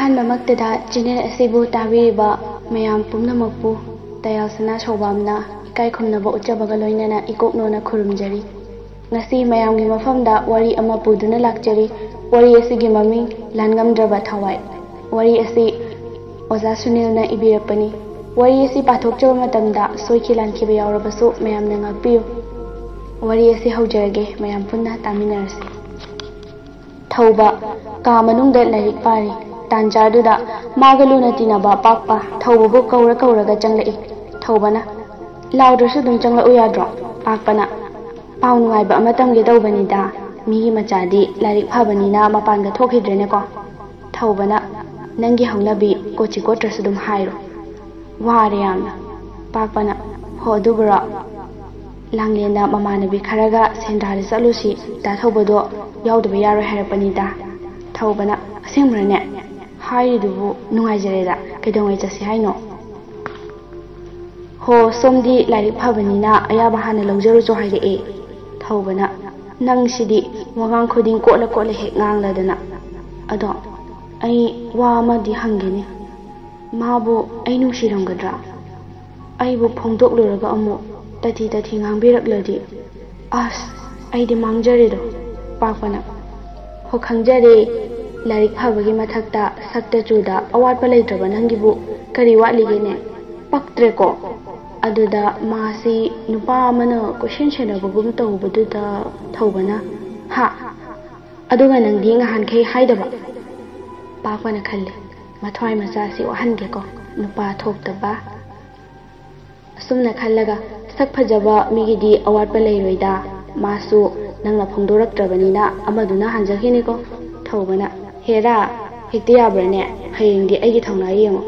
ꯑꯍꯥꯟꯕꯃꯛꯇꯗ channel ꯑꯁꯤꯕꯨ ꯇꯥꯕꯤꯔꯤꯕ ꯃꯌꯥꯝ ꯄꯨꯝꯅꯃꯛꯄꯨ ꯇꯌꯥꯜꯁꯅꯥ ꯁꯧꯕꯥꯝꯅ ꯏꯀꯥꯏ ꯈꯨꯝꯅꯕ ꯎꯠꯆꯕꯒ ꯂꯣꯏꯅꯅ ꯏꯀꯣꯛꯅꯣꯅ ꯈꯨꯔꯨꯝꯖꯔꯤ꯫ ꯉꯁꯤ ꯃꯌꯥꯝꯒꯤ ꯃꯐꯝꯗ ꯋꯥꯔꯤ ꯑꯃ ꯄꯨꯗꯨꯅ ꯂꯥꯛꯆꯔꯤ꯫ ꯋꯥꯔꯤ ꯑꯁꯤꯒꯤ ꯃꯃꯤꯡ ꯂꯥꯟꯉꯝꯗ꯭ꯔꯕ ꯊꯋꯥꯏ꯫ ꯋꯥꯔꯤ ꯑꯁꯤ ꯑꯣꯖꯥ ꯁꯨꯅꯤꯜꯅ ꯏꯕꯤꯔꯛꯄꯅꯤ꯫ ꯋꯥꯔꯤ ꯑꯁꯤ ꯄꯥꯊꯣꯛꯆꯕ ꯃꯇꯝꯗ ꯁꯣꯏꯈꯤ ꯂꯥꯟꯈꯤꯕ ꯌꯥꯎꯔꯕꯁꯨ ꯃꯌꯥꯝꯅ ꯉꯥꯛꯄꯤꯌꯨ꯫ ꯋꯥꯔꯤ ꯑꯁꯤ ꯍꯧꯖꯔꯒꯦ, ꯃꯌꯥꯝ ꯄꯨꯟꯅ ꯇꯥꯃꯤꯟꯅꯔꯁꯤ꯫ ꯊꯧꯕ ꯀꯥ ꯃꯅꯨꯡꯗ ꯂꯥꯏꯔꯤꯛ ꯄꯥꯔꯤ꯫ ꯇꯥꯟꯖꯥꯗꯨꯗ ꯃꯥꯒ ꯂꯨꯅ ꯇꯤꯟꯅꯕ ꯄꯥꯛꯄ ꯊꯧꯕꯕꯨ ꯀꯧꯔꯒ ꯆꯪꯂꯛꯏ꯫ ꯊꯧꯕꯅ ꯂꯥꯎꯗ꯭ꯔꯁꯨ ꯑꯗꯨꯝ ꯆꯪꯂꯛꯎ ꯌꯥꯗ꯭ꯔꯣ? ꯄꯥꯛꯄꯅ ꯄꯥꯎ ꯅꯨꯡꯉꯥꯏꯕ ꯑꯃ ꯇꯝꯒꯦ ꯇꯧꯕꯅꯤꯗ, ꯃꯤꯒꯤ ꯃꯆꯥꯗꯤ ꯂꯥꯏꯔꯤꯛ ꯐꯕꯅꯤꯅ ꯃꯄꯥꯟꯒ ꯊꯣꯛꯈꯤꯗ꯭ꯔꯦꯅꯦꯀꯣ꯫ ꯊꯧꯕꯅ ꯅꯪꯒꯤ ꯍꯧꯅꯕꯤ ꯀꯣꯠꯁꯤ ꯀꯣꯠꯇ꯭ꯔꯁꯨ ꯑꯗꯨꯝ ꯍꯥꯏꯔꯣ, ꯋꯥꯔꯦ ꯌꯥꯝꯅ꯫ ꯄꯥꯛꯄꯅ ꯍꯣ ꯑꯗꯨꯕꯨꯔꯣ, ꯂꯥꯡꯂꯦꯟꯗ ꯃꯃꯥꯟꯅꯕꯤ ꯈꯔꯒ ꯁꯦꯟꯗ꯭ꯔꯥꯗ ꯆꯠꯂꯨꯁꯤ, ꯗꯥ ꯊꯧꯕꯗꯣ ꯌꯥꯎꯗꯕ ꯌꯥꯔꯣꯏ ꯍꯥꯏꯔꯛꯄꯅꯤꯗ꯫ ꯊꯧꯕꯅ ꯑꯁꯦꯡꯕ꯭ꯔꯅꯦ? ꯍꯥꯏꯔꯤꯗꯨꯕꯨ ꯅꯨꯡꯉꯥꯏꯖꯔꯦꯗ, ꯀꯩꯗꯧꯉꯩ ꯆꯠꯁꯤ ꯍꯥꯏꯅꯣ? ꯍꯣ ꯁꯣꯝꯗꯤ ꯂꯥꯏꯔꯤꯛ ꯐꯕꯅꯤꯅ ꯑꯌꯥꯕ ꯍꯥꯟꯅ ꯂꯧꯖꯔꯨꯆꯣ ꯍꯥꯏꯔꯛꯑꯦ꯫ ꯊꯧꯕꯅ ꯅꯪꯁꯤꯗꯤ ꯋꯥꯉꯥꯡ ꯈꯨꯗꯤꯡ ꯀꯣꯠꯂ ꯍꯦꯛ ꯉꯥꯡꯂꯗꯅ꯫ ꯑꯗꯣ ꯑꯩ ꯋꯥ ꯑꯃꯗꯤ ꯍꯪꯒꯦꯅꯦ, ꯃꯥꯕꯨ ꯑꯩ ꯅꯨꯡꯁꯤꯔꯝꯒꯗ꯭ꯔꯥ? ꯑꯩꯕꯨ ꯐꯣꯡꯗꯣꯛꯂꯨꯔꯒ ꯑꯃꯨꯛ ꯇꯊꯤ ꯉꯥꯡꯕꯤꯔꯛꯂꯗꯤ ꯑꯁ ꯑꯩꯗꯤ ꯃꯥꯡꯖꯔꯦꯗꯣ꯫ ꯄꯥꯛꯄꯅ ꯍꯣ ꯈꯪꯖꯔꯦ, ꯂꯥꯏꯔꯤꯛ ꯐꯕꯒꯤ ꯃꯊꯛꯇ ꯁꯛꯇ ꯆꯨꯗ ꯑꯋꯥꯠꯄ ꯂꯩꯇ꯭ꯔꯕ ꯅꯪꯒꯤꯕꯨ ꯀꯔꯤ ꯋꯥꯠꯂꯤꯒꯦꯅꯦ? ꯄꯛꯇ꯭ꯔꯦꯀꯣ? ꯑꯗꯨꯗ ꯃꯥꯁꯤ ꯅꯨꯄꯥ ꯑꯃꯅ ꯀꯣꯏꯁꯦꯟ ꯁꯦꯟꯅꯕꯒꯨꯝ ꯇꯧꯕꯗꯨꯗ. ꯊꯧꯕꯅ ꯍꯥ, ꯑꯗꯨꯒ ꯅꯪꯗꯤ ꯉꯍꯥꯟꯈꯩ ꯍꯥꯏꯗꯕ? ꯄꯥꯛꯄꯅ ꯈꯜꯂꯤ, ꯃꯊ꯭ꯋꯥꯏ ꯃꯆꯥꯁꯤ ꯋꯥꯍꯟꯒꯦꯀꯣ, ꯅꯨꯄꯥ ꯊꯣꯛꯇꯕ꯫ ꯑꯁꯨꯝꯅ ꯈꯜꯂꯒ ꯁꯛ ꯐꯖꯕ ꯃꯤꯒꯤꯗꯤ ꯑꯋꯥꯠꯄ ꯂꯩꯔꯣꯏꯗ, ꯃꯥꯁꯨ ꯅꯪꯅ ꯐꯣꯡꯗꯣꯔꯛꯇ꯭ꯔꯕꯅꯤꯅ ꯑꯃꯗꯨꯅ ꯍꯟꯖꯈꯤꯅꯤꯀꯣ꯫ ꯊꯧꯕꯅ ꯍꯦꯔꯥ, ꯍꯦꯛꯇ ꯌꯥꯕ꯭ꯔꯅꯦ? ꯍꯌꯦꯡꯗꯤ ꯑꯩꯒꯤ ꯊꯧꯅꯥ ꯌꯦꯡꯉꯣ,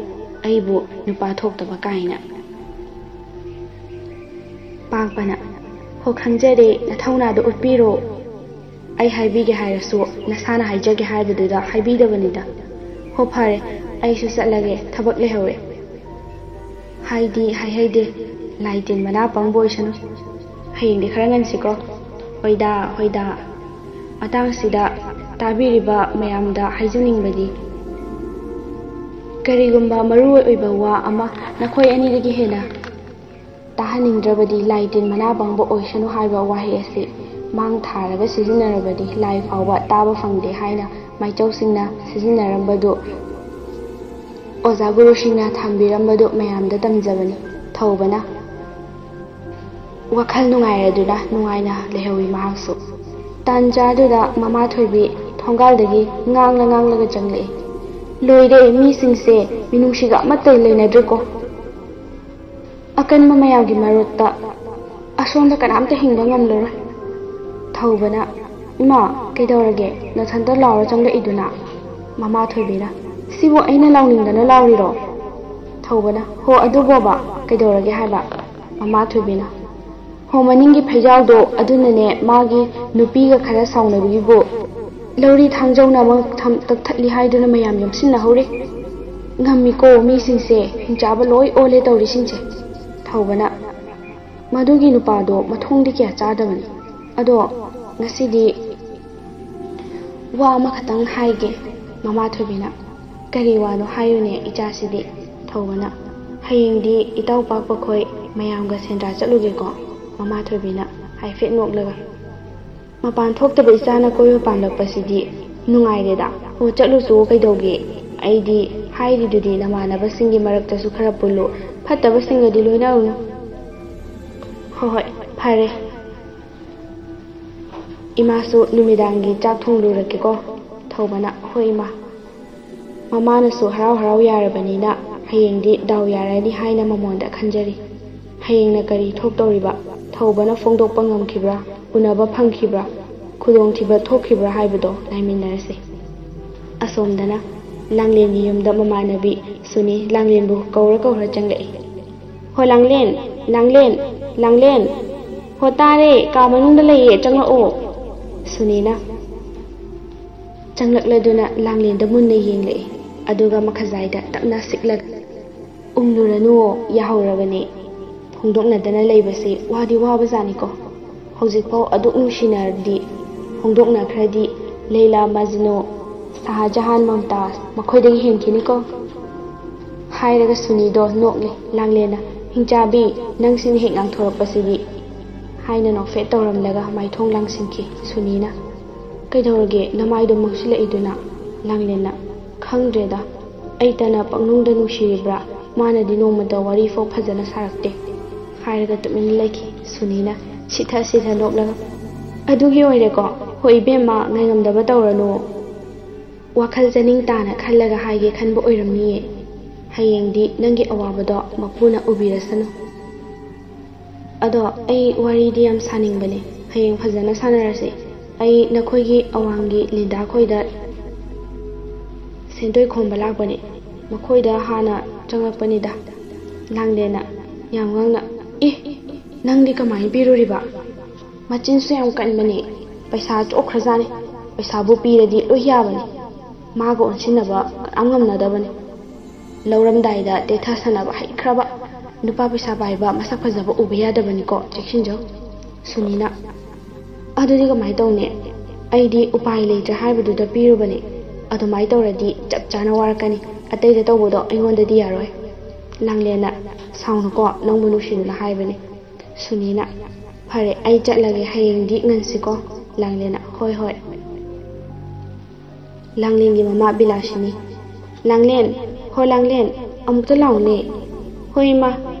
ꯑꯩꯕꯨ ꯅꯨꯄꯥ ꯊꯣꯛꯇꯕ ꯀꯥꯏꯅ꯫ ꯄꯥꯛꯄꯅ ꯍꯣ ꯈꯪꯖꯔꯦ, ꯅꯊꯧꯅꯥꯗꯣ ꯎꯠꯄꯤꯔꯣ꯫ ꯑꯩ ꯍꯥꯏꯕꯤꯒꯦ ꯍꯥꯏꯔꯁꯨ ꯅꯁꯥꯅ ꯍꯥꯏꯖꯒꯦ ꯍꯥꯏꯕꯗꯨꯗ ꯍꯥꯏꯕꯤꯗꯕꯅꯤꯗ꯫ ꯍꯣ ꯐꯔꯦ, ꯑꯩꯁꯨ ꯆꯠꯂꯒꯦ, ꯊꯕꯛ ꯂꯩꯍꯧꯔꯦ꯫ ꯍꯥꯏꯗꯤ ꯍꯥꯏꯍꯩꯗꯦ, ꯂꯥꯏ ꯇꯤꯟ ꯃꯅꯥ ꯄꯪꯕ ꯑꯣꯏꯁꯅꯨ, ꯍꯌꯦꯡꯗꯤ ꯈꯔ ꯉꯟꯁꯤꯀꯣ꯫ ꯍꯣꯏꯗ, ꯃꯇꯥꯡꯁꯤꯗ ꯇꯥꯕꯤꯔꯤꯕ ꯃꯌꯥꯝꯗ ꯍꯥꯏꯖꯅꯤꯡꯕꯗꯤ ꯀꯔꯤꯒꯨꯝꯕ ꯃꯔꯨꯑꯣꯏꯕ ꯋꯥ ꯑꯃ ꯅꯈꯣꯏ ꯑꯅꯤꯗꯒꯤ ꯍꯦꯟꯅ ꯇꯥꯍꯟꯅꯤꯡꯗ꯭ꯔꯕꯗꯤ ꯂꯥꯏ ꯇꯤꯟ ꯃꯅꯥ ꯄꯪꯕ ꯑꯣꯏꯁꯅꯨ ꯍꯥꯏꯕ ꯋꯥꯍꯩ ꯑꯁꯤ ꯃꯥꯡ ꯊꯥꯔꯒ ꯁꯤꯖꯤꯟꯅꯔꯕꯗꯤ ꯂꯥꯏ ꯐꯥꯎꯕ ꯇꯥꯕ ꯐꯪꯗꯦ ꯍꯥꯏꯅ ꯃꯥꯏꯆꯧꯁꯤꯡꯅ ꯁꯤꯖꯤꯟꯅꯔꯝꯕꯗꯨ, ꯑꯣꯖꯥ ꯒꯨꯔꯨꯁꯤꯡꯅ ꯊꯝꯕꯤꯔꯝꯕꯗꯨ ꯃꯌꯥꯝꯗ ꯇꯝꯖꯕꯅꯤ꯫ ꯊꯧꯕꯅ ꯋꯥꯈꯜ ꯅꯨꯡꯉꯥꯏꯔꯗꯨꯅ ꯅꯨꯡꯉꯥꯏꯅ ꯂꯩꯍꯧꯏ ꯃꯍꯥꯛꯁꯨ꯫ ꯇꯥꯟꯖꯥꯗꯨꯗ ꯃꯃꯥ ꯊꯣꯏꯕꯤ ꯊꯣꯡꯒꯥꯜꯗꯒꯤ ꯉꯥꯡꯂꯒ ꯆꯪꯂꯛꯏ꯫ ꯂꯣꯏꯔꯦ, ꯃꯤꯁꯤꯡꯁꯦ ꯃꯤꯅꯨꯡꯁꯤꯒ ꯑꯃꯠꯇ ꯂꯩꯅꯗ꯭ꯔꯦꯀꯣ꯫ ꯑꯀꯟꯕ ꯃꯌꯥꯝꯒꯤ ꯃꯔꯛꯇ ꯑꯁꯣꯟꯕ ꯀꯅꯥꯝꯇ ꯍꯤꯡꯕ ꯉꯝꯂꯔꯣꯏ꯫ ꯊꯧꯕꯅ ꯏꯃꯥ ꯀꯩꯗꯧꯔꯒꯦ, ꯅꯊꯟꯇ ꯂꯥꯎꯔ ꯆꯪꯂꯛꯏꯗꯨꯅ? ꯃꯃꯥ ꯊꯣꯏꯕꯤꯅ ꯁꯤꯕꯨ ꯑꯩꯅ ꯂꯥꯎꯅꯤꯡꯗꯅ ꯂꯥꯎꯔꯤꯔꯣ? ꯊꯧꯕꯅ ꯍꯣ ꯑꯗꯨꯕꯣꯕ ꯀꯩꯗꯧꯔꯒꯦ ꯍꯥꯏꯕ? ꯃꯃꯥ ꯊꯣꯏꯕꯤꯅ ꯍꯣ ꯃꯅꯤꯡꯒꯤ ꯐꯩꯖꯥꯎꯗꯣ ꯑꯗꯨꯅꯅꯦ ꯃꯥꯒꯤ ꯅꯨꯄꯤꯒ ꯈꯔ ꯁꯥꯎꯅꯕꯒꯤꯕꯨ ꯂꯧꯔꯤ ꯊꯥꯡꯖꯧꯅ ꯑꯃ ꯀꯛꯊꯠꯂꯤ ꯍꯥꯏꯗꯨꯅ ꯃꯌꯥꯝ ꯌොꯝꯁꯤꯟꯅꯍꯧꯔꯦ꯫ ꯉꯝꯃꯤꯀꯣ ꯃꯤꯁꯤꯡꯁꯦ, ꯍꯤꯡꯆꯥꯕ ꯂꯣꯏ ꯑꯣꯜꯂꯦ ꯇꯧꯔꯤꯁꯤꯡꯁꯦ꯫ ꯊꯧꯕꯅ ꯃꯗꯨꯒꯤ ꯅꯨꯄꯥꯗꯣ ꯃꯊꯣꯡꯗꯤ ꯀꯌꯥ ꯆꯥꯗꯕꯅꯤ꯫ ꯑꯗꯣ ꯉꯁꯤꯗꯤ ꯋꯥ ꯑꯃꯈꯛꯇꯪ ꯍꯥꯏꯒꯦ꯫ ꯃꯃꯥ ꯊꯣꯏꯕꯤꯅ ꯀꯔꯤ ꯋꯥꯅꯣ ꯍꯥꯏꯌꯨꯅꯦ ꯏꯆꯥꯁꯤꯗꯤ꯫ ꯊꯧꯕꯅ ꯍꯌꯦꯡꯗꯤ ꯏꯇꯥꯎ ꯄꯥꯛꯄ ꯈꯣꯏ ꯃꯌꯥꯝꯒ ꯁꯦꯟꯗ꯭ꯔꯥ ꯆꯠꯂꯨꯒꯦꯀꯣ꯫ ꯃꯃꯥ ꯊꯣꯏꯕꯤꯅ ꯍꯥꯏꯐꯦꯠ ꯅꯣꯛꯂꯒ ꯃꯄꯥꯟ ꯊꯣꯛꯇꯕ ꯏꯆꯥꯅ ꯀꯣꯏꯕ ꯄꯥꯝꯂꯛꯄꯁꯤꯗꯤ ꯅꯨꯡꯉꯥꯏꯔꯦꯗ꯫ ꯍꯣ ꯆꯠꯂꯨꯆꯣ ꯀꯩꯗꯧꯒꯦ, ꯑꯩꯗꯤ ꯍꯥꯏꯔꯤꯗꯨꯗꯤ ꯅꯃꯥꯟꯅꯕꯁꯤꯡꯒꯤ ꯃꯔꯛꯇꯁꯨ ꯈꯔ ꯄꯨꯜꯂꯨ, ꯐꯠꯇꯕꯁꯤꯡꯒꯗꯤ ꯂꯣꯏꯅꯔꯨꯅꯨ꯫ ꯍꯣꯏ ꯐꯔꯦ, ꯏꯃꯥꯁꯨ ꯅꯨꯃꯤꯗꯥꯡꯒꯤ ꯆꯥꯛ ꯊꯣꯡꯂꯨꯔꯒꯦꯀꯣ꯫ ꯊꯧꯕꯅ ꯍꯣꯏ ꯏꯃꯥ꯫ ꯃꯃꯥꯅꯁꯨ ꯍꯔꯥꯎ ꯌꯥꯔꯕꯅꯤꯅ ꯍꯌꯦꯡꯗꯤ ꯗꯥꯎ ꯌꯥꯔꯅꯤ ꯍꯥꯏꯅ ꯃꯉꯣꯟꯗ ꯈꯟꯖꯔꯤ꯫ ꯍꯌꯦꯡꯅ ꯀꯔꯤ ꯊꯣꯛꯇꯧꯔꯤꯕ ꯊꯧꯕꯅ ꯐꯣꯡꯗꯣꯛꯄ ꯉꯝꯈꯤꯕ꯭ꯔꯥ ꯎꯅꯕ ꯐꯪꯈꯤꯕ꯭ꯔꯥ ꯈꯨꯗꯣꯡꯊꯤꯕ ꯊꯣꯛꯈꯤꯕ꯭ꯔꯥ ꯍꯥꯏꯕꯗꯣ ꯉꯥꯏꯃꯤꯟꯅꯔꯁꯤ ꯑꯁꯣꯝꯗꯅ ꯂꯥꯡꯂꯦꯟꯒꯤ ꯌꯨꯝꯗ ꯃꯃꯥꯟꯅꯕꯤ ꯁꯨꯅꯤ ꯂꯥꯡꯂꯦꯟꯕꯨ ꯀꯧꯔ ꯆꯪꯂꯛꯏ ꯍꯣ ꯂꯥꯡꯂꯦꯟ ꯂꯥꯡꯂꯦꯟ ꯂꯥꯡꯂꯦꯟ ꯍꯣ ꯇꯥꯔꯦ ꯀꯥ ꯃꯅꯨꯡꯗ ꯂꯩꯌꯦ ꯆꯪꯂꯛꯑꯣ ꯁꯨꯅꯤꯅ ꯆꯪꯂꯛꯂꯗꯨꯅ ꯂꯥꯡꯂꯦꯟꯗ ꯃꯨꯟꯅ ꯌꯦꯡꯂꯛꯏ ꯑꯗꯨꯒ ꯃꯈꯖꯥꯏꯗ ꯇꯞꯅ ꯁꯤꯛꯂꯒ ꯎꯝꯂꯨꯔꯅꯨꯋꯣ ꯌꯥꯍꯧꯔꯕꯅꯤ ꯐꯣꯡꯗꯣꯛꯅꯗꯅ ꯂꯩꯕꯁꯤ ꯋꯥꯗꯤ ꯋꯥꯕꯖꯥꯠꯅꯤꯀꯣ ꯍꯧꯖꯤꯛꯐꯥꯎ ꯑꯗꯨꯛ ꯅꯨꯡꯁꯤꯅꯔꯗꯤ ꯐꯣꯡꯗꯣꯛꯅꯈ꯭ꯔꯗꯤ ꯂꯩꯂꯥ ꯃꯖꯅꯨ ꯁꯥꯍꯖꯍꯥꯟ ꯃꯝꯇꯥꯖ ꯃꯈꯣꯏꯗꯒꯤ ꯍꯦꯟꯈꯤꯅꯤꯀꯣ ꯍꯥꯏꯔꯒ ꯁꯨꯅꯤꯗꯣ ꯅꯣꯛꯂꯦ ꯂꯥꯡꯂꯦꯟꯅ ꯍꯤꯡꯆꯥꯕꯤ ꯅꯪꯁꯤꯅ ꯍꯦꯛ ꯉꯥꯡꯊꯣꯔꯛꯄꯁꯤꯗꯤ ꯍꯥꯏꯅ ꯅꯣꯛꯐꯦꯠ ꯇꯧꯔꯝꯂꯒ ꯃꯥꯏꯊꯣꯡ ꯂꯥꯡꯁꯤꯟꯈꯤ ꯁꯨꯅꯤꯅ ꯀꯩꯗꯧꯔꯒꯦ ꯅꯃꯥꯏꯗꯣ ꯃꯪꯁꯤꯜꯂꯛꯏꯗꯨꯅ ꯂꯥꯡꯂꯦꯟꯅ ꯈꯪꯗ꯭ꯔꯦꯗ ꯑꯩꯇꯅ ꯄꯪꯅꯨꯡꯗ ꯅꯨꯡꯁꯤꯔꯤꯕ꯭ꯔꯥ ꯃꯥꯅꯗꯤ ꯅꯣꯡꯃꯇ ꯋꯥꯔꯤꯐꯥꯎ ꯐꯖꯅ ꯁꯥꯔꯛꯇꯦ ꯍꯥꯏꯔꯒ ꯇꯨꯃꯤꯟꯅ ꯂꯩꯈꯤ ꯁꯨꯅꯤꯅ ꯁꯤꯊ ꯅꯣꯛꯂꯒ ꯑꯗꯨꯒꯤ ꯑꯣꯏꯔꯦꯀꯣ ꯍꯣꯏ ꯏꯕꯦꯝꯃ ꯉꯥꯏꯉꯝꯗꯕ ꯇꯧꯔꯅꯨ ꯋꯥꯈꯜ ꯆꯅꯤꯡ ꯇꯥꯅ ꯈꯜꯂꯒ ꯍꯥꯏꯒꯦ ꯈꯟꯕ ꯑꯣꯏꯔꯝꯅꯤꯌꯦ ꯍꯌꯦꯡꯗꯤ ꯅꯪꯒꯤ ꯑꯋꯥꯕꯗꯣ ꯃꯄꯨꯅ ꯎꯕꯤꯔꯁꯅꯨ ꯑꯗꯣ ꯑꯩ ꯋꯥꯔꯤꯗꯤ ꯌꯥꯝ ꯁꯥꯅꯤꯡꯕꯅꯦ ꯍꯌꯦꯡ ꯐꯖꯅ ꯁꯥꯟꯅꯔꯁꯤ ꯑꯩ ꯅꯈꯣꯏꯒꯤ ꯑꯋꯥꯡꯒꯤ ꯂꯤꯟꯗꯥ ꯈꯣꯏꯗ ꯁꯦꯟꯗꯣꯏ ꯈꯣꯝꯕ ꯂꯥꯛꯄꯅꯦ ꯃꯈꯣꯏꯗ ꯍꯥꯟꯅ ꯆꯪꯂꯛꯄꯅꯤꯗ ꯂꯥꯡꯂꯦꯟꯅ ꯌꯥꯝ ꯉꯥꯡꯅ ꯅꯪꯗꯤ ꯀꯃꯥꯏꯅ ꯄꯤꯔꯨꯔꯤꯕ ꯃꯆꯤꯟꯁꯨ ꯌꯥꯝ ꯀꯟꯕꯅꯦ ꯄꯩꯁꯥ ꯆꯣꯛꯈ꯭ꯔꯖꯥꯠꯅꯤ ꯄꯩꯁꯥꯕꯨ ꯄꯤꯔꯗꯤ ꯂꯣꯏ ꯌꯥꯕꯅꯤ ꯃꯥꯒ ꯑꯣꯟꯁꯤꯟꯅꯕ ꯀꯅꯥꯝ ꯉꯝꯅꯗꯕꯅꯤ ꯂꯧꯔꯝꯗꯥꯏꯗ ꯇꯦꯊꯁꯟꯅꯕ ꯍꯩꯈ꯭ꯔꯕ ꯅꯨꯄꯥ ꯄꯩꯁꯥ ꯄꯥꯏꯕ ꯃꯁꯛ ꯐꯖꯕ ꯎꯕ ꯌꯥꯗꯕꯅꯤꯀꯣ ꯆꯦꯛꯁꯤꯟꯖꯧ ꯁꯨꯅꯤꯅ ꯑꯗꯨꯗꯤ ꯀꯃꯥꯏ ꯇꯧꯅꯤ ꯑꯩꯗꯤ ꯎꯄꯥꯏ ꯂꯩꯇ꯭ꯔꯦ ꯍꯥꯏꯕꯗꯨꯗ ꯄꯤꯔꯨꯕꯅꯤ ꯑꯗꯨꯃꯥꯏ ꯇꯧꯔꯗꯤ ꯆꯞ ꯆꯥꯅ ꯋꯥꯔꯛꯀꯅꯤ ꯑꯇꯩꯗ ꯇꯧꯕꯗꯣ ꯑꯩꯉꯣꯟꯗꯗꯤ ꯌꯥꯔꯣꯏ ꯂꯥꯡꯂꯦꯟꯅ ꯁꯥꯎꯅꯨꯀꯣ ꯅꯪꯕꯨ ꯅꯨꯡꯁꯤꯗꯨꯅ ꯍꯥꯏꯕꯅꯤ ꯁꯨꯅꯤꯅ ꯐꯔꯦ ꯑꯩ ꯆꯠꯂꯒꯦ ꯍꯌꯦꯡꯗꯤ ꯉꯟꯁꯤꯀꯣ ꯂꯥꯡꯂꯦꯟꯅ ꯍꯣꯏ ꯂꯥꯡꯂꯦꯟꯒꯤ ꯃꯃꯥ ꯕꯤꯂꯥꯁꯤꯅꯤ ꯂꯥꯡꯂꯦꯟ ꯍꯣ ꯂꯥꯡꯂꯦꯟ ꯑꯃꯨꯛꯇ ꯂꯥꯎꯅꯦ ꯍꯣꯏ ꯏꯃꯥ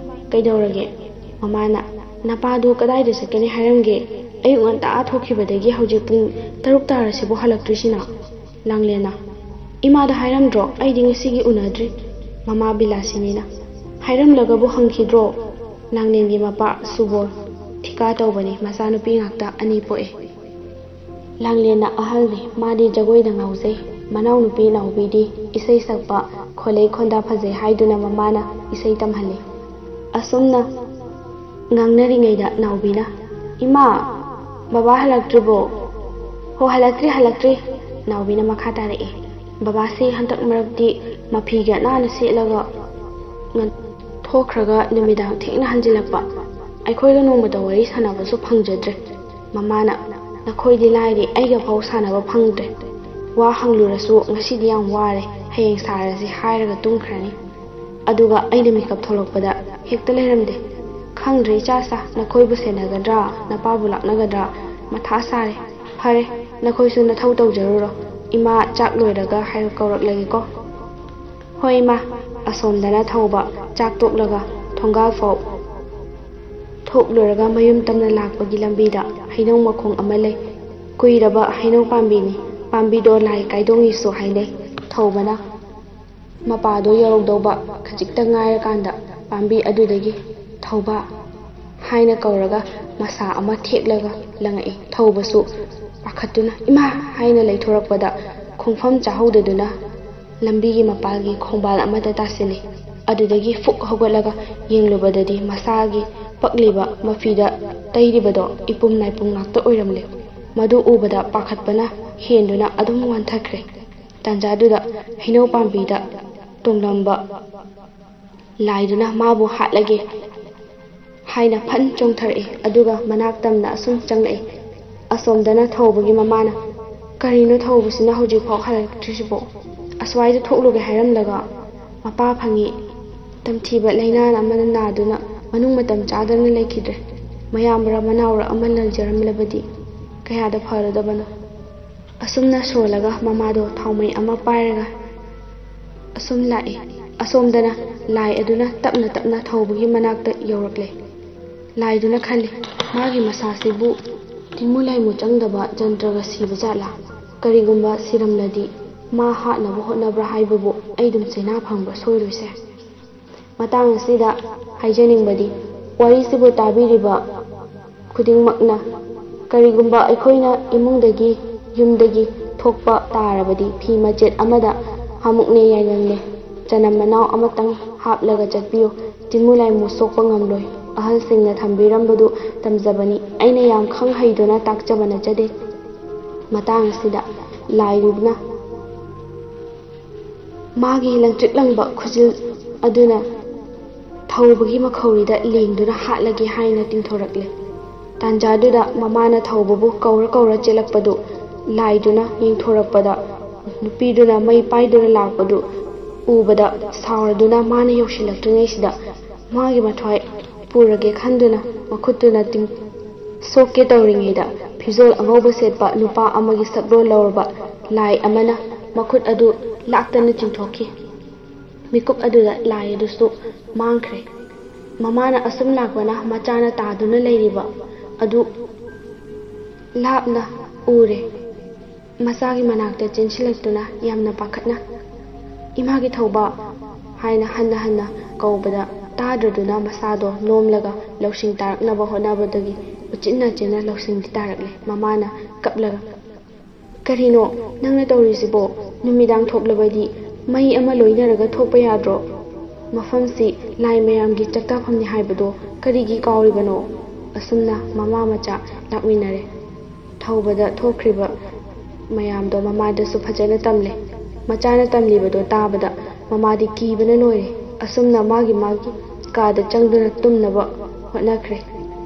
ꯀꯩꯗꯧꯔꯒꯦ ꯃꯃꯥꯅ ꯅꯄꯥꯗꯨ ꯀꯗꯥꯏꯗ ꯆꯠꯀꯅꯤ ꯍꯥꯏꯔꯝꯒꯦ ꯑꯌꯨꯛ ꯉꯟꯇꯥ ꯊꯣꯛꯈꯤꯕꯗꯒꯤ ꯍꯧꯖꯤꯛ ꯄꯨꯡ 6 ꯇꯥꯔꯁꯤꯕꯨ ꯍꯜꯂꯛꯇ꯭ꯔꯤꯁꯤꯅ ꯂꯥꯡꯂꯦꯟꯅ ꯏꯃꯥꯗ ꯍꯥꯏꯔꯝꯗ꯭ꯔꯣ ꯑꯩꯗꯤ ꯉꯁꯤꯒꯤ ꯎꯅꯗ꯭ꯔꯤ ꯃꯃꯥ ꯕꯤꯂꯥꯁꯤꯅꯤꯅ ꯍꯥꯏꯔꯝꯂꯒꯕꯨ ꯍꯪꯈꯤꯗ꯭ꯔꯣ ꯂꯥꯡꯂꯦꯟꯒꯤ ꯃꯄꯥ ꯁꯨꯕꯣꯜ ꯊꯤꯀꯥ ꯇꯧꯕꯅꯤ ꯃꯆꯥꯅꯨꯄꯤ ꯉꯥꯛꯇ 2 ꯄꯣꯛꯑꯦ ꯂꯥꯡꯂꯦꯟꯅ ꯑꯍꯜꯅꯤ ꯃꯥꯗꯤ ꯖꯒꯣꯏꯗ ꯉꯥꯎꯖꯩ ꯃꯅꯥꯎꯅꯨꯄꯤ ꯅꯥꯎꯕꯤꯗꯤ ꯏꯁꯩ ꯁꯛꯄ ꯈꯣꯂꯩ ꯈꯣꯟꯗꯥ ꯐꯖꯩ ꯍꯥꯏꯗꯨꯅ ꯃꯃꯥꯅ ꯏꯁꯩ ꯇꯝꯍꯜꯂꯤ ꯑꯁꯨꯝꯅ ꯉꯥꯡꯅꯔꯤꯉꯩꯗ ꯅꯥꯎꯕꯤꯅ ꯏꯃꯥ ꯕꯕꯥ ꯍꯜꯂꯛꯇ꯭ꯔꯤꯕꯣ ꯍꯣ ꯍꯜꯂꯛꯇ꯭ꯔꯤ ꯅꯥꯎꯕꯤꯅ ꯃꯈꯥ ꯇꯥꯔꯛꯏ ꯕꯕꯥꯁꯤ ꯍꯟꯗꯛ ꯃꯔꯛꯇꯤ ꯃꯐꯤꯒ ꯅꯥꯟꯅ ꯁꯦꯠꯂꯒ ꯊꯣꯛꯈ꯭ꯔꯒ ꯅꯨꯃꯤꯗꯥꯡ ꯊꯦꯡꯅ ꯍꯟꯖꯤꯜꯂꯛꯄ ꯑꯩꯈꯣꯏꯒ ꯅꯣꯡꯃꯇ ꯋꯥꯔꯤ ꯁꯥꯟꯅꯕꯁꯨ ꯐꯪꯖꯗ꯭ꯔꯦ ꯃꯃꯥꯅ ꯅꯈꯣꯏꯗꯤ ꯂꯥꯏꯔꯤ ꯑꯩꯒ ꯐꯥꯎ ꯁꯥꯟꯅꯕ ꯐꯪꯗ꯭ꯔꯦ ꯋꯥ ꯍꯪꯂꯨꯔꯁꯨ ꯉꯁꯤꯗꯤ ꯌꯥꯝ ꯋꯥꯔꯦ ꯍꯌꯦꯡ ꯁꯥꯔꯁꯤ ꯍꯥꯏꯔꯒ ꯇꯨꯝꯈ꯭ꯔꯅꯤ ꯑꯗꯨꯒ ꯑꯩꯅ ꯃꯤꯀꯞ ꯊꯣꯛꯂꯛꯄꯗ ꯍꯦꯛꯇ ꯂꯩꯔꯝꯗꯦ ꯈꯪꯗ꯭ꯔꯦ ꯏꯆꯥꯆꯥ ꯅꯈꯣꯏꯕꯨ ꯁꯦꯟꯅꯒꯗ꯭ꯔꯥ ꯅꯄꯥꯕꯨ ꯂꯥꯛꯅꯒꯗ꯭ꯔꯥ ꯃꯊꯥ ꯁꯥꯔꯦ ꯐꯔꯦ ꯅꯈꯣꯏꯁꯨ ꯅꯊꯧ ꯇꯧꯖꯔꯨꯔꯣ ꯏꯃꯥ ꯆꯥꯛ ꯂꯣꯏꯔꯒ ꯀꯧꯔꯛꯂꯒꯦꯀꯣ ꯍꯣꯏ ꯏꯃꯥ ꯑꯁꯣꯝꯗꯅ ꯊꯧꯕ ꯆꯥꯛ ꯇꯣꯛꯂꯒ ꯊꯣꯡꯒꯥꯜ ꯐꯥꯎ ꯊꯣꯛꯂꯨꯔꯒ ꯃꯌꯨꯝ ꯇꯝꯅ ꯂꯥꯛꯄꯒꯤ ꯂꯝꯕꯤꯗ ꯍꯩꯅꯧ ꯃꯈꯣꯡ ꯑꯃ ꯂꯩ ꯀꯨꯏꯔꯕ ꯍꯩꯅꯧ ꯄꯥꯝꯕꯤꯅꯤ ꯄꯥꯝꯕꯤꯗꯣ ꯂꯥꯏ ꯀꯥꯏꯗꯣꯡꯉꯤꯁꯨ ꯍꯥꯏꯅꯩ ꯊꯧꯕꯅ ꯃꯄꯥꯗꯣ ꯌꯧꯔꯛꯗꯧꯕ ꯈꯖꯤꯛꯇ ꯉꯥꯏꯔꯀꯥꯟꯗ ꯄꯥꯝꯕꯤ ꯑꯗꯨꯗꯒꯤ ꯊꯧꯕ ꯍꯥꯏꯅ ꯀꯧꯔꯒ ꯃꯁꯥ ꯑꯃ ꯊꯦꯛꯂꯒ ꯂꯪꯉꯛꯏ ꯊꯧꯕꯁꯨ ꯄꯥꯈꯠꯇꯨꯅ ꯏꯃꯥ ꯍꯥꯏꯅ ꯂꯩꯊꯣꯔꯛꯄꯗ ꯈꯣꯡꯐꯝ ꯆꯥꯍꯧꯗꯗꯨꯅ ꯂꯝꯕꯤꯒꯤ ꯃꯄꯥꯜꯒꯤ ꯈꯣꯡꯕꯥꯜ ꯑꯃꯗ ꯇꯥꯁꯤꯜꯂꯤ ꯑꯗꯨꯗꯒꯤ ꯐꯨꯛ ꯍꯧꯒꯠꯂꯒ ꯌꯦꯡꯂꯨꯕꯗꯗꯤ ꯃꯁꯥꯒꯤ ꯄꯛꯂꯤꯕ ꯃꯐꯤꯗ ꯇꯩꯔꯤꯕꯗꯣ ꯏꯄꯨꯝ ꯅꯥꯏꯄꯨꯝ ꯉꯥꯛꯇ ꯑꯣꯏꯔꯝꯂꯦ ꯃꯗꯨ ꯎꯕꯗ ꯄꯥꯈꯠꯄꯅ ꯍꯦꯟꯗꯨꯅ ꯑꯗꯨꯝ ꯋꯥꯟꯊꯈ꯭ꯔꯦ ꯇꯥꯟꯖꯥꯗꯨꯗ ꯍꯩꯅꯧ ꯄꯥꯝꯕꯤꯗ ꯇꯣꯡꯂꯝꯕ ꯂꯥꯏꯗꯨꯅ ꯃꯥꯕꯨ ꯍꯥꯠꯂꯒꯦ ꯍꯥꯏꯅ ꯐꯟ ꯆꯣꯡꯊꯔꯛꯏ ꯑꯗꯨꯒ ꯃꯅꯥꯛ ꯇꯝꯅ ꯑꯁꯨꯝ ꯆꯪꯂꯛꯏ ꯑꯁꯣꯝꯗꯅ ꯊꯧꯕꯒꯤ ꯃꯃꯥꯅ ꯀꯔꯤꯅꯣ ꯊꯧꯕꯁꯤꯅ ꯍꯧꯖꯤꯛꯐꯥꯎ ꯍꯜꯂꯛꯇ꯭ꯔꯤꯁꯤꯕꯣ ꯑꯁ꯭ꯋꯥꯏꯗ ꯊꯣꯛꯂꯨꯒꯦ ꯍꯥꯏꯔꯝꯂꯒ ꯃꯄꯥ ꯐꯪꯉꯤ ꯇꯝꯊꯤꯕ ꯂꯩꯅꯥ ꯑꯃꯅ ꯅꯥꯗꯨꯅ ꯃꯅꯨꯡ ꯃꯇꯝ ꯆꯥꯗꯅ ꯂꯩꯈꯤꯗ꯭ꯔꯦ ꯃꯌꯥꯝꯕꯔ ꯃꯅꯥꯎꯔ ꯑꯃ ꯂꯩꯖꯔꯝꯂꯕꯗꯤ ꯀꯌꯥꯗ ꯐꯔꯗꯕꯅꯣ ꯑꯁꯨꯝꯅ ꯁꯣꯜꯂꯒ ꯃꯃꯥꯗꯣ ꯊꯥꯎꯃꯩ ꯑꯃ ꯄꯥꯏꯔꯒ ꯑꯁꯨꯝ ꯂꯥꯛꯏ ꯑꯁꯣꯝꯗꯅ ꯂꯥꯏ ꯑꯗꯨꯅ ꯇꯞꯅ ꯇꯞꯅ ꯊꯧꯕꯒꯤ ꯃꯅꯥꯛꯇ ꯌꯧꯔꯛꯂꯦ ꯂꯥꯏꯗꯨꯅ ꯈꯜꯂꯤ ꯃꯥꯒꯤ ꯃꯁꯥꯁꯤꯕꯨ ꯇꯤꯟꯃꯨ ꯂꯥꯏꯃꯨ ꯆꯪꯗꯕ ꯖꯟꯇ꯭ꯔꯒ ꯁꯤꯕ ꯖꯥꯠꯂꯥ ꯀꯔꯤꯒꯨꯝꯕ ꯁꯤꯔꯝꯂꯗꯤ ꯃꯥ ꯍꯥꯠꯅꯕ ꯍꯣꯠꯅꯕ꯭ꯔꯥ ꯍꯥꯏꯕꯕꯨ ꯑꯩ ꯑꯗꯨꯝ ꯆꯩꯅꯥ ꯐꯪꯕ ꯁꯣꯏꯔꯣꯏꯁꯦ ꯃꯇꯥꯡ ꯑꯁꯤꯗ ꯍꯥꯏꯖꯅꯤꯡꯕꯗꯤ ꯋꯥꯔꯤꯁꯤꯕꯨ ꯇꯥꯕꯤꯔꯤꯕ ꯈꯨꯗꯤꯡꯃꯛꯅ ꯀꯔꯤꯒꯨꯝꯕ ꯑꯩꯈꯣꯏꯅ ꯏꯃꯨꯡꯗꯒꯤ ꯌꯨꯝꯗꯒꯤ ꯊꯣꯛꯄ ꯇꯥꯔꯕꯗꯤ ꯐꯤ ꯃꯆꯦꯠ ꯑꯃꯗ ꯍꯥꯃꯨꯛꯅꯦ ꯌꯥꯏꯉꯪꯅꯦ ꯆꯅꯝ ꯃꯅꯥꯎ ꯑꯃꯇꯪ ꯍꯥꯞꯂꯒ ꯆꯠꯄꯤꯌꯨ ꯇꯤꯟꯃꯨ ꯂꯥꯏꯃꯨ ꯁꯣꯛꯄ ꯉꯝꯂꯣꯏ ꯑꯍꯜꯁꯤꯡꯅ ꯊꯝꯕꯤꯔꯝꯕꯗꯨ ꯇꯝꯖꯕꯅꯤ ꯑꯩꯅ ꯌꯥꯝ ꯈꯪ ꯍꯩꯗꯨꯅ ꯇꯥꯛꯆꯕ ꯅꯠꯆꯗꯦ ꯃꯇꯥꯡ ꯑꯁꯤꯗ ꯂꯥꯏꯗꯨꯅ ꯃꯥꯒꯤ ꯂꯪꯇ꯭ꯔꯤꯛ ꯂꯪꯕ ꯈꯨꯖꯤꯜ ꯑꯗꯨꯅ ꯊꯧꯕꯒꯤ ꯃꯈꯧꯔꯤꯗ ꯂꯦꯡꯗꯨꯅ ꯍꯥꯠꯂꯒꯦ ꯍꯥꯏꯅ ꯇꯤꯡꯊꯣꯔꯛꯂꯦ ꯇꯥꯟꯖꯥꯗꯨꯗ ꯃꯃꯥꯅ ꯊꯧꯕꯕꯨ ꯀꯧꯔ ꯆꯦꯜꯂꯛꯄꯗꯨ ꯂꯥꯏꯗꯨꯅ ꯌꯦꯡꯊꯣꯔꯛꯄꯗ ꯅꯨꯄꯤꯗꯨꯅ ꯃꯩ ꯄꯥꯏꯗꯨꯅ ꯂꯥꯛꯄꯗꯨ ꯎꯕꯗ ꯁꯥꯎꯔꯗꯨꯅ ꯃꯥꯅ ꯌꯧꯁꯤꯜꯂꯛꯇ꯭ꯔꯤꯉꯩꯁꯤꯗ ꯃꯥꯒꯤ ꯃꯊ꯭ꯋꯥꯏ ꯄꯨꯔꯒꯦ ꯈꯟꯗꯨꯅ ꯃꯈꯨꯠꯇꯨꯅ ꯁꯣꯛꯀꯦ ꯇꯧꯔꯤꯉꯩꯗ ꯐꯤꯖꯣꯜ ꯑꯉꯧꯕ ꯁꯦꯠꯄ ꯅꯨꯄꯥ ꯑꯃꯒꯤ ꯁꯛꯂꯣꯟ ꯂꯧꯔꯕ ꯂꯥꯏ ꯑꯃꯅ ꯃꯈꯨꯠ ꯑꯗꯨ ꯂꯥꯛꯇꯅ ꯆꯤꯡꯊꯣꯛꯈꯤ ꯃꯤꯀꯨꯞ ꯑꯗꯨꯗ ꯂꯥꯏ ꯑꯗꯨꯁꯨ ꯃꯥꯡꯈ꯭ꯔꯦ ꯃꯃꯥꯅ ꯑꯁꯨꯝ ꯂꯥꯛꯄꯅ ꯃꯆꯥꯅ ꯇꯥꯗꯨꯅ ꯂꯩꯔꯤꯕ ꯑꯗꯨ ꯂꯥꯞꯅ ꯎꯔꯦ ꯃꯆꯥꯒꯤ ꯃꯅꯥꯛꯇ ꯆꯦꯟꯁꯤꯜꯂꯛꯇꯨꯅ ꯌꯥꯝꯅ ꯄꯥꯈꯠꯅ ꯏꯃꯥꯒꯤ ꯊꯧꯕ ꯍꯥꯏꯅ ꯍꯟꯅ ꯍꯟꯅ ꯀꯧꯕꯗ ꯇꯥꯗ꯭ꯔꯗꯨꯅ ꯃꯁꯥꯗꯣ ꯅꯣꯝꯂꯒ ꯂꯧꯁꯤꯡ ꯇꯥꯔꯛꯅꯕ ꯍꯣꯠꯅꯕꯗꯒꯤ ꯎꯆꯤꯟ ꯅꯥꯆꯤꯟꯅ ꯂꯧꯁꯤꯡꯗꯤ ꯇꯥꯔꯛꯂꯦ ꯃꯃꯥꯅ ꯀꯞꯂꯒ ꯀꯔꯤꯅꯣ ꯅꯪꯅ ꯇꯧꯔꯤꯁꯤꯕꯣ ꯅꯨꯃꯤꯗꯥꯡ ꯊꯣꯛꯂꯕꯗꯤ ꯃꯩ ꯑꯃ ꯂꯣꯏꯅꯔꯒ ꯊꯣꯛꯄ ꯌꯥꯗ꯭ꯔꯣ ꯃꯐꯝꯁꯤ ꯂꯥꯏ ꯃꯌꯥꯝꯒꯤ ꯆꯥꯛꯇꯥꯐꯝꯅꯤ ꯍꯥꯏꯕꯗꯣ ꯀꯔꯤꯒꯤ ꯀꯥꯎꯔꯤꯕꯅꯣ ꯑꯁꯨꯝꯅ ꯃꯃꯥ ꯃꯆꯥ ꯂꯥꯛꯃꯤꯟꯅꯔꯦ ꯊꯧꯕꯗ ꯊꯣꯛꯈ꯭ꯔꯤꯕ ꯃꯌꯥꯝꯗꯣ ꯃꯃꯥꯗꯁꯨ ꯐꯖꯅ ꯇꯝꯂꯦ ꯃꯆꯥꯅ ꯇꯝꯂꯤꯕꯗꯣ ꯇꯥꯕꯗ ꯃꯃꯥꯗꯤ ꯀꯤꯕꯅ ꯂꯣꯏꯔꯦ ꯑꯁꯨꯝꯅ ꯃꯥꯒꯤ ꯀꯥꯗ ꯆꯪꯗꯨꯅ ꯇꯨꯝꯅꯕ ꯍꯣꯠꯅꯈ꯭ꯔꯦ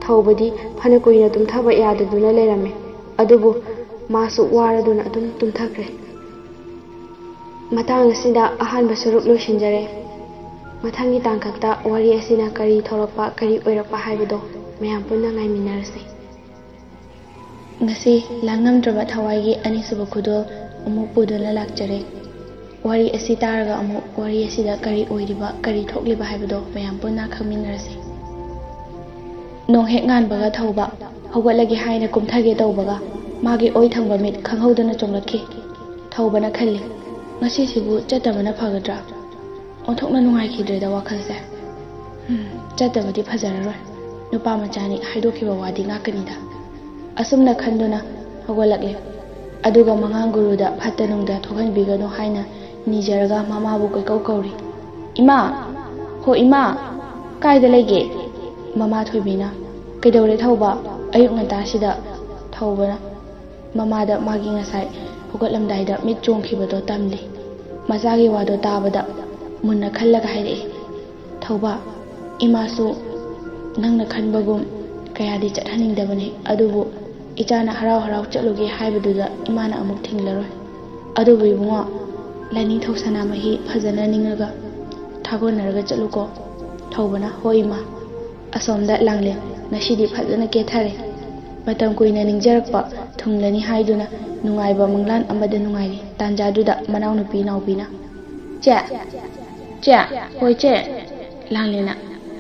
ꯊꯧꯕꯗꯤ ꯐꯅ ꯀꯨꯏꯅ ꯇꯨꯝꯊꯕ ꯌꯥꯗꯗꯨꯅ ꯂꯩꯔꯝꯃꯦ ꯑꯗꯨꯕꯨ ꯃꯥꯁꯨ ꯋꯥꯔꯗꯨꯅ ꯑꯗꯨꯝ ꯇꯨꯝꯊꯈ꯭ꯔꯦ ꯃꯇꯥꯡ ꯑꯁꯤꯗ ꯑꯍꯥꯟꯕ ꯁꯔꯨꯛ ꯂꯣꯏꯁꯤꯟꯖꯔꯦ ꯃꯊꯪꯒꯤ ꯇꯥꯡꯀꯛꯇ ꯋꯥꯔꯤ ꯑꯁꯤꯅ ꯀꯔꯤ ꯊꯣꯔꯛꯄ ꯀꯔꯤ ꯑꯣꯏꯔꯛꯄ ꯍꯥꯏꯕꯗꯣ ꯃꯌꯥꯝ ꯄꯨꯟꯅ ꯉꯥꯏꯃꯤꯟꯅꯔꯁꯤ ꯉꯁꯤ ꯂꯥꯡꯉꯝꯗ꯭ꯔꯕ ꯊꯋꯥꯏꯒꯤ ꯑꯅꯤꯁꯨꯕ ꯈꯨꯗꯣꯜ ꯑꯃꯨꯛ ꯄꯨꯗꯨꯅ ꯂꯥꯛꯆꯔꯦ ꯋꯥꯔꯤ ꯑꯁꯤ ꯇꯥꯔꯒ ꯑꯃꯨꯛ ꯋꯥꯔꯤ ꯑꯁꯤꯗ ꯀꯔꯤ ꯑꯣꯏꯔꯤꯕ ꯀꯔꯤ ꯊꯣꯛꯂꯤꯕ ꯍꯥꯏꯕꯗꯣ ꯃꯌꯥꯝ ꯄꯨꯟꯅ ꯈꯪꯃꯤꯟꯅꯔꯁꯤ ꯅꯣꯡ ꯍꯦꯛ ꯉꯥꯟꯕꯒ ꯊꯧꯕ ꯍꯧꯒꯠꯂꯒꯦ ꯍꯥꯏꯅ ꯀꯨꯝꯊꯒꯦ ꯇꯧꯕꯒ ꯃꯥꯒꯤ ꯑꯣꯏ ꯊꯪꯕ ꯃꯤꯠ ꯈꯪꯍꯧꯗꯅ ꯆꯣꯡꯂꯛꯈꯤ ꯊꯧꯕꯅ ꯈꯜꯂꯤ ꯉꯁꯤꯁꯤꯕꯨ ꯆꯠꯇꯕꯅ ꯐꯒꯗ꯭ꯔꯥ ꯑꯣꯟꯊꯣꯛꯅ ꯅꯨꯡꯉꯥꯏꯈꯤꯗ꯭ꯔꯦꯗ ꯋꯥꯈꯜꯁꯦ ꯆꯠꯇꯕꯗꯤ ꯐꯖꯔꯔꯣꯏ ꯅꯨꯄꯥ ꯃꯆꯥꯅꯤ ꯍꯥꯏꯗꯣꯛꯈꯤꯕ ꯋꯥꯗꯤ ꯉꯥꯛꯀꯅꯤꯗ ꯑꯁꯨꯝꯅ ꯈꯟꯗꯨꯅ ꯍꯧꯒꯠꯂꯛꯂꯦ ꯑꯗꯨꯒ ꯃꯉꯥꯡ ꯒꯨꯔꯨꯗ ꯐꯠꯇ ꯅꯨꯡꯗ ꯊꯣꯛꯍꯟꯕꯤꯒꯅꯨ ꯍꯥꯏꯅ ꯅꯤꯖꯔꯒ ꯃꯃꯥꯕꯨ ꯀꯣꯏꯀꯧ ꯀꯧꯔꯤ ꯏꯃꯥ ꯍꯣ ꯏꯃꯥ ꯀꯥꯏꯗ ꯂꯩꯒꯦ ꯃꯃꯥ ꯊꯣꯏꯕꯤꯅ ꯀꯩꯗꯧꯔꯦ ꯊꯧꯕ ꯑꯌꯨꯛ ꯉꯟꯇꯥꯁꯤꯗ ꯊꯧꯕꯅ ꯃꯃꯥꯗ ꯃꯥꯒꯤ ꯉꯁꯥꯏ ꯍꯧꯒꯠꯂꯝꯗꯥꯏꯗ ꯃꯤꯠ ꯆꯣꯡꯈꯤꯕꯗꯣ ꯇꯝꯂꯤ ꯃꯆꯥꯒꯤ ꯋꯥꯗꯣ ꯇꯥꯕꯗ ꯃꯨꯟꯅ ꯈꯜꯂꯒ ꯍꯥꯏꯔꯛꯏ ꯊꯧꯕ ꯏꯃꯥꯁꯨ ꯅꯪꯅ ꯈꯟꯕꯒꯨꯝ ꯀꯌꯥꯗꯤ ꯆꯠꯍꯟꯅꯤꯡꯗꯕꯅꯤ ꯑꯗꯨꯕు ꯏꯆꯥꯅ ꯍꯔꯥꯎ ꯍꯔꯥꯎ ꯆꯠꯂꯨꯒꯦ ꯍꯥꯏꯕꯗꯨꯗ ꯏꯃꯥꯅ ꯑꯃꯨꯛ ꯊꯤꯡꯂꯔꯣꯏ ꯑꯗꯨꯕꯨ ꯏꯕꯨꯡꯉꯣ ꯂꯥꯏꯅꯤꯡꯊꯧ ꯁꯅꯥꯃꯍꯤ ꯐꯖꯅ ꯅꯤꯡꯉꯒ ꯊꯥꯒꯣꯟꯅꯔꯒ ꯆꯠꯂꯨꯀꯣ ꯊꯧꯕꯅ ꯍꯣꯏ ꯏꯃꯥ ꯑꯁꯣꯝꯗ ꯂꯥꯡꯂꯦꯟ ꯉꯁꯤꯗꯤ ꯐꯖꯅ ꯀꯦꯊꯔꯦ ꯃꯇꯝ ꯀꯨꯏꯅ ꯅꯤꯡꯖꯔꯛꯄ ꯊꯨꯡꯂꯅꯤ ꯍꯥꯏꯗꯨꯅ ꯅꯨꯡꯉꯥꯏꯕ ꯃꯪꯂꯥꯟ ꯑꯃꯗ ꯅꯨꯡꯉꯥꯏꯔꯤ ꯇꯥꯟꯖꯥꯗꯨꯗ ꯃꯅꯥꯎꯅꯨꯄꯤ ꯅꯥꯎꯕꯤꯅ ꯆꯦ ꯍꯣꯏ ꯆꯦ ꯂꯥꯡꯂꯦꯟꯅ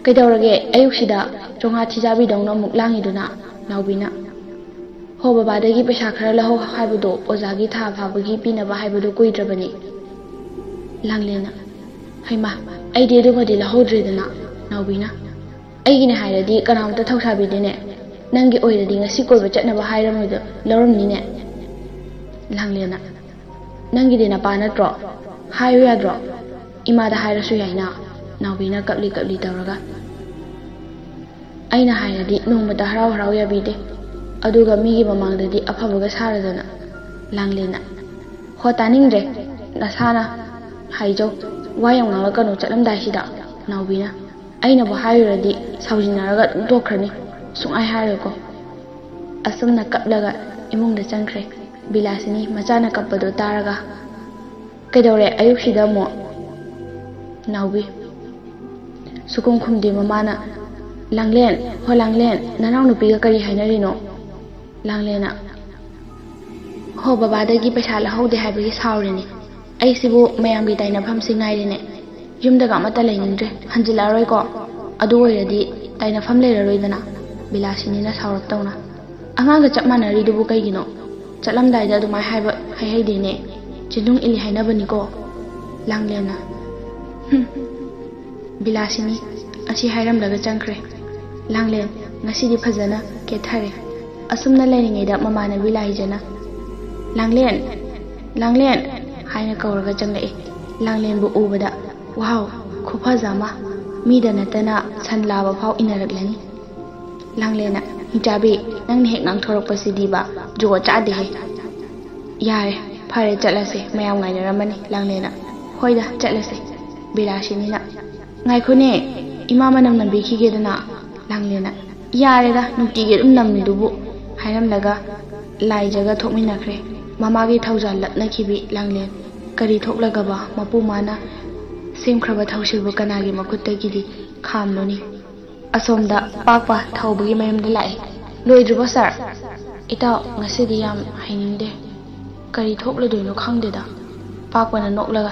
ꯀꯩꯗꯧꯔꯒꯦ ꯑꯌꯨꯛꯁꯤꯗ ꯆꯣꯡꯉꯥ ꯊꯤꯖꯥꯕꯤꯗꯧꯅ ꯑꯃꯨꯛ ꯂꯥꯡꯉꯤꯗꯨꯅ ꯅꯥꯎꯕꯤꯅ ꯍꯣ ꯕꯕꯥꯗꯒꯤ ꯄꯩꯁా ꯈꯔ ꯂꯧꯍꯧ ꯍꯥꯏꯕꯗꯣ ꯑꯣꯖꯥꯒꯤ ꯊꯥ ꯐꯥꯕꯒꯤ ꯄꯤꯅꯕ ꯍꯥꯏꯕꯗꯣ ꯀꯨꯏꯗ꯭ꯔꯕꯅꯤ ꯂꯥꯡꯂꯦꯟꯅ ꯍꯩꯃꯥ ꯑꯩꯗꯤ ꯑꯗꯨꯃꯗꯤ ꯂꯧꯍꯧꯗ꯭ꯔꯦꯗꯅ ꯅꯥꯎꯕꯤꯅ ꯑꯩꯒꯤꯅꯦ ꯍꯥꯏꯔꯗꯤ ꯀꯅꯥꯝꯇ ꯊꯧꯁꯥꯕꯤꯗꯦꯅꯦ ꯅꯪꯒꯤ ꯑꯣꯏꯔꯗꯤ ꯉꯁꯤ ꯀꯣꯏꯕ ꯆꯠꯅꯕ ꯍꯥꯏꯔꯝꯃꯤꯗꯣ ꯂꯧꯔꯝꯅꯤꯅꯦ ꯂꯥꯡꯂꯦꯟꯅ ꯅꯪꯒꯤꯗꯤ ꯅꯄꯥ ꯅꯠꯇ꯭ꯔꯣ ꯍꯥꯏꯌꯨ ꯌꯥꯗ꯭ꯔꯣ ꯏꯃꯥꯗ ꯍꯥꯏꯔꯁꯨ ꯌꯥꯏꯅ ꯅꯥꯎꯕꯤꯅ ꯀꯞꯂꯤ ꯇꯧꯔꯒ ꯑꯩꯅ ꯍꯥꯏꯔꯗꯤ ꯅꯣꯡꯃꯇ ꯍꯔꯥꯎ ꯍꯔꯥꯎ ꯌꯥꯕꯤꯗꯦ ꯑꯗꯨꯒ ꯃꯤꯒꯤ ꯃꯃꯥꯡꯗꯗꯤ ꯑꯐꯕꯒ ꯁꯥꯔꯗꯅ ꯂꯥꯡꯂꯦꯟꯅ ꯍꯣ ꯇꯥꯅꯤꯡꯗ꯭ꯔꯦ ꯅꯁꯥꯅ ꯍꯥꯏꯖꯧ ꯋꯥ ꯌꯥꯝ ꯉꯥꯡꯂꯛꯀꯅꯨ ꯆꯠꯂꯝꯗꯥꯏꯁꯤꯗ ꯅꯥꯎꯕꯤꯅ ꯑꯩꯅꯕꯨ ꯍꯥꯏꯔꯨꯔꯗꯤ ꯁꯥꯎꯖꯤꯟꯅꯔꯒ ꯑꯗꯨꯝ ꯇꯣꯛꯈ꯭ꯔꯅꯤ ꯁꯨꯡꯍꯥꯏ ꯍꯥꯏꯔꯣꯏꯀꯣ ꯑꯁꯨꯝꯅ ꯀꯞꯂꯒ ꯏꯃꯨꯡꯗ ꯆꯪꯈ꯭ꯔꯦ ꯕꯤꯂꯥꯁꯤꯅꯤ ꯃꯆꯥꯅ ꯀꯞꯄꯗꯣ ꯇꯥꯔꯒ ꯀꯩꯗꯧꯔꯦ ꯑꯌꯨꯛꯁꯤꯗ ꯑꯃꯨꯛ ꯅꯥꯎꯕꯤ ꯁꯨꯀꯨꯝ ꯈꯨꯝꯗꯦ ꯃꯃꯥꯅ ꯂꯥꯡꯂꯦꯟ ꯍꯣ ꯂꯥꯡꯂꯦꯟ ꯅꯅꯥꯎꯅꯨꯄꯤꯒ ꯀꯔꯤ ꯍꯥꯏꯅꯔꯤꯅꯣ ꯂꯥꯡꯂꯦꯟꯅ ꯍꯣ ꯕꯕꯥꯗꯒꯤ ꯄꯩꯁꯥ ꯂꯧꯍꯧꯗꯦ ꯍꯥꯏꯕꯒꯤ ꯁꯥꯎꯔꯤꯅꯤ ꯑꯩꯁꯤꯕꯨ ꯃꯌꯥꯝꯒꯤ ꯇꯥꯏꯅꯐꯝꯁꯤ ꯉꯥꯏꯔꯤꯅꯦ ꯌꯨꯝꯗꯒ ꯑꯃꯠꯇ ꯂꯩꯅꯤꯡꯗ꯭ꯔꯦ ꯍꯟꯖꯤꯜꯂꯛꯑꯔꯣꯏꯀꯣ ꯑꯗꯨ ꯑꯣꯏꯔꯗꯤ ꯇꯥꯏꯅꯐꯝ ꯂꯩꯔꯔꯣꯏꯗꯅ ꯕꯤꯂꯥꯁꯤꯅꯤꯅ ꯁꯥꯎꯔꯛꯇꯧꯅ ꯑꯉꯥꯡꯒ ꯆꯞ ꯃꯥꯟꯅꯔꯤꯗꯨꯕꯨ ꯀꯩꯒꯤꯅꯣ ꯆꯠꯂꯝꯗꯥꯏꯗ ꯑꯗꯨꯃꯥꯏꯅ ꯍꯥꯏꯕ ꯍꯩꯍꯩꯗꯦꯅꯦ ꯆꯤꯟꯗꯨꯡ ꯏꯜꯂꯤ ꯍꯥꯏꯅꯕꯅꯤꯀோ ꯂꯥꯡꯂꯦꯟꯅ ꯕꯤꯂꯥꯁꯤꯅꯤ ꯑꯁꯤ ꯍꯥꯏꯔꯝꯂꯒ ꯆꯪꯈ꯭ꯔꯦ ꯂꯥꯡꯂꯦꯟ ꯉꯁꯤꯗꯤ ꯐꯖꯅ ꯀꯦꯊꯔꯦ ꯑꯁꯨꯝꯅ ꯂꯩꯔꯤꯉꯩꯗ ꯃꯃꯥꯟꯅꯕꯤ ꯂꯥꯏꯖꯅ ꯂꯥꯡꯂꯦꯟ ꯂꯥꯡꯂꯦꯟ ꯍꯥꯏꯅ ꯀꯧꯔꯒ ꯆꯪꯂꯛꯏ ꯂꯥꯡꯂꯦꯟꯕꯨ ꯎꯕꯗ ꯋꯥꯎ ꯈꯨꯐꯖ ꯑꯃ ꯃꯤꯗ ꯅꯠꯇꯅ ꯁꯟ ꯂꯥꯕ ꯐꯥꯎ ꯏꯟꯅꯔꯛꯂꯅꯤ ꯂꯥꯡꯂꯦꯟꯅ ꯍꯤꯡꯆꯥꯕꯤ ꯅꯪꯅ ꯍꯦꯛ ꯉꯥꯡꯊꯣꯔꯛꯄꯁꯤꯗꯤꯕ ꯖꯨꯒꯣꯠ ꯆꯥꯗꯦꯍꯦ ꯌꯥꯔꯦ ꯐꯔꯦ ꯆꯠꯂꯁꯦ ꯃꯌꯥꯝ ꯉꯥꯏꯅꯔꯝꯃꯅꯤ ꯂꯥꯡꯂꯦꯟꯅ ꯍꯣꯏꯗ ꯆꯠꯂꯁꯦ ꯕꯤꯂꯥꯁꯤꯅꯤꯅ ꯉꯥꯏꯈꯣꯅꯦ ꯏꯃꯥ ꯃꯅꯝ ꯅꯝꯕꯤꯈꯤꯒꯦꯗꯅ ꯂꯥꯡꯂꯦꯟꯅ ꯌꯥꯔꯦꯗ ꯅꯨꯡꯇꯤꯒꯤ ꯑꯗꯨꯝ ꯅꯝꯃꯤꯗꯨꯕꯨ ꯍꯥꯏꯔꯝꯂꯒ ꯂꯥꯏꯖꯒ ꯊꯣꯛꯃꯤꯟꯅꯈ꯭ꯔꯦ ꯃꯃꯥꯒꯤ ꯊꯧꯖꯥꯜ ꯂꯞꯅꯈꯤꯕꯤ ꯂꯥꯡꯂꯦꯟ ꯀꯔꯤ ꯊꯣꯛꯂꯒꯕ ꯃꯄꯨ ꯃꯥꯅ ꯁꯦꯝꯈ꯭ꯔꯕ ꯊꯧꯁꯤꯜꯕꯨ ꯀꯅꯥꯒꯤ ꯃꯈꯨꯠꯇꯒꯤꯗꯤ ꯈꯥꯝꯂꯨꯅꯤ ꯑꯁꯣꯝꯗ ꯄꯥꯛꯄ ꯊꯧꯕꯒꯤ ꯃꯌꯨꯝꯗ ꯂꯥꯛꯑꯦ ꯂꯣꯏꯗ꯭ꯔꯤꯕꯣ ꯁꯥꯔ ꯏꯇꯥꯎ ꯉꯁꯤꯗꯤ ꯌꯥꯝ ꯍꯩꯅꯤꯡꯗꯦ ꯀꯔꯤ ꯊꯣꯛꯂꯗꯣꯏꯅꯣ ꯈꯪꯗꯦꯗ ꯄꯥꯛꯄꯅ ꯅꯣꯛꯂꯒ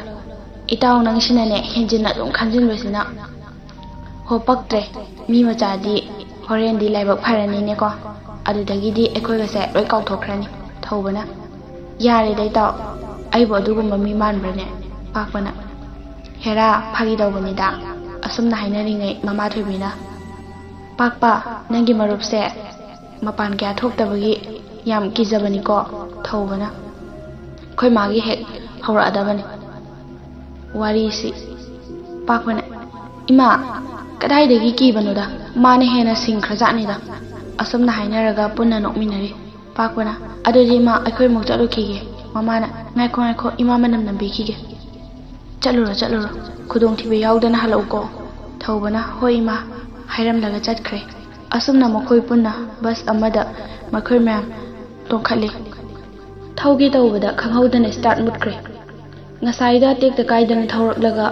ꯏꯇꯥꯎ ꯅꯪꯁꯤꯅꯅꯦ ꯍꯦꯟꯖꯤꯟꯅ ꯑꯗꯨꯝ ꯈꯟꯖꯤꯟꯕꯁꯤꯅ ꯍꯣ ꯄꯛꯇ꯭ꯔꯦ ꯃꯤ ꯃꯆꯥꯗꯤ ꯍꯣꯔꯦꯟꯗꯤ ꯂꯥꯏꯕꯛ ꯐꯔꯅꯤꯅꯦꯀꯣ ꯑꯗꯨꯗꯒꯤꯗꯤ ꯑꯩꯈꯣꯏꯒꯁꯦ ꯂꯣꯏ ꯀꯥꯎꯊꯣꯛꯈ꯭ꯔꯅꯤ ꯊꯧꯕꯅ ꯌꯥꯔꯦꯗ ꯏꯇꯥꯎ ꯑꯩꯕꯨ ꯑꯗꯨꯒꯨꯝꯕ ꯃꯤ ꯃꯥꯟꯕ꯭ꯔꯅꯦ ꯄꯥꯛꯄꯅ ꯍꯦꯔꯥ ꯐꯥꯒꯤ ꯇꯧꯕꯅꯤꯗ ꯑꯁꯨꯝꯅ ꯍꯥꯏꯅꯔꯤꯉꯩ ꯃꯃꯥ ꯊꯣꯏꯕꯤꯅ ꯄꯥꯛꯄ ꯅꯪꯒꯤ ꯃꯔꯨꯞꯁꯦ ꯃꯄꯥꯟ ꯀꯌꯥ ꯊꯣꯛꯇꯕꯒꯤ ꯌꯥꯝ ꯀꯤꯖꯕꯅꯤꯀꯣ ꯊꯧꯕꯅ ꯑꯩꯈꯣꯏ ꯃꯥꯒꯤ ꯍꯦꯛ ꯍꯧꯔꯛꯑꯗꯕꯅꯤ ꯋꯥꯔꯤꯁꯤ ꯄꯥꯛꯄꯅ ꯏꯃꯥ ꯀꯗꯥꯏꯗꯒꯤ ꯀꯤꯕꯅꯣꯗ ꯃꯥꯅ ꯍꯦꯟꯅ ꯁꯤꯡꯈ꯭ꯔꯖꯥꯠꯅꯤꯗ ꯑꯁꯨꯝꯅ ꯍꯥꯏꯅꯔꯒ ꯄꯨꯟꯅ ꯅꯣꯛꯃꯤꯟꯅꯔꯤ ꯄꯥꯛꯄꯅ ꯑꯗꯨꯗꯤ ꯏꯃꯥ ꯑꯩꯈꯣꯏ ꯑꯃꯨꯛ ꯆꯠꯂꯨꯈꯤꯒꯦ ꯃꯃꯥꯅ ꯉꯥꯏꯈꯣ ꯉꯥꯏꯈꯣ ꯏꯃꯥ ꯃꯅꯝ ꯅꯝꯕꯤꯈꯤꯒꯦ ꯆꯠꯂꯨꯔꯣ ꯆꯠꯂꯨꯔꯣ ꯈꯨꯗꯣꯡꯊꯤꯕ ꯌꯥꯎꯗꯅ ꯍꯜꯂꯛꯎꯀꯣ ꯊꯧꯕꯅ ꯍꯣꯏ ꯏꯃꯥ ꯍꯥꯏꯔꯝꯂꯒ ꯆꯠꯈ꯭ꯔꯦ ꯑꯁꯨꯝꯅ ꯃꯈꯣꯏ ꯄꯨꯟꯅ ꯕꯁ ꯑꯃꯗ ꯃꯈꯣꯏ ꯃꯌꯥꯝ ꯇꯣꯡꯈꯠꯂꯤ ꯊꯧꯒꯦ ꯇꯧꯕꯗ ꯈꯪꯍꯧꯗꯅ ꯁ꯭ꯇꯥꯔꯠ ꯃꯨꯠꯈ꯭ꯔꯦ ꯉꯁꯥꯏꯗ ꯇꯦꯛꯇ ꯀꯥꯏꯗꯅ ꯊꯧꯔꯛꯂꯒ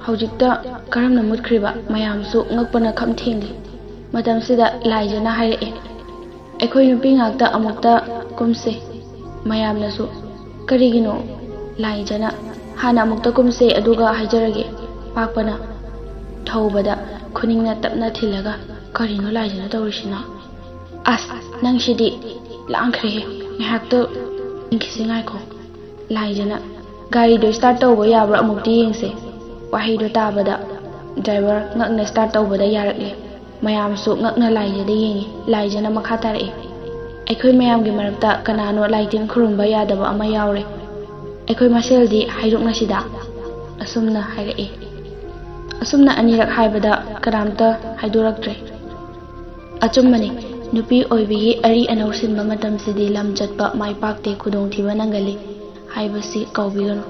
ꯍꯧꯖꯤꯛꯇ ꯀꯔꯝꯅ ꯃꯨꯠꯈ꯭ꯔꯤꯕ ꯃꯌꯥꯝꯁꯨ ꯉꯛꯄꯅ ꯈꯝ ꯊꯦꯡꯂꯤ ꯃꯇꯝꯁꯤꯗ ꯂꯥꯏꯖꯅ ꯍꯥꯏꯔꯛꯏ ꯑꯩꯈꯣꯏ ꯅꯨꯄꯤ ꯉꯥꯛꯇ ꯑꯃꯨꯛꯇ ꯀꯨꯝꯁꯦ ꯃꯌꯥꯝꯅꯁꯨ ꯀꯔꯤꯒꯤꯅꯣ ꯂꯥꯏꯖꯅ ꯍꯥꯟꯅ ꯑꯃꯨꯛꯇ ꯀꯨꯝꯁꯦ ꯑꯗꯨꯒ ꯍꯥꯏꯖꯔꯒꯦ ꯄꯥꯛꯄꯅ ꯊꯧꯕꯗ ꯈꯨꯅꯤꯡꯅ ꯇꯞꯅ ꯊꯤꯜꯂꯒ ꯀꯔꯤꯅꯣ ꯂꯥꯏꯖꯅ ꯇꯧꯔꯤꯁꯤꯅ ꯑꯁ ꯅꯪꯁꯤꯗꯤ ꯂꯥꯡꯈ꯭ꯔꯦꯍꯦ ꯉꯥꯏꯍꯥꯛꯇ ꯌꯦꯡꯈꯤꯁꯤ ꯉꯥꯏꯈꯣ ꯂꯥꯏꯖꯅ ꯒꯥꯔꯤꯗꯣ ꯁ꯭ꯇꯥꯔꯠ ꯇꯧꯕ ꯌꯥꯕ꯭ꯔꯥ ꯑꯃꯨꯛꯇꯤ ꯌꯦꯡꯁꯦ ꯋꯥꯍꯩꯗꯣ ꯇꯥꯕꯗ ꯗ꯭ꯔꯥꯏꯚꯔ ꯉꯛꯅ ꯁ꯭ꯇꯥꯔꯠ ꯇꯧꯕꯗ ꯌꯥꯔꯛꯂꯦ ꯃꯌꯥꯝꯁꯨ ꯉꯛꯅ ꯂꯥꯏꯖꯗ ꯌꯦꯡꯉꯤ ꯂꯥꯏꯖꯅ ꯃꯈꯥ ꯇꯥꯔꯛꯏ ꯑꯩꯈꯣꯏ ꯃꯌꯥꯝꯒꯤ ꯃꯔꯛꯇ ꯀꯅꯥꯅꯣ ꯂꯥꯏꯇꯤꯟ ꯈꯨꯔꯨꯝꯕ ꯌꯥꯗꯕ ꯑꯃ ꯌꯥꯎꯔꯦ ꯑꯩꯈꯣꯏ ꯃꯁꯦꯜꯗꯤ ꯍꯥꯏꯗꯣꯛꯅꯁꯤꯗ ꯑꯁꯨꯝꯅ ꯍꯥꯏꯔꯛꯏ ꯑꯁꯨꯝꯅ ꯑꯅꯤꯔꯛ ꯍꯥꯏꯕꯗ ꯀꯅꯥꯝꯇ ꯍꯥꯏꯗꯣꯔꯛꯇ꯭ꯔꯦ ꯑꯆꯨꯝꯕꯅꯤ ꯅꯨꯄꯤ ꯑꯣꯏꯕꯤꯒꯤ ꯑꯔꯤ ꯑꯅꯧ ꯁꯤꯟꯕ ꯃꯇꯝꯁꯤꯗꯤ ꯂꯝ ꯆꯠꯄ ꯃꯥꯏ ꯄꯥꯛꯇꯦ ꯈꯨꯗꯣꯡꯊꯤꯕ ꯅꯪꯒꯜꯂꯤ ꯍꯥꯏꯕꯁꯤ ꯀꯥꯎꯕꯤꯒꯅꯨ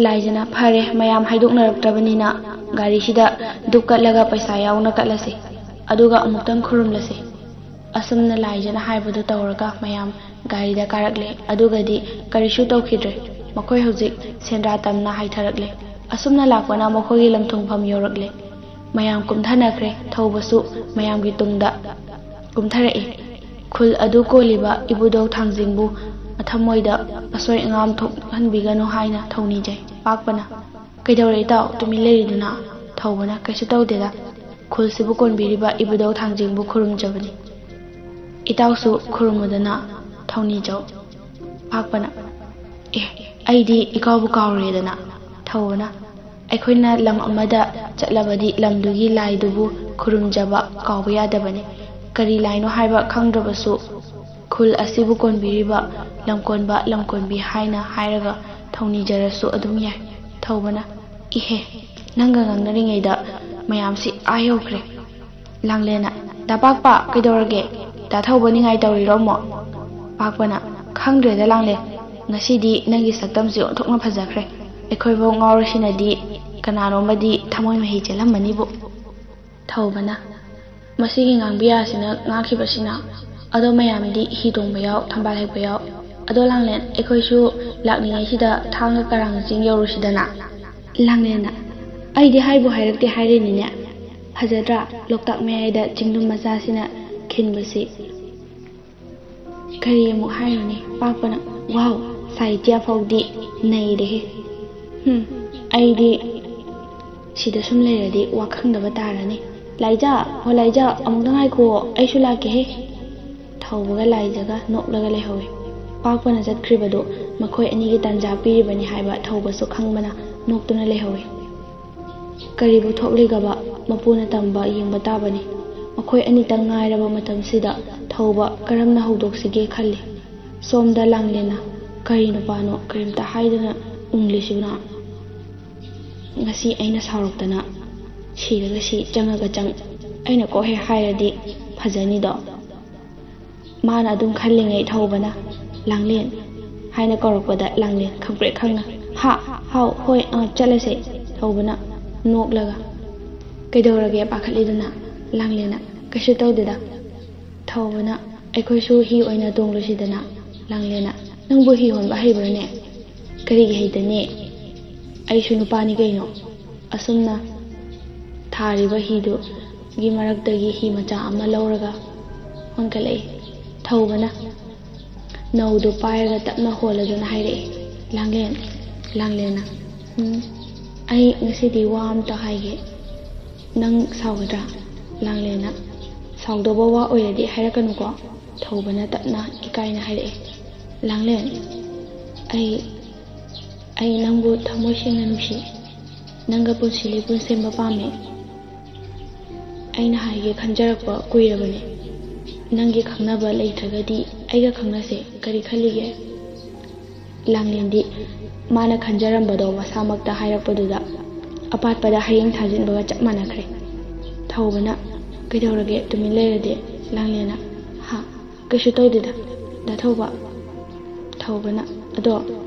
ꯂꯥꯏꯖꯅ ꯐꯔꯦ ꯃꯌꯥꯝ ꯍꯥꯏꯗꯣꯛꯅꯔꯛꯇ꯭ꯔꯕꯅꯤꯅ ꯒꯥꯔꯤꯁꯤꯗ ꯙꯨꯞ ꯀꯠꯂꯒ ꯄꯩꯁꯥ ꯌꯥꯎꯅ ꯀꯠꯂꯁꯤ ꯑꯗꯨꯒ ꯑꯃꯨꯛꯇꯪ ꯈꯨꯔꯨꯝꯂꯁꯤ ꯑꯁꯨꯝꯅ ꯂꯥꯏꯖꯅ ꯍꯥꯏꯕꯗꯨ ꯇꯧꯔꯒ ꯃꯌꯥꯝ ꯒꯥꯔꯤꯗ ꯀꯥꯔꯛꯂꯦ ꯑꯗꯨꯒꯗꯤ ꯀꯔꯤꯁꯨ ꯇꯧꯈꯤꯗ꯭ꯔꯦ ꯃꯈꯣꯏ ꯍꯧꯖꯤꯛ ꯁꯦꯟꯗ꯭ꯔꯥ ꯇꯝꯅ ꯍꯥꯏꯊꯔꯛꯂꯦ ꯑꯁꯨꯝꯅ ꯂꯥꯛꯄꯅ ꯃꯈꯣꯏꯒꯤ ꯂꯝꯊꯨꯡꯐꯝ ꯌꯧꯔꯛꯂꯦ ꯃꯌꯥꯝ ꯀꯨꯝꯊꯅꯈ꯭ꯔꯦ ꯊꯧꯕꯁꯨ ꯃꯌꯥꯝꯒꯤ ꯇꯨꯡꯗ ꯀꯨꯝꯊꯔꯛꯏ ꯈꯨꯜ ꯑꯗꯨ ꯀꯣꯜꯂꯤꯕ ꯏꯕꯨꯙꯧ ꯊꯥꯡꯖꯤꯡꯕꯨ ꯃꯊꯃꯣꯏꯗ ꯑꯁꯣꯏ ꯑꯉꯥꯝ ꯊꯣꯛꯍꯟꯕꯤꯒꯅꯨ ꯍꯥꯏꯅ ꯊꯧꯅꯤꯖꯩ ꯄꯥꯛꯄꯅ ꯀꯩꯗꯧꯔꯦ ꯏꯇꯥꯎ ꯇꯨꯃꯤꯟ ꯂꯩꯔꯤꯗꯨꯅ ꯊꯧꯕꯅ ꯀꯩꯁꯨ ꯇꯧꯗꯦꯗ ꯈꯨꯜꯁꯤꯕꯨ ꯀꯣꯟꯕꯤꯔꯤꯕ ꯏꯕꯨꯙꯧ ꯊꯥꯡꯖꯤꯡꯕꯨ ꯈꯨꯔꯨꯝꯖꯕꯅꯤ ꯏꯇꯥꯎꯁꯨ ꯈꯨꯔꯨꯝꯃꯨꯗꯅ ꯊꯧꯅꯤꯖꯧ ꯄꯥꯛꯄꯅ ꯑꯩꯗꯤ ꯏꯀꯥꯎꯕꯨ ꯀꯥꯎꯔꯦꯗꯅ ꯊꯧꯕꯅ ꯑꯩꯈꯣꯏꯅ ꯂꯝ ꯑꯃꯗ ꯆꯠꯂꯕꯗꯤ ꯂꯝꯗꯨꯒꯤ ꯂꯥꯏꯗꯨꯕు ꯈꯨꯔꯨꯝꯖꯕ ꯀꯥꯎꯕ ꯌꯥꯗꯕꯅꯤ ꯀꯔꯤ ꯂꯥꯏꯅꯣ ꯍꯥꯏꯕ ꯈꯪꯗ꯭ꯔꯕꯁꯨ ꯈꯨꯜ ꯑꯁꯤꯕꯨ ꯀꯣꯟꯕꯤꯔꯤꯕ ꯂꯝꯀꯣꯟꯕ ꯂꯝꯀꯣꯟꯕꯤ ꯍꯥꯏꯅ ꯍꯥꯏꯔꯒ ꯊꯧꯅꯤꯖꯔꯁꯨ ꯑꯗꯨꯝ ꯌꯥꯏ ꯊꯧꯕꯅ ꯏꯍꯦ ꯅꯪꯒ ꯉꯥꯡꯅꯔꯤꯉꯩꯗ ꯃꯌꯥꯝꯁꯤ ꯌꯧꯈ꯭ꯔꯦ ꯂꯥꯡꯂꯦꯟꯅ ꯗꯥ ꯄꯥꯛꯄ ꯀꯩꯗꯧꯔꯒꯦ ꯗꯥ ꯊꯧꯕ ꯅꯤꯡꯉꯥꯏ ꯇꯧꯔꯤꯔꯣ ꯑꯃꯨꯛ ꯄꯥꯛꯄꯅ ꯈꯪꯗ꯭ꯔꯦꯗ ꯂꯥꯡꯂꯦꯟ ꯉꯁꯤꯗꯤ ꯅꯪꯒꯤ ꯁꯛꯇꯝꯁꯤ ꯑꯣꯟꯊꯣꯛꯅ ꯐꯖꯈ꯭ꯔꯦ ꯑꯩꯈꯣꯏꯐꯥꯎ ꯉꯥꯎꯔꯁꯤꯅꯗꯤ ꯀꯅꯥꯅꯣꯃꯗꯤ ꯊꯃꯣꯏ ꯃꯍꯤ ꯆꯦꯜꯂꯝꯃꯅꯤꯕꯨ ꯊꯧꯕꯅ ꯃꯁꯤꯒꯤ ꯉꯥꯡꯕꯤꯌꯥꯁꯤꯅ ꯉꯥꯡꯈꯤꯕꯁꯤꯅ ꯑꯗꯣ ꯃꯌꯥꯝꯗꯤ ꯍꯤ ꯇꯣꯡꯕ ꯌꯥꯎ ꯊꯝꯕꯥꯜ ꯍꯦꯛꯄ ꯌꯥꯎ ꯑꯗꯣ ꯂꯥꯡꯂꯦꯟ ꯑꯩꯈꯣꯏꯁꯨ ꯂꯥꯛꯂꯤꯉꯩꯁꯤꯗ ꯊꯥꯡꯒ ꯀꯔꯥꯡ ꯆꯤꯡ ꯌꯧꯔꯨꯁꯤꯗꯅ ꯂꯥꯡꯂꯦꯟꯅ ꯑꯩꯗꯤ ꯍꯥꯏꯕꯨ ꯍꯥꯏꯔꯛꯇꯦ ꯍꯥꯏꯔꯤꯅꯤꯅꯦ ꯐꯖꯗ꯭ꯔꯥ ꯂꯣꯛꯇꯥꯛ ꯃꯌꯥꯏꯗ ꯆꯤꯡꯗꯨꯝ ꯃꯆꯥꯁꯤꯅ ꯈꯤꯟꯕꯁꯤ ꯀꯔꯤ ꯑꯃꯨꯛ ꯍꯥꯏꯔꯨꯅꯤ ꯄꯥꯛꯄꯅ ꯋꯥꯎ ꯁꯥꯍꯤꯇ꯭ꯌ ꯐꯥꯎꯗꯤ ꯅꯩꯔꯦꯍꯦ ꯑꯩꯗꯤ ꯁꯤꯗ ꯁꯨꯝ ꯂꯩꯔꯗꯤ ꯋꯥ ꯈꯪꯗꯕ ꯇꯥꯔꯅꯤ ꯂꯥꯏꯖꯥ ꯍꯣ ꯂꯥꯏꯖꯥ ꯑꯃꯨꯛꯇ ꯉꯥꯏꯈꯨꯑꯣ ꯑꯩꯁꯨ ꯂꯥꯛꯀꯦꯍꯦ ꯊꯧꯕꯒ ꯂꯥꯏꯖꯒ ꯅꯣꯛꯂꯒ ꯂꯩꯍꯧꯏ ꯄꯥꯛꯄꯅ ꯆꯠꯈ꯭ꯔꯤꯕꯗꯨ ꯃꯈꯣꯏ ꯑꯅꯤꯒꯤ ꯇꯥꯟꯖꯥ ꯄꯤꯔꯤꯕꯅꯤ ꯍꯥꯏꯕ ꯊꯧꯕꯁꯨ ꯈꯪꯕꯅ ꯅꯣꯛꯇꯨꯅ ꯂꯩꯍꯧꯏ ꯀꯔꯤꯕꯨ ꯊꯣꯛꯂꯤꯒꯕ ꯃꯄꯨꯅ ꯇꯝꯕ ꯌꯦꯡꯕ ꯇꯥꯕꯅꯤ ꯃꯈꯣꯏ ꯑꯅꯤꯇꯪ ꯉꯥꯏꯔꯕ ꯃꯇꯝꯁꯤꯗ ꯊꯧꯕ ꯀꯔꯝꯅ ꯍꯧꯗꯣꯛꯁꯤꯒꯦ ꯈꯜꯂꯤ꯫ ꯁꯣꯝꯗ ꯂꯥꯡꯂꯦꯟꯅ ꯀꯔꯤ ꯅꯨꯄꯥꯅꯣ ꯀꯔꯤꯝꯇ ꯍꯥꯏꯗꯅ ꯎꯪꯂꯤꯁꯤꯕꯨꯅ? ꯉꯁꯤ ꯑꯩꯅ ꯁꯥꯎꯔꯛꯇꯅ ꯁꯤꯔꯒ ꯁꯤ ꯆꯪꯉꯒ ꯆꯪ ꯑꯩꯅ ꯀꯣꯛ ꯍꯦꯛ ꯍꯥꯏꯔꯗꯤ ꯐꯖꯅꯤꯗꯣ꯫ ꯃꯥꯅ ꯑꯗꯨꯝ ꯈꯜꯂꯤꯉꯩ ꯊꯧꯕꯅ ꯂꯥꯡꯂꯦꯟ ꯍꯥꯏꯅ ꯀꯧꯔꯛꯄꯗ ꯂꯥꯡꯂꯦꯟ ꯈꯪꯄ꯭ꯔꯦꯛ ꯈꯪꯅ ꯍꯥ ꯍꯥꯎ ꯍꯣꯏ ꯆꯠꯂꯁꯦ ꯊꯧꯕꯅ ꯅꯣꯛꯂꯒ꯫ ꯀꯩꯗꯧꯔꯒꯦ ꯄꯥꯈꯠꯂꯤꯗꯨꯅ? ꯂꯥꯡꯂꯦꯟꯅ ꯀꯩꯁꯨ ꯇꯧꯗꯦꯗ꯫ ꯊꯧꯕꯅ ꯑꯩꯈꯣꯏꯁꯨ ꯍꯤ ꯑꯣꯏꯅ ꯇꯣꯡꯂꯨꯁꯤꯗꯅ꯫ ꯂꯥꯡꯂꯦꯟꯅ ꯅꯪꯕꯨ ꯍꯤ ꯍꯣꯟꯕ ꯍꯩꯕ꯭ꯔꯅꯦ? ꯀꯔꯤꯒꯤ ꯍꯩꯇꯅꯤ? ꯑꯩꯁꯨ ꯅꯨꯄꯥꯅꯤ ꯀꯩꯅꯣ꯫ ꯑꯁꯨꯝꯅ ꯊꯥꯔꯤꯕ ꯍꯤꯗꯨꯒꯤ ꯃꯔꯛꯇꯒꯤ ꯍꯤ ꯃꯆꯥ ꯑꯃ ꯂꯧꯔꯒ ꯍꯣꯟꯀꯠꯂꯛꯏ꯫ ꯊꯧꯕꯅ ꯅꯧꯗꯨ ꯄꯥꯏꯔꯒ ꯇꯞꯅ ꯍꯣꯜꯂꯗꯨꯅ ꯍꯥꯏꯔꯛꯏ꯫ ꯂꯥꯡꯂꯦꯟꯅ ꯑꯩ ꯉꯁꯤꯗꯤ ꯋꯥ ꯑꯝꯇ ꯍꯥꯏꯒꯦ, ꯅꯪ ꯁꯥꯎꯒꯗ꯭ꯔꯥ? ꯂꯥꯡꯂꯦꯟꯅ ꯁꯥꯎꯗꯧꯕ ꯋꯥ ꯑꯣꯏꯔꯗꯤ ꯍꯥꯏꯔꯛꯀꯅꯨꯀꯣ꯫ ꯊꯧꯕꯅ ꯇꯞꯅ ꯏꯀꯥꯏꯅ ꯍꯥꯏꯔꯛꯏ꯫ ꯂꯥꯡꯂꯦꯟ ꯑꯩ ꯅꯪꯕꯨ ꯊꯃꯣꯏ ꯁꯦꯡꯅ ꯅꯨꯡꯁꯤ, ꯅꯪꯒ ꯄꯨꯟꯁꯤ ꯂꯤꯄꯨꯟ ꯁꯦꯝꯕ ꯄꯥꯝꯃꯤ꯫ ꯑꯩꯅ ꯍꯥꯏꯒꯦ ꯈꯟꯖꯔꯛꯄ ꯀꯨꯏꯔꯕꯅꯤ꯫ ꯅꯪꯒꯤ ꯈꯪꯅꯕ ꯂꯩꯇ꯭ꯔꯒꯗꯤ ꯑꯩꯒ ꯈꯪꯅꯁꯦ, ꯀꯔꯤ ꯈꯜꯂꯤꯒꯦ? ꯂꯥꯡꯂꯦꯟꯗꯤ ꯃꯥꯅ ꯈꯟꯖꯔꯝꯕꯗꯣ ꯃꯁꯥꯃꯛꯇ ꯍꯥꯏꯔꯛꯄꯗꯨꯗ ꯑꯄꯥꯠꯄꯗ ꯍꯌꯤꯡ ꯊꯥꯖꯤꯟꯕꯒ ꯆꯞ ꯃꯥꯟꯅꯈ꯭ꯔꯦ꯫ ꯊꯧꯕꯅ ꯀꯩꯗꯧꯔꯒꯦ ꯇꯨꯃꯤꯟ ꯂꯩꯔꯗꯤ? ꯂꯥꯡꯂꯦꯟꯅ ꯀꯩꯁꯨ ꯇꯧꯗꯦꯗ ꯗꯥ ꯊꯧꯕ꯫ ꯊꯧꯕꯅ ꯑꯗꯣ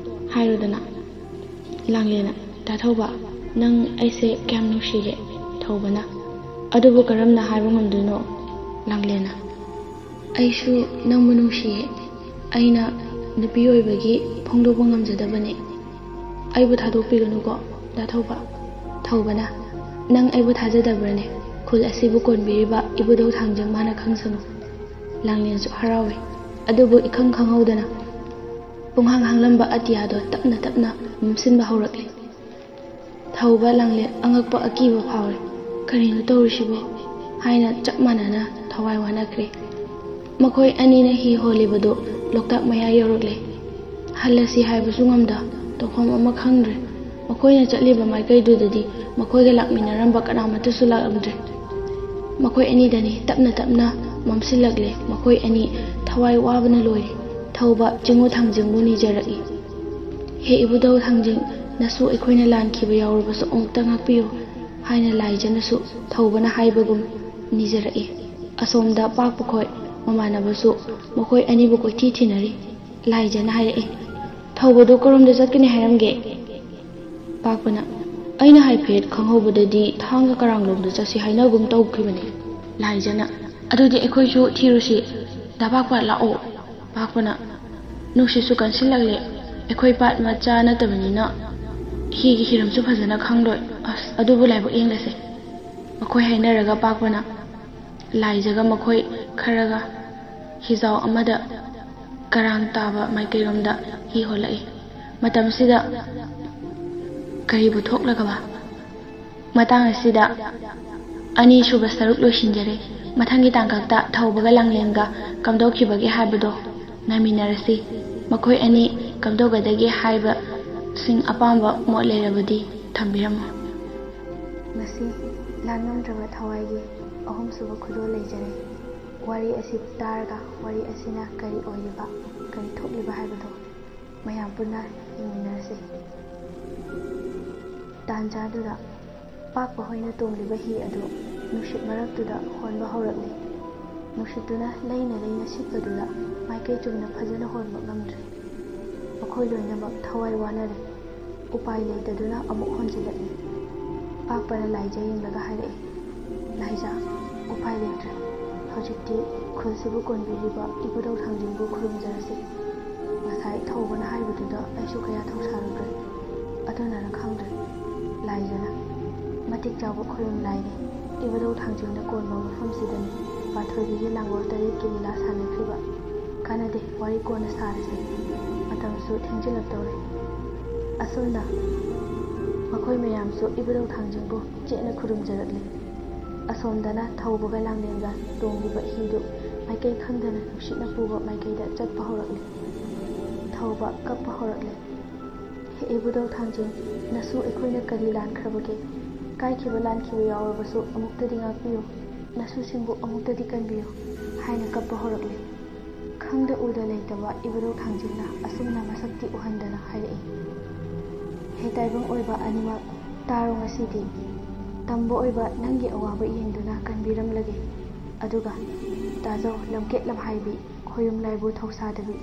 ꯍꯥꯏꯔꯣꯗꯅ꯫ ꯂꯥꯡꯂꯦꯟꯅ ꯗꯥ ꯊꯧꯕ ꯅꯪ ꯑꯩꯁꯦ ꯀꯌꯥꯝ ꯅꯨꯡꯁꯤꯒꯦ? ꯊꯧꯕꯅ ꯑꯗꯨꯕꯨ ꯀꯔꯝꯅ ꯍꯥꯏꯕ ꯉꯝꯗꯣꯏꯅꯣ? ꯂꯥꯡꯂꯦꯟꯅ ꯑꯩꯁꯨ ꯅꯪꯕꯨ ꯅꯨꯡꯁꯤꯌꯦ, ꯑꯩꯅ ꯅꯨꯄꯤ ꯑꯣꯏꯕꯒꯤ ꯐꯣꯡꯗꯣꯛꯄ ꯉꯝꯖꯗꯕꯅꯤ, ꯑꯩꯕꯨ ꯊꯥꯗꯣꯛꯄꯤꯒꯅꯨꯀꯣ ꯗꯥ ꯊꯧꯕ꯫ ꯊꯧꯕꯅ ꯅꯪ ꯑꯩꯕꯨ ꯊꯥꯖꯗꯕ꯭ꯔꯅꯦ? ꯈꯨꯜ ꯑꯁꯤꯕꯨ ꯀꯣꯟꯕꯤꯔꯤꯕ ꯏꯕꯨꯙꯧ ꯊꯥꯡꯖꯤꯡ ꯃꯥꯅ ꯈꯪꯁꯅꯨ꯫ ꯂꯥꯡꯂꯦꯟꯁꯨ ꯍꯔꯥꯎꯏ, ꯑꯗꯨꯕꯨ ꯏꯈꯪ ꯈꯪꯍꯧꯗꯅ ꯄꯨꯡꯍꯥꯡ ꯍꯥꯡꯂꯝꯕ ꯑꯇꯤꯌꯥꯗꯣ ꯇꯞꯅ ꯇꯞꯅ ꯃꯝꯁꯤꯟꯕ ꯍꯧꯔꯛꯂꯤ꯫ ꯊꯧꯕ ꯂꯥꯡꯂꯦꯟ ꯑꯉꯛꯄ ꯑꯀꯤꯕ ꯐꯥꯎꯔꯦ꯫ ꯀꯔꯤꯅꯣ ꯇꯧꯔꯤꯁꯤꯕꯣ ꯍꯥꯏꯅ ꯆꯞ ꯃꯥꯟꯅꯅ ꯊꯋꯥꯏ ꯋꯥꯅꯈ꯭ꯔꯦ꯫ ꯃꯈꯣꯏ ꯑꯅꯤꯅ ꯍꯤ ꯍꯣꯜꯂꯤꯕꯗꯨ ꯂꯣꯛꯇꯥꯛ ꯃꯌꯥ ꯌꯧꯔꯛꯂꯦ꯫ ꯍꯜꯂꯁꯤ ꯍꯥꯏꯕꯁꯨ ꯉꯝꯗ, ꯇꯧꯐꯝ ꯑꯃ ꯈꯪꯗ꯭ꯔꯦ꯫ ꯃꯈꯣꯏꯅ ꯆꯠꯂꯤꯕ ꯃꯥꯏꯀꯩꯗꯨꯗꯗꯤ ꯃꯈꯣꯏꯒ ꯂꯥꯛꯃꯤꯟꯅꯔꯝꯕ ꯀꯅꯥꯃꯠꯇꯁꯨ ꯂꯥꯛꯂꯝꯗ꯭ꯔꯦ꯫ ꯃꯈꯣꯏ ꯑꯅꯤꯗꯅꯤ ꯇꯞꯅ ꯇꯞꯅ ꯃꯝꯁꯤꯜꯂꯛꯂꯦ꯫ ꯃꯈꯣꯏ ꯑꯅꯤ ꯊꯋꯥꯏ ꯋꯥꯕꯅ ꯂꯣꯏꯔꯦ꯫ ꯊꯧꯕ ꯆꯤꯡꯉꯨ ꯊꯥꯡꯖꯤꯡꯕꯨ ꯅꯤꯖꯔꯛꯏ꯫ ꯍꯦ ꯏꯕꯨꯙꯧ ꯊꯥꯡꯖꯤꯡ, ꯅꯁꯨ ꯑꯩꯈꯣꯏꯅ ꯂꯥꯟꯈꯤꯕ ꯌꯥꯎꯔꯕꯁꯨ ꯑꯃꯨꯛꯇ ꯉꯥꯛꯄꯤꯌꯨ ꯍꯥꯏꯅ ꯂꯥꯏꯖꯅꯁꯨ ꯊꯧꯕꯅ ꯍꯥꯏꯕꯒꯨꯝ ꯅꯤꯖꯔꯛꯏ꯫ ꯑꯁꯣꯝꯗ ꯄꯥꯛꯄꯈꯣꯏ ꯃꯃꯥꯟꯅꯕꯁꯨ ꯃꯈꯣꯏ ꯑꯅꯤꯕꯨ ꯀꯣꯏꯊꯤ ꯊꯤꯅꯔꯤ꯫ ꯂꯥꯏꯖꯅ ꯍꯥꯏꯔꯛꯏ, ꯊꯧꯕꯗꯨ ꯀꯔꯣꯝꯗ ꯆꯠꯀꯅꯤ ꯍꯥꯏꯔꯝꯒꯦ? ꯄꯥꯛꯄꯅ ꯑꯩꯅ ꯍꯥꯏꯐꯦꯠ ꯈꯪꯍꯧꯕꯗꯗꯤ ꯊꯥꯡꯒ ꯀꯔꯥꯡꯂꯣꯝꯗ ꯆꯠꯁꯤ ꯍꯥꯏꯅꯒꯨꯝ ꯇꯧꯈꯤꯕꯅꯤ꯫ ꯂꯥꯏꯖꯅ ꯑꯗꯨꯗꯤ ꯑꯩꯈꯣꯏꯁꯨ ꯊꯤꯔꯨꯁꯤ ꯗꯥ ꯄꯥꯛꯄ ꯂꯥꯛꯑꯣ꯫ ꯄꯥꯛꯄꯅ ꯅꯨꯡꯁꯤꯠꯁꯨ ꯀꯟꯁꯤꯜꯂꯛꯂꯦ, ꯑꯩꯈꯣꯏ ꯄꯥꯠ ꯃꯆꯥ ꯅꯠꯇꯕꯅꯤꯅ ꯍꯤꯒꯤ ꯍꯤꯔꯝꯁꯨ ꯐꯖꯅ ꯈꯪꯂꯣꯏ, ꯑꯗꯨꯕꯨ ꯂꯥꯏꯕꯛ ꯌꯦꯡꯂꯁꯦ꯫ ꯃꯈꯣꯏ ꯍꯥꯏꯅꯔꯒ ꯄꯥꯛꯄꯅ ꯂꯥꯏꯖꯒ ꯃꯈꯣꯏ ꯈꯔꯒ ꯍꯤꯖꯥꯎ ꯑꯃꯗ ꯀꯔꯥꯡ ꯇꯥꯕ ꯃꯥꯏꯀꯩꯔꯣꯝꯗ ꯍꯤ ꯍꯣꯜꯂꯛꯏ꯫ ꯃꯇꯝꯁꯤꯗ ꯀꯔꯤꯕꯨ ꯊꯣꯛꯂꯒꯕ? ꯃꯇꯥꯡ ꯑꯁꯤꯗ ꯑꯅꯤꯁꯨꯕ ꯁꯔꯨꯛ ꯂꯣꯏꯁꯤꯟꯖꯔꯦ꯫ ꯃꯊꯪꯒꯤ ꯇꯥꯡꯀꯛꯇ ꯊꯧꯕꯒ ꯂꯥꯡꯂꯦꯟꯒ ꯀꯝꯗꯧꯈꯤꯕꯒꯦ ꯍꯥꯏꯕꯗꯣ ꯉꯥꯏꯃꯤꯟꯅꯔꯁꯤ꯫ ꯃꯈꯣꯏ ꯑꯅꯤ ꯀꯝꯗꯧꯒꯗꯒꯦ ꯍꯥꯏꯕꯁꯤꯡ ꯑꯄꯥꯝꯕ ꯃꯣꯠ ꯂꯩꯔꯕꯗꯤ ꯊꯝꯕꯤꯔꯝꯃꯨ꯫ ꯉꯁꯤ ꯂꯥꯟꯉꯝꯗ꯭ꯔꯕ ꯊꯋꯥꯏꯒꯤ ꯑꯍꯨꯝꯁꯨꯕ ꯈꯨꯗꯣꯜ ꯂꯩꯖꯔꯦ꯫ ꯋꯥꯔꯤ ꯑꯁꯤ ꯇꯥꯔꯒ ꯋꯥꯔꯤ ꯑꯁꯤꯅ ꯀꯔꯤ ꯑꯣꯏꯔꯤꯕ, ꯀꯔꯤ ꯊꯣꯛꯂꯤꯕ ꯍꯥꯏꯕꯗꯣ ꯃꯌꯥꯝ ꯄꯨꯟꯅ ꯌꯦꯡꯃꯤꯟꯅꯔꯁꯤ꯫ ꯇꯥꯟꯖꯥꯗꯨꯗ ꯄꯥꯛꯄ ꯍꯣꯏꯅ ꯇꯣꯡꯂꯤꯕ ꯍꯤ ꯑꯗꯨ ꯅꯨꯡꯁꯤꯠ ꯃꯔꯛꯇꯨꯗ ꯍꯣꯟꯕ ꯍꯧꯔꯛꯂꯤ꯫ ꯅꯨꯡꯁꯤꯠꯇꯨꯅ ꯂꯩꯅ ꯂꯩꯅ ꯁꯤꯠꯄꯗꯨꯗ ꯃꯥꯏꯀꯩ ꯆꯨꯝꯅ ꯐꯖꯅ ꯍꯣꯟꯕ ꯉꯝꯗ꯭ꯔꯦ꯫ ꯃꯈꯣꯏ ꯂꯣꯏꯅꯃꯛ ꯊꯋꯥꯏ ꯋꯥꯅꯔꯦ꯫ ꯎꯄꯥꯏ ꯂꯩꯇꯗꯨꯅ ꯑꯃꯨꯛ ꯍꯣꯟꯖꯤꯜꯂꯛꯏ꯫ ꯄꯥꯛꯄꯅ ꯂꯥꯏꯖ ꯌꯦꯡꯂꯒ ꯍꯥꯏꯔꯛꯏ, ꯂꯥꯏꯖ ꯎꯄꯥꯏ ꯂꯩꯇ꯭ꯔꯦ, ꯍꯧꯖꯤꯛꯇꯤ ꯈꯨꯜꯁꯤꯕꯨ ꯀꯣꯟꯕꯤꯔꯤꯕ ꯏꯕꯨꯙꯧ ꯊꯥꯡꯖꯤꯡꯕꯨ ꯈꯨꯔꯨꯝꯖꯔꯁꯤ꯫ ꯉꯁꯥꯏ ꯊꯧꯕꯅ ꯍꯥꯏꯕꯗꯨꯗ ꯑꯩꯁꯨ ꯀꯌꯥ ꯊꯧꯁꯥꯔꯨꯗ꯭ꯔꯦ, ꯑꯗꯨꯅꯔ ꯈꯪꯗ꯭ꯔꯦ꯫ ꯂꯥꯏꯖꯅ ꯃꯇꯤꯛ ꯆꯥꯎꯕ ꯈꯨꯔꯨꯝ ꯂꯥꯏꯅꯤ, ꯏꯕꯨꯙꯧ ꯊꯥꯡꯖꯤꯡꯅ ꯀꯣꯟꯕ ꯃꯐꯝꯁꯤꯗꯅꯤ ꯄꯥꯟꯊꯣꯏꯕꯤꯒꯤ ꯂꯥꯡꯒꯣꯜ ꯇꯔꯦꯠꯀꯤ ꯂꯤꯂꯥ ꯁꯥꯟꯅꯈ꯭ꯔꯤꯕ꯫ ꯀꯥꯟꯅꯗꯦ, ꯋꯥꯔꯤ ꯀꯣꯟꯅ ꯁꯥꯔꯁꯤ, ꯃꯇꯝꯁꯨ ꯊꯦꯡꯖꯤꯜꯂꯛꯇꯧꯔꯦ꯫ ꯑꯁꯨꯝꯅ ꯃꯈꯣꯏ ꯃꯌꯥꯝꯁꯨ ꯏꯕꯨꯙꯧ ꯊꯥꯡꯖꯤꯡꯕꯨ ꯆꯦꯠꯅ ꯈꯨꯔꯨꯝꯖꯔꯛꯂꯤ꯫ ꯑꯁꯣꯝꯗꯅ ꯊꯧꯕꯒ ꯂꯥꯡꯂꯦꯟꯒ ꯇꯣꯡꯂꯤꯕ ꯍꯤꯗꯨ ꯃꯥꯏꯀꯩ ꯈꯪꯗꯅ ꯅꯨꯡꯁꯤꯠꯅ ꯄꯨꯕ ꯃꯥꯏꯀꯩꯗ ꯆꯠꯄ ꯍꯧꯔꯛꯂꯤ꯫ ꯊꯧꯕ ꯀꯞꯄ ꯍꯧꯔꯛꯂꯤ꯫ ꯍꯦ ꯏꯕꯨꯙꯧ ꯊꯥꯡꯖꯤꯡ, ꯅꯁꯨ ꯑꯩꯈꯣꯏꯅ ꯀꯔꯤ ꯂꯥꯟꯈ꯭ꯔꯕꯒꯦ? ꯀꯥꯏꯈꯤꯕ ꯂꯥꯟꯈꯤꯕ ꯌꯥꯎꯔꯕꯁꯨ ꯑꯃꯨꯛꯇꯗꯤ ꯉꯥꯛꯄꯤꯌꯨ, ꯅꯁꯨꯁꯤꯡꯕꯨ ꯑꯃꯨꯛꯇꯗꯤ ꯀꯟꯕꯤꯌꯨ ꯍꯥꯏꯅ ꯀꯞꯄ ꯍꯧꯔꯛꯂꯦ꯫ ꯈꯪꯗ ꯎꯗ ꯂꯩꯇꯕ ꯏꯕꯨꯙꯧ ꯊꯥꯡꯖꯤꯡꯅ ꯑꯁꯨꯝꯅ ꯃꯁꯛꯇꯤ ꯎꯍꯟꯗꯅ ꯍꯥꯏꯔꯛꯏ꯫ ꯍꯦ ꯇꯥꯏꯕꯪ ꯑꯣꯏꯕ ꯑꯅꯤꯃꯛ ꯇꯥꯔꯣ ꯉꯁꯤꯗꯤ ꯇꯝꯕ ꯑꯣꯏꯕ ꯅꯪꯒꯤ ꯑꯋꯥꯕ ꯌꯦꯡꯗꯨꯅ ꯀꯟꯕꯤꯔꯝꯂꯒꯦ꯫ ꯑꯗꯨꯒ ꯇꯥꯖꯧ ꯂꯝꯀꯦꯠ ꯂꯝꯍꯥꯏꯕꯤ ꯈꯣꯌꯨꯝ ꯂꯥꯏꯕꯨ ꯊꯧꯁꯥꯗꯕꯤ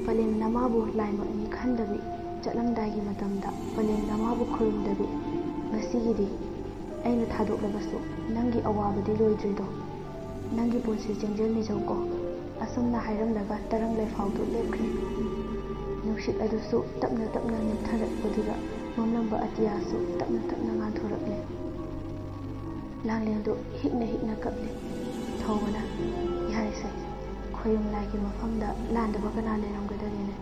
ꯄꯂꯦꯝ ꯅꯃꯥꯕꯨ ꯂꯥꯏꯃꯛꯅꯤ ꯈꯟꯗꯕꯤ ꯆꯠꯂꯝꯗꯥꯏꯒꯤ ꯃꯇꯝꯗ ꯄꯂꯦꯝ ꯅꯃꯥꯕꯨ ꯈꯨꯔꯨꯝꯗꯕꯤ ꯉꯁꯤꯒꯤꯗꯤ ꯑꯩꯅ ꯊꯥꯗꯣꯛꯂꯕꯁꯨ ꯅꯪꯒꯤ ꯑꯋꯥꯕꯗꯤ ꯂꯣꯏꯗ꯭ꯔꯤꯗꯣ ꯅꯪꯒꯤ ꯄꯨꯟꯁꯤ ꯆꯦꯡꯖꯦꯜ ꯅꯤꯖꯧꯀꯣ꯫ ꯑꯁꯨꯝꯅ ꯍꯥꯏꯔꯝꯂꯒ ꯇꯔꯪ ꯂꯩꯐꯥꯎꯗꯨ ꯂꯦꯞꯈ꯭ꯔꯦ꯫ ꯅꯨꯡꯁꯤꯠ ꯑꯗꯨꯁꯨ ꯇꯞꯅ ꯇꯞꯅ ꯅꯦꯝꯊꯔꯛꯄꯗꯨꯗ ꯃꯝꯂꯝꯕ ꯑꯇꯤꯌꯥꯁꯨ ꯇꯞꯅ ꯇꯞꯅ ꯉꯥꯟꯊꯣꯔꯛꯂꯦ꯫ ꯂꯥꯡꯂꯦꯟꯗꯨ ꯍꯤꯛꯅ ꯍꯤꯛꯅ ꯀꯞꯂꯦ꯫ ꯊꯧꯕꯅ ꯌꯥꯔꯦꯁꯦ ꯈꯣꯌꯨꯝ ꯂꯥꯏꯒꯤ ꯃꯐꯝꯗ ꯂꯥꯟꯗꯕ ꯀꯅꯥ ꯂꯩꯔꯝꯒꯗꯒꯦꯅꯦ꯫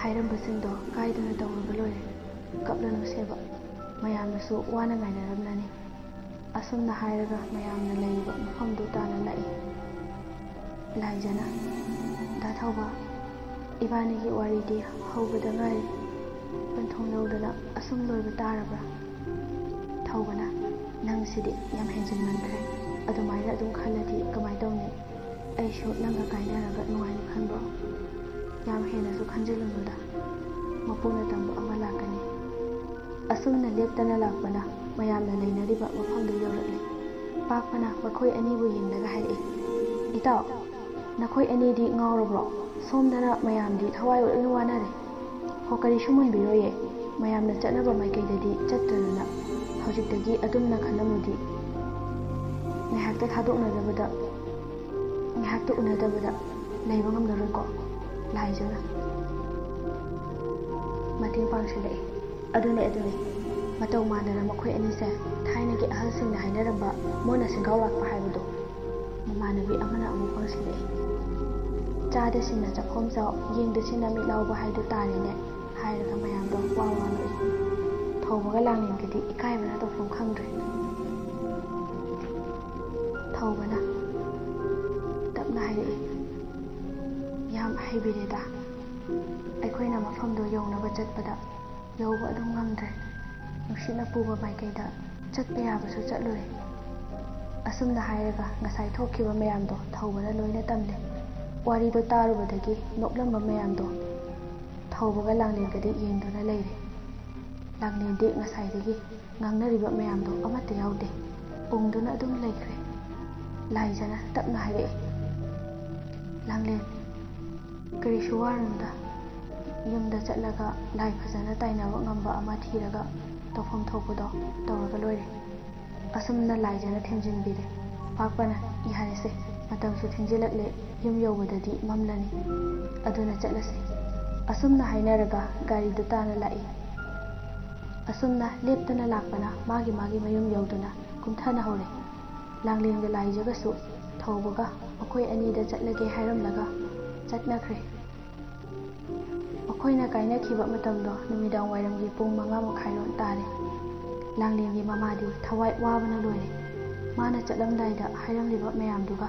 ꯍꯥꯏꯔꯝꯕꯁꯤꯡꯗꯣ ꯀꯥꯏꯗꯅ ꯇꯧꯔꯒ ꯂꯣꯏꯔꯦ ꯀꯞꯂꯅꯨ ꯁꯦꯕ ꯃꯌꯥꯝꯅꯁꯨ ꯋꯥꯅ ꯉꯥꯏꯅꯔꯝꯂꯅꯤ꯫ ꯑꯁꯨꯝꯅ ꯍꯥꯏꯔꯒ ꯃꯌꯥꯝꯅ ꯂꯩꯔꯤꯕ ꯃꯐꯝꯗꯨ ꯇꯥꯅ ꯂꯥꯛꯏ꯫ ꯂꯥꯏꯖꯅ ꯗꯥ ꯊꯧꯕ ꯏꯕꯥꯅꯤꯒꯤ ꯋꯥꯔꯤꯗꯤ ꯍꯧꯕꯗ ꯉꯥꯏꯔꯤ ꯄꯟꯊꯨꯡ ꯌꯧꯗꯅ ꯑꯁꯨꯝ ꯂꯣꯏꯕ ꯇꯥꯔꯕ꯭ꯔꯥ? ꯊꯧꯕꯅ ꯅꯪꯁꯤꯗꯤ ꯌꯥꯝ ꯍꯦꯟꯖꯤꯟꯃꯟꯈ꯭ꯔꯦ ꯑꯗꯨꯃꯥꯏꯅ ꯑꯗꯨꯝ ꯈꯜꯂꯗꯤ ꯀꯃꯥꯏꯅ ꯇꯧꯅꯤ? ꯑꯩꯁꯨ ꯅꯪꯒ ꯀꯥꯏꯅꯔꯒ ꯅꯨꯡꯉꯥꯏꯅ ꯈꯟꯕ꯭ꯔꯣ? ꯌꯥꯝ ꯍꯦꯟꯅꯁꯨ ꯈꯟꯖꯤꯜꯂꯨꯅꯨꯗ ꯃꯄꯨꯅ ꯇꯝꯕ ꯑꯃ ꯂꯥꯛꯀꯅꯤ꯫ ꯑꯁꯨꯝꯅ ꯂꯦꯞꯇꯅ ꯂꯥꯛꯄꯅ ꯃꯌꯥꯝꯅ ꯂꯩꯅꯔꯤꯕ ꯃꯐꯝꯗꯨ ꯌꯧꯔꯛꯂꯤ꯫ ꯄꯥꯛꯄꯅ ꯃꯈꯣꯏ ꯑꯅꯤꯕꯨ ꯌꯦꯡꯂꯒ ꯍꯥꯏꯔꯛꯏ꯫ ꯏꯇꯥꯎ ꯅꯈꯣꯏ ꯑꯅꯤꯗꯤ ꯉꯥꯎꯔꯕ꯭ꯔꯣ? ꯁꯣꯝꯗꯅ ꯃꯌꯥꯝꯗꯤ ꯊꯋꯥꯏ ꯂꯣꯏꯅ ꯋꯥꯅꯔꯦ꯫ ꯍꯣ ꯀꯔꯤꯁꯨ ꯃꯨꯟꯕꯤꯔꯣꯏꯌꯦ ꯃꯌꯥꯝꯅ ꯆꯠꯅꯕ ꯃꯥꯏꯀꯩꯗꯗꯤ ꯆꯠꯇꯗꯅ ꯍꯧꯖꯤꯛꯇꯒꯤ ꯑꯗꯨꯝꯅ ꯈꯜꯂꯝꯃꯗꯤ ꯉꯥꯏꯍꯥꯛꯇ ꯎꯅꯗꯕꯗ ꯂꯩꯕ ꯉꯝꯂꯔꯣꯏꯀꯣ꯫ ꯂꯥꯏꯖꯅ ꯃꯇꯦꯡ ꯄꯥꯡꯁꯤꯜꯂꯛꯏ꯫ ꯑꯗꯨꯅꯦ ꯃꯇꯧ ꯃꯥꯟꯗꯅ ꯃꯈꯣꯏ ꯑꯅꯤꯁꯦ ꯊꯥꯏꯅꯒꯤ ꯑꯍꯜꯁꯤꯡꯅ ꯍꯥꯏꯅꯔꯝꯕ ꯃꯣꯟꯅ ꯁꯦꯡꯒꯥꯎ ꯂꯥꯛꯄ ꯍꯥꯏꯕꯗꯣ ꯃꯃꯥꯟꯅꯕꯤ ꯑꯃꯅ ꯑꯃꯨꯛ ꯄꯥꯡꯁꯤꯜꯂꯛꯏ꯫ ꯆꯥꯗ ꯁꯤꯟꯅ ꯆꯥꯛꯈꯣꯝ ꯆꯥꯎ ꯌꯦꯡꯗ ꯁꯤꯟꯅ ꯃꯤꯠ ꯂꯥꯎꯕ ꯍꯥꯏꯗꯨ ꯇꯥꯔꯦꯅꯦ ꯍꯥꯏꯔꯒ ꯃꯌꯥꯝꯗꯣ ꯋꯥ ꯅꯣꯛꯏ꯫ ꯊꯧꯕꯒ ꯂꯥꯡꯂꯦꯟꯒꯗꯤ ꯏꯀꯥꯏꯕꯅ ꯇꯧꯐꯝ ꯈꯪꯗ꯭ꯔꯦ꯫ ꯊꯧꯕꯅ ꯇꯞꯅ ꯍꯥꯏꯔꯛꯏ꯫ ꯌꯥꯝ ꯍꯩꯕꯤꯔꯦꯗ ꯑꯩꯈꯣꯏꯅ ꯃꯐꯝꯗꯣ ꯌꯧꯅꯕ ꯆꯠꯄꯗ ꯌꯧꯕ ꯑꯗꯨꯝ ꯉꯝꯗ꯭ꯔꯦ꯫ ꯅꯨꯡꯁꯤꯠꯅ ꯄꯨꯕ ꯃꯥꯏꯀꯩꯗ ꯆꯠꯄ ꯌꯥꯕꯁꯨ ꯆꯠꯂꯨꯔꯦ꯫ ꯑꯁꯨꯝꯅ ꯍꯥꯏꯔꯒ ꯉꯁꯥꯏ ꯊꯣꯛꯈꯤꯕ ꯃꯌꯥꯝꯗꯣ ꯊꯧꯕꯅ ꯂꯣꯏꯅ ꯇꯝꯂꯦ꯫ ꯋꯥꯔꯤꯗꯣ ꯇꯥꯔꯨꯕꯗꯒꯤ ꯅꯣꯛꯂꯝꯕ ꯃꯌꯥꯝꯗꯣ ꯊꯧꯕꯒ ꯂꯥꯡꯂꯦꯟꯒꯗꯤ ꯌꯦꯡꯗꯨꯅ ꯂꯩꯔꯦ꯫ ꯂꯥꯡꯂꯦꯟꯗꯤ ꯉꯁꯥꯏꯗꯒꯤ ꯉꯥꯡꯅꯔꯤꯕ ꯃꯌꯥꯝꯗꯣ ꯑꯃꯠꯇ ꯌꯥꯎꯗꯦ ꯎꯪꯗꯨꯅ ꯑꯗꯨꯝ ꯂꯩꯈ꯭ꯔꯦ꯫ ꯂꯥꯏꯖꯅ ꯇꯞꯅ ꯍꯥꯏꯔꯛꯏ꯫ ꯂꯥꯡꯂꯦꯟ ꯀꯔꯤꯁꯨ ꯋꯥꯔꯨꯅꯨꯗ ꯌꯨꯝꯗ ꯆꯠꯂꯒ ꯂꯥꯏ ꯐꯖꯅ ꯇꯥꯏꯅꯕ ꯉꯝꯕ ꯑꯃ ꯊꯤꯔꯒ ꯇꯧꯐꯝ ꯊꯣꯛꯄꯗꯣ ꯇꯧꯔꯒ ꯂꯣꯏꯔꯦ꯫ ꯑꯁꯨꯝꯅ ꯂꯥꯏꯖꯅ ꯊꯦꯝꯖꯤꯟꯕꯤꯔꯦ꯫ ꯄꯥꯛꯄꯅ ꯌꯥꯔꯦꯁꯦ ꯃꯇꯝꯁꯨ ꯊꯦꯡꯖꯤꯜꯂꯛꯂꯦ ꯌꯨꯝ ꯌꯧꯕꯗꯗꯤ ꯃꯝꯂꯅꯤ ꯑꯗꯨꯅ ꯆꯠꯂꯁꯤ꯫ ꯑꯁꯨꯝꯅ ꯍꯥꯏꯅꯔꯒ ꯒꯥꯔꯤꯗꯨ ꯇꯥꯅ ꯂꯥꯛꯏ꯫ ꯑꯁꯨꯝꯅ ꯂꯦꯞꯇꯅ ꯂꯥꯛꯄꯅ ꯃꯥꯒꯤ ꯃꯌꯨꯝ ꯌꯧꯗꯨꯅ ꯀꯨꯝꯊꯅ ꯍꯧꯔꯦ꯫ ꯂꯥꯡꯂꯦꯟꯒ ꯂꯥꯏꯖꯒꯁꯨ ꯊꯧꯕꯒ ꯃꯈꯣꯏ ꯑꯅꯤꯗ ꯆꯠꯂꯒꯦ ꯍꯥꯏꯔꯝꯂꯒ ꯆꯠꯅꯈ꯭ꯔꯦ꯫ ꯃꯈꯣꯏꯅ ꯀꯥꯏꯅꯈꯤꯕ ꯃꯇꯝꯗꯣ ꯅꯨꯃꯤꯗꯥꯡ ꯋꯥꯏꯔꯝꯒꯤ ꯄꯨꯡ 5:30 ꯇꯥꯔꯦ꯫ ꯂꯥꯡꯂꯦꯟꯒꯤ ꯃꯃꯥꯗꯤ ꯊꯋꯥꯏ ꯋꯥꯕꯅ ꯂꯣꯏꯔꯦ꯫ ꯃꯥꯅ ꯆꯠꯂꯝꯗꯥꯏꯗ ꯍꯥꯏꯔꯝꯂꯤꯕ ꯃꯌꯥꯝꯗꯨꯒ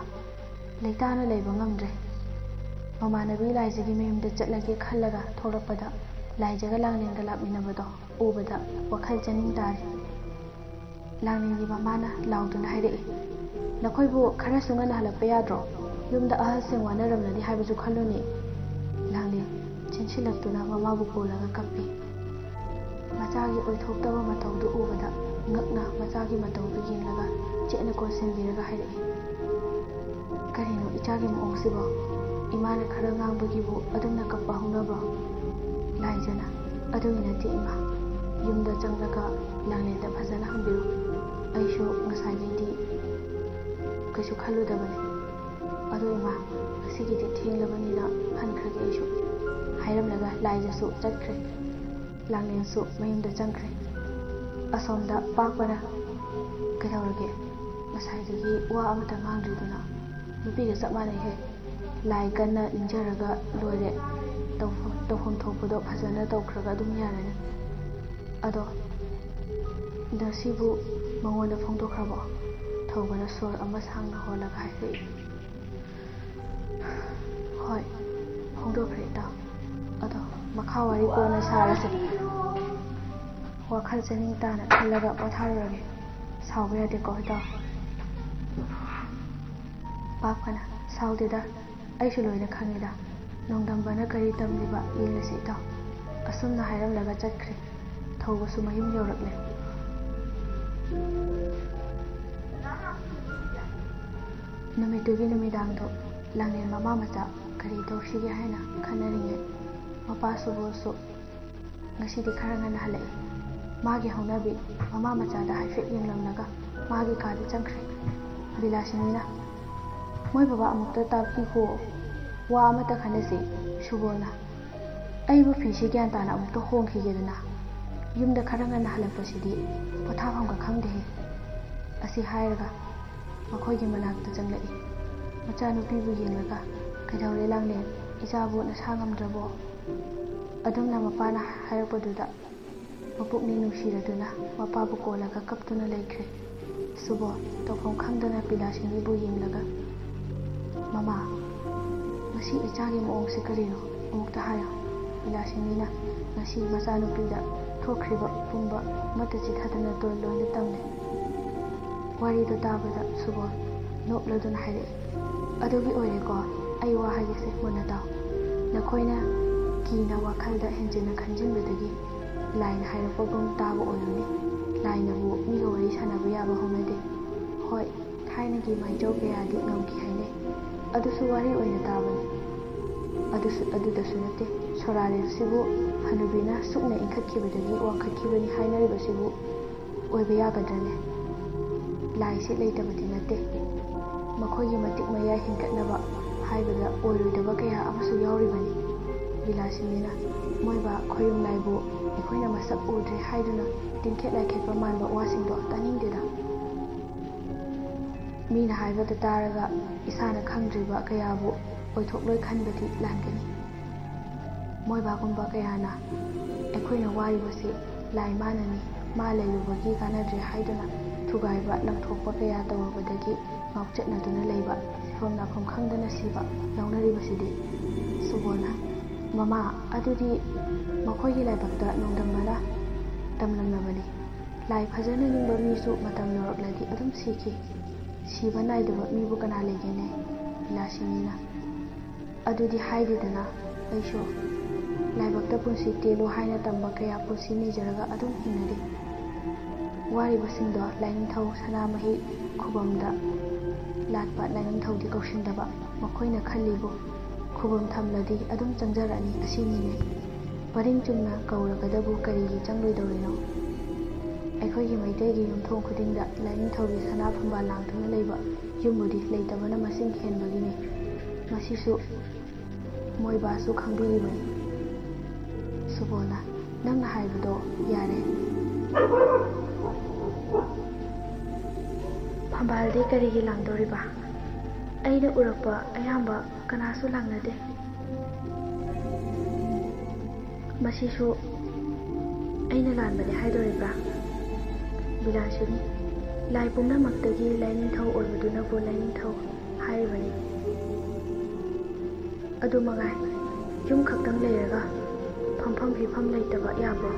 ꯂꯩꯇꯥꯅ ꯂꯩꯕ ꯉꯝꯗ꯭ꯔꯦ꯫ ꯃꯃꯥꯟꯅꯕꯤ ꯂꯥꯏꯖꯒꯤ ꯃꯌꯨꯝꯗ ꯆꯠꯂꯒꯦ ꯈꯜꯂꯒ ꯊꯣꯛꯂꯛꯄꯗ ꯂꯥꯏꯖꯒ ꯂꯥꯡꯂꯦꯟꯒ ꯂꯥꯛꯃꯤꯟꯅꯕꯗꯣ ꯎꯕꯗ ꯋꯥꯈꯜ ꯆꯅꯤꯡ ꯇꯥꯔꯦ꯫ ꯂꯥꯡꯂꯦꯟꯒꯤ ꯃꯃꯥꯅ ꯂꯥꯎꯗꯨꯅ ꯍꯥꯏꯔꯛꯏ꯫ ꯅꯈꯣꯏꯕꯨ ꯈꯔꯁꯨ ꯉꯟꯅ ꯍꯜꯂꯛꯄ ꯌꯥꯗ꯭ꯔꯣ? ꯌꯨꯝꯗ ꯑꯍꯜꯁꯤꯡ ꯋꯥꯅꯔꯝꯂꯅꯤ ꯍꯥꯏꯕꯁꯨ ꯈꯜꯂꯨꯅꯤ꯫ ꯂꯥꯡꯂꯦꯟ ꯆꯦꯟꯁꯤꯜꯂꯛꯇꯨꯅ ꯃꯃꯥꯕꯨ ꯀꯣꯜꯂꯒ ꯀꯞꯄꯤ꯫ ꯃꯆꯥꯒꯤ ꯑꯣꯏꯊꯣꯛꯇꯕ ꯃꯇꯧꯗꯨ ꯎꯕꯗ ꯉꯛꯅ ꯃꯆꯥꯒꯤ ꯃꯇꯧꯗꯨ ꯌꯦꯡꯂꯒ ꯆꯦꯠꯅ ꯀꯣꯟꯁꯤꯟꯕꯤꯔꯒ ꯍꯥꯏꯔꯛꯏ꯫ ꯀꯔꯤꯅꯣ ꯏꯆꯥꯒꯤ ꯃꯑꯣꯡꯁꯤꯕꯣ? ꯏꯃꯥꯅ ꯈꯔ ꯉꯥꯡꯕꯒꯤꯕꯨ ꯑꯗꯨꯝꯅ ꯀꯞꯄ ꯍꯧꯅꯕ꯭ꯔꯣ? ꯂꯥꯏꯖꯅ ꯑꯗꯨꯒꯤ ꯅꯠꯇꯦ ꯏꯃꯥ ꯌꯨꯝꯗ ꯆꯪꯂꯒ ꯂꯥꯡꯂꯦꯟꯗ ꯐꯖꯅ ꯍꯪꯕꯤꯔꯨ ꯑꯩꯁꯨ ꯉꯁꯥꯏꯗꯩꯗꯤ ꯀꯩꯁꯨ ꯈꯜꯂꯨꯗꯕꯅꯦ꯫ ꯑꯗꯣ ꯏꯃꯥ ꯉꯁꯤꯒꯤꯗꯤ ꯊꯦꯡꯂꯕꯅꯤꯅ ꯍꯟꯈ꯭ꯔꯒꯦ ꯑꯩꯁꯨ ꯍꯥꯏꯔꯝꯂꯒ ꯂꯥꯏꯖꯁꯨ ꯆꯠꯈ꯭ꯔꯦ꯫ ꯂꯥꯡꯂꯦꯟꯁꯨ ꯃꯌꯨꯝꯗ ꯆꯪꯈ꯭ꯔꯦ꯫ ꯑꯁꯣꯝꯗ ꯄꯥꯛꯄꯅ ꯀꯩꯗꯧꯔꯒꯦ ꯉꯁꯥꯏꯗꯒꯤ ꯋꯥ ꯑꯃꯇ ꯉꯥꯡꯗ꯭ꯔꯤꯗꯨꯅ? ꯅꯨꯄꯤꯒ ꯆꯞ ꯃꯥꯟꯅꯩꯍꯦ ꯂꯥꯏ ꯀꯟꯅ ꯅꯤꯡꯖꯔꯒ ꯂꯣꯏꯔꯦ ꯇꯧꯐꯝ ꯊꯣꯛꯄꯗꯣ ꯐꯖꯅ ꯇꯧꯈ꯭ꯔꯒ ꯑꯗꯨꯝ ꯌꯥꯔꯅꯤ꯫ ꯑꯗꯣ ꯉꯁꯤꯕꯨ ꯃꯉꯣꯟꯗ ꯐꯣꯡꯗꯣꯛꯈ꯭ꯔꯕꯣ? ꯊꯧꯕꯅ ꯁꯣꯔ ꯑꯃ ꯁꯥꯡꯅ ꯍꯣꯜꯂꯒ ꯍꯥꯏꯔꯛꯏ꯫ ꯍꯣꯏ ꯐꯣꯡꯗꯣꯛꯈ꯭ꯔꯦ ꯏꯇꯥꯎ ꯑꯗꯣ ꯃꯈꯥ ꯋꯥꯔꯤ ꯀꯣꯟꯅ ꯁꯥꯔꯁꯦ꯫ ꯋꯥꯈꯜ ꯆꯅꯤꯡ ꯇꯥꯅ ꯈꯜꯂꯒ ꯄꯣꯊꯥꯔꯨꯔꯒꯦ ꯁꯥꯎꯕ ꯌꯥꯗꯦꯀꯣ ꯏꯇꯥꯎ꯫ ꯄꯥꯛꯄꯅ ꯁꯥꯎꯗꯦꯗ ꯑꯩꯁꯨ ꯂꯣꯏꯅ ꯈꯪꯉꯤꯗ ꯅꯣꯡꯗꯝꯕꯅ ꯀꯔꯤ ꯇꯝꯂꯤꯕ ꯌꯦꯡꯂꯁꯤ ꯏꯇꯥꯎ ꯑꯁꯨꯝꯅ ꯍꯥꯏꯔꯝꯂꯒ ꯆꯠꯈ꯭ꯔꯦ ꯊꯧꯕꯁꯨ ꯃꯌꯨꯝ ꯌꯧꯔꯛꯂꯦ ꯅꯨꯃꯤꯠꯇꯨꯒꯤ ꯅꯨꯃꯤꯗꯥꯡꯗꯣ ꯂꯥꯡꯂꯦꯟ ꯃꯃꯥ ꯃꯆꯥ ꯀꯔꯤ ꯇꯧꯁꯤꯒꯦ ꯍꯥꯏꯅ ꯈꯟꯅꯔꯤꯉꯩ ꯃꯄꯥ ꯁꯨꯕꯣꯜꯁꯨ ꯉꯁꯤꯗꯤ ꯈꯔ ꯉꯟꯅ ꯍꯜꯂꯛꯏ ꯃꯥꯒꯤ ꯍꯧꯅꯕꯤ ꯃꯃꯥ ꯃꯆꯥꯗ ꯍꯥꯏꯐꯦꯠ ꯌꯦꯡꯂꯝꯂꯒ ꯃꯥꯒꯤ ꯀꯥꯗ ꯆꯪꯈ꯭ꯔꯦ ꯕꯤꯂꯥꯁꯤꯅꯤꯅ ꯃꯣꯏ ꯕꯕꯥ ꯑꯃꯨꯛꯇ ꯇꯥꯛꯄꯤꯈꯣ ꯋꯥ ꯑꯃꯇ ꯈꯟꯅꯁꯤ ꯁꯨꯕꯣꯜꯅ ꯑꯩꯕꯨ ꯐꯤꯁꯤ ꯒ꯭ꯌꯥꯟ ꯇꯥꯅ ꯑꯃꯨꯛꯇ ꯍꯣꯡꯈꯤꯒꯦꯗꯅ ꯌꯨꯝꯗ ꯈꯔ ꯉꯟꯅ ꯍꯜꯂꯛꯄꯁꯤꯗꯤ ꯄꯣꯊꯥꯐꯝꯒ ꯈꯪꯗꯦꯍꯦ ꯑꯁꯤ ꯍꯥꯏꯔꯒ ꯃꯈꯣꯏꯒꯤ ꯃꯅꯥꯛꯇ ꯆꯪꯂꯛꯏ ꯃꯆꯥꯅꯨꯄꯤꯕꯨ ꯌꯦꯡꯂꯒ ꯀꯩꯗꯧꯔꯦ ꯂꯥꯡꯂꯦꯟ ꯏꯆꯥꯕꯨ ꯅꯁꯥ ꯉꯝꯗ꯭ꯔꯕꯣ ꯑꯗꯨꯝꯅ ꯃꯄꯥꯅ ꯍꯥꯏꯔꯛꯄꯗꯨꯗ ꯃꯄꯨꯛꯅꯤꯡ ꯅꯨꯡꯁꯤꯔꯗꯨꯅ ꯃꯄꯥꯕꯨ ꯀꯣꯜꯂꯒ ꯀꯞꯇꯨꯅ ꯂꯩꯈ꯭ꯔꯦ ꯁꯨꯕꯣꯜ ꯇꯧꯐꯝ ꯈꯪꯗꯅ ꯕꯤꯂꯥꯁꯤꯅꯤꯕꯨ ꯌꯦꯡꯂꯒ ꯃꯃꯥ ꯉꯁꯤ ꯏꯆꯥꯒꯤ ꯃꯑꯣꯡꯁꯦ ꯀꯔꯤꯅꯣ ꯑꯃꯨꯛꯇ ꯍꯥꯏꯌꯣ ꯕꯤꯂꯥꯁꯤꯅꯤꯅ ꯉꯁꯤ ꯃꯆꯥꯅꯨꯄꯤꯗ ꯊꯣꯛꯈ꯭ꯔꯤꯕ ꯄꯨꯝꯕ ꯑꯃꯠꯇ ꯆꯤꯊꯗꯅ ꯂꯣꯏꯅ ꯇꯝꯂꯦ ꯋꯥꯔꯤꯗꯨ ꯇꯥꯕꯗ ꯁꯨꯕꯣꯜ ꯅꯣꯛꯂꯗꯨꯅ ꯍꯥꯏꯔꯛꯏ ꯑꯗꯨꯒꯤ ꯑꯣꯏꯔꯦꯀꯣ ꯑꯩ ꯋꯥ ꯍꯥꯏꯒꯦꯁꯦ ꯃꯨꯟꯅ ꯇꯥꯎ ꯅꯈꯣꯏꯅ ꯀꯤꯅ ꯋꯥꯈꯜꯗ ꯍꯦꯟꯖꯤꯟꯅ ꯈꯟꯖꯤꯟꯕꯗꯒꯤ ꯂꯥꯏꯅ ꯍꯥꯏꯔꯛꯄꯒꯨꯝ ꯇꯥꯕ ꯑꯣꯏꯔꯨꯅꯤ ꯂꯥꯏꯅꯕꯨ ꯃꯤꯒ ꯋꯥꯔꯤ ꯁꯥꯟꯅꯕ ꯌꯥꯕ ꯍꯧꯅꯗꯦ ꯍꯣꯏ ꯊꯥꯏꯅꯒꯤ ꯃꯥꯏꯖꯧ ꯀꯌꯥꯗꯤ ꯉꯝꯈꯤ ꯍꯥꯏꯅꯩ ꯑꯗꯨꯁꯨ ꯋꯥꯔꯤ ꯑꯣꯏꯅ ꯇꯥꯕꯅꯤ ꯑꯗꯨꯗꯁꯨ ꯅꯠꯇꯦ ꯁꯣꯔꯥꯔꯦꯜꯁꯤꯕꯨ ꯍꯅꯨꯕꯤꯅ ꯁꯨꯛꯅ ꯏꯟꯈꯠꯈꯤꯕꯗꯒꯤ ꯋꯥꯡꯈꯠꯈꯤꯕꯅꯤ ꯍꯥꯏꯅꯔꯤꯕꯁꯤꯕꯨ ꯑꯣꯏꯕ ꯌꯥꯒꯗ꯭ꯔꯅꯦ ꯂꯥꯏꯁꯤ ꯂꯩꯇꯕꯗꯤ ꯅꯠꯇꯦ ꯃꯈꯣꯏꯒꯤ ꯃꯇꯤꯛ ꯃꯌꯥꯏ ꯍꯦꯟꯒꯠꯅꯕ ꯍꯥꯏꯕꯗ ꯑꯣꯏꯔꯣꯏꯗꯕ ꯀꯌా ꯑꯃꯁꯨ ꯌꯥꯎꯔꯤꯕꯅꯤ ꯕꯤꯂꯥꯁꯤꯅꯤꯅ ꯃꯣꯏꯕ ꯈꯣꯏꯔꯨꯝ ꯂꯥꯏꯕꯨ ꯑꯩꯈꯣꯏꯅ ꯃꯁꯛ ꯎꯗ꯭ꯔꯦ ꯍꯥꯏꯗꯨꯅ ꯇꯤꯡꯈꯦꯠ ꯂꯥꯏꯈꯦꯠꯄ ꯃꯥꯟꯕ ꯋꯥꯁꯤꯡꯗꯣ ꯇꯥꯅꯤꯡꯗꯦꯗ ꯃꯤꯅ ꯍꯥꯏꯕꯗ ꯇꯥꯔꯒ ꯏꯁꯥꯅ ꯈꯪꯗ꯭ꯔꯤꯕ ꯀꯌꯥꯕꯨ ꯑꯣꯏꯊꯣꯛꯂꯣꯏ ꯈꯟꯕꯗꯤ ꯂꯥꯟꯒꯅꯤ ꯃꯣꯏꯕꯥꯒꯨꯝꯕ ꯀꯌꯥꯅ ꯑꯩꯈꯣꯏꯅ ꯋꯥꯔꯤꯕꯁꯤ ꯂꯥꯏ ꯃꯥꯅꯅꯤ ꯃꯥ ꯂꯩꯔꯨꯕꯒꯤ ꯀꯥꯟꯅꯗ꯭ꯔꯦ ꯍꯥꯏꯗꯨꯅ ꯊꯨꯒꯥꯏꯕ ꯂꯪꯊꯣꯛꯄ ꯀꯌా ꯇꯧꯔꯨꯕꯗꯒꯤ ꯉꯥꯎꯆꯠꯅꯗꯨꯅ ꯂꯩꯕ ꯁꯤꯐꯝ ꯅꯥꯐꯝ ꯈꯪꯗꯅ ꯁꯤꯕ ꯌꯥꯎꯅꯔꯤꯕꯁꯤꯗꯤ ꯁꯨꯕꯣꯜꯅ ꯃꯃꯥ ꯑꯗꯨꯗꯤ ꯃꯈꯣꯏꯒꯤ ꯂꯥꯏꯕꯛꯇ ꯅꯣꯡꯗꯝꯕꯅ ꯇꯝꯂꯝꯂꯕꯅꯤ ꯂꯥꯏ ꯐꯖꯅ ꯅꯤꯡꯕ ꯃꯤꯁꯨ ꯃꯇꯝ ꯌꯧꯔꯛꯂꯗꯤ ꯑꯗꯨꯝ ꯁꯤꯈꯤ ꯁꯤꯕ ꯅꯥꯏꯗꯕ ꯃꯤꯕꯨ ꯀꯅꯥ ꯂꯩꯒꯦꯅꯦ ꯕꯤꯂꯥꯁꯤꯅꯤꯅ ꯑꯗꯨꯗꯤ ꯍꯥꯏꯗꯦꯗꯅ ꯑꯩꯁꯨ ꯂꯥꯏꯕꯛꯇ ꯄꯨꯟꯁꯤ ꯇꯦꯜꯂꯨ ꯍꯥꯏꯅ ꯇꯝꯕ ꯀꯌా ꯄꯨꯟꯁꯤ ꯅꯤꯖꯔꯒ ꯑꯗꯨꯝ ꯍꯤꯡꯅꯔꯤ ꯋꯥꯔꯤꯕꯁꯤꯡꯗꯣ ꯂꯥꯏꯅꯤꯡꯊꯧ ꯁꯅꯥꯃꯍꯤ ꯈꯨꯕꯝꯗ ꯂꯥꯠꯄ ꯂꯥꯏꯅꯤꯡꯊꯧꯗꯤ ꯀꯧꯁꯤꯟꯗꯕ ꯃꯈꯣꯏꯅ ꯈꯜꯂꯤꯕꯨ ꯈꯨꯕꯝ ꯊꯝꯂꯗꯤ ꯑꯗꯨꯝ ꯆꯪꯖꯔꯛꯑꯅꯤ ꯑꯁꯤꯅꯤꯅꯦ ꯄꯔꯤꯡ ꯆꯨꯝꯅ ꯀꯧꯔꯒꯗꯕꯨ ꯀꯔꯤꯒꯤ ꯆꯪꯂꯣꯏꯗꯧꯔꯤꯅꯣ ꯑꯩꯈꯣꯏꯒꯤ ꯃꯩꯇꯩꯒꯤ ꯌꯨꯝꯊꯣꯡ ꯈꯨꯗꯤꯡꯗ ꯂꯥꯏꯅꯤꯡꯊꯧꯒꯤ ꯁꯅꯥ ꯐꯝꯕꯥꯜ ꯂꯥꯡꯗꯨꯅ ꯂꯩꯕ ꯌꯨꯝꯕꯨꯗꯤ ꯂꯩꯇꯕꯅ ꯃꯁꯤꯡ ꯍꯦꯟꯕꯒꯤꯅꯤ ꯃꯁꯤꯁꯨ ꯃꯣꯏꯕꯥꯁꯨ ꯈꯪꯕꯤꯔꯤꯕꯅꯤ ꯁꯨꯕꯣꯜꯅ ꯅꯪꯅ ꯍꯥꯏꯕꯗꯣ ꯌꯥꯔꯦ ꯐꯝꯕꯥꯜꯗꯤ ꯀꯔꯤꯒꯤ ꯂꯥꯡꯗꯣꯔꯤꯕ ꯑꯩꯅ ꯎꯔꯛꯄ ꯑꯌꯥꯝꯕ ꯀꯅꯥꯁꯨ ꯂꯥꯡꯅꯗꯦ ꯃꯁꯤꯁꯨ ꯑꯩꯅ ꯂꯥꯟꯕꯅꯤ ꯍꯥꯏꯗꯣꯔꯤꯕ꯭ꯔꯥ ꯕꯤꯂꯥꯁꯤꯅꯤ ꯂꯥꯏ ꯄꯨꯝꯅꯃꯛꯇꯒꯤ ꯂꯥꯏꯅꯤꯡꯊꯧ ꯑꯣꯏꯕꯗꯨꯅꯕꯨ ꯂꯥꯏꯅꯤꯡꯊꯧ ꯍꯥꯏꯔꯤꯕꯅꯤ ꯑꯗꯨ ꯃꯉꯥꯏ ꯌꯨꯝ ꯈꯛꯇꯪ ꯂꯩꯔꯒ ꯐꯝꯐꯝ ꯍꯤꯐꯝ ꯂꯩꯇꯕ ꯌꯥꯕ꯭ꯔꯣ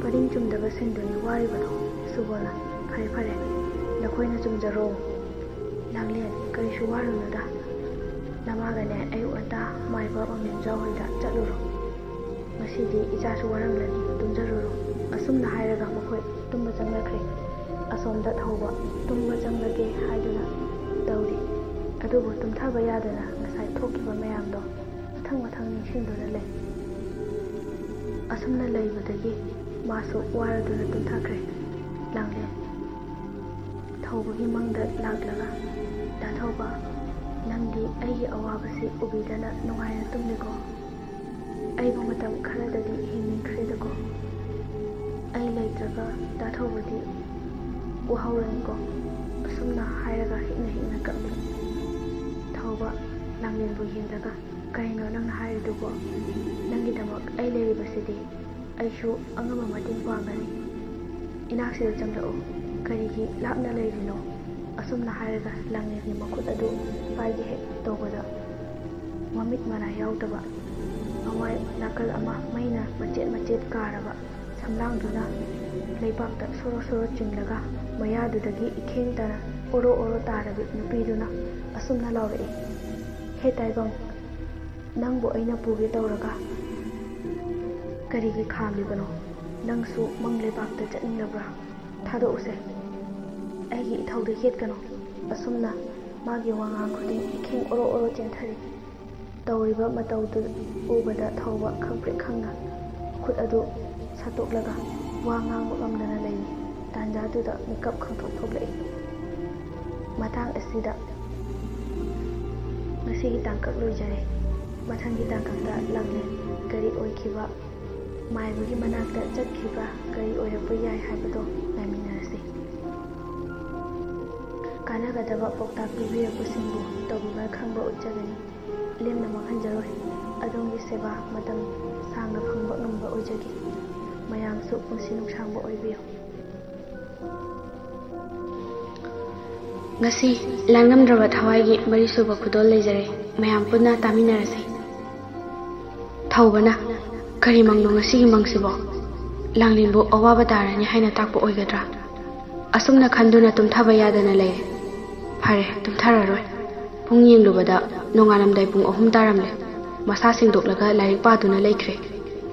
ꯄꯔꯤꯡ ꯆꯨꯝꯗꯕꯁꯤꯡꯗꯨꯅꯤ ꯋꯥꯔꯤꯕꯗꯣ ꯁꯨꯕꯣꯜꯅ ꯐꯔꯦ ꯅꯈꯣꯏꯅ ꯆꯨꯝꯖꯔꯣ ꯂꯥꯡꯂꯦꯟ ꯀꯔꯤꯁꯨ ꯋꯥꯔꯨꯅꯨꯗ ꯅꯃꯥꯒꯅꯦ ꯑꯌꯨꯛ ꯉꯟꯇꯥ ꯃꯥꯏꯕ ꯃꯃꯦꯟꯖꯥꯎ ꯍꯣꯏꯗ ꯆꯠꯂꯨꯔꯣ ꯉꯁꯤꯗꯤ ꯏꯆꯥꯁꯨ ꯋꯥꯔꯝꯂꯅꯤ ꯇꯨꯝꯖꯔꯨꯔꯣ ꯑꯁꯨꯝꯅ ꯍꯥꯏꯔꯒ ꯃꯈꯣꯏ ꯇꯨꯝꯕ ꯆꯪꯂꯛꯈ꯭ꯔꯦ ꯑꯁꯣꯝꯗ ꯊꯧꯕ ꯇꯨꯝꯕ ꯆꯪꯂꯒꯦ ꯍꯥꯏꯗꯨꯅ ꯇꯧꯔꯤ ꯑꯗꯨꯕꯨ ꯇꯨꯝꯊꯕ ꯌꯥꯗꯅ ꯉꯁꯥꯏ ꯊꯣꯛꯈꯤꯕ ꯃꯌꯥꯝꯗꯣ ꯃꯊꯪ ꯅꯤꯡꯁꯤꯡꯗꯨꯅ ꯂꯩ ꯑꯁꯨꯝꯅ ꯂꯩꯕꯗꯒꯤ ꯃꯥꯁꯨ ꯋꯥꯔꯗꯨꯅ ꯇꯨꯝꯊꯈ꯭ꯔꯦ ꯂꯥꯡꯂꯦꯟ ꯊꯧꯕꯒꯤ ꯃꯪꯗ ꯂꯥꯛꯂꯒ ꯗꯥꯊꯧꯕ ꯅꯪꯗꯤ ꯑꯩꯒꯤ ꯑꯋꯥꯕꯁꯤ ꯎꯕꯤꯗꯅ ꯅꯨꯡꯉꯥꯏꯅ ꯇꯨꯝꯂꯤꯀꯣ ꯑꯩꯕꯨ ꯃꯇꯝ ꯈꯔꯗꯗꯤ ꯍꯤꯡꯅꯤꯡꯈ꯭ꯔꯦꯗꯀꯣ ꯑꯩ ꯂꯩꯇ꯭ꯔꯒ ꯗꯥꯊꯧꯕꯗꯤ ꯎꯍꯧꯔꯅꯤꯀꯣ ꯑꯁꯨꯝꯅ ꯍꯥꯏꯔꯒ ꯍꯤꯛꯅ ꯀꯞꯂꯤ ꯊꯧꯕ ꯂꯥꯡꯂꯦꯟꯕꯨ ꯌꯦꯡꯂꯒ ꯀꯔꯤꯅꯣ ꯅꯪꯅ ꯍꯥꯏꯔꯤꯗꯨꯕꯣ ꯅꯪꯒꯤꯗꯃꯛ ꯑꯩ ꯂꯩꯔꯤꯕꯁꯤꯗꯤ ꯑꯩꯁꯨ ꯑꯉꯝꯕ ꯃꯇꯦꯡ ꯄꯥꯡꯒꯅꯤ ꯏꯅꯥꯛꯁꯤꯗ ꯆꯪꯂꯛꯎ ꯀꯔꯤꯒꯤ ꯂꯥꯞꯅ ꯂꯩꯔꯤꯅꯣ ꯑꯁꯨꯝꯅ ꯍꯥꯏꯔꯒ ꯂꯥꯡꯂꯦꯟꯒꯤ ꯃꯈꯨꯠ ꯑꯗꯨ ꯄꯥꯏꯒꯦ ꯍꯦꯛ ꯇꯧꯕꯗ ꯃꯃꯤꯠ ꯃꯅꯥ ꯌꯥꯎꯗꯕ ꯃꯋꯥꯏ ꯅꯥꯀꯜ ꯑꯃ ꯃꯩꯅ ꯃꯆꯦꯠ ꯀꯥꯔꯕ ꯁꯝꯂꯥꯡꯗꯨꯅ leibakta soro soro chinglaga mayadudagi ikhengtana oro oro tarabi nupiduna asumna laurei he taibam nangbu aina puge tawraga karigi khamlibano nangsu mang leibakta chatningrabra thado use aigi ithauda hetkano asumna magi wangang khuding ikheng oro oro chenthari tawriba matawdu ubada thawba khangpre khangna khut adu satoklaga wangang ngamdana lei tanjaduda makeup khangthok thoklei matang asida ngasi tangkak loijare mathangi tangkakta langle gari oikhiba maibugi manakta chatkhiba gari oirappa yai haibado naiminarasi kanagadaba poktak pibirapusingbu tawbiba khangba utjagani lemna makhanjaroi adongi seba matam sangna phangba ngamba oijagi mayamsu pungsi nungsangba oibiyo ngasi langnamdraba thawai marisuba khudol leijare mayam punna taminarasi thawbana kari mangno ngasi mangsibo langlinbu awaba tarani haina takpo oigadra asumna khanduna tumthaba yadana le phare tumthararoi pung yenglubada nongalamdai pung 3 taramle masa singdoklaga lairik paduna leikre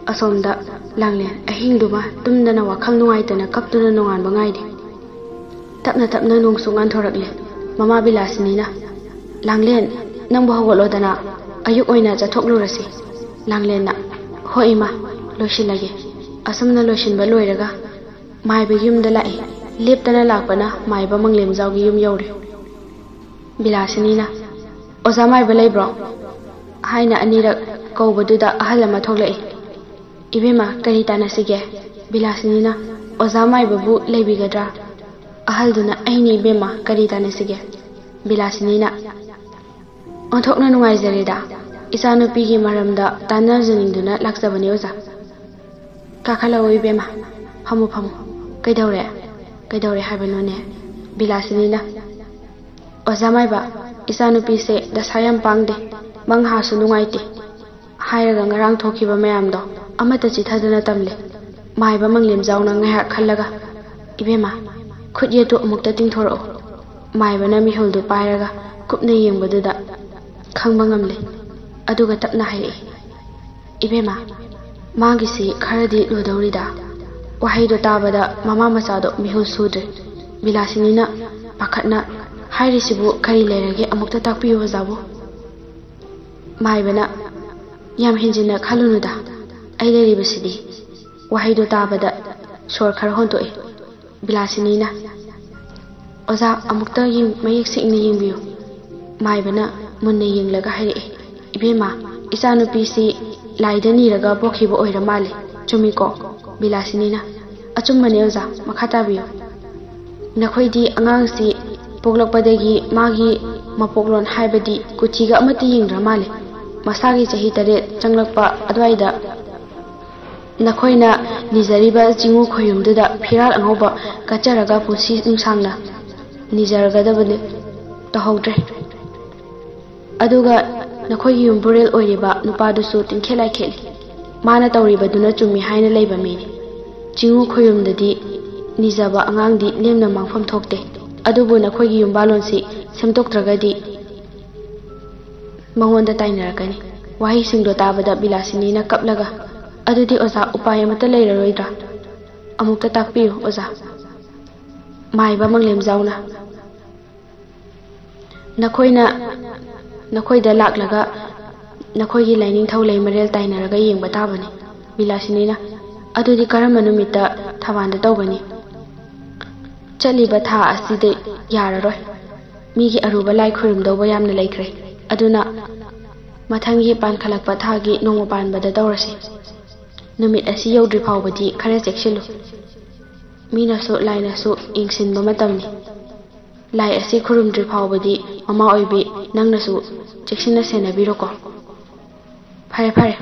asomda langle ahingduma tumdana wakhang nungaitana kaptuna nonganba ngaidi tapna tapna nungsungan thorakle mama bilasinina langlen nangbu hawolodana ayuk oina chathoklurasi langlenna hoima loshilage asumna loshinba loiraga maiba yumda lai leptana lakpana maiba manglemjawgi yum yori bilasinina oza maiba leibro haina anirak kawbaduda ahal ama thoklai ibema kari tanasige bilasinina oza maibabu leibigadra ahalduna aini bema kari tanasige bilasinina onthokna nungaizareda isanupigi maramda tanarjaningduna laksabani oza kakhalawoi bema phamu phamu kaidawre habanone bilasinina oza maiba isanupi se dasayam pangde mangha su nungaite hairaga ngarang thokiba mayamdo amata chithaduna tamle maiba manglem jawna ngaya khallaga ibema khutye to amukta tingthoro maiba na mihuldu pairaga kupna yengbaduda khangba ngamle aduga tapna haire ibema magi si kharadi lodawrida wahaido tabada mama machado mihul sudre bilasinina pakhatna hairisibu kari leirage amukta takpiyo wazabu maibana yam hinjina khalunuda ai leiribasidi wahaido tabada sor khar hontoi bilasinina oza amukta ying mayek sikni yingbiyo maibana munne yinglaga haire ibema isanupi si laidani raga bokhibo oira male chumiko bilasinina achummane oza makhata biyo nakhoidi angang si poglakpadagi magi mapoklon haibadi kuthiga amati yingra male masagi chahi tare changlakpa adwaida nakhoina nijariba jingu khoyumduda phiral angoba kacharaga pusi nungsangna nijargadabane tahodre aduga nakhoyi yumburel oiriba nupadusu tingkhelai kheli mana tawribaduna chumi haina leiba mini jingu khoyumdadi nijaba angangdi lemna mangfam thokte adubu nakhoyi yumbalonsi semtoktragadi mangonda tainarakani wahi singdo tabada bilasinina kaplaga adudi oza upaya mata leiraroidra amukta takpiyo oza maiba manglem jauna nakhoida laklaga nakhoigi laining thau lei marel tainaraga yengba tabani bilasinina adudi karama numita thawanda tawgani chaliba tha aside yararoi migi aruba lai khurumdawba yamna laikre aduna mathangi pan khalakpa thagi nongma panbada tawrasi numit asi yodri phawbadi khara chekshilu mina so laina so ingsinba matamni lai asi khurumdri phawbadi mama oibi nangna su cheksina senabiroko phare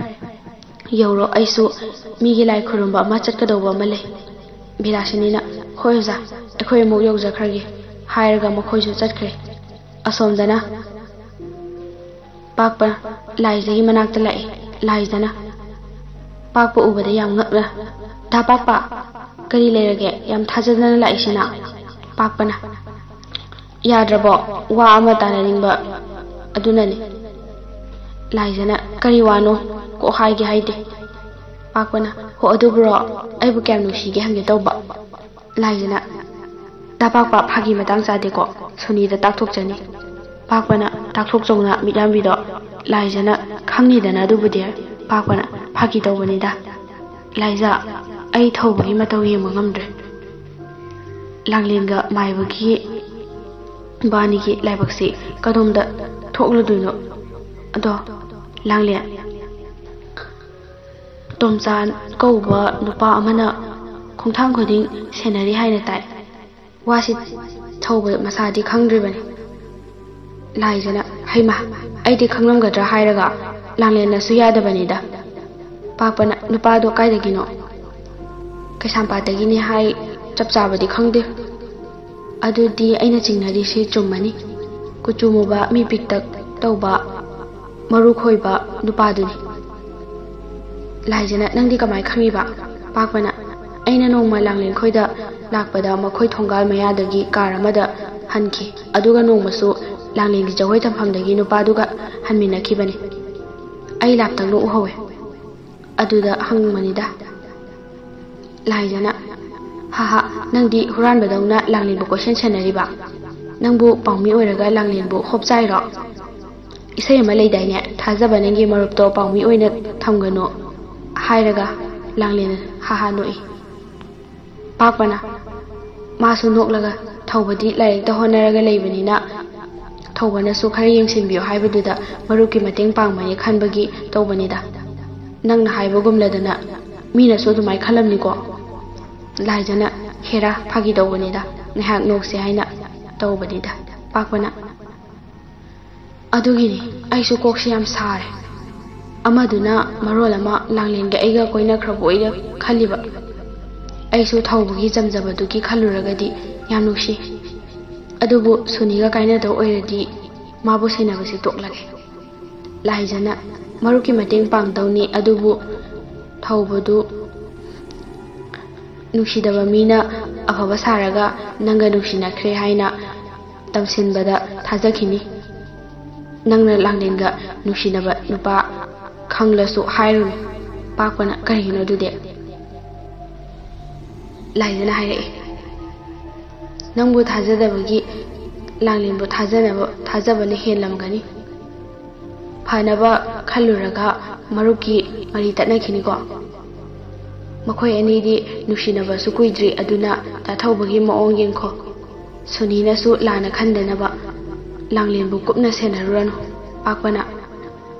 yoro aisu migi lai khurumba ma chatkadawba male bilasinina khoyza ekhoi mu yogjakhragi hairaga makhoisu chatkre asomdana pakpa laijagi manakta lai laidana pakpa ubada yam ngakna ta pakpa ꯀꯔꯤ ꯂꯩꯔꯒꯦ ꯌꯥꯝ ꯊꯥꯖꯗꯅ ꯂꯥꯛꯏꯁꯤꯅ? ꯄꯥꯛꯄꯅ ꯌꯥꯗ꯭ꯔꯕꯣ ꯋꯥ ꯑꯃ ꯇꯥꯅꯅꯤꯡꯕ ꯑꯗꯨꯅꯅꯤ. ꯂꯥꯏꯖꯅ ꯀꯔꯤ ꯋꯥꯅꯣ ꯀꯣꯛ ꯍꯥꯏꯒꯦ ꯍꯥꯏꯗꯦ. ꯄꯥꯛꯄꯅ ꯍꯣ ꯑꯗꯨꯕꯨꯔꯣ ꯑꯩꯕꯨ ꯀꯌꯥꯝ ꯅꯨꯡꯁꯤꯒꯦ ꯍꯪꯒꯦ ꯇꯧꯕ. ꯂꯥꯏꯖꯅ ꯇꯥꯄꯥꯛꯄ ꯐꯥꯒꯤ ꯃꯇꯥꯡ ꯆꯥꯗꯦꯀꯣ ꯁꯣꯅꯤꯗ ꯇꯥꯛꯊꯣꯛꯆꯅꯤ. ꯄꯥꯛꯄꯅ ꯇꯥꯛꯊꯣꯛꯆꯧꯅ ꯃꯤꯠꯌꯥꯝꯕꯤꯗꯣ. ꯂꯥꯏꯖꯅ ꯈꯪꯅꯤꯗꯅ ꯑꯗꯨꯕꯨꯗꯤ. ꯄꯥꯛꯄꯅ ꯐꯥꯒꯤ ꯇꯧꯕꯅꯤꯗ. ꯂꯥꯏꯖ ꯑꯩ ꯊꯧꯕꯒꯤ ꯃꯇꯧ ꯌꯦꯡꯕ ꯉꯝꯗ꯭ꯔꯦ. ꯂꯥꯡꯂꯦꯟꯒ ꯃꯥꯏꯕꯒꯤ ꯕꯥꯅꯤꯒꯤ ꯂꯥꯏꯕꯛꯁꯤ ꯀꯗꯣꯝꯗ ꯊꯣꯛꯂꯗꯣꯏꯅꯣ? ꯑꯗꯣ ꯂꯥꯡꯂꯦꯟ ꯇꯣꯝꯆꯥ ꯀꯧꯕ ꯅꯨꯄꯥ ꯑꯃꯅ ꯈꯣꯡꯊꯥꯡ ꯈꯨꯗꯤꯡ ꯁꯦꯟꯅꯔꯤ ꯍꯥꯏꯅ ꯇꯥꯏ. ꯋꯥꯁꯤ ꯊꯧꯕ ꯃꯁꯥꯗꯤ ꯈꯪꯗ꯭ꯔꯤꯕꯅꯤ. ꯂꯥꯏꯖꯅ ꯍꯩꯃꯥ ꯑꯩꯗꯤ ꯈꯪꯂꯝꯒꯗ꯭ꯔꯥ ꯍꯥꯏꯔꯒ ꯂꯥꯡꯂꯦꯟꯅꯁꯨ ꯌꯥꯗꯕꯅꯤꯗ. ꯄꯥꯛꯄꯅ ꯅꯨꯄꯥꯗꯣ ꯀꯥꯏꯗꯒꯤꯅꯣ? ꯀꯩꯁꯥꯝꯄꯥꯠꯇꯒꯤꯅꯤ ꯍꯥꯏ. ꯆꯞ ꯆꯥꯕꯗꯤ ꯈꯪꯗꯦ. ꯑꯗꯨꯗꯤ ꯑꯩꯅ ꯆꯤꯡꯅꯔꯤꯁꯤ ꯆꯨꯝꯃꯅꯤ. ꯀꯨꯆꯨ ꯃꯨꯕ ꯃꯤ ꯄꯤꯛꯇꯛ ꯇꯧꯕ ꯃꯔꯨ ꯈꯣꯏꯕ ꯅꯨꯄꯥꯗꯨꯅꯤ. ꯂꯥꯏꯖꯅ ꯅꯪꯗꯤ ꯀꯃꯥꯏ ꯈꯪꯉꯤꯕ? ꯄꯥꯛꯄꯅ ꯑꯩꯅ ꯅꯣꯡꯃ ꯂꯥꯡꯂꯦꯟ ꯈꯣꯏꯗ ꯂꯥꯛꯄꯗ ꯃꯈꯣꯏ ꯊꯣꯡꯒꯥꯜ ꯃꯌꯥꯗꯒꯤ ꯀꯥꯔ ꯑꯃꯗ ꯍꯟꯈꯤ. ꯑꯗꯨꯒ ꯅꯣꯡꯃꯁꯨ ꯂꯥꯡꯂꯦꯟꯒꯤ ꯖꯒꯣꯏ ꯇꯝꯐꯝꯗꯒꯤ ꯅꯨꯄꯥꯗꯨꯒ ꯍꯟꯃꯤꯟꯅꯈꯤꯕꯅꯤ. ꯑꯩ ꯂꯥꯞꯇꯛꯅ ꯎꯍꯧꯋꯦ. ꯑꯗꯨꯗ ꯍꯪꯕꯅꯤꯗ. ꯂꯥꯏꯖꯅ ꯍꯥꯍꯥ ꯅꯪꯗꯤ ꯍꯨꯔꯥꯟꯕꯗꯧꯅ ꯂꯥꯡꯂꯦꯟꯕꯨ ꯀꯣꯏꯁꯦꯟ ꯁꯦꯟꯅꯔꯤꯕ? ꯅꯪꯕꯨ ꯄꯥꯎꯃꯤ ꯑꯣꯏꯔꯒ ꯂꯥꯡꯂꯦꯟꯕꯨ ꯍꯣꯞꯆꯥꯏꯔꯣ? ꯏꯁꯩ ꯑꯃ ꯂꯩꯗꯥꯏꯅꯦ, ꯊꯥꯖꯕ ꯅꯪꯒꯤ ꯃꯔꯨꯞꯇꯣ ꯄꯥꯎꯃꯤ ꯑꯣꯏꯅ ꯊꯝꯒꯅꯨ ꯍꯥꯏꯔꯒ. ꯂꯥꯡꯂꯦꯟ ꯍꯥꯍꯥ ꯅꯣꯛꯏ. ꯄꯥꯛꯄꯅ ꯃꯥꯁꯨ ꯅꯣꯛꯂꯒ ꯊꯧꯕꯗꯤ ꯂꯥꯏꯔꯤꯛꯇ ꯍꯣꯠꯅꯔꯒ ꯂꯩꯕꯅꯤꯅ ꯊꯧꯕꯅꯁꯨ ꯈꯔ ꯌꯦꯡꯁꯤꯟꯕꯤꯌꯨ ꯍꯥꯏꯕꯗꯨꯗ ꯃꯔꯨꯞꯀꯤ ꯃꯇꯦꯡ ꯄꯥꯡꯕꯅꯤ ꯈꯟꯕꯒꯤ ꯇꯧꯕꯅꯤꯗ. ꯅꯪꯅ ꯍꯥꯏꯕꯒꯨꯝꯂꯗꯅ ꯃꯤꯅꯁꯨ ꯑꯗꯨꯃꯥꯏ ꯈꯜꯂꯝꯅꯤꯀꯣ. ꯂꯥꯏꯖꯅ ꯍꯦꯔꯥ ꯐꯥꯒꯤ ꯇꯧꯕꯅꯤꯗ ꯉꯥꯏꯍꯥꯛ ꯅꯣꯛꯁꯦ ꯍꯥꯏꯅ ꯇꯧꯕꯅꯤꯗ. ꯄꯥꯛꯄꯅ ꯑꯗꯨꯒꯤꯅꯤ ꯑꯩꯁꯨ ꯀꯣꯛꯁꯤ ꯌꯥꯝ ꯁꯥꯔꯦ. ꯑꯃꯗꯨꯅ ꯃꯔꯣꯜ ꯑꯃ ꯂꯥꯡꯂꯦꯟꯒ ꯑꯩꯒ ꯀꯣꯏꯅꯈ꯭ꯔꯕꯣꯏꯗ ꯈꯜꯂꯤꯕ. ꯑꯩꯁꯨ ꯊꯧꯕꯒꯤ ꯆꯝꯖꯕꯗꯨꯒꯤ ꯈꯜꯂꯨꯔꯒꯗꯤ ꯌꯥꯝ ꯅꯨꯡꯁꯤ. ꯑꯗꯨꯕꯨ ꯁꯨꯅꯤꯒ ꯀꯥꯏꯅꯗꯧ ꯑꯣꯏꯔꯗꯤ ꯃꯥꯕꯨ ꯁꯦꯟꯅꯕꯁꯤ ꯇꯣꯛꯂꯒꯦ. ꯂꯥꯏꯖꯅ ꯃꯔꯨꯞꯀꯤ ꯃꯇꯦꯡ ꯄꯥꯡꯗꯧꯅꯤ. ꯑꯗꯨꯕꯨ ꯊꯧꯕꯗꯨ ꯅꯨꯡꯁꯤꯗꯕ ꯃꯤꯅ ꯑꯐꯕ ꯁꯥꯔꯒ ꯅꯪꯒ ꯅꯨꯡꯁꯤꯅꯈ꯭ꯔꯦ ꯍꯥꯏꯅ ꯇꯝꯁꯤꯟꯕꯗ ꯊꯥꯖꯈꯤꯅꯤ. ꯅꯪꯅ ꯂꯥꯡꯂꯦꯟꯒ ꯅꯨꯡꯁꯤꯅꯕ ꯅꯨꯄꯥ ꯈꯪꯂꯁꯨ ꯍꯥꯏꯔꯨꯅꯨ. ꯄꯥꯛꯄꯅ ꯀꯔꯤꯒꯤꯅꯣ ꯑꯗꯨꯗꯤ? ꯂꯥꯏꯖꯅ ꯍꯥꯏꯔꯛꯏ. ꯅꯪꯕꯨ ꯊꯥꯖꯗꯕꯒꯤ ꯂꯥꯡꯂꯦꯟꯕꯨ ꯊꯥꯖꯕꯅ ꯍꯦꯜꯂꯝꯒꯅꯤ. ꯐꯅꯕ ꯈꯜꯂꯨꯔꯒ ꯃꯔꯨꯞꯀꯤ ꯃꯔꯤ ꯇꯠꯅꯈꯤꯅꯤꯀꯣ. ꯃꯈꯣꯏ ꯑꯅꯤꯗꯤ ꯅꯨꯡꯁꯤꯅꯕꯁꯨ ꯀꯨꯏꯗ꯭ꯔꯤ. ꯑꯗꯨꯅ ꯇꯥꯊꯧꯕꯒꯤ ꯃꯑꯣꯡ ꯌꯦꯡꯈꯣ. ꯁꯨꯅꯤꯅꯁꯨ ꯂꯥꯟꯅ ꯈꯟꯗꯅꯕ ꯂꯥꯡꯂꯦꯟꯕꯨ ꯀꯨꯞꯅ ꯁꯦꯟꯅꯔꯨꯔꯅꯨ. ꯄꯥꯛꯄꯅ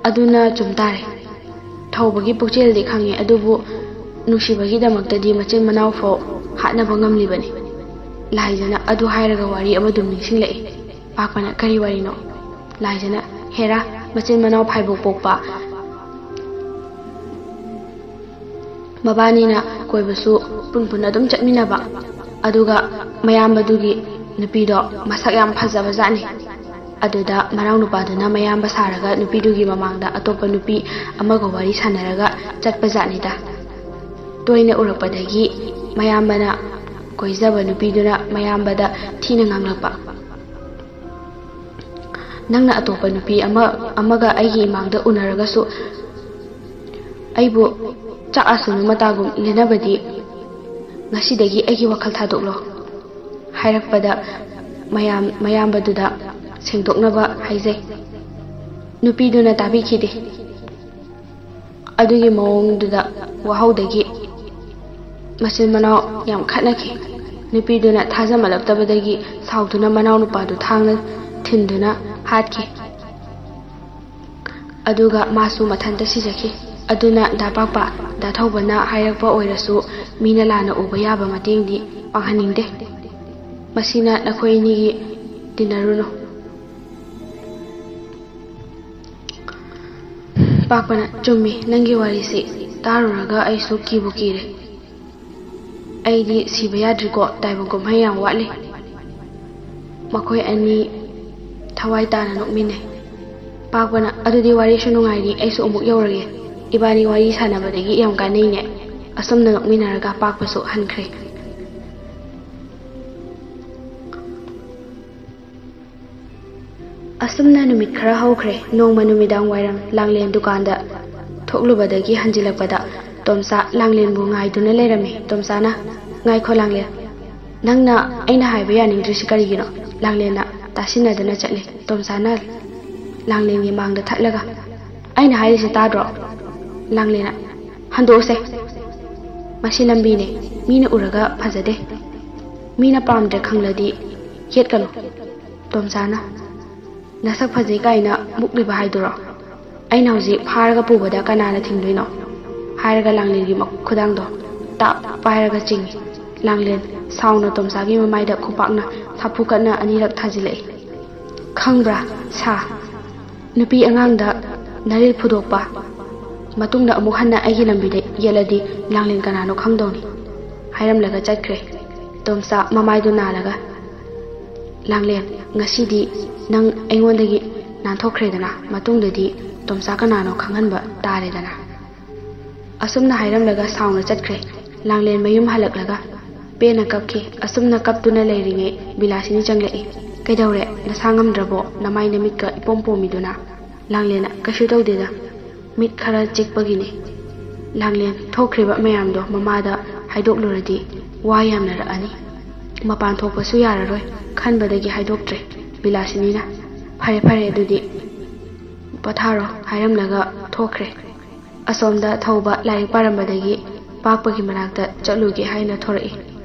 ꯑꯗꯨꯅ ꯆꯨꯝꯇꯥꯔꯦ. ꯊꯧꯕꯒꯤ ꯄꯨꯛꯆꯦꯜꯗꯤ ꯈꯪꯉꯦ. ꯑꯗꯨꯕꯨ ꯅꯨꯡꯁꯤꯕꯒꯤꯗꯃꯛꯇꯗꯤ ꯃꯆꯤꯟ ꯃꯅꯥꯎ ꯐꯥꯎ ꯍꯥꯠꯅꯕ ꯉꯝꯂꯤꯕꯅꯤ. ꯂꯥꯏꯖꯅ ꯑꯗꯨ ꯍꯥꯏꯔꯒ ꯋꯥꯔꯤ ꯑꯃꯗꯨꯝ ꯅꯤꯡꯁꯤꯡꯂꯛꯏ. ꯄꯥꯛꯄꯅ ꯀꯔꯤ ꯋꯥꯔꯤꯅꯣ? ꯂꯥꯏꯖꯅ ꯍꯦꯔꯥ ꯃꯆꯤꯟ ꯃꯅꯥꯎ ꯐꯥꯏꯕꯣꯛ ꯄꯣꯛꯄ ꯃꯕꯥꯅꯤꯅ ꯀꯣꯏꯕꯁꯨ ꯄꯨꯟ ꯑꯗꯨꯝ ꯆꯠꯃꯤꯟꯅꯕ. ꯑꯗꯨꯒ ꯃꯌꯥꯝꯕꯗꯨꯒꯤ ꯅꯨꯄꯤꯗꯣ ꯃꯁꯛ ꯌꯥꯝ ꯐꯖꯕꯖꯥꯠꯅꯤ. ꯑꯗꯨꯗ ꯃꯅꯥꯎ ꯅꯨꯄꯥꯗꯨꯅ ꯃꯌꯥꯝꯕ ꯁꯥꯔꯒ ꯅꯨꯄꯤꯗꯨꯒꯤ ꯃꯃꯥꯡꯗ ꯑꯇꯣꯞꯄ ꯅꯨꯄꯤ ꯑꯃꯒ ꯋꯥꯔꯤ ꯁꯥꯟꯅꯔꯒ ꯆꯠꯄꯖꯥꯠꯅꯤꯗ. ꯇꯣꯏꯅ ꯎꯔꯛꯄꯗꯒꯤ ꯃꯌꯥꯝꯕꯅ ꯀꯣꯏꯖꯕ ꯅꯨꯄꯤꯗꯨꯅ ꯃꯌꯥꯝꯕꯗ ꯊꯤꯅ ꯉꯥꯡꯂꯛꯄ. ꯅꯪꯅ ꯑꯇꯣꯞꯄ ꯅꯨꯄꯤ ꯑꯃꯒ ꯑꯩꯒꯤ ꯏꯃꯥꯡꯗ ꯎꯅꯔꯒꯁꯨ ꯑꯩꯕꯨ ꯆꯥꯛꯑꯁꯨꯅꯨ ꯃꯇꯥꯒꯨꯝ ꯂꯦꯟꯅꯕꯗꯤ ꯉꯁꯤꯗꯒꯤ ꯑꯩꯒꯤ ꯋꯥꯈꯜ ꯊꯥꯗꯣꯛꯂꯣ ꯍꯥꯏꯔꯛꯄꯗ ꯃꯌꯥꯝꯕꯗꯨꯗ ꯁꯦꯡꯗꯣꯛꯅꯕ ꯍꯥꯏꯖꯩ. ꯅꯨꯄꯤꯗꯨꯅ ꯇꯥꯕꯤꯈꯤꯗꯦ. ꯑꯗꯨꯒꯤ ꯃꯑꯣꯡꯗꯨꯗ ꯋꯥꯍꯧꯗꯒꯤ ꯃꯆꯤꯟ ꯃꯅꯥꯎ ꯌꯥꯝ ꯈꯠꯅꯈꯤ. ꯅꯨꯄꯤꯗꯨꯅ ꯊꯥꯖꯃꯜꯂꯛꯇꯕꯗꯒꯤ ꯁꯥꯎꯗꯨꯅ ꯃꯅꯥꯎ ꯅꯨꯄꯥꯗꯨ ꯊꯥꯡꯅ ꯊꯤꯟꯗꯨꯅ ꯍꯥꯠꯈꯤ. ꯑꯗꯨꯒ ꯃꯥꯁꯨ ꯃꯊꯟꯇ ꯁꯤꯖꯈꯤ. ꯑꯗꯨꯅ ꯗꯥꯄꯥꯛꯄ ꯗꯥꯊꯧꯕꯅ ꯍꯥꯏꯔꯛꯄ ꯑꯣꯏꯔꯁꯨ ꯃꯤꯅ ꯂꯥꯟꯅ ꯎꯕ ꯌꯥꯕ ꯃꯇꯦꯡꯗꯤ ꯄꯥꯡꯍꯟꯅꯤꯡꯗꯦ. ꯃꯁꯤꯅ ꯅꯈꯣꯏ ꯑꯅꯤꯒꯤ ꯇꯤꯟꯅꯔꯨꯅꯨ. ꯄꯥꯛꯄꯅ ꯆꯨꯝꯃꯤ ꯅꯪꯒꯤ ꯋꯥꯔꯤꯁꯤ ꯇꯥꯔꯨꯔꯒ ꯑꯩꯁꯨ ꯀꯤꯕꯨ ꯀꯤꯔꯦ. ꯑꯩꯗꯤ ꯁꯤꯕ ꯌꯥꯗ꯭ꯔꯤꯀꯣ. ꯇꯥꯏꯕꯪ ꯀꯨꯝꯍꯩ ꯌꯥꯝ ꯋꯥꯠꯂꯤ. ꯃꯈꯣꯏ ꯑꯅꯤ ꯊꯋꯥꯏ ꯇꯥꯅ ꯅꯣꯛꯃꯤꯟꯅꯩ. ꯄꯥꯛꯄꯅ ꯑꯗꯨꯗꯤ ꯋꯥꯔꯤꯁꯨ ꯅꯨꯡꯉꯥꯏꯔꯤ. ꯑꯩꯁꯨ ꯑꯃꯨꯛ ꯌꯧꯔꯒꯦ. ꯏꯕꯥꯅꯤ ꯋꯥꯔꯤ ꯁꯥꯟꯅꯕꯗꯒꯤ ꯌꯥꯝ ꯀꯥꯟꯅꯩꯅꯦ. ꯑꯁꯨꯝꯅ ꯅꯣꯛꯃꯤꯟꯅꯔꯒ ꯄꯥꯛꯄꯁꯨ ꯍꯟꯈ꯭ꯔꯦ. ꯑꯁꯨꯝꯅ ꯅꯨꯃꯤꯠ ꯈꯔ ꯍꯧꯈ꯭ꯔꯦ ꯅꯣꯡꯃ ꯅꯨꯃꯤꯗꯥꯡ ꯋꯥꯏꯔꯝ ꯂꯥꯡꯂꯦꯟ ꯗꯨꯀꯥꯟꯗ ꯊꯣꯛꯂꯨꯕꯗꯒꯤ ꯍꯟꯖꯤꯜꯂꯛꯄꯗ ꯇꯣꯝꯆꯥ ꯂꯥꯡꯂꯦꯟꯕꯨ ꯉꯥꯏꯗꯨꯅ ꯂꯩꯔꯝꯃꯤ ꯇꯣꯝꯆꯥꯅ ꯉꯥꯏꯈꯣ ꯂꯥꯡꯂꯦꯟ ꯅꯪꯅ ꯑꯩꯅ ꯍꯥꯏꯕ ꯌꯥꯅꯤꯡꯗ꯭ꯔꯤꯁꯤ ꯀꯔꯤꯒꯤꯅꯣ ꯂꯥꯡꯂꯦꯟꯅ ꯇꯥꯁꯤꯟꯅꯗꯅ ꯆꯠꯂꯤ ꯇꯣꯝꯆꯥꯅ ꯂꯥꯡꯂꯦꯟꯒꯤ ꯃꯥꯡꯗ ꯊꯠꯂꯒ ꯑꯩꯅ ꯍꯥꯏꯔꯤꯁꯤ ꯇꯥꯗ꯭ꯔꯣ ꯂꯥꯡꯂꯦꯟꯅ ꯍꯟꯗꯣꯛꯎꯁꯦ ꯃꯁꯤ ꯂꯝꯕꯤꯅꯦ ꯃꯤꯅ ꯎꯔꯒ ꯐꯖꯗꯦ ꯃꯤꯅ ꯄꯥꯝꯗ꯭ꯔꯦ ꯈꯪꯂꯗꯤ ꯌꯦꯠꯀꯅꯨ ꯇꯣꯝꯆꯥꯅ ꯅꯁꯛ ꯐꯖꯩ ꯀꯥꯏꯅ ꯃꯨꯛꯂꯤꯕ ꯍꯥꯏꯗꯨꯔꯣ ꯑꯩꯅ ꯍꯧꯖꯤꯛ ꯐꯥꯔꯒ ꯄꯨꯕꯗ ꯀꯅꯥꯅ ꯊꯤꯡꯗꯣꯏꯅꯣ ꯍꯥꯏꯔꯒ ꯂꯥꯡꯂꯦꯟꯒꯤ ꯈꯨꯗꯥꯡꯗꯣ ꯇꯥꯞ ꯄꯥꯏꯔꯒ ꯆꯤꯡꯉꯤ ꯂꯥꯡꯂꯦꯟ ꯁꯥꯎꯅ ꯇꯣꯝꯆꯥꯒꯤ ꯃꯃꯥꯏꯗ ꯈꯨꯄꯥꯛꯅ ꯁꯥꯐꯨ ꯀꯠꯅ ꯑꯅꯤꯔꯛ ꯊꯥꯖꯤꯜꯂꯛꯏ ꯈꯪꯕ꯭ꯔꯥ ꯁꯥ ꯅꯨꯄꯤ ꯑꯉꯥꯡꯗ ꯅꯔꯤꯜ ꯐꯨꯗꯣꯛꯄ ꯃꯇꯨꯡꯗ ꯑꯃꯨꯛ ꯍꯟꯅ ꯑꯩꯒꯤ ꯂꯝꯕꯤꯗ ꯌꯦꯠꯂꯗꯤ ꯂꯥꯡꯂꯦꯟ ꯀꯅꯥꯅꯣ ꯈꯪꯗꯧꯅꯤ ꯍꯥꯏꯔꯝꯂꯒ ꯆꯠꯈ꯭ꯔꯦ ꯇꯣꯝꯆꯥ ꯃꯃꯥꯏꯗꯨ ꯅꯥꯜꯂꯒ ꯂꯥꯡꯂꯦꯟ ꯉꯁꯤꯗꯤ ꯅꯪ ꯑꯩꯉꯣꯟꯗꯒꯤ ꯅꯥꯟꯊꯣꯛꯈ꯭ꯔꯦꯗꯅ ꯃꯇꯨꯡꯗꯗꯤ ꯇꯣꯝꯆꯥ ꯀꯅꯥꯅꯣ ꯈꯪꯍꯟꯕ ꯇꯥꯔꯦꯗꯅ ꯑꯁꯨꯝꯅ ꯍꯥꯏꯔꯝꯂꯒ ꯁꯥꯎꯅ ꯆꯠꯈ꯭ꯔꯦ ꯂꯥꯡꯂꯦꯟ ꯃꯌꯨꯝ ꯍꯜꯂꯛꯂꯒ ꯄꯦꯟꯅ ꯀꯞꯈꯤ ꯑꯁꯨꯝꯅ ꯀꯞꯇꯨꯅ ꯂꯩꯔꯤꯉꯩ ꯕꯤꯂꯥꯁꯤꯅꯤ ꯆꯪꯂꯛꯏ ꯀꯩꯗꯧꯔꯦ ꯅꯁꯥ ꯉꯝꯗ꯭ꯔꯕꯣ ꯅꯃꯥꯏ ꯅꯃꯤꯠꯀ ꯏꯄꯣꯝ ꯄꯣꯝꯃꯤꯗꯨꯅ ꯂꯥꯡꯂꯦꯟꯅ ꯀꯩꯁꯨ ꯇꯧꯗꯦꯗ ꯃꯤꯠ ꯈꯔ ꯆꯤꯛꯄꯒꯤꯅꯤ ꯂꯥꯡꯂꯦꯟ ꯊꯣꯛꯈ꯭ꯔꯤꯕ ꯃꯌꯥꯝꯗꯣ ꯃꯃꯥꯗ ꯍꯥꯏꯗꯣꯛꯂꯨꯔꯗꯤ ꯋꯥ ꯌꯥꯝꯅꯔꯛꯑꯅꯤ ꯃꯄꯥꯟ ꯊꯣꯛꯄꯁꯨ ꯌꯥꯔꯔꯣꯏ ꯈꯟꯕꯗꯒꯤ ꯍꯥꯏꯗꯣꯛꯇ꯭ꯔꯦ ꯕꯤꯂꯥꯁꯤꯅꯤꯅ ꯐꯔꯦ ꯐꯔꯦ ꯑꯗꯨꯗꯤ ꯄꯣꯊꯥꯔꯣ ꯍꯥꯏꯔꯝꯂꯒ ꯊꯣꯛꯈ꯭ꯔꯦ ꯑꯁꯣꯝꯗ ꯊꯧꯕ ꯂꯥꯏꯔꯤꯛ ꯄꯥꯔꯝꯕꯗꯒꯤ ꯄꯥꯛꯄꯒꯤ ꯃꯅꯥꯛꯇ ꯆꯠꯂꯨꯒꯦ ꯍꯥꯏꯅ ꯊꯣꯔꯛꯏ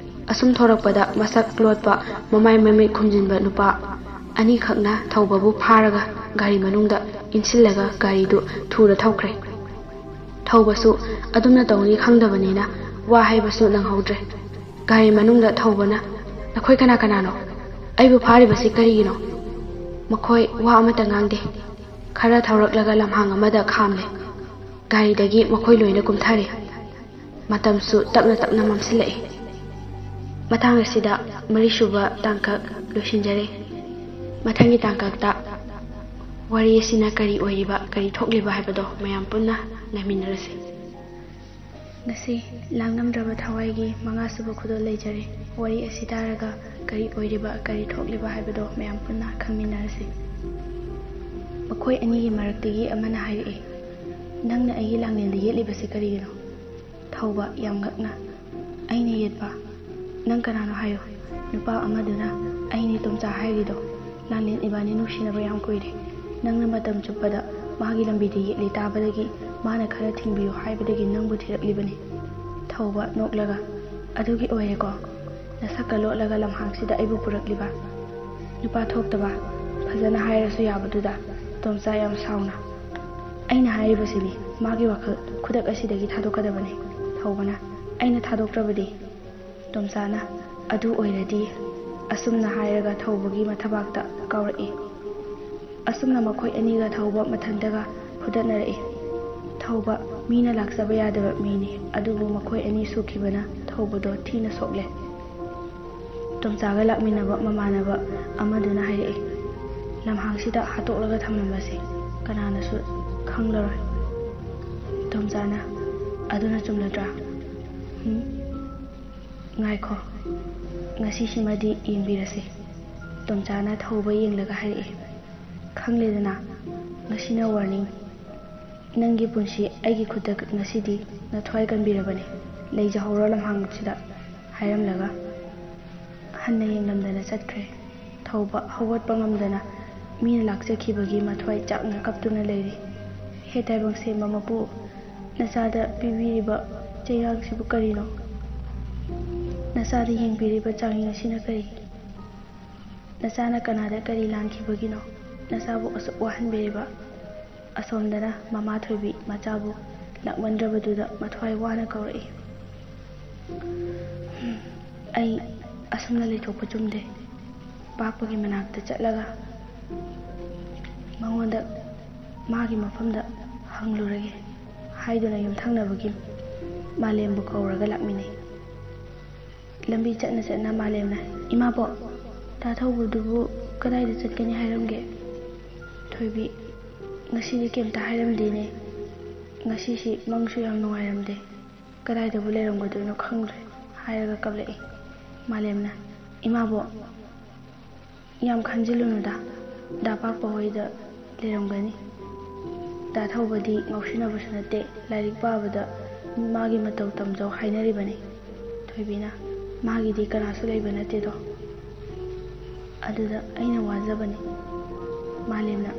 ꯑꯁꯨꯝ ꯊꯣꯔꯛꯄꯗ ꯃꯁꯛ ꯂꯣꯠꯄ ꯃꯃꯥꯏ ꯃꯃꯤꯠ ꯈꯨꯝꯖꯤꯟꯕ ꯅꯨꯄꯥ ꯑꯅꯤꯈꯛꯅ ꯊꯧꯕꯕꯨ ꯐꯥꯔꯒ ꯒꯥꯔꯤ ꯃꯅꯨꯡꯗ ꯏꯟꯁꯤꯜꯂꯒ ꯒꯥꯔꯤꯗꯨ ꯊꯨꯅ ꯊꯧꯈ꯭ꯔꯦ ꯊꯧꯕꯁꯨ ꯑꯗꯨꯝꯅ ꯇꯧꯅꯤ ꯈꯪꯗꯕꯅꯤꯅ ꯋꯥ ꯍꯥꯏꯕꯁꯨ ꯅꯪꯍꯧꯗ꯭ꯔꯦ ꯒꯥꯔꯤ ꯃꯅꯨꯡꯗ ꯊꯧꯕꯅ ꯅꯈꯣꯏ ꯀꯅꯥ ꯀꯅꯥꯅꯣ ꯑꯩꯕꯨ ꯐꯥꯔꯤꯕꯁꯤ ꯀꯔꯤꯒꯤꯅꯣ ꯃꯈꯣꯏ ꯋꯥ ꯑꯃꯠꯇ ꯉꯥꯡꯗꯦ ꯈꯔ ꯊꯧꯔꯛꯂꯒ ꯂꯝꯍꯥꯡ ꯑꯃꯗ ꯈꯥꯝꯂꯦ ꯒꯥꯔꯤꯗꯒꯤ ꯃꯈꯣꯏ ꯂꯣꯏꯅ ꯀꯨꯝꯊꯔꯦ ꯃꯇꯝꯁꯨ ꯇꯞꯅ ꯇꯞꯅ ꯃꯝꯁꯤꯜꯂꯛꯏ ꯃꯇꯥꯡ ꯑꯁꯤꯗ ꯃꯔꯤꯁꯨꯕ ꯇꯥꯡꯀꯛ ꯂꯣꯏꯁꯤꯟꯖꯔꯦ ꯃꯊꯪꯒꯤ ꯇꯥꯡꯀꯛꯇ ꯋꯥꯔꯤ ꯑꯁꯤꯅ ꯀꯔꯤ ꯑꯣꯏꯔꯤꯕ ꯀꯔꯤ ꯊꯣꯛꯂꯤꯕ ꯍꯥꯏꯕꯗꯣ ꯃꯌꯥꯝ ꯄꯨꯟꯅ ꯅꯩꯃꯤꯟꯅꯔꯁꯤ ꯉꯁꯤ ꯂꯥꯡꯉꯝꯗ꯭ꯔꯕ ꯊꯋꯥꯏꯒꯤ 5ꯁꯨꯕ ꯈꯨꯗꯣꯜ ꯂꯩꯖꯔꯦ ꯋꯥꯔꯤ ꯑꯁꯤ ꯇꯥꯔꯒ ꯀꯔꯤ ꯑꯣꯏꯔꯤꯕ ꯀꯔꯤ ꯊꯣꯛꯂꯤꯕ ꯍꯥꯏꯕꯗꯣ ꯃꯌꯥꯝ ꯄꯨꯟꯅ ꯈꯪꯃꯤꯟꯅꯔꯁꯤ ꯃꯈꯣꯏ ꯑꯅꯤꯒꯤ ꯃꯔꯛꯇꯒꯤ ꯑꯃꯅ ꯍꯥꯏꯔꯛꯏ ꯅꯪꯅ ꯑꯩꯒꯤ ꯂꯥꯡꯂꯦꯟꯗ ꯌꯦꯠꯂꯤꯕꯁꯤ ꯀꯔꯤꯒꯤꯅꯣ ꯊꯧꯕ ꯌꯥꯝ ꯉꯛꯅ ꯑꯩꯅ ꯌꯦꯠꯄ ꯅꯪ ꯀꯅꯥꯅꯣ ꯍꯥꯏꯌꯣ ꯅꯨꯄꯥ ꯑꯃꯗꯨꯅ ꯑꯩꯅꯤ ꯇꯣꯝꯆꯥ ꯍꯥꯏꯔꯤꯗꯣ ꯂꯥꯡꯂꯦꯟ ꯏꯕꯥꯅꯤ ꯅꯨꯡꯁꯤꯅꯕ ꯌꯥꯝ ꯀꯨꯏꯔꯦ ꯅꯪꯅ ꯃꯇꯝ ꯆꯨꯞꯄꯗ ꯃꯥꯒꯤ ꯂꯝꯕꯤꯗ ꯌꯦꯠꯂꯤ ꯇꯥꯕꯗꯒꯤ ꯃꯥꯅ ꯈꯔ ꯊꯤꯡꯕꯤꯌꯨ ꯍꯥꯏꯕꯗꯒꯤ ꯅꯪꯕꯨ ꯊꯤꯔꯛꯂꯤꯕꯅꯤ ꯊꯧꯕ ꯅꯣꯛꯂꯒ ꯑꯗꯨꯒꯤ ꯑꯣꯏꯔꯦꯀꯣ ꯅꯁꯛꯀ ꯂꯣꯠꯂꯒ ꯂꯝꯍꯥꯡꯁꯤꯗ ꯑꯩꯕꯨ ꯄꯨꯔꯛꯂꯤꯕ ꯅꯨꯄꯥ ꯊꯣꯛꯇꯕ ꯐꯖꯅ ꯍꯥꯏꯔꯁꯨ ꯌꯥꯕꯗꯨꯗ ꯇꯣꯝꯆꯥ ꯌꯥꯝ ꯁꯥꯎꯅ ꯑꯩꯅ ꯍꯥꯏꯔꯤꯕꯁꯤꯗꯤ ꯃꯥꯒꯤ ꯋꯥꯈꯜ ꯈꯨꯗꯛ ꯑꯁꯤꯗꯒꯤ ꯊꯥꯗꯣꯛꯀꯗꯕꯅꯤ ꯊꯧꯕꯅ ꯑꯩꯅ ꯊꯥꯗꯣꯛꯇ꯭ꯔꯕꯗꯤ ꯇꯣꯝꯆꯥꯅ ꯑꯗꯨ ꯑꯣꯏꯔꯗꯤ ꯑꯁꯨꯝꯅ ꯍꯥꯏꯔꯒ ꯊꯧꯕꯒꯤ ꯃꯊꯕꯥꯛꯇ ꯀꯥꯎꯔꯛꯏ ꯑꯁꯨꯝꯅ ꯃꯈꯣꯏ ꯑꯅꯤꯒ ꯊꯧꯕ ꯃꯊꯟꯇꯒ ꯐꯨꯗꯠꯅꯔꯛꯏ ꯊꯧꯕ ꯃꯤꯅ ꯂꯥꯛꯆꯕ ꯌꯥꯗꯕ ꯃꯤꯅꯤ ꯑꯗꯨꯕꯨ ꯃꯈꯣꯏ ꯑꯅꯤ ꯁꯨꯈꯤꯕꯅ ꯊꯧꯕꯗꯣ ꯊꯤꯅ ꯁꯣꯛꯂꯦ ꯇꯣꯝꯆꯥꯒ ꯂꯥꯛꯃꯤꯟꯅꯕ ꯃꯃꯥꯟꯅꯕ ꯑꯃꯗꯨꯅ ꯍꯥꯏꯔꯛꯏ ꯂꯝꯍꯥꯡꯁꯤꯗ ꯍꯥꯠꯇꯣꯛꯂꯒ ꯊꯝꯂꯝꯕꯁꯤ ꯀꯅꯥꯅꯁꯨ ꯈꯪꯂꯔꯣꯏ ꯇꯣꯝꯆꯥꯅ ꯑꯗꯨꯅ ꯆꯨꯝꯂꯗ꯭ꯔꯥ ꯉꯥꯏꯈꯣ ꯉꯁꯤꯁꯤꯃꯗꯤ ꯌꯦꯡꯕꯤꯔꯁꯤ ꯇꯣꯝꯆꯥꯅ ꯊꯧꯕ ꯌꯦꯡꯂꯒ ꯍꯥꯏꯔꯛꯏ ꯈꯪꯂꯦꯗꯅ ꯉꯁꯤꯅ ꯋꯥꯔꯅꯤꯡ ꯅꯪꯒꯤ ꯄꯨꯟꯁꯤ ꯑꯩꯒꯤ ꯈꯨꯠꯇ ꯉꯁꯤꯗꯤ ꯅꯊ꯭ꯋꯥꯏ ꯀꯟꯕꯤꯔꯕꯅꯤ ꯂꯩꯖꯍꯧꯔꯣ ꯂꯝꯍꯥꯡꯁꯤꯗ ꯍꯥꯏꯔꯝꯂꯒ ꯍꯟꯅ ꯌꯦꯡꯂꯝꯗꯅ ꯆꯠꯈ꯭ꯔꯦ ꯊꯧꯕ ꯍꯧꯒꯠꯄ ꯉꯝꯗꯅ ꯃꯤꯅ ꯂꯥꯛꯆꯈꯤꯕꯒꯤ ꯃꯊ꯭ꯋꯥꯏ ꯆꯥꯛꯅ ꯀꯞꯇꯨꯅ ꯂꯩꯔꯤ ꯍꯦ ꯇꯥꯏꯕꯪ ꯁꯦꯝꯕ ꯃꯄꯨ ꯅꯆꯥꯗ ꯄꯤꯕꯤꯔꯤꯕ ꯆꯩꯔꯥꯡꯁꯤꯕꯨ ꯀꯔꯤꯅꯣ ꯅꯆꯥꯗ ꯌꯦꯡꯕꯤꯔꯤꯕ ꯆꯥꯡꯌꯦꯡ ꯑꯁꯤꯅ ꯀꯔꯤ ꯅꯆꯥꯅ ꯀꯅꯥꯗ ꯀꯔꯤ ꯂꯥꯟꯈꯤꯕꯒꯤꯅꯣ ꯅꯆꯥꯕꯨ ꯑꯁꯨꯛ ꯋꯥꯍꯟꯕꯤꯔꯤꯕ ꯑꯁꯣꯝꯗꯅ ꯃꯃꯥ ꯊꯣꯏꯕꯤ ꯃꯆꯥꯕꯨ ꯂꯥꯛꯃꯟꯗ꯭ꯔꯕꯗꯨꯗ ꯃꯊ꯭ꯋꯥꯏ ꯋꯥꯅ ꯀꯧꯔꯛꯏ ꯑꯩ ꯑꯁꯨꯝꯅ ꯂꯩꯊꯣꯛꯄ ꯆꯨꯝꯗꯦ ꯄꯥꯛꯄꯒꯤ ꯃꯅꯥꯛꯇ ꯆꯠꯂꯒ ꯃꯉꯣꯟꯗ ꯃꯥꯒꯤ ꯃꯐꯝꯗ ꯍꯪꯂꯨꯔꯒꯦ ꯍꯥꯏꯗꯨꯅ ꯌꯨꯝꯊꯪꯅꯕꯒꯤ ꯃꯥꯂꯦꯝꯕꯨ ꯀꯧꯔꯒ ꯂꯥꯛꯃꯤꯟꯅꯩ ꯂꯝꯕꯤ ꯆꯠꯅ ꯆꯠꯅ ꯃꯥꯂꯦꯝꯅ ꯏꯃꯥꯕꯣꯛ ꯇꯥ ꯊꯧꯕꯗꯨꯕꯨ ꯀꯗꯥꯏꯗ ꯆꯠꯀꯅꯤ ꯍꯥꯏꯔꯝꯒꯦ ꯊꯣꯏꯕꯤ ꯉꯁꯤꯗꯤ ꯀꯩꯝꯇ ꯍꯥꯏꯔꯝꯗꯦꯅꯦ ꯉꯁꯤꯁꯤ ꯃꯪꯁꯨ ꯌꯥꯝ ꯅꯨꯡꯉꯥꯏꯔꯝꯗꯦ ꯀꯗꯥꯏꯗꯕꯨ ꯂꯩꯔꯝꯒꯗꯣꯏꯅꯣ ꯈꯪꯗ꯭ꯔꯦ ꯍꯥꯏꯔꯒ ꯀꯞꯂꯛꯏ ꯃꯥꯂꯦꯝꯅ ꯏꯃꯥꯕꯣꯛ ꯌꯥꯝ ꯈꯟꯖꯤꯜꯂꯨꯅꯨꯗ ꯗꯥ ꯄꯥꯛꯄ ꯍꯣꯏꯗ ꯂꯩꯔꯝꯒꯅꯤ ꯗꯥ ꯊꯧꯕꯗꯤ ꯉꯥꯎꯁꯤꯟꯅꯕꯁꯨ ꯅꯠꯇꯦ ꯂꯥꯏꯔꯤꯛ ꯄꯥꯕꯗ ꯃꯥꯒꯤ ꯃꯇꯧ ꯇꯝꯖꯧ ꯍꯥꯏꯅꯔꯤꯕꯅꯤ ꯊꯣꯏꯕꯤꯅ ꯃꯥꯒꯤꯗꯤ ꯀꯅꯥꯁꯨ ꯂꯩꯕ ꯅꯠꯇꯦꯗꯣ ꯑꯗꯨꯗ ꯑꯩꯅ ꯋꯥꯖꯕꯅꯤ ꯃꯥꯂꯦꯝꯅ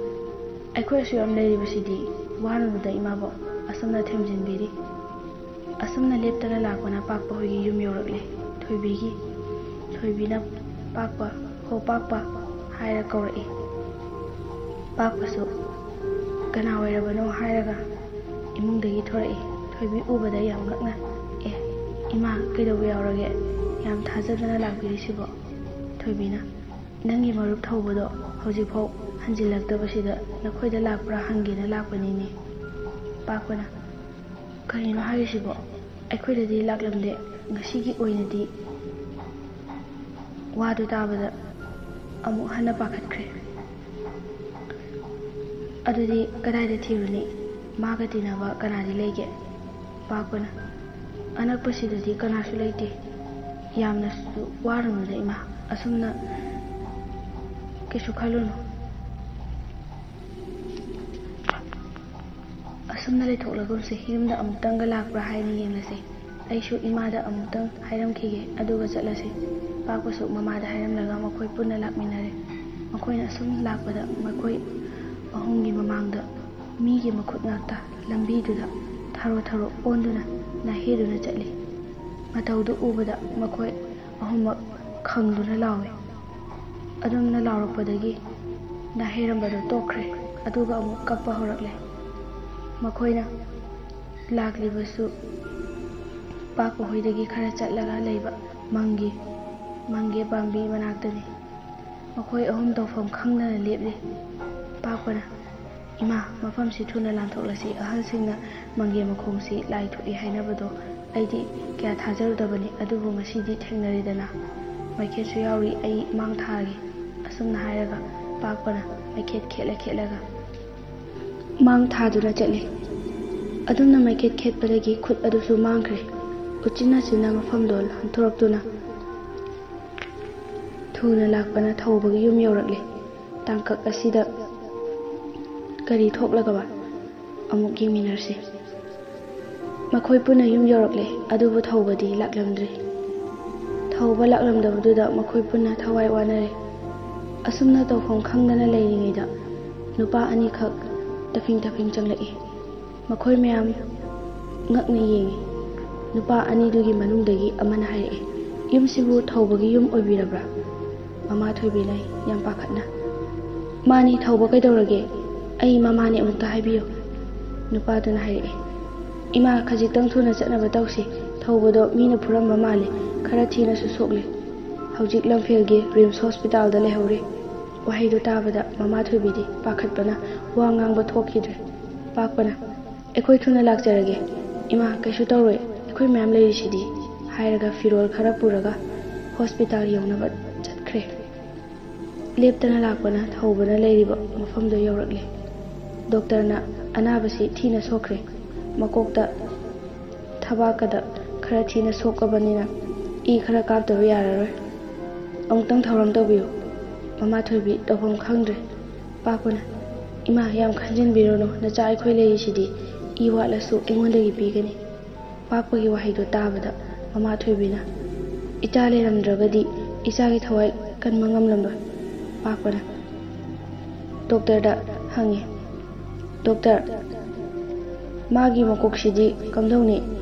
ꯑꯩꯈꯣꯏ ꯑꯁꯨꯛꯌꯥꯝ ꯂꯩꯔꯤꯕꯁꯤꯗꯤ ꯋꯥꯔꯨꯅꯨꯗ ꯏꯃꯥꯕꯣꯛ ꯑꯁꯨꯝꯅ ꯊꯦꯝꯖꯤꯟꯕꯤꯔꯤ ꯑꯁꯨꯝꯅ ꯂꯦꯞꯇꯅ ꯂꯥꯛꯄꯅ ꯄꯥꯛꯄ ꯍꯣꯏꯒꯤ ꯌꯨꯝ ꯌꯧꯔꯛꯂꯦ ꯊꯣꯏꯕꯤꯅ ꯄꯥꯛꯄ ꯍꯣ ꯄꯥꯛꯄ ꯍꯥꯏꯔ ꯀꯧꯔꯛꯏ ꯄꯥꯛꯄꯁꯨ ꯀꯅꯥ ꯑꯣꯏꯔꯕꯅꯣ ꯍꯥꯏꯔꯒ ꯏꯃꯨꯡꯗꯒꯤ ꯊꯣꯔꯛꯏ ꯊꯣꯏꯕꯤ ꯎꯕꯗ ꯌꯥꯝ ꯉꯛꯅ ꯏꯃꯥ ꯀꯩꯗꯧꯕ ꯌꯥꯎꯔꯒꯦ ꯌꯥꯝ ꯊꯥꯖꯗꯅ ꯂꯥꯛꯄꯤꯔꯤꯁꯤꯕꯣ ꯊꯣꯏꯕꯤꯅ ꯅꯪꯒꯤ ꯃꯔꯨꯞ ꯊꯧꯕꯗꯣ ꯍꯧꯖꯤꯛꯐꯥꯎ ꯍꯟꯖꯤꯜꯂꯛꯇꯕꯁꯤꯗ ꯅꯈꯣꯏꯗ ꯂꯥꯛꯄ꯭ꯔꯥ ꯍꯪꯒꯦꯅ ꯂꯥꯛꯄꯅꯤꯅꯦ ꯄꯥꯛꯄꯅ ꯀꯔꯤꯅꯣ ꯍꯥꯏꯔꯤꯁꯤꯕꯣ ꯑꯩꯈꯣꯏꯗꯗꯤ ꯂꯥꯛꯂꯝꯗꯦ ꯉꯁꯤꯒꯤ ꯑꯣꯏꯅꯗꯤ ꯋꯥꯗꯨ ꯇꯥꯕꯗ ꯑꯃꯨꯛ ꯍꯟꯅ ꯄꯥꯈꯠꯈ꯭ꯔꯦ ꯑꯗꯨꯗꯤ ꯀꯗꯥꯏꯗ ꯊꯤꯔꯨꯅꯤ ꯃꯥꯒ ꯇꯤꯟꯅꯕ ꯀꯅꯥꯗꯤ ꯂꯩꯒꯦ ꯄꯥꯛꯄꯅ ꯑꯅꯛꯄꯁꯤꯗꯗꯤ ꯀꯅꯥꯁꯨ ꯂꯩꯇꯦ ꯌꯥꯝꯅꯁꯨ ꯋꯥꯔꯨꯅꯨꯗ ꯏꯃꯥ ꯑꯁꯨꯝꯅ ꯀꯩꯁꯨ ꯈꯜꯂꯨꯅꯨ ꯑꯁꯨꯝꯅ ꯂꯩꯊꯣꯛꯂꯒꯨꯝꯁꯤ ꯌꯨꯝꯗ ꯑꯃꯨꯛꯇꯪꯒ ꯂꯥꯛꯄ꯭ꯔꯥ ꯍꯥꯏꯅ ꯌꯦꯡꯂꯁꯤ ꯑꯩꯁꯨ ꯏꯃꯥꯗ ꯑꯃꯨꯛꯇꯪ ꯍꯥꯏꯔꯝꯈꯤꯒꯦ ꯑꯗꯨꯒ ꯆꯠꯂꯁꯤ ꯄꯥꯛꯄꯁꯨ ꯃꯃꯥꯗ ꯍꯥꯏꯔꯝꯂꯒ ꯃꯈꯣꯏ ꯄꯨꯟꯅ ꯂꯥꯛꯃꯤꯟꯅꯔꯦ ꯃꯈꯣꯏꯅ ꯑꯁꯨꯝ ꯂꯥꯛꯄꯗ ꯃꯈꯣꯏ ꯑꯍꯨꯝꯒꯤ ꯃꯃꯥꯡꯗ ꯃꯤꯒꯤ ꯃꯈꯨꯠ ꯉꯥꯛꯇ ꯂꯝꯕꯤꯗꯨꯗ ꯊꯥꯔꯣ ꯑꯣꯟꯗꯨꯅ ꯅꯥꯍꯦꯗꯨꯅ ꯆꯠꯂꯤ ꯃꯇꯧꯗꯨ ꯎꯕꯗ ꯃꯈꯣꯏ ꯑꯍꯨꯝꯃꯛ ꯈꯪꯗꯨꯅ ꯂꯥꯎꯏ ꯑꯗꯨꯝꯅ ꯂꯥꯎꯔꯛꯄꯗꯒꯤ ꯅꯥꯍꯦꯔꯝꯕꯗꯨ ꯇꯣꯛꯈ꯭ꯔꯦ ꯑꯗꯨꯒ ꯑꯃꯨꯛ ꯀꯞꯄ ꯍꯧꯔꯛꯂꯦ ꯃꯈꯣꯏꯅ ꯂꯥꯛꯂꯤꯕꯁꯨ ꯄꯥꯛꯄ ꯍꯣꯏꯗꯒꯤ ꯈꯔ ꯆꯠꯂꯒ ꯂꯩꯕ ꯃꯪꯒꯦ ꯄꯥꯝꯕꯤ ꯃꯅꯥꯛꯇꯅꯤ ꯃꯈꯣꯏ ꯑꯍꯨꯝ ꯇꯧꯐꯝ ꯈꯪꯗꯅ ꯂꯦꯞꯂꯤ ꯄꯥꯛꯄꯅ ꯏꯃꯥ ꯃꯐꯝꯁꯤ ꯊꯨꯅ ꯂꯥꯟꯊꯣꯛꯂꯁꯤ ꯑꯍꯜꯁꯤꯡꯅ ꯃꯪꯒꯦ ꯃꯈꯣꯡꯁꯤ ꯂꯥꯏ ꯊꯣꯛꯏ ꯍꯥꯏꯅꯕꯗꯣ ꯑꯩꯗꯤ ꯀꯌꯥ ꯊꯥꯖꯔꯨꯗꯕꯅꯤ ꯑꯗꯨꯕꯨ ꯉꯁꯤꯗꯤ ꯊꯦꯡꯅꯔꯦꯗꯅ ꯃꯩꯈꯦꯠꯁꯨ ꯌꯥꯎꯔꯤ ꯑꯩ ꯃꯥꯡ ꯊꯥꯒꯦ ꯑꯁꯨꯝꯅ ꯍꯥꯏꯔꯒ ꯄꯥꯛꯄꯅ ꯃꯩꯈꯦꯠ ꯈꯦꯠꯂꯒ ꯃꯥꯡ ꯊꯥꯗꯨꯅ ꯆꯠꯂꯤ ꯑꯗꯨꯝꯅ ꯃꯩꯈꯦꯠ ꯈꯦꯠꯄꯗꯒꯤ ꯈꯨꯠ ꯑꯗꯨꯁꯨ ꯃꯥꯡꯈ꯭ꯔꯦ ꯎꯆꯤꯟꯅꯆꯤꯟꯅ ꯃꯐꯝꯗꯣ ꯂꯥꯟꯊꯣꯔꯛꯇꯨꯅ ꯊꯨꯅ ꯂꯥꯛꯄꯅ ꯊꯧꯕꯒꯤ ꯌꯨꯝ ꯌꯧꯔꯛꯂꯦ ꯇꯥꯡꯀꯛ ꯑꯁꯤꯗ ꯀꯔꯤ ꯊꯣꯛꯂꯒꯕ ꯑꯃꯨꯛ ꯌꯦꯡꯃꯤꯟꯅꯔꯁꯤ ꯃꯈꯣꯏ ꯄꯨꯟꯅ ꯌꯨꯝ ꯌꯧꯔꯛꯂꯦ ꯑꯗꯨꯕꯨ ꯊꯧꯕꯗꯤ ꯂꯥꯛꯂꯝꯗ꯭ꯔꯤ ꯊꯧꯕ ꯂꯥꯛꯂꯝꯗꯕꯗꯨꯗ ꯃꯈꯣꯏ ꯄꯨꯟꯅ ꯊꯋꯥꯏ ꯋꯥꯅꯔꯦ ꯑꯁꯨꯝꯅ ꯇꯧꯐꯝ ꯈꯪꯗꯅ ꯂꯩꯔꯤꯉꯩꯗ ꯅꯨꯄꯥ ꯑꯅꯤꯈꯛ ꯇꯐꯤꯡ ꯆꯪꯂꯛꯏ ꯃꯈꯣꯏ ꯃꯌꯥꯝ ꯉꯛꯅ ꯌꯦꯡꯉꯤ ꯅꯨꯄꯥ ꯑꯅꯤꯗꯨꯒꯤ ꯃꯅꯨꯡꯗꯒꯤ ꯑꯃꯅ ꯍꯥꯏꯔꯛꯏ ꯌꯨꯝꯁꯤꯕꯨ ꯊꯧꯕꯒꯤ ꯌꯨꯝ ꯑꯣꯏꯕꯤꯔꯕ꯭ꯔꯥ ꯃꯃꯥ ꯊꯣꯏꯕꯤꯅ ꯌꯥꯝ ꯄꯥꯈꯠꯅ ꯃꯥꯅꯤ ꯊꯧꯕ ꯀꯩꯗꯧꯔꯒꯦ ꯑꯩ ꯃꯃꯥꯅꯤ ꯑꯃꯨꯛꯇ ꯍꯥꯏꯕꯤꯌꯨ ꯅꯨꯄꯥꯗꯨꯅ ꯍꯥꯏꯔꯛꯏ ꯏꯃꯥ ꯈꯖꯤꯛꯇꯪ ꯊꯨꯅ ꯆꯠꯅꯕ ꯇꯧꯁꯤ ꯊꯧꯕꯗꯣ ꯃꯤꯅ ꯐꯨꯔꯝꯕ ꯃꯥꯜꯂꯤ ꯈꯔ ꯊꯤꯅꯁꯨ ꯁꯣꯛꯂꯤ ꯍꯧꯖꯤꯛ ꯂꯝꯐꯦꯜꯒꯤ ꯔꯤꯝꯁ ꯍꯣꯁꯄꯤꯇꯥꯜꯗ ꯂꯩꯍꯧꯔꯤ ꯋꯥꯍꯩꯗꯨ ꯇꯥꯕꯗ ꯃꯃꯥ ꯊꯣꯏꯕꯤꯗꯤ ꯄꯥꯈꯠꯄꯅ ꯋꯥ ꯉꯥꯡꯕ ꯊꯣꯛꯈꯤꯗ꯭ꯔꯦ ꯄꯥꯛꯄꯅ ꯑꯩꯈꯣꯏ ꯊꯨꯅ ꯂꯥꯛꯆꯔꯒꯦ ꯏꯃꯥ ꯀꯩꯁꯨ ꯇꯧꯔꯣꯏ ꯑꯩꯈꯣꯏ ꯃꯌꯥꯝ ꯂꯩꯔꯤꯁꯤꯗꯤ ꯍꯥꯏꯔꯒ ꯐꯤꯔꯣꯜ ꯈꯔ ꯄꯨꯔꯒ ꯍꯣꯁꯄꯤꯇꯥꯜ ꯌꯧꯅꯕ ꯆꯠꯈ꯭ꯔꯦ ꯂꯦꯞꯇꯅ ꯂꯥꯛꯄꯅ ꯊꯧꯕꯅ ꯂꯩꯔꯤꯕ ꯃꯐꯝꯗꯨ ꯌꯧꯔꯛꯂꯦ ꯗꯣꯛꯇꯔꯅ ꯑꯅꯥꯕꯁꯤ ꯊꯤꯅ ꯁꯣꯛꯈ꯭ꯔꯦ ꯃꯀꯣꯛꯇ ꯊꯕꯥꯛꯀꯗ ꯈꯔ ꯊꯤꯅ ꯁꯣꯛꯑꯕꯅꯤꯅ ꯏ ꯈꯔ ꯀꯥꯞꯇꯕ ꯌꯥꯔꯔꯣꯏ ꯑꯃꯨꯛꯇꯪ ꯊꯧꯔꯥꯡ ꯇꯧꯕꯤꯌꯨ ꯃꯃꯥ ꯊꯣꯏꯕꯤ ꯇꯧꯐꯝ ꯈꯪꯗ꯭ꯔꯦ ꯄꯥꯛꯄꯅ ꯏꯃꯥ ꯌꯥꯝ ꯈꯟꯖꯤꯟꯕꯤꯔꯨꯅꯨ ꯅꯆꯥ ꯑꯩꯈꯣꯏ ꯂꯩꯔꯤꯁꯤꯗꯤ ꯏ ꯋꯥꯠꯂꯁꯨ ꯑꯩꯉꯣꯟꯗꯒꯤ ꯄꯤꯒꯅꯤ ꯄꯥꯛꯄꯒꯤ ꯋꯥꯍꯩꯗꯨ ꯇꯥꯕꯗ ꯃꯃꯥ ꯊꯣꯏꯕꯤꯅ ꯏꯆꯥ ꯂꯩꯔꯝꯗ꯭ꯔꯒꯗꯤ ꯏꯆꯥꯒꯤ ꯊꯋꯥꯏ ꯀꯟꯕ ꯉꯝꯂꯝꯂꯣꯏ ꯄꯥꯛꯄꯅ ꯗꯣꯛꯇꯔꯗ ꯍꯪꯉꯤ ꯗꯣꯛꯇꯔ ꯃꯥꯒꯤ ꯃꯀꯣꯛꯁꯤꯗꯤ ꯀꯝꯗꯧꯅꯤ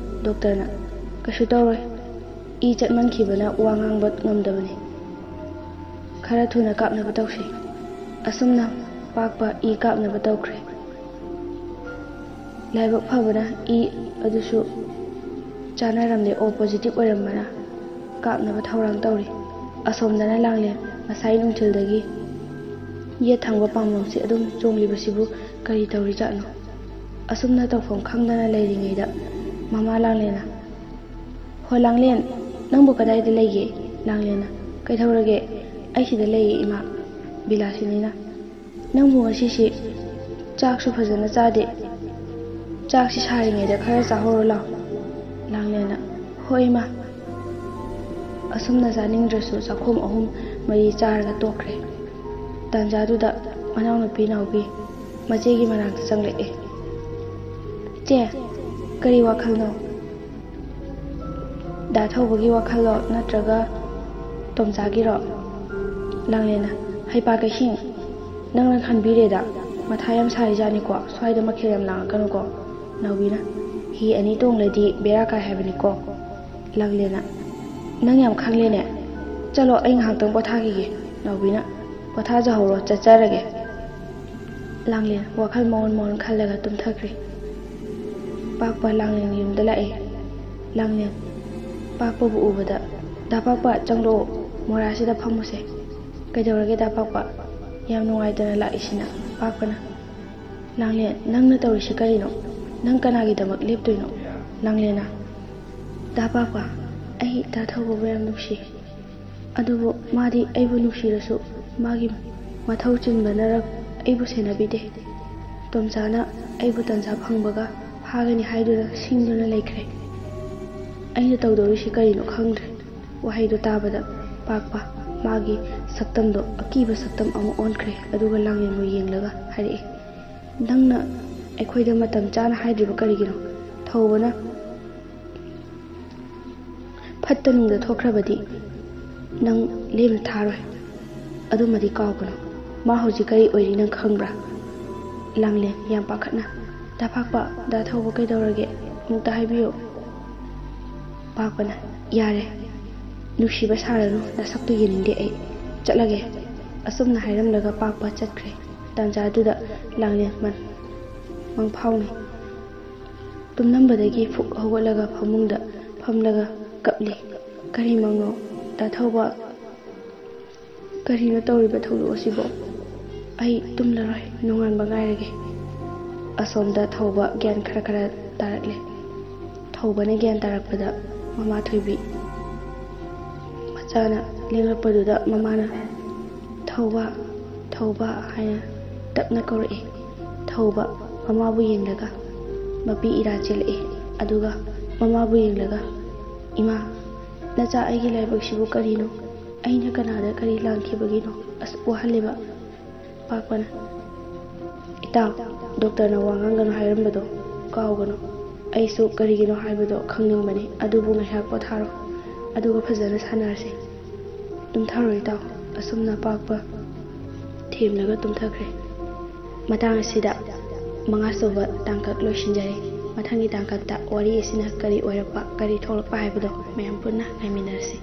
ꯗꯣꯛꯇꯔꯅ ꯀꯩꯁꯨ ꯇꯧꯔꯣꯏ ꯏ ꯆꯠꯃꯟꯈꯤꯕꯅ ꯋꯥ ꯉꯥꯡꯕ ꯉꯝꯗꯕꯅꯤ ꯈꯔ ꯊꯨꯅ ꯀꯥꯞꯅꯕ ꯇꯧꯁꯤ ꯑꯁꯨꯝꯅ ꯄꯥꯛꯄ ꯏ ꯀꯥꯞꯅꯕ ꯇꯧꯈ꯭ꯔꯦ ꯂꯥꯏꯕꯛ ꯐꯕꯅ ꯏ ꯑꯗꯨꯁꯨ ꯆꯥꯅꯔꯝꯗꯦ ꯑꯣ ꯄꯣꯖꯤꯇꯤꯚ ꯑꯣꯏꯔꯝꯕꯅ ꯀꯥꯞꯅꯕ ꯊꯧꯔꯥꯡ ꯇꯧꯔꯤ ꯑꯁꯣꯝꯗꯅ ꯂꯥꯡꯂꯦꯟ ꯉꯁꯥꯏ ꯅꯨꯡꯊꯤꯜꯗꯒꯤ ꯌꯦꯠ ꯊꯪꯕ ꯄꯥꯝꯕꯣꯝꯁꯤ ꯑꯗꯨꯝ ꯆꯣꯡꯂꯤꯕꯁꯤꯕꯨ ꯀꯔꯤ ꯇꯧꯔꯤꯖꯥꯠꯅꯣ ꯑꯁꯨꯝꯅ ꯇꯧꯐꯝ ꯈꯪꯗꯅ ꯂꯩꯔꯤꯉꯩꯗ ꯃꯃꯥ ꯂꯥꯡꯂꯦꯟꯅ ꯍꯣ ꯂꯥꯡꯂꯦꯟ ꯅꯪꯕꯨ ꯀꯗꯥꯏꯗ ꯂꯩꯒꯦ ꯂꯥꯡꯂꯦꯟꯅ ꯀꯩꯗꯧꯔꯒꯦ ꯑꯩ ꯁꯤꯗ ꯂꯩꯌꯦ ꯏꯃꯥ ꯕꯤꯂꯥꯁꯤꯅꯤꯅ ꯅꯪꯕꯨ ꯉꯁꯤꯁꯤ ꯆꯥꯛꯁꯨ ꯐꯖꯅ ꯆꯥꯗꯦ ꯆꯥꯛꯁꯤ ꯁꯥꯔꯤꯉꯩꯗ ꯈꯔ ꯆꯥꯍꯧꯔꯣ ꯂꯥꯎ ꯂꯥꯡꯂꯦꯟꯅ ꯍꯣꯏ ꯏꯃꯥ ꯑꯁꯨꯝꯅ ꯆꯥꯅꯤꯡꯗ꯭ꯔꯁꯨ ꯆꯥꯛꯈꯣꯝ 3-4 ꯆꯥꯔꯒ ꯇꯣꯛꯈ꯭ꯔꯦ ꯇꯥꯟꯖꯥꯗꯨꯗ ꯃꯅꯥꯎꯅꯨꯄꯤ ꯅꯥꯎꯕꯤ ꯃꯆꯦꯒꯤ ꯃꯅꯥꯛꯇ ꯆꯪꯂꯛꯑꯦ꯫ ꯆꯦ, ꯀꯔꯤ ꯋꯥꯈꯜꯅꯣ? ꯗꯥ ꯊꯧꯕꯒꯤ ꯋꯥꯈꯜꯂꯣ ꯅꯠꯇ꯭ꯔꯒ ꯇꯣꯝꯆꯥꯒꯤꯔꯣ? ꯂꯥꯡꯂꯦꯟꯅ ꯍꯩꯄꯥ ꯀꯩꯁꯤꯡ, ꯅꯪꯅ ꯈꯟꯕꯤꯔꯦꯗ, ꯃꯊꯥ ꯌꯥꯝ ꯁꯥꯔꯤꯖꯥꯠꯅꯤꯀꯣ, ꯁ꯭ꯋꯥꯏꯗ ꯃꯈꯦꯜ ꯌꯥꯝ ꯂꯥꯡꯉꯛꯀꯅꯨꯀꯣ꯫ ꯅꯥꯎꯕꯤꯅ ꯍꯤ ꯑꯅꯤ ꯇꯣꯡꯂꯗꯤ ꯕꯦꯔꯥ ꯀꯥꯏ ꯍꯥꯏꯕꯅꯤꯀꯣ꯫ ꯂꯥꯡꯂꯦꯟꯅ ꯅꯪ ꯌꯥꯝ ꯈꯪꯂꯦꯅꯦ, ꯆꯠꯂꯣ ꯑꯩ ꯉꯥꯏꯍꯥꯛꯇꯪ ꯄꯣꯊꯥꯈꯤꯒꯦ꯫ ꯅꯥꯎꯕꯤꯅ ꯄꯣꯊꯥꯖꯍꯧꯔꯣ, ꯆꯠꯆꯔꯒꯦ꯫ ꯂꯥꯡꯂꯦꯟ ꯋꯥꯈꯜ ꯃꯑꯣꯟ ꯃꯑꯣꯟ ꯈꯜꯂꯒ ꯇꯨꯝꯊꯈ꯭ꯔꯦ꯫ ꯄꯥꯛꯄ ꯂꯥꯡꯂꯦꯟꯒꯤ ꯌꯨꯝꯗ ꯂꯥꯛꯑꯦ꯫ ꯂꯥꯡꯂꯦꯟ ꯄꯥꯛꯄꯕꯨ ꯎꯕꯗ, ꯗꯥ ꯄꯥꯛꯄ ꯆꯪꯂꯛꯑꯣ, ꯃꯣꯔꯥꯁꯤꯗ ꯐꯝꯃꯨꯁꯦ꯫ ꯀꯩꯗꯧꯔꯒꯦ ꯗꯥ ꯄꯥꯛꯄ? ꯌꯥꯝ ꯅꯨꯡꯉꯥꯏꯇꯅ ꯂꯥꯛꯏꯁꯤꯅ? ꯄꯥꯛꯄꯅ ꯂꯥꯡꯂꯦꯟ ꯅꯪꯅ ꯇꯧꯔꯤꯁꯤ ꯀꯔꯤꯅꯣ? ꯅꯪ ꯀꯅꯥꯒꯤꯗꯃꯛ ꯂꯦꯞꯇꯣꯏꯅꯣ? ꯂꯥꯡꯂꯦꯟꯅ ꯗꯥ ꯄꯥꯛꯄ, ꯑꯩ ꯗꯥ ꯊꯧꯕꯕꯨ ꯌꯥꯝ ꯅꯨꯡꯁꯤ, ꯑꯗꯨꯕꯨ ꯃꯥꯗꯤ ꯑꯩꯕꯨ ꯅꯨꯡꯁꯤꯔꯁꯨ ꯃꯥꯒꯤ ꯃꯊꯧ ꯆꯤꯟꯕꯅꯔ ꯑꯩꯕꯨ ꯁꯦꯟꯅꯕꯤꯗꯦ꯫ ꯇꯣꯝꯆꯥꯅ ꯑꯩꯕꯨ ꯇꯟꯖꯥ ꯐꯪꯕꯒ ꯐꯥꯒꯅꯤ ꯍꯥꯏꯗꯨꯅ ꯁꯤꯡꯗꯨꯅ ꯂꯩꯈ꯭ꯔꯦ꯫ ꯑꯩꯅ ꯇꯧꯗꯧꯔꯤꯁꯤ ꯀꯔꯤꯅꯣ ꯈꯪꯗ꯭ꯔꯦ꯫ ꯋꯥꯍꯩꯗꯨ ꯇꯥꯕꯗ ꯄꯥꯛꯄ ꯃꯥꯒꯤ ꯁꯛꯇꯝꯗꯣ ꯑꯀꯤꯕ ꯁꯛꯇꯝ ꯑꯃ ꯑꯣꯟꯈ꯭ꯔꯦ꯫ ꯑꯗꯨꯒ ꯂꯥꯡꯂꯦꯟꯕꯨ ꯌꯦꯡꯂꯒ ꯍꯥꯏꯔꯛꯑꯦ, ꯅꯪꯅ ꯑꯩꯈꯣꯏꯗ ꯃꯇꯝ ꯆꯥꯅ ꯍꯥꯏꯗ꯭ꯔꯤꯕ ꯀꯔꯤꯒꯤꯅꯣ? ꯊꯧꯕꯅ ꯐꯠꯇ ꯅꯨꯡꯗ ꯊꯣꯛꯈ꯭ꯔꯕꯗꯤ ꯅꯪ ꯂꯦꯝꯅ ꯊꯥꯔꯣꯏ, ꯑꯗꯨꯃꯗꯤ ꯀꯥꯎꯒꯅꯨ꯫ ꯃꯥ ꯍꯧꯖꯤꯛ ꯀꯔꯤ ꯑꯣꯏꯔꯤ ꯅꯪ ꯈꯪꯕ꯭ꯔꯥ? ꯂꯥꯡꯂꯦꯟ ꯌꯥꯝ ꯄꯥꯈꯠꯅ ꯗꯥ ꯄꯥꯛꯄ, ꯗꯥ ꯊꯧꯕ ꯀꯩꯗꯧꯔꯒꯦ? ꯑꯃꯨꯛꯇ ꯍꯥꯏꯕꯤꯌꯨ꯫ ꯄꯥꯛꯄꯅ ꯌꯥꯔꯦ, ꯅꯨꯡꯁꯤꯕ ꯁꯥꯔꯅꯨ, ꯅꯁꯛꯇꯨ ꯌꯦꯡꯅꯤꯡꯗꯦ ꯑꯩ, ꯆꯠꯂꯒꯦ꯫ ꯑꯁꯨꯝꯅ ꯍꯥꯏꯔꯝꯂꯒ ꯄꯥꯛꯄ ꯆꯠꯈ꯭ꯔꯦ꯫ ꯇꯥꯟꯖꯥꯗꯨꯗ ꯂꯥꯡꯂꯦꯟ ꯃꯪꯐꯥꯎꯅꯩ꯫ ꯇꯨꯝꯂꯝꯕꯗꯒꯤ ꯐꯨꯛ ꯍꯧꯒꯠꯂꯒ ꯐꯃꯨꯡꯗ ꯐꯝꯂꯒ ꯀꯞꯂꯤ꯫ ꯀꯔꯤ ꯃꯪꯅꯣ? ꯗꯥ ꯊꯧꯕ, ꯀꯔꯤꯅꯣ ꯇꯧꯔꯤꯕ ꯊꯧꯗꯣꯛ ꯑꯁꯤꯕꯣ? ꯑꯩ ꯇꯨꯝꯂꯔꯣꯏ, ꯅꯣꯡꯉꯥꯟꯕ ꯉꯥꯏꯔꯒꯦ꯫ ꯑꯁꯣꯝꯗ ꯊꯧꯕ ꯒ꯭ꯌꯥꯟ ꯈꯔ ꯈꯔ ꯇꯥꯔꯛꯂꯦ꯫ ꯊꯧꯕꯅ ꯒ꯭ꯌꯥꯟ ꯇꯥꯔꯛꯄꯗ ꯃꯃꯥ ꯊꯣꯏꯕꯤ ꯃꯆꯥꯅ ꯂꯦꯡꯂꯛꯄꯗꯨꯗ ꯃꯃꯥꯅ ꯊꯧꯕ, ꯊꯧꯕ ꯍꯥꯏꯅ ꯇꯞꯅ ꯀꯧꯔꯛꯏ꯫ ꯊꯧꯕ ꯃꯃꯥꯕꯨ ꯌꯦꯡꯂꯒ ꯃꯄꯤ ꯏꯔꯥ ꯆꯦꯜꯂꯛꯏ꯫ ꯑꯗꯨꯒ ꯃꯃꯥꯕꯨ ꯌꯦꯡꯂꯒ, ꯏꯃꯥ, ꯅꯆꯥ ꯑꯩꯒꯤ ꯂꯥꯏꯕꯛꯁꯤꯕꯨ ꯀꯔꯤꯅꯣ? ꯑꯩꯅ ꯀꯅꯥꯗ ꯀꯔꯤ ꯂꯥꯟꯈꯤꯕꯒꯤꯅꯣ ꯑꯁꯨꯛ ꯋꯥꯍꯜꯂꯤꯕ? ꯄꯥꯛꯄꯅ ꯏꯇꯥꯎ, ꯗꯣꯛꯇꯔꯅ ꯋꯥ ꯉꯥꯡꯒꯅꯨ ꯍꯥꯏꯔꯝꯕꯗꯣ ꯀꯥꯎꯒꯅꯨ꯫ ꯑꯩꯁꯨ ꯀꯔꯤꯒꯤꯅꯣ ꯍꯥꯏꯕꯗꯣ ꯈꯪꯅꯤꯡꯕꯅꯤ, ꯑꯗꯨꯕꯨ ꯉꯥꯏꯍꯥꯛ ꯄꯣꯊꯥꯔꯣ, ꯑꯗꯨꯒ ꯐꯖꯅ ꯁꯥꯟꯅꯔꯁꯤ꯫ ꯇꯨꯝꯊꯔꯣ ꯏꯇꯥꯎ꯫ ꯑꯁꯨꯝꯅ ꯄꯥꯛꯄ ꯊꯦꯝꯂꯒ ꯇꯨꯝꯊꯈ꯭ರೆ꯫ ꯃꯇꯥꯡ ꯑꯁꯤꯗ 5ꯁꯨꯕ ꯇꯥꯡꯀꯛ ꯂꯣꯏꯁꯤꯟꯖꯔꯦ꯫ ꯃꯊꯪꯒꯤ ꯇꯥꯡꯀꯛꯇ ꯋꯥꯔꯤ ꯑꯁꯤꯅ ꯀꯔꯤ ꯑꯣꯏꯔꯛꯄ, ꯀꯔꯤ ꯊꯣꯛꯂꯛꯄ ꯍꯥꯏꯕꯗꯣ ꯃꯌꯥꯝ ꯄꯨꯟꯅ ꯉꯥꯏꯃꯤꯟꯅꯔꯁꯤ꯫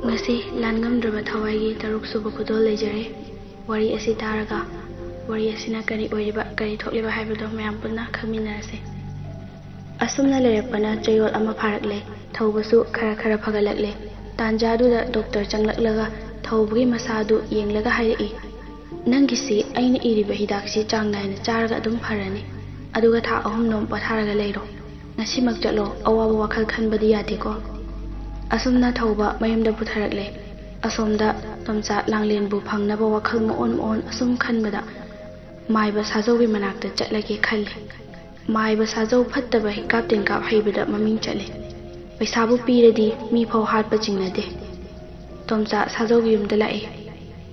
ꯉꯁꯤ ꯂꯥꯟꯉꯝꯗ꯭ꯔꯕ ꯊꯋꯥꯏꯒꯤ 6ꯁꯨꯕ ꯈꯨꯗꯣꯜ ꯂꯩꯖꯔꯦ꯫ ꯋꯥꯔꯤ ꯑꯁꯤ ꯇꯥꯔꯒ ꯋꯥꯔꯤ ꯑꯁꯤꯅ ꯀꯔꯤ ꯑꯣꯏꯔꯤꯕ, ꯀꯔꯤ ꯊꯣꯛꯂꯤꯕ ꯍꯥꯏꯕꯗꯣ ꯃꯌꯥꯝ ꯄꯨꯟꯅ ꯈꯪꯃꯤꯟꯅꯔꯁꯤ꯫ ꯑꯁꯨꯝꯅ ꯂꯩꯔꯛꯄꯅ ꯆꯌꯣꯜ ꯑꯃ ꯐꯥꯔꯛꯂꯦ꯫ ꯊꯧꯕꯁꯨ ꯈꯔ ꯈꯔ ꯐꯒꯠꯂꯛꯂꯦ꯫ ꯇꯥꯟꯖꯥꯗꯨꯗ ꯗꯣꯛꯇꯔ ꯆꯪꯂꯛꯂꯒ ꯊꯧꯕꯒꯤ ꯃꯁꯥꯗꯨ ꯌꯦꯡꯂꯒ ꯍꯥꯏꯔꯛꯏ, ꯅꯪꯒꯤꯁꯤ ꯑꯩꯅ ꯏꯔꯤꯕ ꯍꯤꯗꯥꯛꯁꯤ ꯆꯥꯡ ナꯏꯅ ꯆꯥꯔꯒ ꯑꯗꯨꯝ ꯐꯔꯅꯤ, ꯑꯗꯨꯒ ꯊꯥ 3 ꯅꯣꯝ ꯄꯣꯊꯥꯔꯒ ꯂꯩꯔꯣ꯫ ꯉꯁꯤꯃꯛ ꯆꯠꯂꯣ, ꯑꯋꯥꯕ ꯋꯥꯈꯜ ꯈꯟꯕꯗꯤ ꯌꯥꯗꯦꯀꯣ꯫ ꯑꯁꯨꯝꯅ ꯊꯧꯕ ꯃꯌꯨꯝꯗ ꯄꯨꯊꯔꯛꯂꯦ꯫ ꯑꯁꯣꯝꯗ ꯇꯣꯝꯆꯥ ꯂꯥꯡꯂꯦꯟꯕꯨ ꯐꯪꯅꯕ ꯋꯥꯈꯜ ꯃꯑꯣꯟ ꯃꯑꯣꯟ ꯑꯁꯨꯝ ꯈꯟꯕꯗ ꯃꯥꯏꯕ ꯁꯥꯖꯧꯒꯤ ꯃꯅꯥꯛꯇ ꯆꯠꯂꯒꯦ ꯈꯜꯂꯤ꯫ ꯃꯥꯏꯕ ꯁꯥꯖꯧ ꯐꯠꯇꯕ ꯍꯤꯀꯥꯞ ꯇꯤꯟꯀꯥꯞ ꯍꯩꯕꯗ ꯃꯃꯤꯡ ꯆꯠꯂꯤ꯫ ꯄꯩꯁꯥꯕꯨ ꯄꯤꯔꯗꯤ ꯃꯤꯐꯥꯎ ꯍꯥꯠꯄ ꯆꯤꯡꯅꯗꯦ꯫ ꯇꯣꯝꯆꯥ ꯁꯥꯖꯧꯒꯤ ꯌꯨꯝꯗ ꯂꯥꯛꯏ꯫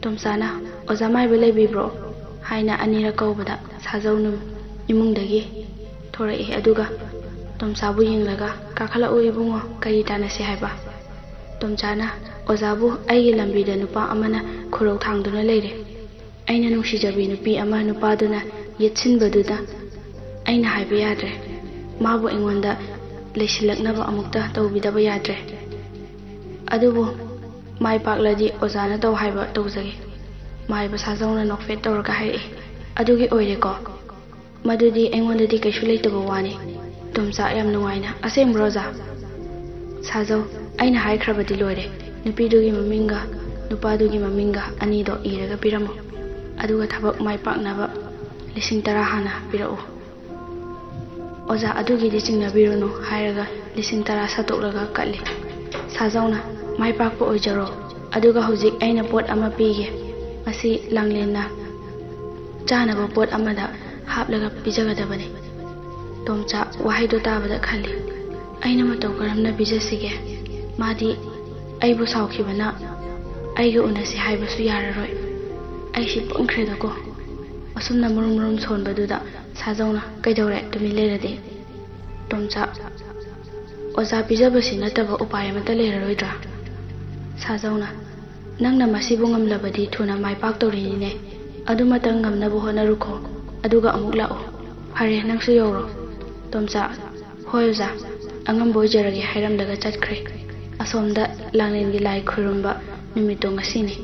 ꯇꯣꯝꯆꯥꯅ ꯑꯣꯖꯥ ꯃꯥꯏꯕ ꯂꯩꯕꯤꯕ꯭ꯔꯣ ꯍꯥꯏꯅ ꯑꯅꯤꯔꯛ ꯀꯧꯕꯗ ꯁꯥꯖꯧ ꯏꯃꯨꯡꯗꯒꯤ ꯊꯣꯔꯛꯏ꯫ ꯑꯗꯨꯒ ꯇꯣꯝꯆꯥꯕꯨ ꯌꯦꯡꯂꯒ, ꯀꯥꯈꯠꯂꯛꯎ ꯏꯕꯨꯡꯉꯣ, ꯀꯔꯤ ꯇꯥꯟꯅꯁꯤ ꯍꯥꯏꯕ? ꯇꯣꯝꯆꯥꯅ ꯑꯣꯖꯥꯕꯨ ꯑꯩꯒꯤ ꯂꯝꯕꯤꯗ ꯅꯨꯄꯥ ꯑꯃꯅ ꯈꯨꯔꯧ ꯊꯥꯡꯗꯨꯅ ꯂꯩꯔꯦ꯫ ꯑꯩꯅ ꯅꯨꯡꯁꯤꯖꯕꯤ ꯅꯨꯄꯤ ꯑꯃ ꯅꯨꯄꯥꯗꯨꯅ ꯌꯦꯠꯁꯤꯟꯕꯗꯨꯗ ꯑꯩꯅ ꯍꯥꯏꯕ ꯌꯥꯗ꯭ꯔꯦ꯫ ꯃꯥꯕꯨ ꯑꯩꯉꯣꯟꯗ ꯂꯩꯁꯤꯜꯂꯛꯅꯕ ꯑꯃꯨꯛꯇ ꯇꯧꯕꯤꯗꯕ ꯌꯥꯗ꯭ꯔꯦ꯫ ꯑꯗꯨꯕꯨ ꯃꯥꯏ ꯄꯥꯛꯂꯗꯤ ꯑꯣꯖꯥꯅ ꯇꯧ ꯍꯥꯏꯕ ꯇꯧꯖꯒꯦ꯫ ꯃꯥꯏꯕ ꯁꯥꯖꯧꯅ ꯅꯣꯛꯐꯦꯠ ꯇꯧꯔꯒ ꯍꯥꯏꯔꯛꯏ, ꯑꯗꯨꯒꯤ ꯑꯣꯏꯔꯦꯀꯣ, ꯃꯗꯨꯗꯤ ꯑꯩꯉꯣꯟꯗꯗꯤ ꯀꯩꯁꯨ ꯂꯩꯇꯕ ꯋꯥꯅꯤ꯫ ꯇꯣꯝꯆꯥ ꯌꯥꯝ ꯅꯨꯡꯉꯥꯏꯅ, ꯑꯁꯦꯡꯕ꯭ꯔꯣ ꯑꯣꯖꯥ? ꯁꯥꯖꯧ, ꯑꯩꯅ ꯍꯥꯏꯈ꯭ꯔꯕꯗꯤ ꯂꯣꯏꯔꯦ꯫ ꯅꯨꯄꯤꯗꯨꯒꯤ ꯃꯃꯤꯡꯒ ꯅꯨꯄꯥꯗꯨꯒꯤ ꯃꯃꯤꯡꯒ ꯑꯅꯤꯗꯣ ꯏꯔꯒ ꯄꯤꯔꯝꯃꯨ, ꯑꯗꯨꯒ ꯊꯕꯛ ꯃꯥꯏ ꯄꯥꯛꯅꯕ 10,000 ꯍꯥꯟꯅ ꯄꯤꯔꯛꯎ꯫ ꯑꯣꯖꯥ, ꯑꯗꯨꯒꯤꯗꯤ ꯆꯤꯡꯅꯕꯤꯔꯨꯅꯨ ꯍꯥꯏꯔꯒ 10,000 ꯁꯠꯇꯣꯛꯂꯒ ꯀꯠꯂꯤ꯫ ꯁꯥꯖꯧꯅ ꯃꯥꯏ ꯄꯥꯛꯄ ꯑꯣꯏꯖꯔꯣ, ꯑꯗꯨꯒ ꯍꯧꯖꯤꯛ ꯑꯩꯅ ꯄꯣꯠ ꯑꯃ ꯄꯤꯒꯦ꯫ ꯃꯁꯤ ꯂꯥꯡꯂꯦꯟꯅ ꯆꯥꯅꯕ ꯄꯣꯠ ꯑꯃꯗ ꯍꯥꯞꯂꯒ ꯄꯤꯖꯒꯗꯕꯅꯤ꯫ ꯇꯣꯝꯆꯥ ꯋꯥꯍꯩꯗꯣ ꯇꯥꯕꯗ ꯈꯜꯂꯤ, ꯑꯩꯅ ꯃꯇꯧ ꯀꯔꯝꯅ ꯄꯤꯖꯁꯤꯒꯦ? ꯃꯥꯗꯤ ꯑꯩꯕꯨ ꯁꯥꯎꯈꯤꯕꯅ ꯑꯩꯒ ꯎꯅꯁꯤ ꯍꯥꯏꯕꯁꯨ ꯌꯥꯔꯔꯣꯏ꯫ ꯑꯩꯁꯤ ꯄꯪꯈ꯭ꯔꯦꯗꯀꯣ ꯑꯁꯨꯝꯅ ꯃꯔꯨꯝ ꯁꯣꯟꯕꯗꯨꯗ ꯁꯥꯖꯧꯅ ꯀꯩꯗꯧꯔꯦ ꯇꯨꯃꯤꯟ ꯂꯩꯔꯗꯤ ꯇꯣꯝꯆꯥ ꯑꯣꯖꯥ ꯄꯤꯖꯕꯁꯤ ꯅꯠꯇꯕ ꯎꯄꯥꯏ ꯑꯃꯠꯇ ꯂꯩꯔꯔꯣꯏꯗ꯭ꯔꯥ ꯁꯥꯖꯧꯅ ꯅꯪꯅ ꯃꯁꯤꯕꯨ ꯉꯝꯂꯕꯗꯤ ꯊꯨꯅ ꯃꯥꯏ ꯄꯥꯛꯇꯧꯔꯤꯅꯤꯅꯦ ꯑꯗꯨꯃꯇꯪ ꯉꯝꯅꯕ ꯍꯣꯠꯅꯔꯨꯈꯣ ꯑꯗꯨꯒ ꯑꯃꯨꯛ ꯂꯥꯛꯑꯣ ꯐꯔꯦ ꯅꯪꯁꯨ ꯌꯧꯔꯣ ꯇꯣꯝꯆꯥ ꯍꯣꯏ ꯑꯣꯖꯥ ꯑꯉꯝꯕ ꯑꯣꯏꯖꯔꯒꯦ ꯍꯥꯏꯔꯝꯂꯒ ꯆꯠꯈ꯭ꯔꯦ ꯑꯁꯣꯝꯗ ꯂꯥꯡꯂꯦꯟꯒꯤ ꯂꯥꯏ ꯈꯨꯔꯨꯝꯕ ꯅꯨꯃꯤꯠꯇꯣ ꯉꯁꯤꯅꯤ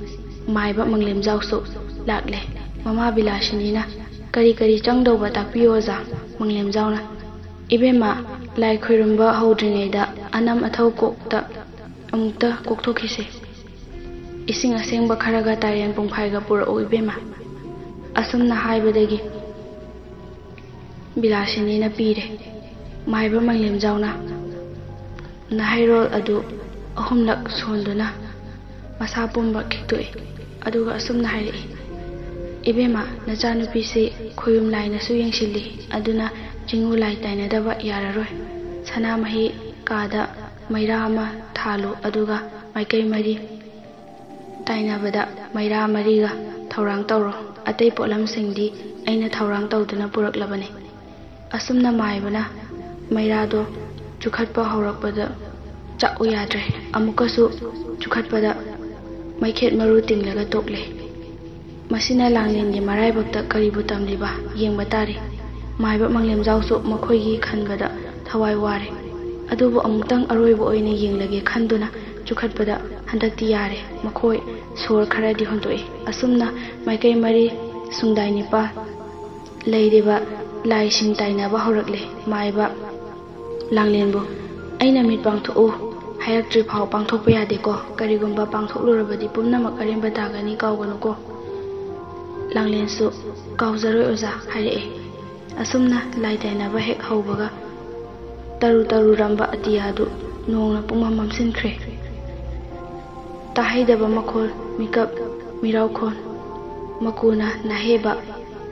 ꯃꯥꯏꯕ ꯃꯪꯂꯦꯝꯖꯥꯎꯁꯨ ꯂꯥꯛꯂꯦ ꯃꯃꯥ ꯕꯤꯂꯥꯁꯤꯅꯤꯅ ꯀꯔꯤ ꯆꯪꯗꯧꯕ ꯇꯥꯛꯄꯤꯌꯣ ꯑꯣꯖꯥ ꯃꯪꯂꯦꯝꯖꯥꯎꯅ ꯏꯕꯦꯝꯃ ꯂꯥꯏ ꯈꯨꯔꯨꯝꯕ ꯍꯧꯗ꯭ꯔꯤꯉꯩꯗ ꯑꯅꯝ ꯑꯊꯧ ꯀꯣꯛꯇ ꯑꯃꯨꯛꯇ ꯀꯣꯛꯊꯣꯛꯈꯤꯁꯦ ꯏꯁꯤꯡ ꯑꯁꯦꯡꯕ ꯈꯔꯒ ꯇꯥꯏꯔꯦꯟ ꯄꯨꯡꯐꯥꯏꯒ ꯄꯨꯔꯛꯎ ꯏꯕꯦꯝꯃ ꯑꯁꯨꯝꯅ ꯍꯥꯏꯕꯗꯒꯤ ꯕꯤꯂꯥꯁꯤꯅꯤꯅ ꯄꯤꯔꯦ ꯃꯥꯏꯕ ꯃꯪꯂꯦꯝꯖꯥꯎꯅ ꯅꯍꯩꯔꯣꯜ ꯑꯗꯨ ꯑꯍꯨꯝꯂꯛ ꯁꯣꯟꯗꯨꯅ ꯃꯁꯥ ꯄꯨꯝꯕ ꯈꯤꯛꯇꯣꯛꯏ ꯑꯗꯨꯒ ꯑꯁꯨꯝꯅ ꯍꯥꯏꯔꯛꯏ ꯏꯕꯦꯝꯃ ꯅꯆꯥꯅꯨꯄꯤꯁꯤ ꯈꯣꯌꯨꯝ ꯂꯥꯏꯅꯁꯨ ꯌꯦꯡꯁꯤꯜꯂꯤ ꯑꯗꯨꯅ ꯆꯤꯡꯉꯨ ꯂꯥꯏ ꯇꯥꯏꯅꯗꯕ ꯌꯥꯔꯔꯣꯏ ꯁꯅꯥꯃꯍꯤ ꯀꯥꯗ ꯃꯩꯔꯥ ꯑꯃ ꯊꯥꯜꯂꯨ ꯑꯗꯨꯒ ꯃꯥꯏꯀꯩ ꯃꯔꯤ ꯇꯥꯏꯅꯕꯗ ꯃꯩꯔꯥ ꯃꯔꯤꯒ ꯊꯧꯔꯥꯡ ꯇꯧꯔꯣ ꯑꯇꯩ ꯄꯣꯠꯂꯝꯁꯤꯡꯗꯤ ꯑꯩꯅ ꯊꯧꯔꯥꯡ ꯇꯧꯗꯨꯅ ꯄꯨꯔꯛꯂꯕꯅꯤ ꯑꯁꯨꯝꯅ ꯃꯥꯏꯕꯅ ꯃꯩꯔꯥꯗꯣ ꯆꯨꯈꯠꯄ ꯍꯧꯔꯛꯄꯗ ꯆꯥꯛꯎ ꯌꯥꯗ꯭ꯔꯦ ꯑꯃꯨꯛꯀꯁꯨ ꯆꯨꯈꯠꯄꯗ ꯃꯩꯈꯦꯠ ꯃꯔꯨ ꯇꯤꯡꯂꯒ ꯇꯣꯛꯂꯦ ꯃꯁꯤꯅ ꯂꯥꯡꯂꯦꯟꯒꯤ ꯃꯔꯥꯏꯕꯛꯇ ꯀꯔꯤꯕꯨ ꯇꯝꯂꯤꯕ ꯌꯦꯡꯕ ꯇꯥꯔꯤ ꯃꯥꯏꯕ ꯃꯪꯂꯦꯝꯖꯥꯎꯁꯨ ꯃꯈꯣꯏꯒꯤ ꯈꯟꯕꯗ ꯊꯋꯥꯏ ꯋꯥꯔꯦ ꯑꯗꯨꯕꯨ ꯑꯃꯨꯛꯇꯪ ꯑꯔꯣꯏꯕ ꯑꯣꯏꯅ ꯌꯦꯡꯂꯒꯦ ꯈꯟꯗꯨꯅ ꯆꯨꯈꯠꯄꯗ ꯍꯟꯗꯛꯇꯤ ꯌꯥꯔꯦ ꯃꯈꯣꯏ ꯁꯣꯔ ꯈꯔꯗꯤ ꯍꯣꯟꯗꯣꯛꯏ ꯑꯁꯨꯝꯅ ꯃꯥꯏꯀꯩ ꯃꯔꯤ ꯁꯨꯡꯗꯥꯏ ꯅꯤꯄꯥꯜ ꯂꯩꯔꯤꯕ ꯂꯥꯏꯁꯤꯡ ꯇꯥꯏꯅꯕ ꯍꯧꯔꯛꯂꯦ ꯃꯥꯏꯕ ꯂꯥꯡꯂꯦꯟꯕꯨ ꯑꯩꯅ ꯃꯤꯠ ꯄꯥꯡꯊꯣꯛꯎ ꯍꯥꯏꯔꯛꯇ꯭ꯔꯤ ꯐꯥꯎ ꯄꯥꯡꯊꯣꯛꯄ ꯌꯥꯗꯦꯀꯣ ꯀꯔꯤꯒꯨꯝꯕ ꯄꯥꯡꯊꯣꯛꯂꯨꯔꯕꯗꯤ ꯄꯨꯝꯅꯃꯛ ꯑꯔꯦꯝꯕ ꯇꯥꯒꯅꯤ ꯀꯥꯎꯒꯅꯨꯀꯣ ꯂꯥꯡꯂꯦꯟꯁꯨ ꯀꯥꯎꯖꯔꯣꯏ ꯑꯣꯖꯥ ꯍꯥꯏꯔꯛꯑꯦ ꯑꯁꯨꯝꯅ ꯂꯥꯏ ꯇꯥꯏꯅꯕ ꯍꯦꯛ ꯍꯧꯕꯒ ꯇꯔꯨ ꯑꯇꯤꯌꯥꯗꯨ ꯅꯣꯡꯅ ꯄꯨꯡꯃꯝ ꯃꯝꯁꯤꯟꯈ꯭ꯔꯦ ꯇꯥꯍꯩꯗꯕ ꯃꯈꯣꯜ ꯃꯤꯀꯞ ꯃꯤꯔꯥꯎꯈꯣꯟ ꯃꯀꯨꯅ ꯅꯥꯍꯦꯕ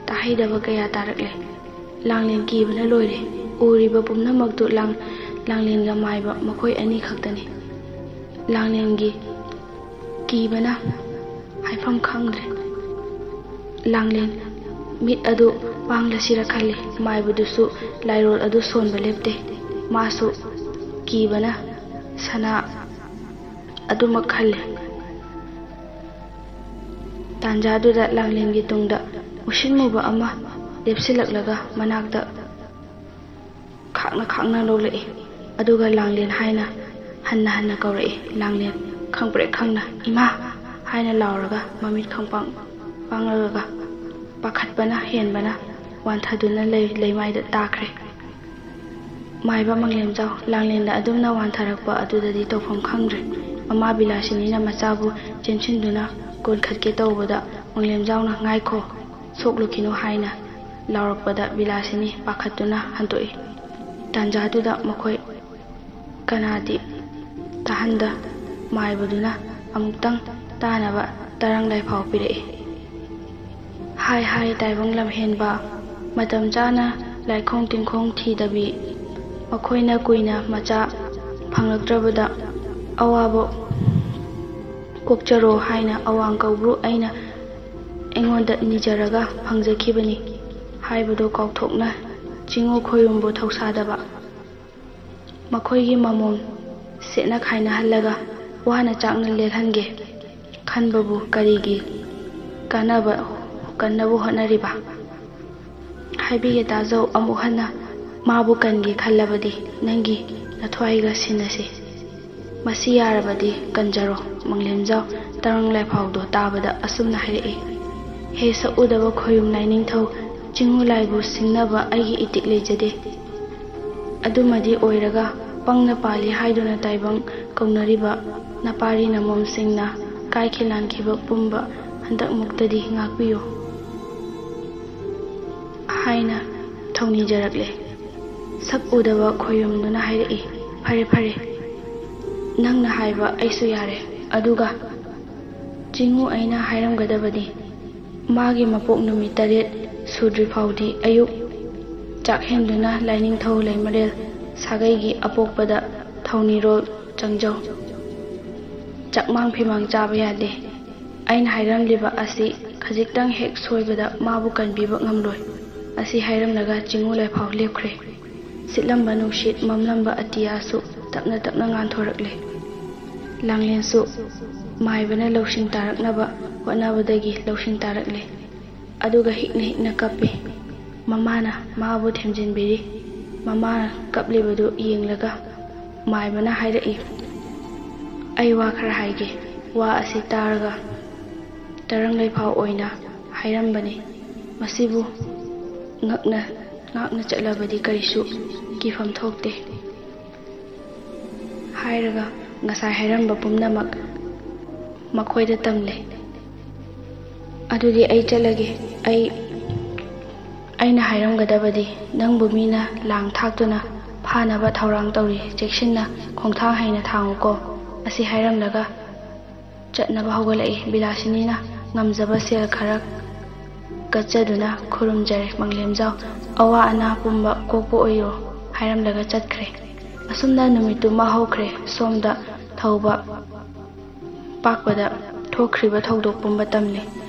ꯇꯥꯍꯩꯗꯕ ꯀꯌꯥ ꯇꯥꯔꯛꯂꯦ ꯂꯥꯡꯂꯦꯟ ꯀꯤꯕꯅ ꯂꯣꯏꯔꯦ ꯎꯔꯤꯕ ꯄꯨꯝꯅꯃꯛꯇꯨ ꯂꯥꯡꯂꯦꯟꯒ ꯃꯥꯏꯕ ꯃꯈꯣꯏ ꯑꯅꯤ ꯈꯛꯇꯅꯤ ꯂꯥꯡꯂꯦꯟꯒꯤ ꯀꯤꯕꯅ ꯍꯥꯏꯐꯝ ꯈꯪꯗ꯭ꯔꯦ ꯂꯥꯡꯂꯦꯟ ꯃꯤꯠ ꯑꯗꯨ ꯄꯥꯡꯂꯁꯤꯔ ꯈꯜꯂꯤ ꯃꯥꯏꯕꯗꯨꯁꯨ ꯂꯥꯏꯔꯣꯜ ꯑꯗꯨ ꯁꯣꯟꯕ ꯂꯦꯞꯇꯦ ꯃꯥꯁꯨ ꯀꯤꯕꯅ ꯁꯅꯥ ꯑꯗꯨꯃꯛ ꯈꯜꯂꯤ ꯇꯥꯟꯖꯥꯗꯨꯗ ꯂꯥꯡꯂꯦꯟꯒꯤ ꯇꯨꯡꯗ ꯃꯨꯁꯤꯟꯃꯨꯕ ꯑꯃ ꯂꯦꯞꯁꯤꯜꯂꯛꯂꯒ ꯃꯅꯥꯛꯇ ꯈꯥꯛꯅ ꯂꯣꯛꯂꯛꯏ ꯑꯗꯨꯒ ꯂꯥꯡꯂꯦꯟ ꯍꯥꯏꯅ ꯍꯟꯅ ꯀꯧꯔꯛꯏ ꯂꯥꯡꯂꯦꯟ ꯈꯪꯄ꯭ꯔꯦꯛ ꯈꯪꯅ ꯏꯃꯥ ꯍꯥꯏꯅ ꯂꯥꯎꯔꯒ ꯃꯃꯤꯠ ꯈꯪꯄꯥꯡ ꯄꯥꯡꯂꯒ ꯄꯥꯈꯠꯄꯅ ꯍꯦꯟꯕꯅ ꯋꯥꯟꯊꯗꯨꯅ ꯂꯩꯃꯥꯏꯗ ꯇꯥꯈ꯭ꯔꯦ ꯃꯥꯏꯕ ꯃꯪꯂꯦꯝꯖꯥꯎ ꯂꯥꯡꯂꯦꯟꯗ ꯑꯗꯨꯝꯅ ꯋꯥꯟꯊꯔꯛꯄ ꯑꯗꯨꯗꯗꯤ ꯇꯧꯐꯝ ꯈꯪꯗ꯭ꯔꯦ ꯃꯃꯥ ꯕꯤꯂꯥꯁꯤꯅꯤꯅ ꯃꯆꯥꯕꯨ ꯆꯦꯟꯁꯤꯟꯗꯨꯅ ꯀꯣꯟꯈꯠꯀꯦ ꯇꯧꯕꯗ ꯃꯪꯂꯦꯝꯖꯥꯎꯅ ꯉꯥꯏꯈꯣ ꯁꯣꯛꯂꯨꯈꯤꯅꯨ ꯍꯥꯏꯅ ꯂꯥꯎꯔꯛꯄꯗ ꯕꯤꯂꯥꯁꯤꯅꯤ ꯄꯥꯈꯠꯇꯨꯅ ꯍꯟꯇꯣꯛꯏ ꯇꯥꯟꯖꯥꯗꯨꯗ ꯃꯈꯣꯏ ꯀꯅꯥꯗꯤ ꯇꯥꯍꯟꯗ ꯃꯥꯏꯕꯗꯨꯅ ꯑꯃꯨꯛꯇꯪ ꯇꯥꯅꯕ ꯇꯔꯪ ꯂꯥꯏꯐꯥꯎ ꯄꯤꯔꯛꯏ ꯍꯥꯏ ꯇꯥꯏꯕꯪ ꯂꯝꯍꯦꯟꯕ ꯃꯇꯝ ꯆꯥꯅ ꯂꯥꯏꯈꯣꯡ ꯇꯤꯡꯈꯣꯡ ꯊꯤꯗꯕꯤ ꯃꯈꯣꯏꯅ ꯀꯨꯏꯅ ꯃꯆꯥ ꯐꯪꯂꯛꯇ꯭ꯔꯕꯗ ꯑꯋꯥꯕ ꯀꯣꯛꯆꯔꯣ ꯍꯥꯏꯅ ꯑꯋꯥꯡ ꯀꯧꯕ꯭ꯔꯨ ꯑꯩꯉꯣꯟꯗ ꯅꯤꯖꯔꯒ ꯐꯪꯖꯈꯤꯕꯅꯤ ꯍꯥꯏꯕꯗꯨ ꯀꯥꯎꯊꯣꯛꯅ ꯆꯤꯡꯉꯨ ꯈꯣꯌꯨꯝꯕꯨ ꯊꯧꯁꯥꯗꯕ ꯃꯈꯣꯏꯒꯤ ꯃꯃꯣꯝ ꯁꯦꯠꯅ ꯈꯥꯏꯅꯍꯜꯂꯒ ꯋꯥꯅ ꯆꯥꯛꯅ ꯂꯦꯜꯍꯟꯒꯦ ꯈꯟꯕꯕꯨ ꯀꯔꯤꯒꯤ ꯀꯟꯅꯕꯨ ꯍꯣꯠꯅꯔꯤꯕ ꯍꯥꯏꯕꯤꯒꯦ ꯇꯥꯖꯧ ꯑꯃꯨꯛ ꯍꯟꯅ ꯃꯥꯕꯨ ꯀꯟꯒꯦ ꯈꯜꯂꯕꯗꯤ ꯅꯪꯒꯤ ꯅꯊ꯭ꯋꯥꯏꯒ ꯁꯤꯟꯅꯁꯤ ꯃꯁꯤ ꯌꯥꯔꯕꯗꯤ ꯀꯟꯖꯔꯣ ꯃꯪꯂꯦꯝꯖꯥꯎ ꯇꯔꯪ ꯂꯥꯏꯐꯥꯎꯗꯣ ꯇꯥꯕꯗ ꯑꯁꯨꯝꯅ ꯍꯥꯏꯔꯛꯏ ꯍꯦ ꯁꯛꯎꯗꯕ ꯈꯣꯌꯨꯝ ꯂꯥꯏꯅꯤꯡꯊꯧ ꯆꯤꯡꯉꯨ ꯂꯥꯏꯕꯨ ꯁꯤꯡꯅꯕ ꯑꯩꯒꯤ ꯏꯇꯤꯛ ꯂꯩꯖꯗꯦ ꯑꯗꯨꯃꯗꯤ ꯑꯣꯏꯔꯒ ꯄꯪꯅ ꯄꯥꯜꯂꯤ ꯍꯥꯏꯗꯨꯅ ꯇꯥꯏꯕꯪ ꯀꯧꯅꯔꯤꯕ ꯅꯄꯥꯔꯤ ꯅꯃꯣꯝꯁꯤꯡꯅ ꯀꯥꯏꯈꯤ ꯂꯥꯟꯈꯤꯕ ꯄꯨꯝꯕ ꯍꯟꯗꯛꯃꯨꯛꯇꯗꯤ ꯉꯥꯛꯄꯤꯌꯨ ꯍꯥꯏꯅ ꯊꯧꯅꯤꯖꯔꯛꯂꯦ ꯁꯛ ꯎꯗꯕ ꯈꯣꯌꯨꯝꯗꯨꯅ ꯍꯥꯏꯔꯛꯏ ꯐꯔꯦ ꯅꯪꯅ ꯍꯥꯏꯕ ꯑꯩꯁꯨ ꯌꯥꯔꯦ ꯑꯗꯨꯒ ꯆꯤꯡꯉꯨ ꯑꯩꯅ ꯍꯥꯏꯔꯝꯒꯗꯕꯗꯤ ꯃꯥꯒꯤ ꯃꯄꯣꯛ ꯅꯨꯃꯤꯠ 9 ꯁꯨꯗ꯭ꯔꯤ ꯐꯥꯎꯗꯤ ꯑꯌꯨꯛ ꯆꯥꯛꯍꯦꯟꯗꯨꯅ ꯂꯥꯏꯅꯤꯡꯊꯧ ꯂꯩꯃꯔꯦꯜ ꯁꯥꯒꯩꯒꯤ ꯑꯄꯣꯛꯄꯗ ꯊꯧꯅꯤꯔꯣꯜ ꯆꯪꯖꯧ ꯆꯥꯛꯃꯥꯡ ꯐꯤꯃꯥꯡ ꯆꯥꯕ ꯌꯥꯗꯦ ꯑꯩꯅ ꯍꯥꯏꯔꯝꯂꯤꯕ ꯑꯁꯤ ꯈꯖꯤꯛꯇꯪ ꯍꯦꯛ ꯁꯣꯏꯕꯗ ꯃꯥꯕꯨ ꯀꯟꯕꯤꯕ ꯉꯝꯂꯣꯏ ꯑꯁꯤ ꯍꯥꯏꯔꯝꯂꯒ ꯆꯤꯡꯉꯨ ꯂꯩꯐꯥꯎ ꯂꯦꯞꯈ꯭ꯔꯦ꯫ ꯁꯤꯠꯂꯝꯕ ꯅꯨꯡꯁꯤꯠ ꯃꯝꯂꯝꯕ ꯑꯇꯤꯌꯥꯁꯨ ꯇꯞꯅ ꯇꯞꯅ ꯉꯥꯟꯊꯣꯔꯛꯂꯦ꯫ ꯂꯥꯡꯂꯦꯟꯁꯨ ꯃꯥꯏꯕꯅ ꯂꯧꯁꯤꯡ ꯇꯥꯔꯛꯅꯕ ꯍꯣꯠꯅꯕꯗꯒꯤ ꯂꯧꯁꯤꯡ ꯇꯥꯔꯛꯂꯦ꯫ ꯑꯗꯨꯒ ꯍꯤꯛꯅ ꯍꯤꯛꯅ ꯀꯞꯄꯤ꯫ ꯃꯃꯥꯅ ꯃꯥꯕꯨ ꯊꯦꯝꯖꯤꯟꯕꯤꯔꯤ꯫ ꯃꯃꯥꯅ ꯀꯞꯂꯤꯕꯗꯨ ꯌꯦꯡꯂꯒ ꯃꯥꯏꯕꯅ ꯍꯥꯏꯔꯛꯏ, "ꯑꯩ ꯋꯥ ꯈꯔ ꯍꯥꯏꯒꯦ꯫ ꯋꯥ ꯑꯁꯤ ꯇꯥꯔꯒ ꯇꯔꯪ ꯂꯩꯐꯥꯎ ꯑꯣꯏꯅ ꯍꯥꯏꯔꯝꯕꯅꯤ, ꯃꯁꯤꯕꯨ ꯉꯥꯛꯅ ꯆꯠꯂꯕꯗꯤ ꯀꯔꯤꯁꯨ ꯀꯤꯐꯝ ꯊꯣꯛꯇꯦ ꯍꯥꯏꯔꯒ ꯉꯁꯥꯏ ꯍꯥꯏꯔꯝꯕ ꯄꯨꯝꯅꯃꯛ ꯃꯈꯣꯏꯗ ꯇꯝꯂꯦ꯫ ꯑꯗꯨꯗꯤ ꯑꯩ ꯆꯠꯂꯒꯦ꯫ ꯑꯩꯅ ꯍꯥꯏꯔꯝꯒꯗꯕꯗꯤ ꯅꯪꯕꯨ ꯃꯤꯅ ꯂꯥꯡ ꯊꯥꯛꯇꯨꯅ ꯐꯥꯅꯕ ꯊꯧꯔꯥꯡ ꯇꯧꯔꯤ, ꯆꯦꯛꯁꯤꯟꯅ ꯈꯣꯡꯊꯥꯡ ꯍꯩꯅ ꯊꯥꯡꯉꯨꯀꯣ"꯫ ꯑꯁꯤ ꯍꯥꯏꯔꯝꯂꯒ ꯆꯠꯅꯕ ꯍꯧꯒꯠꯂꯛꯏ꯫ ꯕꯤꯂꯥꯁꯤꯅꯤꯅ ꯉꯝꯖꯕ ꯁꯦꯜ ꯈꯔ ꯀꯠꯆꯗꯨꯅ ꯈꯨꯔꯨꯝꯖꯔꯦ ꯃꯪꯂꯦꯝꯖꯥꯎ, ꯑꯋꯥ ꯑꯅꯥ ꯄꯨꯝꯕ ꯀꯣꯛꯄ ꯑꯣꯏꯌꯣ ꯍꯥꯏꯔꯝꯂꯒ ꯆꯠꯈ꯭ꯔꯦ꯫ ꯑꯁꯨꯝꯅ ꯅꯨꯃꯤꯠꯇꯨꯃ ꯍꯧꯈ꯭ꯔꯦ꯫ ꯁꯣꯝꯗ ꯊꯧꯕ ꯄꯥꯛꯄꯗ ꯊꯣꯛꯈ꯭ꯔꯤꯕ ꯊꯧꯗꯣꯛ ꯄꯨꯝꯕ ꯇꯝꯂꯤ꯫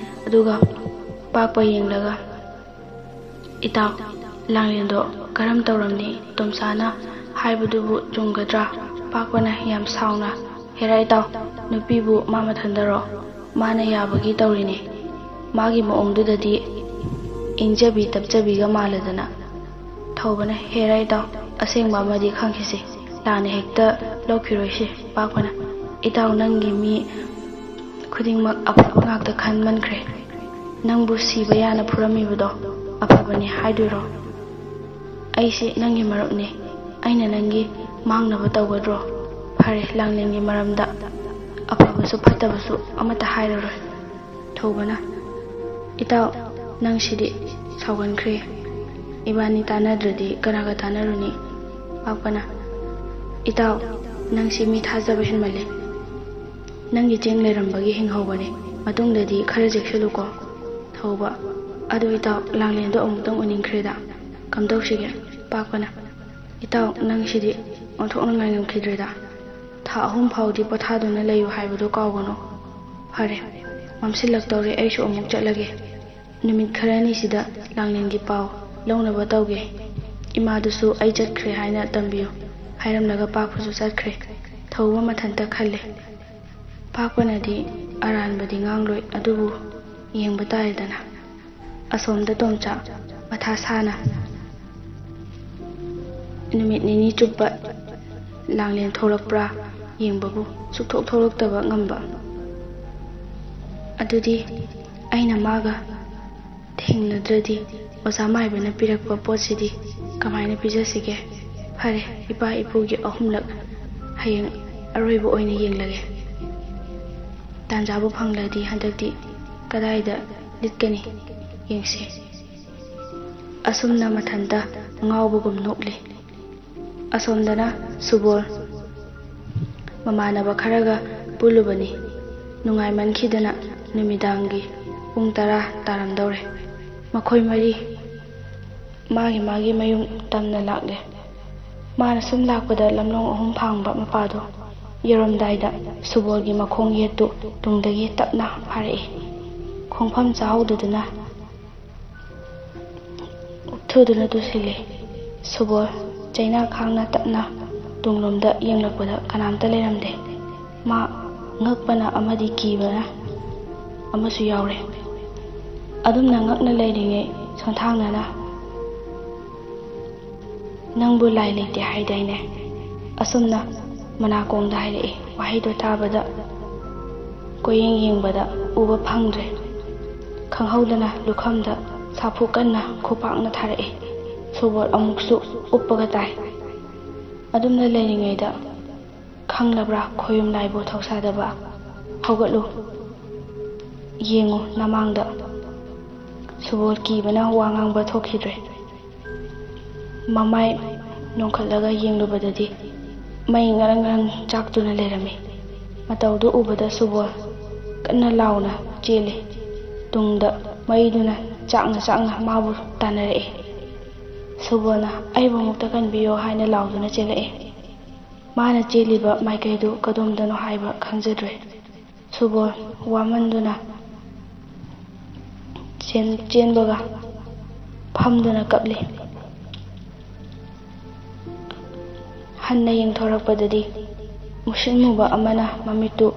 ꯑꯗꯨꯒ ꯄꯥꯛꯄ ꯌꯦꯡꯂꯒ, "ꯏꯇꯥꯎ, ꯂꯥꯡꯂꯦꯟꯗꯣ ꯀꯔꯝ ꯇꯧꯔꯝꯅꯤ? ꯇꯣꯝꯁꯥꯅ ꯍꯥꯏꯕꯗꯨꯕꯨ ꯆꯨꯝꯒꯗ꯭ꯔꯥ?" ꯄꯥꯛꯄꯅ ꯌꯥꯝ ꯁꯥꯎꯅ, "ꯍꯦꯔꯥ ꯏꯇꯥꯎ, ꯅꯨꯄꯤꯕꯨ ꯃꯥ ꯃꯊꯟꯗꯔꯣ? ꯃꯥꯅ ꯌꯥꯕꯒꯤ ꯇꯧꯔꯤꯅꯤ꯫ ꯃꯥꯒꯤ ꯃꯑꯣꯡꯗꯨꯗꯗꯤ ꯏꯪꯖꯕꯤ ꯇꯞꯆꯕꯤꯒ ꯃꯥꯜꯂꯗꯅ." ꯊꯧꯕꯅ, "ꯍꯦꯔꯥ ꯏꯇꯥꯎ, ꯑꯁꯦꯡꯕ ꯑꯃꯗꯤ ꯈꯪꯈꯤꯁꯤ, ꯂꯥꯟꯅ ꯍꯦꯛꯇ ꯂꯧꯈꯤꯔꯣꯏꯁꯤ." ꯄꯥꯛꯄꯅ, "ꯏꯇꯥꯎ, ꯅꯪꯒꯤ ꯃꯤ ꯈꯨꯗꯤꯡꯃꯛ ꯑꯐꯕ ꯉꯥꯛꯇ ꯈꯟꯃꯟꯈ꯭ꯔꯦ꯫ ꯅꯪꯕꯨ ꯁꯤꯕ ꯌꯥꯅ ꯐꯨꯔꯝꯃꯤꯕꯗꯣ ꯑꯐꯕꯅꯤ ꯍꯥꯏꯗꯣꯏꯔꯣ? ꯑꯩꯁꯤ ꯅꯪꯒꯤ ꯃꯔꯨꯞꯅꯤ, ꯑꯩꯅ ꯅꯪꯒꯤ ꯃꯥꯡꯅꯕ ꯇꯧꯒꯗ꯭ꯔꯣ? ꯐꯔꯦ, ꯂꯥꯡꯂꯦꯟꯒꯤ ꯃꯔꯝꯗ ꯑꯐꯕꯁꯨ ꯐꯠꯇꯕꯁꯨ ꯑꯃꯠꯇ ꯍꯥꯏꯔꯔꯣꯏ." ꯊꯧꯕꯅ, "ꯏꯇꯥꯎ, ꯅꯪꯁꯤꯗꯤ ꯁꯥꯎꯒꯟꯈ꯭ꯔꯦ꯫ ꯏꯕꯥꯅꯤ ꯇꯥꯟꯅꯗ꯭ꯔꯗꯤ ꯀꯅꯥꯒ ꯇꯥꯟꯅꯔꯨꯅꯤ?" ꯄꯥꯛꯄꯅ, "ꯏꯇꯥꯎ, ꯅꯪꯁꯤ ꯃꯤ ꯊꯥꯖꯕ ꯍꯦꯟꯃꯜꯂꯤ꯫ ꯅꯪꯒꯤ ꯆꯦꯡ ꯂꯩꯔꯝꯕꯒꯤ ꯍꯤꯡꯍꯧꯕꯅꯤ, ꯃꯇꯨꯡꯗꯗꯤ ꯈꯔ ꯆꯦꯛꯁꯤꯜꯂꯨꯀꯣ." ꯊꯧꯕ, "ꯑꯗꯨ ꯏꯇꯥꯎ, ꯂꯥꯡꯂꯦꯟꯗꯣ ꯑꯃꯨꯛꯇꯪ ꯎꯅꯤꯡꯈ꯭ꯔꯦꯗ, ꯀꯝꯗꯧꯁꯤꯒꯦ?" ꯄꯥꯛꯄꯅ, "ꯏꯇꯥꯎ, ꯅꯪꯁꯤꯗꯤ ꯑꯣꯟꯊꯣꯛꯅ ꯉꯥꯏꯉꯝꯈꯤꯗ꯭ꯔꯦꯗ. ꯊꯥ 3 ꯐꯥꯎꯗꯤ ꯄꯣꯊꯥꯗꯨꯅ ꯂꯩꯌꯨ ꯍꯥꯏꯕꯗꯨ ꯀꯥꯎꯒꯅꯨ꯫ ꯐꯔꯦ, ꯃꯝꯁꯤꯜꯂꯛꯇꯧꯔꯦ, ꯑꯩꯁꯨ ꯑꯃꯨꯛ ꯆꯠꯂꯒꯦ꯫ ꯅꯨꯃꯤꯠ ꯈꯔꯅꯤꯁꯤꯗ ꯂꯥꯡꯂꯦꯟꯒꯤ ꯄꯥꯎ ꯂꯧꯅꯕ ꯇꯧꯒꯦ꯫ ꯏꯃꯥꯗꯨꯁꯨ ꯑꯩ ꯆꯠꯈ꯭ꯔꯦ ꯍꯥꯏꯅ ꯇꯝꯕꯤꯌꯨ." ꯍꯥꯏꯔꯝꯂꯒ ꯄꯥꯛꯄꯁꯨ ꯆꯠꯈ꯭ꯔꯦ꯫ ꯊꯧꯕ ꯃꯊꯟꯇ ꯈꯜꯂꯦ, "ꯄꯥꯛꯄꯅꯗꯤ ꯑꯔꯥꯟꯕꯗꯤ ꯉꯥꯡꯂꯣꯏ, ꯑꯗꯨꯕꯨ ꯌꯦꯡꯕ ꯇꯥꯔꯦꯗꯅ." ꯑꯁꯣꯝꯗ ꯇꯣꯝꯆꯥ ꯃꯊꯥ ꯁꯥꯅ ꯅꯨꯃꯤꯠ ꯅꯤꯅꯤ ꯆꯨꯞꯄ ꯂꯥꯡꯂꯦꯟ ꯊꯣꯛꯂꯛꯄ꯭ꯔꯥ ꯌꯦꯡꯕꯕꯨ ꯁꯨꯛꯊꯣꯛ ꯊꯣꯛꯂꯛꯇꯕ ꯉꯝꯕ꯫ ꯑꯗꯨꯗꯤ ꯑꯩꯅ ꯃꯥꯒ ꯊꯦꯡꯅꯗ꯭ꯔꯗꯤ ꯑꯣꯖꯥ ꯃꯥꯏꯕꯅ ꯄꯤꯔꯛꯄ ꯄꯣꯠꯁꯤꯗꯤ ꯀꯃꯥꯏꯅ ꯄꯤꯖꯁꯤꯒꯦ? ꯐꯔꯦ, ꯏꯄꯥ ꯏꯄꯨꯒꯤ 3ꯂꯛ ꯍꯌꯦꯡ ꯑꯔꯣꯏꯕ ꯑꯣꯏꯅ ꯌꯦꯡꯂꯒꯦ꯫ ꯇꯥꯟꯖꯥꯕꯨ ꯐꯪꯂꯗꯤ ꯍꯟꯗꯛꯇꯤ ꯀꯗꯥꯏꯗ ꯂꯤꯠꯀꯅꯤ ꯌꯦꯡꯁꯤ꯫ ꯑꯁꯨꯝꯅ ꯃꯊꯟꯇ ꯉꯥꯎꯕꯒꯨꯝ ꯅꯣꯛꯂꯤ꯫ ꯑꯁꯣꯝꯗꯅ ꯁꯨꯕꯣꯜ ꯃꯃꯥꯟꯅꯕ ꯈꯔꯒ ꯄꯨꯜꯂꯨꯕꯅꯤ꯫ ꯅꯨꯡꯉꯥꯏꯃꯟꯈꯤꯗꯅ ꯅꯨꯃꯤꯗꯥꯡꯒꯤ ꯄꯨꯡ 10 ꯇꯥꯔꯝꯗꯧꯔꯦ꯫ ꯃꯈꯣꯏ 4 ꯃꯥꯒꯤ ꯃꯌꯨꯝ ꯇꯝꯅ ꯂꯥꯛꯂꯦ꯫ ꯃꯥꯅ ꯁꯨꯝ ꯂꯥꯛꯄꯗ ꯂꯝꯂꯣꯡ 3 ꯐꯥꯡꯕ ꯃꯄꯥꯗꯣ ꯌꯧꯔꯝꯗꯥꯏꯗ ꯁꯨꯕꯣꯜꯒꯤ ꯃꯈꯣꯡ ꯌꯦꯠꯇꯨ ꯇꯨꯡꯗꯒꯤ ꯇꯞꯅ ꯐꯥꯔꯛꯏ꯫ ꯈꯣꯡꯐꯝ ꯆꯥꯍꯧꯗꯗꯨꯅ ꯎꯞꯊꯨꯗꯨꯅ ꯇꯨꯁꯤꯜꯂꯤ꯫ ꯁꯨꯕꯣꯜ ꯆꯩꯅꯥ ꯈꯥꯡꯅ ꯇꯞꯅ ꯇꯨꯡꯂꯣꯝꯗ ꯌꯦꯡꯂꯛꯄꯗ ꯀꯅꯥꯝꯇ ꯂꯩꯔꯝꯗꯦ꯫ ꯃꯥ ꯉꯛꯄꯅ ꯑꯃꯗꯤ ꯀꯤꯕꯅ ꯑꯃꯁꯨ ꯌꯥꯎꯔꯦ꯫ ꯑꯗꯨꯝꯅ ꯉꯛꯅ ꯂꯩꯔꯤꯉꯩ ꯁꯣꯟꯊꯥꯡꯅꯅ, "ꯅꯪꯕꯨ ꯂꯥꯏ ꯂꯩꯇꯦ ꯍꯥꯏꯗꯥꯏꯅꯦ?" ꯑꯁꯨꯝꯅ ꯃꯅꯥꯀꯣꯡꯗ ꯍꯥꯏꯔꯛꯏ꯫ ꯋꯥꯍꯩꯗꯣ ꯇꯥꯕꯗ ꯀꯣꯏꯌꯦꯡ ꯌꯦꯡꯕꯗ ꯎꯕ ꯐꯪꯗ꯭ꯔꯦ꯫ ꯈꯪꯍꯧꯗꯅ ꯂꯨꯈꯝꯗ ꯁꯥꯐꯨ ꯀꯟꯅ ꯈꯨꯄꯥꯛꯅ ꯊꯥꯔꯛꯏ꯫ ꯁꯨꯕꯣꯜ ꯑꯃꯨꯛꯁꯨ ꯎꯞꯄꯒ ꯇꯥꯏ꯫ ꯑꯗꯨꯝꯅ ꯂꯩꯔꯤꯉꯩꯗ, "ꯈꯪꯂꯕ꯭ꯔꯥ ꯈꯣꯌꯨꯝ ꯂꯥꯏꯕꯨ ꯊꯧꯁꯥꯗꯕ? ꯍꯧꯒꯠꯂꯨ, ꯌꯦꯡꯉꯨ ꯅꯃꯥꯡꯗ." ꯁꯨꯕꯣꯜ ꯀꯤꯕꯅ ꯋꯥ ꯉꯥꯡꯕ ꯊꯣꯛꯈꯤꯗ꯭ꯔꯦ꯫ ꯃꯃꯥꯏ ꯅꯣꯡꯈꯠꯂꯒ ꯌꯦꯡꯂꯨꯕꯗꯗꯤ ꯃꯩ ꯉꯔꯪ ꯉꯔꯪ ꯆꯥꯛꯇꯨꯅ ꯂꯩꯔꯝꯃꯤ꯫ ꯃꯇꯧꯗꯨ ꯎꯕꯗ ꯁꯨꯕꯣꯜ ꯀꯟꯅ ꯂꯥꯎꯅ ꯆꯦꯜꯂꯤ꯫ ꯇꯨꯡꯗ ꯃꯩꯗꯨꯅ ꯆꯥꯛꯅ ꯃꯥꯕꯨ ꯇꯥꯟꯅꯔꯛꯏ꯫ ꯁꯨꯕꯣꯜꯅ "ꯑꯩꯕꯨ ꯑꯃꯨꯛꯇ ꯀꯟꯕꯤꯌꯣ" ꯍꯥꯏꯅ ꯂꯥꯎꯗꯨꯅ ꯆꯦꯜꯂꯛꯏ꯫ ꯃꯥꯅ ꯆꯦꯜꯂꯤꯕ ꯃꯥꯏꯀꯩꯗꯨ ꯀꯗꯣꯝꯗꯅꯣ ꯍꯥꯏꯕ ꯈꯪꯖꯗ꯭ꯔꯦ꯫ ꯁꯨꯕꯣꯜ ꯋꯥꯃꯟꯗꯨꯅ ꯆꯦꯟꯕꯒ ꯐꯝꯗꯨꯅ ꯀꯞꯂꯤ꯫ ꯍꯟꯅ ꯌꯦꯡꯊꯣꯔꯛꯄꯗꯗꯤ ꯃꯨꯁꯤꯟ ꯃꯨꯕ ꯑꯃꯅ ꯃꯃꯤꯠꯇꯨ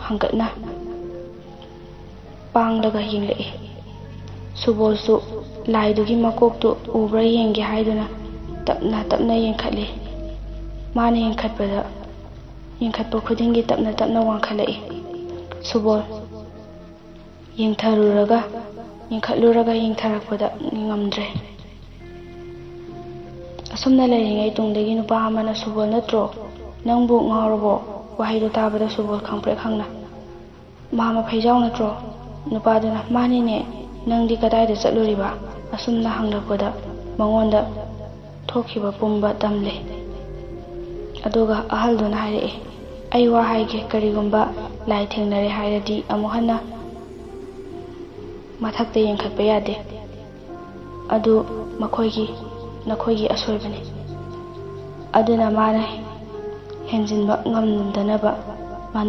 ꯍꯪꯒꯠꯅ ꯄꯥꯡꯂꯒ ꯌꯦꯡꯂꯛꯏ꯫ ꯁꯨꯕꯣꯜꯁꯨ ꯂꯥꯏꯗꯨꯒꯤ ꯃꯀꯣꯛꯇꯨ ꯎꯕ꯭ꯔꯥ ꯌꯦꯡꯒꯦ ꯍꯥꯏꯗꯨꯅ ꯇꯞꯅ ꯇꯞꯅ ꯌꯦꯡꯈꯠꯂꯤ꯫ ꯃꯥꯅ ꯌꯦꯡꯈꯠꯄ ꯈꯨꯗꯤꯡꯒꯤ ꯇꯞꯅ ꯇꯞꯅ ꯋꯥꯡꯈꯠꯂꯛꯏ꯫ ꯁꯨꯕꯣꯜ ꯌꯦꯡꯈꯠꯂꯨꯔꯒ ꯌꯦꯡꯊꯔꯛꯄꯗ ꯉꯝꯗ꯭ꯔꯦ꯫ ꯑꯁꯨꯝꯅ ꯂꯩꯔꯤꯉꯩ ꯇꯨꯡꯗꯒꯤ ꯅꯨꯄꯥ ꯑꯃꯅ "ꯁꯨꯕꯣꯜ ꯅꯠꯇ꯭ꯔꯣ? ꯅꯪꯕꯨ ꯉꯥꯎꯔꯕꯣ?" ꯋꯥꯍꯩꯗꯨ ꯇꯥꯕꯗ ꯁꯨꯕꯣꯜ ꯈꯪꯄ꯭ꯔꯦꯛ ꯈꯪꯅ "ꯃꯥꯝꯃ ꯐꯩꯖꯥꯎ ꯅꯠꯇ꯭ꯔꯣ?" ꯅꯨꯄꯥꯗꯨꯅ "ꯃꯥꯅꯤꯅꯦ, ꯅꯪꯗꯤ ꯀꯗꯥꯏꯗ ꯆꯠꯂꯨꯔꯤꯕ?" ꯑꯁꯨꯝꯅ ꯍꯪꯂꯛꯄꯗ ꯃꯉꯣꯟꯗ ꯊꯣꯛꯈꯤꯕ ꯄꯨꯝꯕ ꯇꯝꯂꯤ꯫ ꯑꯗꯨꯒ ꯑꯍꯜꯗꯨꯅ ꯍꯥꯏꯔꯛꯏ, "ꯑꯩ ꯋꯥ ꯍꯥꯏꯒꯦ, ꯀꯔꯤꯒꯨꯝꯕ ꯂꯥꯏ ꯊꯦꯡꯅꯔꯦ ꯍꯥꯏꯔꯗꯤ ꯑꯃꯨꯛ ꯍꯟꯅ ꯃꯊꯛꯇ ꯌꯦꯡꯈꯠꯄ ꯌꯥꯗꯦ꯫ ꯑꯗꯨ ꯅꯈꯣꯏꯒꯤ ꯑꯁꯣꯏꯕꯅꯤ꯫ ꯑꯗꯨꯅ ꯃꯥꯅ ꯍꯦꯟꯖꯤꯟꯕ ꯉꯝꯗꯅꯕ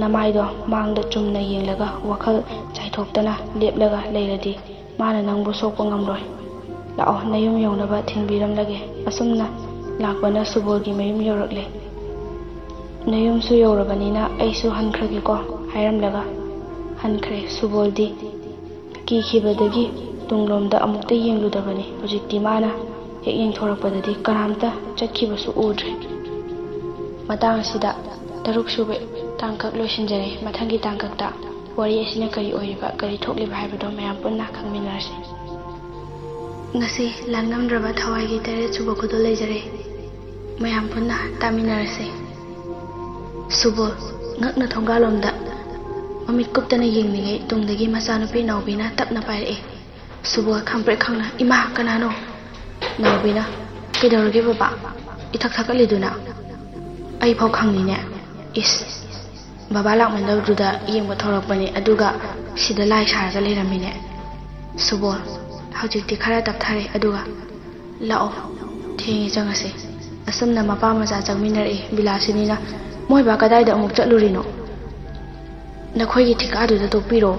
ꯅꯃꯥꯏꯗꯣ ꯃꯥꯡꯗ ꯆꯨꯝꯅ ꯌꯦꯡꯂꯒ ꯋꯥꯈꯜ ꯆꯥꯏꯊꯣꯛꯇꯅ ꯂꯦꯞꯂꯒ ꯂꯩꯔꯗꯤ ꯃꯥꯅ ꯅꯪꯕꯨ ꯁꯣꯛꯄ ꯉꯝꯂꯣꯏ꯫ ꯂꯥꯛꯑꯣ, ꯅꯌꯨꯝ ꯌꯧꯅꯕ ꯊꯤꯟꯕꯤꯔꯝꯂꯒꯦ." ꯑꯁꯨꯝꯅ ꯂꯥꯛꯄꯅ ꯁꯨꯕꯣꯜꯒꯤ ꯃꯌꯨꯝ ꯌꯧꯔꯛꯂꯦ꯫ "ꯅꯌꯨꯝꯁꯨ ꯌꯧꯔꯕꯅꯤꯅ ꯑꯩꯁꯨ ꯍꯟꯈ꯭ꯔꯒꯦꯀꯣ" ꯍꯥꯏꯔꯝꯂꯒ ꯍꯟꯈ꯭ꯔꯦ꯫ ꯁꯨꯕꯣꯜꯗꯤ ꯀꯤꯈꯤꯕꯗꯒꯤ ꯇꯨꯡꯂꯣꯝꯗ ꯑꯃꯨꯛꯇ ꯌꯦꯡꯂꯨꯗꯕꯅꯤ꯫ ꯍꯧꯖꯤꯛꯇꯤ ꯃꯥꯅ ꯍꯦꯛ ꯌꯦꯡꯊꯣꯔꯛꯄꯗꯗꯤ ꯀꯅꯥꯝꯇ ꯆꯠꯈꯤꯕꯁꯨ ꯎꯗ꯭ꯔꯦ꯫ ꯃꯇꯥꯡ ꯑꯁꯤꯗ 6ꯁꯨꯕ ꯇꯥꯡꯀꯛ ꯂꯣꯏꯁꯤꯟꯖꯔꯦ꯫ ꯃꯊꯪꯒꯤ ꯇꯥꯡꯀꯛꯇ ꯋꯥꯔꯤ ꯑꯁꯤꯅ ꯀꯔꯤ ꯑꯣꯏꯔꯤꯕ, ꯀꯔꯤ ꯊꯣꯛꯂꯤꯕ ꯍꯥꯏꯕꯗꯣ ꯃꯌꯥꯝ ꯄꯨꯟꯅ ꯈꯪꯃꯤꯟꯅꯔꯁꯤ꯫ ꯉꯁꯤ ꯂꯥꯟꯉꯝꯗ꯭ꯔꯕ ꯊꯋꯥꯏꯒꯤ 8ꯁꯨꯕ ꯈꯨꯗꯣꯜ ꯂꯩꯖꯔꯦ꯫ ꯃꯌꯥꯝ ꯄꯨꯟꯅ ꯇꯥꯃꯤꯟꯅꯔꯁꯤ꯫ ꯁꯨꯕꯣꯜ ꯉꯛꯅ ꯊꯣꯡꯒꯥꯜꯂꯣꯝꯗ ꯃꯃꯤꯠ ꯀꯨꯞꯇꯅ ꯌꯦꯡꯂꯤꯉꯩ ꯇꯨꯡꯗꯒꯤ ꯃꯆꯥꯅꯨꯄꯤ ꯅꯥꯎꯕꯤꯅ ꯇꯞꯅ ꯄꯥꯏꯔꯛꯏ꯫ ꯁꯨꯕꯣꯜ ꯈꯪꯄ꯭ꯔꯦꯛ ꯈꯪꯅ "ꯏꯃꯥ, ꯀꯅꯥꯅꯣ?" ꯅꯥꯎꯕꯤꯅ "ꯀꯩꯗꯧꯔꯒꯦ ꯕꯕꯥ? ꯏꯊꯛ ꯊꯛꯀꯠꯂꯤꯗꯨꯅ?" "ꯑꯩ ꯐꯥꯎ ꯈꯪꯅꯤꯅꯦ꯫ ꯏꯁ, ꯕꯕꯥ ꯂꯥꯛꯃꯟꯗꯕꯗꯨꯗ ꯌꯦꯡꯕ ꯊꯣꯔꯛꯄꯅꯤ, ꯑꯗꯨꯒ ꯁꯤꯗ ꯂꯥꯏ ꯁꯥꯔꯒ ꯂꯩꯔꯝꯃꯤꯅꯦ." ꯁꯨꯕꯣꯜ ꯍꯧꯖꯤꯛꯇꯤ ꯈꯔ ꯇꯞꯊꯔꯦ꯫ ꯑꯗꯨꯒ "ꯂꯥꯛꯑꯣ, ꯊꯦꯡꯉꯦ, ꯆꯪꯉꯁꯤ." ꯑꯁꯨꯝꯅ ꯃꯄꯥ ꯃꯆꯥ ꯆꯪꯃꯤꯟꯅꯔꯛꯏ꯫ ꯕꯤꯂꯥꯁꯤꯅꯤꯅ "ꯃꯣꯏꯕꯥ ꯀꯗꯥꯏꯗ ꯑꯃꯨꯛ ꯆꯠꯂꯨꯔꯤꯅꯣ? ꯅꯈꯣꯏꯒꯤ ꯊꯤꯀꯥꯗꯨꯗ ꯇꯣꯛꯄꯤꯔꯣ.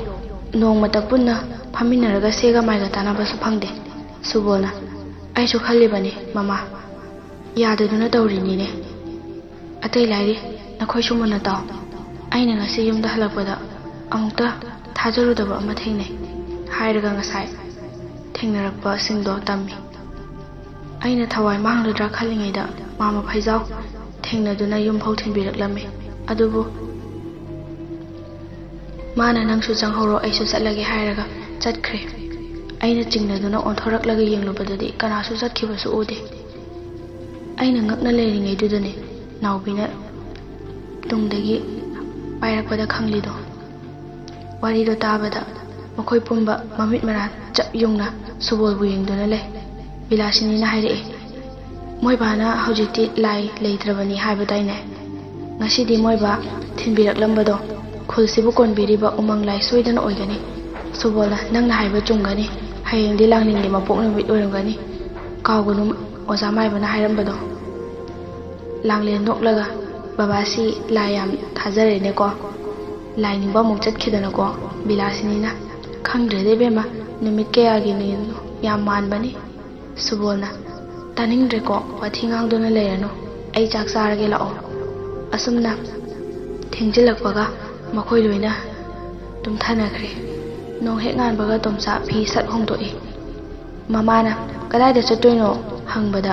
ꯅꯣꯡꯃꯇ ꯄꯨꯟꯅ ꯐꯝꯃꯤꯟꯅꯔꯒ ꯁꯦꯒ ꯃꯥꯏꯒ ꯇꯥꯟꯅꯕꯁꯨ ꯐꯪꯗꯦ." ꯁꯨꯕꯣꯜꯅ "ꯑꯩꯁꯨ ꯈꯜꯂꯤꯕꯅꯤ ꯃꯃꯥ, ꯌꯥꯗꯗꯨꯅ ꯇꯧꯔꯤꯅꯤꯅꯦ. ꯑꯇꯩ ꯂꯥꯏꯔꯤ, ꯅꯈꯣꯏꯁꯨ ꯃꯨꯟꯅ ꯇꯥꯎ. ꯑꯩꯅ ꯉꯁꯤ ꯌꯨꯝꯗ ꯍꯜꯂꯛꯄꯗ ꯑꯃꯨꯛꯇ ꯊꯥꯖꯔꯨꯗꯕ ꯑꯃ ꯊꯦꯡꯅꯩ." ꯍꯥꯏꯔꯒ ꯉꯁꯥꯏ ꯊꯦꯡꯅꯔꯛꯄꯁꯤꯡꯗꯣ ꯇꯝꯃꯤ꯫ "ꯑꯩꯅ ꯊꯋꯥꯏ ꯃꯥꯡꯂꯗ꯭ꯔꯥ ꯈꯜꯂꯤꯉꯩꯗ ꯃꯥꯝꯃ ꯐꯩꯖꯥꯎ ꯊꯦꯡꯅꯗꯨꯅ ꯌꯨꯝꯐꯥꯎ ꯊꯤꯟꯕꯤꯔꯛꯂꯝꯃꯤ꯫ ꯑꯗꯨꯕꯨ ꯃꯥꯅ 'ꯅꯪꯁꯨ ꯆꯪꯍꯧꯔꯣ, ꯑꯩꯁꯨ ꯆꯠꯂꯒꯦ' ꯍꯥꯏꯔꯒ ꯆꯠꯈ꯭ꯔꯦ꯫ ꯑꯩꯅ ꯆꯤꯡꯅꯗꯨꯅ ꯑꯣꯟꯊꯣꯔꯛꯂꯒ ꯌꯦꯡꯂꯨꯕꯗꯗꯤ ꯀꯅꯥꯁꯨ ꯆꯠꯈꯤꯕꯁꯨ ꯎꯗꯦ꯫ ꯑꯩꯅ ꯉꯛꯅ ꯂꯩꯔꯤꯉꯩꯗꯨꯗꯅꯤ ꯅꯥꯎꯕꯤꯅ ꯇꯨꯡꯗꯒꯤ ꯄꯥꯏꯔꯛꯄꯗ ꯈꯪꯂꯤꯗꯣ." ꯋꯥꯔꯤꯗꯣ ꯇꯥꯕꯗ ꯃꯈꯣꯏ ꯄꯨꯝꯕ ꯃꯃꯤꯠ ꯃꯅꯥ ꯆꯞ ꯌꯨꯡꯅ ꯁꯨꯕꯣꯜꯕꯨ ꯌꯦꯡꯗꯨꯅ ꯂꯩ꯫ ꯕꯤꯂꯥꯁꯤꯅꯤꯅ ꯍꯥꯏꯔꯛꯏ, "ꯃꯣꯏꯕꯥꯅ ꯍꯧꯖꯤꯛꯇꯤ ꯂꯥꯏ ꯂꯩꯇ꯭ꯔꯕꯅꯤ ꯍꯥꯏꯕꯗꯥꯏꯅꯦ? ꯉꯁꯤꯗꯤ ꯃꯣꯏꯕꯥ ꯊꯤꯟꯕꯤꯔꯛꯂꯝꯕꯗꯣ ꯈꯨꯜꯁꯤꯕꯨ ꯀꯣꯟꯕꯤꯔꯤꯕ ꯎꯃꯪ ꯂꯥꯏ ꯁꯣꯏꯗꯅ ꯑꯣꯏꯒꯅꯤ." ꯁꯨꯕꯣꯜꯅ "ꯅꯪꯅ ꯍꯥꯏꯕ ꯆꯨꯝꯒꯅꯤ. ꯍꯌꯦꯡꯗꯤ ꯂꯥꯡꯂꯦꯟꯒꯤ ꯃꯄꯣꯛ ꯅꯨꯃꯤꯠ ꯑꯣꯏꯔꯝꯒꯅꯤ. ꯀꯥꯎꯒꯅꯨ ꯑꯣꯖꯥ ꯃꯥꯏꯕꯅ ꯍꯥꯏꯔꯝꯕꯗꯣ." ꯂꯥꯡꯂꯦꯟ ꯅꯣꯛꯂꯒ "ꯕꯕꯥꯁꯤ ꯂꯥꯏ ꯌꯥꯝ ꯊꯥꯖꯔꯦꯅꯦꯀꯣ. ꯂꯥꯏ ꯅꯤꯡꯕ ꯑꯃꯨꯛ ꯆꯠꯈꯤꯗꯅꯀꯣ." ꯕꯤꯂꯥꯁꯤꯅꯤꯅ "ꯈꯪꯗ꯭ꯔꯦꯗ ꯏꯕꯦꯝꯃ, ꯅꯨꯃꯤꯠ ꯀꯌꯥꯒꯤꯅꯣ ꯌꯥꯝ ꯃꯥꯟꯕꯅꯤ." ꯁꯨꯕꯣꯜꯅ "ꯇꯥꯅꯤꯡꯗ꯭ꯔꯦꯀꯣ, ꯋꯥꯊꯤ ꯉꯥꯡꯗꯨꯅ ꯂꯩꯔꯅꯨ. ꯑꯩ ꯆꯥꯛ ꯆꯥꯔꯒꯦ, ꯂꯥꯛꯑꯣ." ꯑꯁꯨꯝꯅ ꯊꯦꯡꯖꯤꯜꯂꯛꯄꯒ ꯃꯈꯣꯏ ꯂꯣꯏꯅ ꯇꯨꯝꯊꯅꯈ꯭ꯔꯦ꯫ ꯅꯣꯡ ꯍꯦꯛ ꯉꯥꯟꯕꯒ ꯇꯣꯝꯆꯥ ꯐꯤ ꯁꯠ ꯍꯣꯡꯗꯣꯛꯏ꯫ ꯃꯃꯥꯅ "ꯀꯗꯥꯏꯗ ꯆꯠꯇꯣꯏꯅꯣ?" ꯍꯪꯕꯗ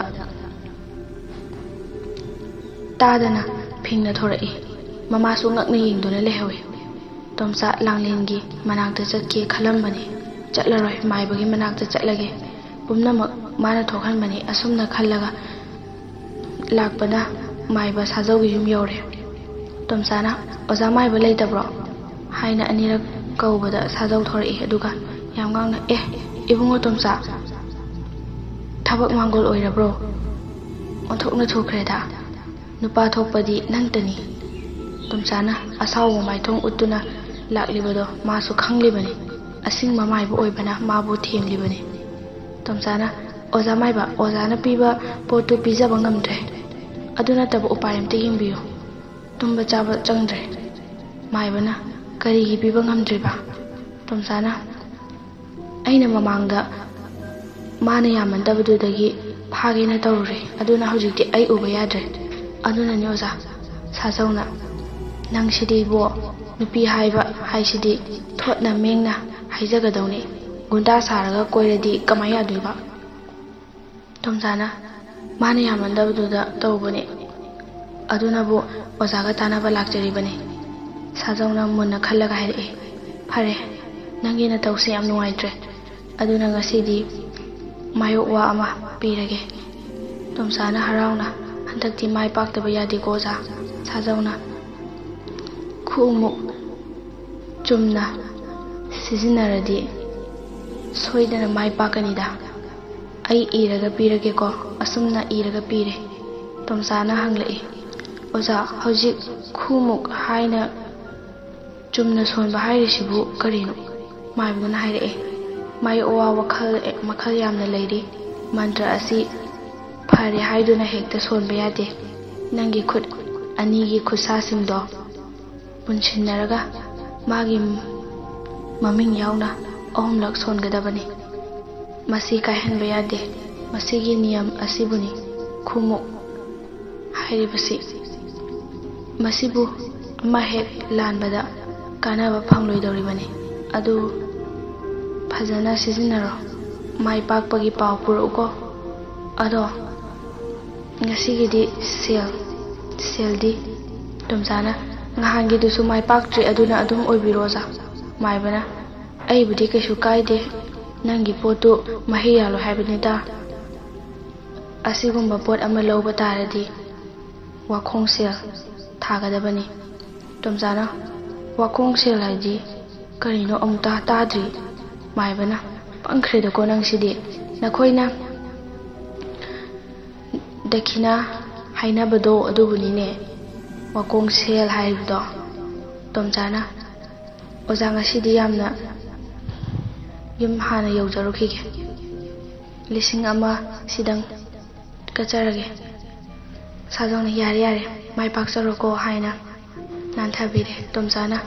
ꯇꯥꯗꯅ ꯐꯤꯡꯅ ꯊꯣꯔꯛꯏ꯫ ꯃꯃꯥꯁꯨ ꯉꯛꯅ ꯌꯦꯡꯗꯨꯅ ꯂꯩꯍꯧꯏ꯫ ꯇꯣꯝꯆꯥ ꯂꯥꯡꯂꯦꯟꯒꯤ ꯃꯅꯥꯛꯇ ꯆꯠꯀꯦ ꯈꯜꯂꯝꯕꯅꯤ. "ꯆꯠꯂꯔꯣꯏ, ꯃꯥꯏꯕꯒꯤ ꯃꯅꯥꯛꯇ ꯆꯠꯂꯒꯦ. ꯄꯨꯝꯅꯃꯛ ꯃꯥꯅ ꯊꯣꯛꯍꯟꯕꯅꯤ." ꯑꯁꯨꯝꯅ ꯈꯜꯂꯒ ꯂꯥꯛꯄꯅ ꯃꯥꯏꯕ ꯁꯥꯖꯧꯒꯤ ꯌꯨꯝ ꯌꯧꯔꯦ꯫ ꯇꯣꯝꯆꯥꯅ "ꯑꯣꯖꯥ ꯃꯥꯏꯕ ꯂꯩꯇꯕ꯭ꯔꯣ?" ꯍꯥꯏꯅ ꯑꯅꯤꯔꯛ ꯀꯧꯕꯗ ꯁꯥꯖꯧ ꯊꯣꯔꯛꯏ꯫ ꯑꯗꯨꯒ ꯌꯥꯝ ꯉꯥꯡꯅ "ꯏꯕꯨꯡꯉꯣ ꯇꯣꯝꯆꯥ, ꯊꯕꯛ ꯃꯥꯡꯒꯣꯜ ꯑꯣꯏꯔꯕ꯭ꯔꯣ? ꯑꯣꯟꯊꯣꯛꯅ ꯊꯨꯈ꯭ꯔꯦꯗ. ꯅꯨꯄꯥ ꯊꯣꯛꯄꯗꯤ ꯅꯪꯇꯅꯤ." ꯇꯣꯝꯆꯥꯅ ꯑꯁꯥꯎꯕ ꯃꯥꯏꯊꯣꯡ ꯎꯠꯇꯨꯅ ꯂꯥꯛꯂꯤꯕꯗꯣ ꯃꯥꯁꯨ ꯈꯪꯂꯤꯕꯅꯤ. ꯑꯁꯤꯡꯕ ꯃꯥꯏꯕ ꯑꯣꯏꯕꯅ ꯃꯥꯕꯨ ꯊꯦꯝꯂꯤꯕꯅꯤ꯫ ꯇꯣꯝꯆꯥꯅ "ꯑꯣꯖꯥ ꯃꯥꯏꯕ, ꯑꯣꯖꯥꯅ ꯄꯤꯕ ꯄꯣꯠꯇꯨ ꯄꯤꯖꯕ ꯉꯝꯗ꯭ꯔꯦ. ꯑꯗꯨ ꯅꯠꯇꯕ ꯎꯄꯥꯏ ꯑꯝꯇ ꯌꯦꯡꯕꯤꯌꯨ. ꯇꯨꯝꯕ ꯆꯥꯕ ꯆꯪꯗ꯭ꯔꯦ." ꯃꯥꯏꯕꯅ "ꯀꯔꯤꯒꯤ ꯄꯤꯕ ꯉꯝꯗ꯭ꯔꯤꯕ?" ꯇꯣꯝꯆꯥꯅ ꯑꯩꯅ ꯃꯃꯥꯡꯗ ꯃꯥꯅ ꯌꯥꯝꯃꯟꯗꯕꯗꯨꯗꯒꯤ ꯐꯥꯒꯦꯅ ꯇꯧꯔꯨꯔꯦ ꯑꯗꯨꯅ ꯍꯧꯖꯤꯛꯇꯤ ꯑꯩ ꯎꯕ ꯌꯥꯗ꯭ꯔꯦ ꯑꯗꯨꯅꯅꯤ ꯑꯣꯖꯥ ꯁꯥꯖꯧꯅ ꯅꯪꯁꯤꯗꯤ ꯏꯕꯣ ꯅꯨꯄꯤ ꯍꯥꯏꯕ ꯍꯥꯏꯁꯤꯗꯤ ꯊꯣꯠꯅ ꯃꯦꯡꯅ ꯍꯥꯏꯖꯒꯗꯧꯅꯤ ꯒꯨꯟꯗꯥ ꯁꯥꯔꯒ ꯀꯣꯏꯔꯗꯤ ꯀꯃꯥꯏꯅ ꯌꯥꯗꯣꯏꯕ ꯇꯣꯝꯆꯥꯅ ꯃꯥꯅ ꯌꯥꯝꯃꯟꯗꯕꯗꯨꯗ ꯇꯧꯕꯅꯤ ꯑꯗꯨꯅꯕꯨ ꯑꯣꯖꯥꯒ ꯇꯥꯟꯅꯕ ꯂꯥꯛꯆꯔꯤꯕꯅꯤ ꯁꯥꯖꯧꯅ ꯃꯨꯟꯅ ꯈꯜꯂꯒ ꯍꯥꯏꯔꯛꯏ ꯐꯔꯦ ꯅꯪꯒꯤ ꯅꯇꯧꯁꯦ ꯌꯥꯝ ꯅꯨꯡꯉꯥꯏꯇ꯭ꯔꯦ ꯑꯗꯨꯅ ꯉꯁꯤꯗꯤ ꯃꯥꯌꯣꯛ ꯋꯥ ꯑꯃ ꯄꯤꯔꯒꯦ ꯇꯣꯝꯆꯥꯅ ꯍꯔꯥꯎꯅ ꯍꯟꯗꯛꯇꯤ ꯃꯥꯏ ꯄꯥꯛꯇꯕ ꯌꯥꯗꯦꯀꯣ ꯑꯣꯖꯥ ꯁꯥꯖꯧꯅ ꯈꯨꯎꯃꯨꯛ ꯆꯨꯝꯅ ꯁꯤꯖꯤꯟꯅꯔꯗꯤ ꯁꯣꯏꯗꯅ ꯃꯥꯏ ꯄꯥꯛꯀꯅꯤꯗ ꯑꯩ ꯏꯔꯒ ꯄꯤꯔꯒꯦꯀꯣ ꯑꯁꯨꯝꯅ ꯏꯔꯒ ꯄꯤꯔꯦ ꯇꯣꯝꯆꯥꯅ ꯍꯪꯂꯛꯏ ꯑꯣꯖꯥ ꯍꯧꯖꯤꯛ ꯈꯨꯃꯨꯛ ꯍꯥꯏꯅ ꯆꯨꯝꯅ ꯁꯣꯟꯕ ꯍꯥꯏꯔꯤꯁꯤꯕꯨ ꯀꯔꯤꯅꯣ ꯃꯥꯏꯕꯗꯨꯅ ꯍꯥꯏꯔꯛꯑꯦ ꯃꯥꯌꯣꯛꯋꯥ ꯃꯈꯜ ꯌꯥꯝꯅ ꯂꯩꯔꯤ ꯃꯟꯇ꯭ꯔ ꯑꯁꯤ ꯐꯔꯦ ꯍꯥꯏꯗꯨꯅ ꯍꯦꯛꯇ ꯁꯣꯟꯕ ꯌꯥꯗꯦ ꯅꯪꯒꯤ ꯈꯨꯠ ꯑꯅꯤꯒꯤ ꯈꯨꯠꯁꯥꯁꯤꯡꯗꯣ ꯄꯨꯟꯁꯤꯟꯅꯔꯒ ꯃꯥꯒꯤ ꯃꯃꯤꯡ ꯌꯥꯎꯅ 3ꯂꯛ ꯁꯣꯟꯒꯗꯕꯅꯤ ꯃꯁꯤ ꯀꯥꯏꯍꯟꯕ ꯌꯥꯗꯦ ꯃꯁꯤꯒꯤ ꯅꯤꯌꯝ ꯑꯁꯤꯕꯨꯅꯤ ꯈꯨꯃꯨꯛ ꯍꯥꯏꯔꯤꯕꯁꯤ ꯃꯁꯤꯕꯨ ꯑꯃ ꯍꯦꯛ ꯂꯥꯟꯕꯗ ꯀꯥꯟꯅꯕ ꯐꯪꯂꯣꯏꯗꯧꯔꯤꯕꯅꯤ ꯑꯗꯨ ꯐꯖꯅ ꯁꯤꯖꯤꯟꯅꯔꯣ ꯃꯥꯏ ꯄꯥꯛꯄꯒꯤ ꯄꯥꯎ ꯄꯨꯔꯛꯎꯀꯣ ꯑꯗꯣ ꯉꯁꯤꯒꯤꯗꯤ ꯁꯦꯜꯗꯤ ꯇꯣꯝꯆꯥꯅ ꯉꯍꯥꯟꯒꯤꯗꯨꯁꯨ ꯃꯥꯏ ꯄꯥꯛꯇ꯭ꯔꯤ ꯑꯗꯨꯅ ꯑꯗꯨꯝ ꯑꯣꯏꯕꯤꯔꯣ ꯑꯣꯖꯥ ꯃꯥꯏꯕꯅ ꯑꯩꯕꯨꯗꯤ ꯀꯩꯁꯨ ꯀꯥꯏꯗꯦ ꯅꯪꯒꯤ ꯄꯣꯠꯇꯨ ꯃꯍꯩ ꯌꯥꯜꯂꯣ ꯍꯥꯏꯕꯅꯤꯗ ꯑꯁꯤꯒꯨꯝꯕ ꯄꯣꯠ ꯑꯃ ꯂꯧꯕ ꯇꯥꯔꯗꯤ ꯋꯥꯈꯣꯡ ꯁꯦꯜ ꯊꯥꯒꯗꯕꯅꯤ ꯇꯣꯝꯆꯥꯅ ꯋꯥꯈꯣꯡ ꯁꯦꯜ ꯍꯥꯏꯗꯤ ꯀꯔꯤꯅꯣ ꯑꯃꯨꯛꯇ ꯇꯥꯗ꯭ꯔꯤ ꯃꯥꯏꯕꯅ ꯄꯪꯈ꯭ꯔꯦꯗꯀꯣ ꯅꯪꯁꯤꯗꯤ ꯅꯈꯣꯏꯅ ꯗꯈꯤꯅꯥ ꯍꯥꯏꯅꯕꯗꯣ ꯑꯗꯨꯕꯨꯅꯤꯅꯦ ꯋꯥꯈꯣꯡ ꯁꯦꯜ ꯍꯥꯏꯕꯗꯣ ꯇꯣꯝꯆꯥꯅ ꯑꯣꯖꯥ ꯉꯁꯤꯗꯤ ꯌꯥꯝꯅ ꯌꯨꯝ ꯍꯥꯟꯅ ꯌꯧꯖꯔꯨꯈꯤꯒꯦ 1,000 ꯁꯤꯗꯪ ꯀꯠꯆꯔꯒꯦ ꯁꯥꯖꯧꯅ ꯌꯥꯔꯦ ꯃꯥꯏ ꯄꯥꯛꯆꯔꯣꯀꯣ ꯍꯥꯏꯅ ꯅꯥꯟꯊꯕꯤꯔꯦ ꯇꯣꯝꯆꯥꯅ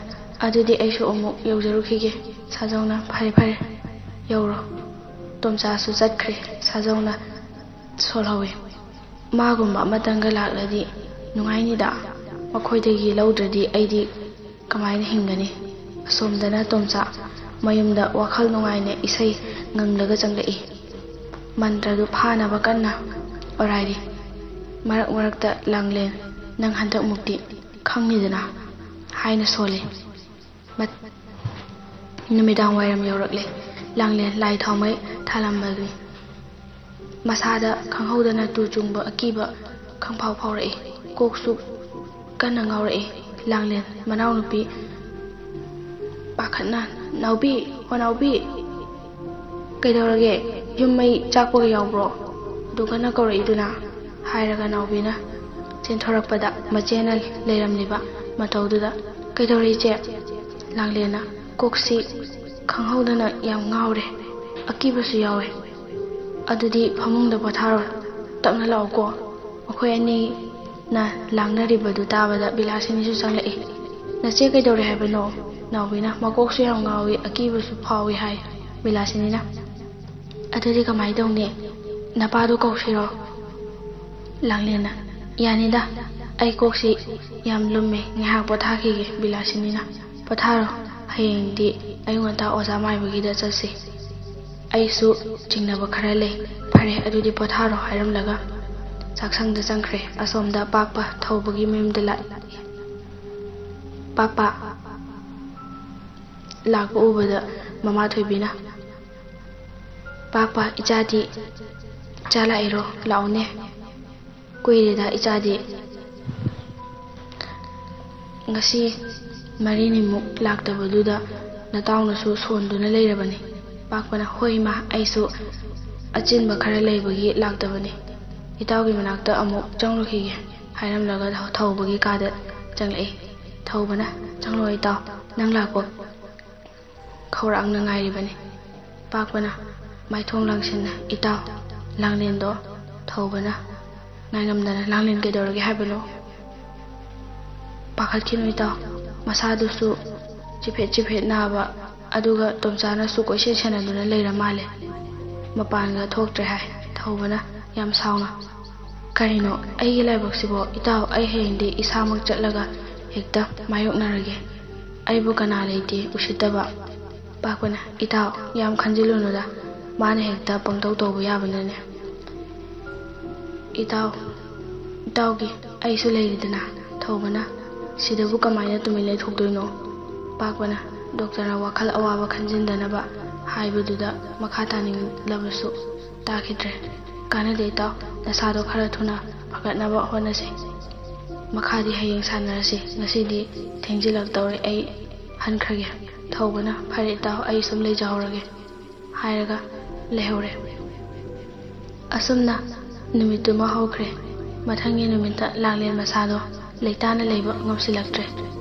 ꯑꯗꯨꯗꯤ ꯑꯩꯁꯨ ꯑꯃꯨꯛ ꯌꯧꯖꯔꯨꯈꯤꯒꯦ ꯁꯥꯖꯧꯅ ꯐꯔꯦ ꯌꯧꯔꯣ ꯇꯣꯝꯆꯥꯁꯨ ꯆꯠꯈ꯭ꯔꯦ ꯁꯥꯖꯧꯅ ꯁꯣꯜꯍꯧꯋꯦ ꯃꯥꯒꯨꯝꯕ ꯑꯃꯇꯪꯒ ꯂꯥꯛꯂꯗꯤ ꯅꯨꯡꯉꯥꯏꯅꯤꯗ ꯃꯈꯣꯏꯗꯒꯤ ꯂꯧꯗ꯭ꯔꯗꯤ ꯑꯩꯗꯤ ꯀꯃꯥꯏꯅ ꯍꯤꯡꯒꯅꯤ ꯑꯁꯣꯝꯗꯅ ꯇꯣꯝꯆꯥ ꯃꯌꯨꯝꯗ ꯋꯥꯈꯜ ꯅꯨꯡꯉꯥꯏꯅ ꯏꯁꯩ ꯉꯪꯂꯒ ꯆꯪꯂꯛꯏ ꯃꯟꯇ꯭ꯔꯗꯨ ꯐꯥꯅꯕ ꯀꯟꯅ ꯑꯣꯔꯥꯏꯔꯤ ꯃꯔꯛꯇ ꯂꯥꯡꯂꯦꯟ ꯅꯪ ꯍꯟꯗꯛ ꯃꯨꯛꯇꯤ ꯈꯪꯅꯤꯗꯅ ꯍꯥꯏꯅ ꯁꯣꯜꯂꯤ ꯅꯨꯃꯤꯗꯥꯡ ꯋꯥꯏꯔꯝ ꯌꯧꯔꯛꯂꯦ ꯂꯥꯡꯂꯦꯟ ꯂꯥꯏ ꯊꯥꯎꯃꯩ ꯊꯥꯂꯝꯕꯒꯤ ꯃꯁꯥꯗ ꯈꯪꯍꯧꯗꯅ ꯇꯨ ꯆꯨꯡꯕ ꯑꯀꯤꯕ ꯈꯪꯐꯥꯎ ꯐꯥꯎꯔꯛꯏ ꯀꯣꯛꯁꯨ ꯀꯟꯅ ꯉꯥꯎꯔꯛꯏ ꯂꯥꯡꯂꯦꯟ ꯃꯅꯥꯎꯅꯨꯄꯤ ꯄꯥꯈꯠꯅ ꯅꯥꯎꯕꯤ ꯀꯩꯗꯧꯔꯒꯦ ꯌꯨꯝ ꯃꯩ ꯆꯥꯛꯄꯒ ꯌꯥꯎꯕ꯭ꯔꯣ ꯀꯟꯅ ꯀꯧꯔꯛꯏꯗꯨꯅ ꯍꯥꯏꯔꯒ ꯅꯥꯎꯕꯤꯅ ꯆꯦꯟꯊꯣꯔꯛꯄꯗ ꯃꯆꯦꯅ ꯂꯩꯔꯝꯂꯤꯕ ꯃꯇꯧꯗꯨꯗ ꯀꯩꯗꯧꯔꯦ ꯏꯆꯦ ꯂꯥꯡꯂꯦꯟꯅ ꯀꯣꯛꯁꯤ ꯈꯪꯍꯧꯗꯅ ꯌꯥꯝ ꯉꯥꯎꯔꯦ ꯑꯀꯤꯕꯁꯨ ꯌꯥꯎꯋꯦ ꯑꯗꯨꯗꯤ ꯐꯃꯨꯡꯗ ꯄꯣꯊꯥꯔꯣ ꯇꯞꯅ ꯂꯥꯛꯎꯀꯣ ꯃꯈꯣꯏ ꯑꯅꯤꯅ ꯂꯥꯡꯅꯔꯤꯕꯗꯨ ꯇꯥꯕꯗ ꯕꯤꯂꯥꯁꯤꯅꯤꯁꯨ ꯆꯪꯂꯛꯏ ꯅꯆꯦ ꯀꯩꯗꯧꯔꯦ ꯍꯥꯏꯕꯅꯣ ꯅꯥꯎꯕꯤꯅ ꯃꯀꯣꯛꯁꯨ ꯌꯥꯝ ꯉꯥꯎꯏ ꯑꯀꯤꯕꯁꯨ ꯐꯥꯎꯏ ꯍꯥꯏ ꯕꯤꯂꯥꯁꯤꯅꯤꯅ ꯑꯗꯨꯗꯤ ꯀꯃꯥꯏ ꯇꯧꯅꯤ ꯅꯄꯥꯗꯣ ꯀꯧꯁꯤꯔꯣ ꯂꯥꯡꯂꯦꯟꯅ ꯌꯥꯅꯤꯗ ꯑꯩ ꯀꯣꯛꯁꯤ ꯌꯥꯝ ꯂꯨꯝꯃꯦ ꯉꯥꯏꯍꯥꯛ ꯄꯣꯊꯥꯈꯤꯒꯦ ꯕꯤꯂꯥꯁꯤꯅꯤꯅ ꯄꯣꯊꯥꯔꯣ ꯍꯌꯦꯡꯗꯤ ꯑꯌꯨꯛ ꯉꯟꯇꯥ ꯑꯣꯖꯥ ꯃꯥꯏꯕꯒꯤꯗ ꯆꯠꯁꯤ ꯑꯩꯁꯨ ꯆꯤꯡꯅꯕ ꯈꯔ ꯂꯩ ꯐꯔꯦ ꯑꯗꯨꯗꯤ ꯄꯣꯊꯥꯔꯣ ꯍꯥꯏꯔꯝꯂꯒ ꯆꯥꯛꯁꯪꯗ ꯆꯪꯈ꯭ꯔꯦ ꯑꯁꯣꯝꯗ ꯄꯥꯛꯄ ꯊꯧꯕꯒꯤ ꯃꯌꯨꯝꯗ ꯄꯥꯛꯄ ꯂꯥꯛꯄ ꯎꯕꯗ ꯃꯃꯥ ꯊꯣꯏꯕꯤꯅ ꯄꯥꯛꯄ ꯏꯆꯥꯗꯤ ꯏꯆꯥ ꯂꯥꯛꯏꯔꯣ ꯂꯥꯛꯎꯅꯦ ꯀꯨꯏꯔꯦꯗ ꯏꯆꯥꯗꯤ ꯉꯁꯤ 4 ꯂꯥꯛꯇꯕꯗꯨꯗ ꯅꯇꯥꯎꯅꯁꯨ ꯁꯣꯟꯗꯨꯅ ꯂꯩꯔꯕꯅꯤ ꯄꯥꯛꯄꯅ ꯍꯣꯏ ꯏꯃꯥ ꯑꯩꯁꯨ ꯑꯆꯤꯟꯕ ꯈꯔ ꯂꯩꯕꯒꯤ ꯂꯥꯛꯇꯕꯅꯤ ꯏꯇꯥꯎꯒꯤ ꯃꯅꯥꯛꯇ ꯑꯃꯨꯛ ꯆꯪꯂꯨꯈꯤꯒꯦ ꯍꯥꯏꯔꯝꯂꯒ ꯊꯧꯕꯒꯤ ꯀꯥꯗ ꯆꯪꯂꯛꯏ ꯊꯧꯕꯅ ꯆꯪꯂꯣ ꯏꯇꯥꯎ ꯅꯪ ꯂꯥꯛꯄ ꯈꯧꯔꯥꯡꯅ ꯉꯥꯏꯔꯤꯕꯅꯤ ꯄꯥꯛꯄꯅ ꯃꯥꯏꯊꯣꯡ ꯂꯥꯡꯁꯤꯟꯅ ꯏꯇꯥꯎ ꯂꯥꯡꯂꯦꯟꯗꯣ ꯊꯧꯕꯅ ꯉꯥꯏꯉꯝꯗꯅ ꯂꯥꯡꯂꯦꯟ ꯀꯩꯗꯧꯔꯒꯦ ꯍꯥꯏꯕꯅꯣ ꯄꯥꯈꯠꯈꯤꯅꯨ ꯏꯇꯥꯎ ꯃꯁꯥꯗꯨꯁꯨ ꯆꯤꯐꯦꯠ ꯅꯥꯕ ꯑꯗꯨꯒ ꯇꯣꯝꯆꯥꯅꯁꯨ ꯀꯣꯏꯁꯦꯟ ꯁꯦꯟꯅꯗꯨꯅ ꯂꯩꯔ ꯃꯥꯜꯂꯦ꯫ ꯃꯄꯥꯟꯒ ꯊꯣꯛꯇ꯭ꯔꯦ ꯍꯥꯏ꯫ ꯊꯧꯕꯅ ꯌꯥꯝ ꯁꯥꯎꯅ "ꯀꯔꯤꯅꯣ ꯑꯩꯒꯤ ꯂꯥꯏꯕꯛꯁꯤꯕꯣ ꯏꯇꯥꯎ, ꯑꯩ ꯍꯌꯦꯡꯗꯤ ꯏꯁꯥꯃꯛ ꯆꯠꯂꯒ ꯍꯦꯛꯇ ꯃꯥꯌꯣꯛꯅꯔꯒꯦ꯫ ꯑꯩꯕꯨ ꯀꯅꯥ ꯂꯩꯇꯦ ꯎꯁꯤꯠꯇꯕ"꯫ ꯄꯥꯛꯄꯅ "ꯏꯇꯥꯎ ꯌꯥꯝ ꯈꯟꯖꯤꯜꯂꯨꯅꯨꯗ, ꯃꯥꯅ ꯍꯦꯛꯇ ꯄꯪꯇꯧ ꯇꯧꯕ ꯌꯥꯕꯅꯅꯦ꯫ ꯏꯇꯥꯎꯒꯤ ꯑꯩꯁꯨ ꯂꯩꯔꯤꯗꯅ"꯫ ꯊꯧꯕꯅ "ꯁꯤꯗꯕꯨ ꯀꯃꯥꯏꯅ ꯇꯨꯃꯤꯟ ꯂꯩꯊꯣꯛꯇꯣꯏꯅꯣ"꯫ ꯄꯥꯛꯄꯅ ꯗꯣꯛꯇꯔꯅ ꯋꯥꯈꯜ ꯑꯋꯥꯕ ꯈꯟꯖꯤꯟꯗꯅꯕ ꯍꯥꯏꯕꯗꯨꯗ ꯃꯈꯥ ꯇꯥꯅꯤꯡꯂꯕꯁꯨ ꯇꯥꯈꯤꯗ꯭ꯔꯦ꯫ "ꯀꯥꯟꯅꯗꯦ ꯏꯇꯥꯎ, ꯅꯁꯥꯗꯣ ꯈꯔ ꯊꯨꯅ ꯐꯒꯠꯅꯕ ꯍꯣꯠꯅꯁꯤ꯫ ꯃꯈꯥꯗꯤ ꯍꯌꯦꯡ ꯁꯥꯟꯅꯔꯁꯤ, ꯉꯁꯤꯗꯤ ꯊꯦꯡꯖꯤꯜꯂꯛꯇꯧꯔꯦ, ꯑꯩ ꯍꯟꯈ꯭ꯔꯒꯦ"꯫ ꯊꯧꯕꯅ "ꯐꯔꯦ ꯏꯇꯥꯎ, ꯑꯩ ꯁꯨꯝ ꯂꯩꯖꯍꯧꯔꯒꯦ" ꯍꯥꯏꯔꯒ ꯂꯩꯍꯧꯔꯦ꯫ ꯑꯁꯨꯝꯅ ꯅꯨꯃꯤꯠꯇꯨꯃ ꯍꯧꯈ꯭ꯔꯦ꯫ ꯃꯊꯪꯒꯤ ꯅꯨꯃꯤꯠꯇ ꯂꯥꯡꯂꯦꯟ ꯃꯁꯥꯗꯣ ꯂꯩꯇꯥꯅ ꯂꯩꯕ ꯉꯝꯁꯤꯜꯂꯛꯇ꯭ꯔꯦ꯫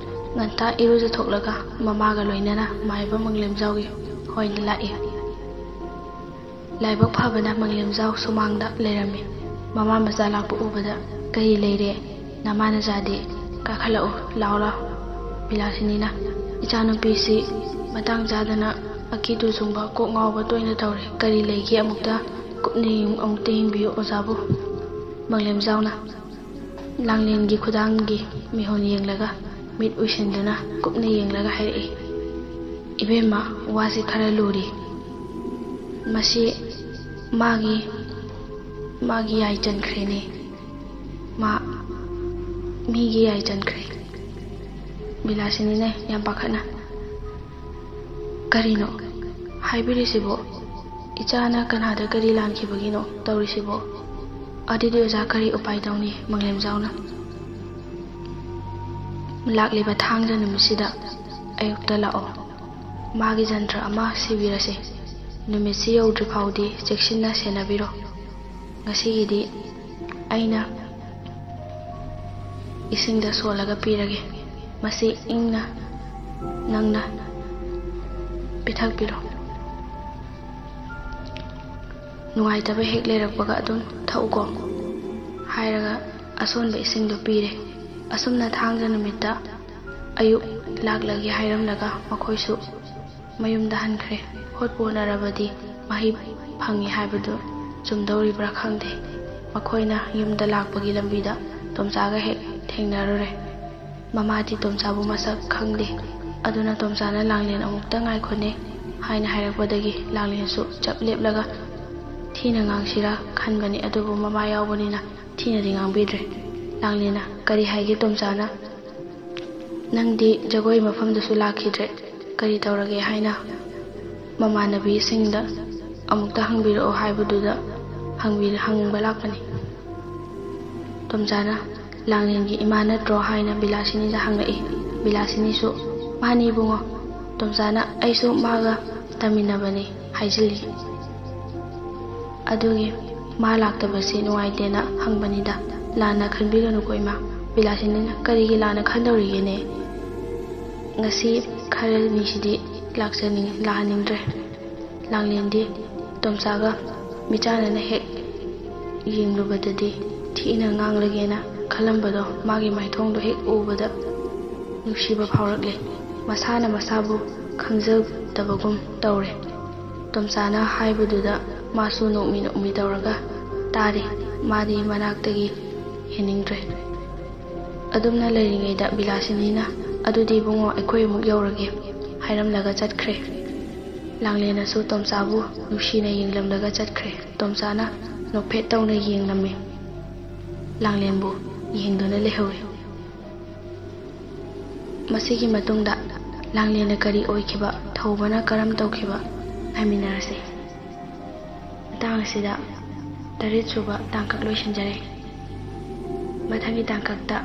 ꯉꯟꯇꯥ ꯏꯔꯨꯖꯊꯣꯛꯂꯒ ꯃꯃꯥꯒ ꯂꯣꯏꯅꯅ ꯃꯥꯏꯕ ꯃꯪꯂꯦꯝꯖꯥꯎꯒꯤ ꯍꯣꯏꯗ ꯂꯥꯛꯏ꯫ ꯂꯥꯏꯕꯛ ꯐꯕꯅ ꯃꯪꯂꯦꯝꯖꯥꯎ ꯁꯨꯃꯥꯡꯗ ꯂꯩꯔꯝꯃꯤ꯫ ꯃꯃꯥ ꯃꯆꯥ ꯂꯥꯛꯄ ꯎꯕꯗ "ꯀꯔꯤ ꯂꯩꯔꯦ? ꯅꯃꯥꯅꯖꯥꯗꯤ? ꯀꯥꯈꯠꯂꯛꯎ, ꯂꯥꯎ". ꯕꯤꯂꯥꯁꯤꯅꯤꯅ "ꯏꯆꯥꯅꯨꯄꯤꯁꯤ ꯃꯇꯥꯡ ꯆꯥꯗꯅ ꯑꯀꯤꯇꯨ ꯆꯨꯡꯕ, ꯀꯣꯛ ꯉꯥꯎꯕ ꯇꯣꯏꯅ ꯇꯧꯔꯦ꯫ ꯀꯔꯤ ꯂꯩꯒꯦ ꯑꯃꯨꯛꯇ ꯌꯦꯡꯕꯤꯌꯨ ꯑꯣꯖꯥꯕꯨ"꯫ ꯃꯪꯂꯦꯝꯖꯥꯎꯅ ꯂꯥꯡꯂꯦꯟꯒꯤ ꯈꯨꯗꯥꯡꯒꯤ ꯃꯤꯍꯨꯟ ꯌꯦꯡꯂꯒ ꯃꯤꯠ ꯎꯏꯁꯤꯟꯗꯨꯅ ꯀꯨꯞꯅ ꯌꯦꯡꯂꯒ ꯍꯥꯏꯔꯛꯏ꯫ "ꯏꯕꯦꯝꯃ, ꯋꯥꯁꯤ ꯈꯔ ꯂꯨꯔꯤ꯫ ꯃꯁꯤ ꯃꯥꯒꯤ ꯌꯥꯏ ꯆꯟꯈ꯭ꯔꯦꯅꯦ꯫ ꯃꯤꯒꯤ ꯌꯥꯏ ꯆꯟꯈ꯭ꯔꯦ"꯫ ꯕꯤꯂꯥꯁꯤꯅꯤꯅ ꯌꯥꯝ ꯄꯥꯈꯠꯅ "ꯀꯔꯤꯅꯣ ꯍꯥꯏꯕꯤꯔꯤꯁꯤꯕꯣ? ꯏꯆꯥꯅ ꯀꯅꯥꯗ ꯀꯔꯤ ꯂꯥꯟꯈꯤꯕꯒꯤꯅꯣ ꯇꯧꯔꯤꯁꯤꯕꯣ"꯫ "ꯑꯗꯨꯗꯤ ꯑꯣꯖꯥ ꯀꯔꯤ ꯎꯄꯥꯏ ꯇꯧꯅꯤ"꯫ ꯃꯪꯂꯦꯝꯖꯥꯎꯅ "ꯂꯥꯛꯂꯤꯕ ꯊꯥꯡꯖ ꯅꯨꯃꯤꯠꯁꯤꯗ ꯑꯌꯨꯛꯇ ꯂꯥꯛꯑꯣ꯫ ꯃꯥꯒꯤ ꯖꯟꯇ꯭ꯔ ꯑꯃ ꯁꯤꯕꯤꯔꯁꯤ꯫ ꯅꯨꯃꯤꯠꯁꯤ ꯌꯧꯗ꯭ꯔꯤ ꯐꯥꯎꯗꯤ ꯆꯦꯛꯁꯤꯟꯅ ꯁꯦꯟꯅꯕꯤꯔꯣ꯫ ꯉꯁꯤꯒꯤꯗꯤ ꯑꯩꯅ ꯏꯁꯤꯡꯗ ꯁꯣꯜꯂꯒ ꯄꯤꯔꯒꯦ, ꯃꯁꯤ ꯏꯪꯅ ꯅꯪꯅ ꯄꯤꯊꯛꯄꯤꯔꯣ꯫ ꯅꯨꯡꯉꯥꯏꯇꯕ ꯍꯦꯛ ꯂꯩꯔꯛꯄꯒ ꯑꯗꯨꯝ ꯊꯛꯎꯀꯣ" ꯍꯥꯏꯔꯒ ꯑꯁꯣꯟꯕ ꯏꯁꯤꯡꯗꯨ ꯄꯤꯔꯦ꯫ ꯑꯁꯨꯝꯅ ꯊꯥꯡꯖ ꯅꯨꯃꯤꯠꯇ ꯑꯌꯨꯛ ꯂꯥꯛꯂꯒꯦ ꯍꯥꯏꯔꯝꯂꯒ ꯃꯈꯣꯏꯁꯨ ꯃꯌꯨꯝꯗ ꯍꯟꯈ꯭ꯔꯦ꯫ ꯍꯣꯠꯄꯨ ꯍꯣꯠꯅꯔꯕꯗꯤ ꯃꯍꯩ ꯐꯪꯏ ꯍꯥꯏꯕꯗꯨ ꯆꯨꯝꯗꯧꯔꯤꯕ꯭ꯔꯥ ꯈꯪꯗꯦ꯫ ꯃꯈꯣꯏꯅ ꯌꯨꯝꯗ ꯂꯥꯛꯄꯒꯤ ꯂꯝꯕꯤꯗ ꯇꯣꯝꯆꯥꯒ ꯍꯦꯛ ꯊꯦꯡꯅꯔꯨꯔꯦ꯫ ꯃꯃꯥꯗꯤ ꯇꯣꯝꯆꯥꯕꯨ ꯃꯁꯛ ꯈꯪꯗꯦ꯫ ꯑꯗꯨꯅ ꯇꯣꯝꯆꯥꯅ "ꯂꯥꯡꯂꯦꯟ ꯑꯃꯨꯛꯇ ꯉꯥꯏꯈꯣꯅꯦ" ꯍꯥꯏꯅ ꯍꯥꯏꯔꯛꯄꯗꯒꯤ ꯂꯥꯡꯂꯦꯟꯁꯨ ꯆꯞ ꯂꯦꯞꯂꯒ ꯊꯤꯅ ꯉꯥꯡꯁꯤꯔꯥ ꯈꯟꯕꯅꯤ, ꯑꯗꯨꯕꯨ ꯃꯃꯥ ꯌꯥꯎꯕꯅꯤꯅ ꯊꯤꯅꯗꯤ ꯉꯥꯡꯕꯤꯗ꯭ꯔꯦ꯫ ꯂꯥꯡꯂꯦꯟꯅ "ꯀꯔꯤ ꯍꯥꯏꯒꯦ ꯇꯣꯝꯆꯥꯅ? ꯅꯪꯗꯤ ꯖꯒꯣꯏ ꯃꯐꯝꯗꯁꯨ ꯂꯥꯛꯈꯤꯗ꯭ꯔꯦ, ꯀꯔꯤ ꯇꯧꯔꯒꯦ" ꯍꯥꯏꯅ ꯃꯃꯥꯟꯅꯕꯤꯁꯤꯡꯗ ꯑꯃꯨꯛꯇ ꯍꯪꯕꯤꯔꯛꯑꯣ ꯍꯥꯏꯕꯗꯨꯗ ꯍꯪꯕ ꯂꯥꯛꯄꯅꯤ꯫ ꯇꯣꯝꯆꯥꯅ "ꯂꯥꯡꯂꯦꯟꯒꯤ ꯏꯃꯥ ꯅꯠꯇ꯭ꯔꯣ" ꯍꯥꯏꯅ ꯕꯤꯂꯥꯁꯤꯅꯤꯗ ꯍꯪꯂꯛꯏ꯫ ꯕꯤꯂꯥꯁꯤꯅꯤꯁꯨ "ꯃꯥꯅꯤ ꯏꯕꯨꯡꯉꯣ". ꯇꯣꯝꯆꯥꯅ "ꯑꯩꯁꯨ ꯃꯥꯒ ꯇꯝꯃꯤꯟꯅꯕꯅꯤ" ꯍꯥꯏꯖꯤꯜꯂꯤ꯫ "ꯑꯗꯨꯒꯤ ꯃꯥ ꯂꯥꯛꯇꯕꯁꯤ ꯅꯨꯡꯉꯥꯏꯇꯦꯅ ꯍꯪꯕꯅꯤꯗ, ꯂꯥꯟꯅ ꯈꯟꯕꯤꯒꯅꯨꯀꯣ ꯏꯃꯥ". ꯕꯤꯂꯥꯁꯤꯅꯤꯅ "ꯀꯔꯤꯒꯤ ꯂꯥꯟꯅ ꯈꯟꯗꯧꯔꯤꯒꯦꯅꯦ? ꯉꯁꯤ ꯈꯔꯅꯤꯁꯤꯗꯤ ꯂꯥꯛꯍꯟꯅꯤꯡꯗ꯭ꯔꯦ". ꯂꯥꯡꯂꯦꯟꯗꯤ ꯇꯣꯝꯆꯥꯒ ꯃꯤꯆꯥꯟꯅꯅ ꯍꯦꯛ ꯌꯦꯡꯂꯨꯕꯗꯗꯤ ꯊꯤꯅ ꯉꯥꯡꯂꯒꯦꯅ ꯈꯜꯂꯝꯕꯗꯣ ꯃꯥꯒꯤ ꯃꯥꯏꯊꯣꯡꯗꯣ ꯍꯦꯛ ꯎꯕꯗ ꯅꯨꯡꯁꯤꯕ ꯐꯥꯎꯔꯛꯂꯦ꯫ ꯃꯁꯥꯅ ꯃꯁꯥꯕꯨ ꯈꯪꯖꯗꯕꯒꯨꯝ ꯇꯧꯔꯦ꯫ ꯇꯣꯝꯆꯥꯅ ꯍꯥꯏꯕꯗꯨꯗ ꯃꯥꯁꯨ ꯅꯣꯛꯃꯤ ꯇꯧꯔꯒ ꯇꯥꯔꯤ꯫ ꯃꯥꯗꯤ ꯃꯅꯥꯛꯇꯒꯤ ꯍꯦꯟꯅꯤꯡꯗ꯭ꯔꯦ꯫ ꯑꯗꯨꯝꯅ ꯂꯩꯔꯤꯉꯩꯗ ꯕꯤꯂꯥꯁꯤꯅꯤꯅ "ꯑꯗꯨꯗꯤ ꯏꯕꯨꯡꯉꯣ ꯑꯩꯈꯣꯏ ꯑꯃꯨꯛ ꯌꯧꯔꯒꯦ" ꯍꯥꯏꯔꯝꯂꯒ ꯆꯠꯈ꯭ꯔꯦ꯫ ꯂꯥꯡꯂꯦꯟꯅꯁꯨ ꯇꯣꯝꯆꯥꯕꯨ ꯅꯨꯡꯁꯤꯅ ꯌꯦꯡꯂꯝꯂꯒ ꯆꯠꯈ꯭ꯔꯦ꯫ ꯇꯣꯝꯆꯥꯅ ꯅꯣꯛꯐꯦꯠ ꯇꯧꯅ ꯌꯦꯡꯂꯝꯃꯤ꯫ ꯂꯥꯡꯂꯦꯟꯕꯨ ꯌꯦꯡꯗꯨꯅ ꯂꯩꯍꯧꯏ꯫ ꯃꯁꯤꯒꯤ ꯃꯇꯨꯡꯗ ꯂꯥꯡꯂꯦꯟꯅ ꯀꯔꯤ ꯑꯣꯏꯈꯤꯕ, ꯊꯧꯕꯅ ꯀꯔꯝ ꯇꯧꯈꯤꯕ ꯉꯥꯏꯃꯤꯟꯅꯔꯁꯤ꯫ ꯃꯇꯥꯡ ꯑꯁꯤꯗ 8ꯁꯨꯕ ꯇꯥꯡꯀꯛ ꯂꯣꯏꯁꯤꯟꯖꯔꯦ꯫ ꯃꯊꯪꯒꯤ ꯇꯥꯡꯀꯛꯇ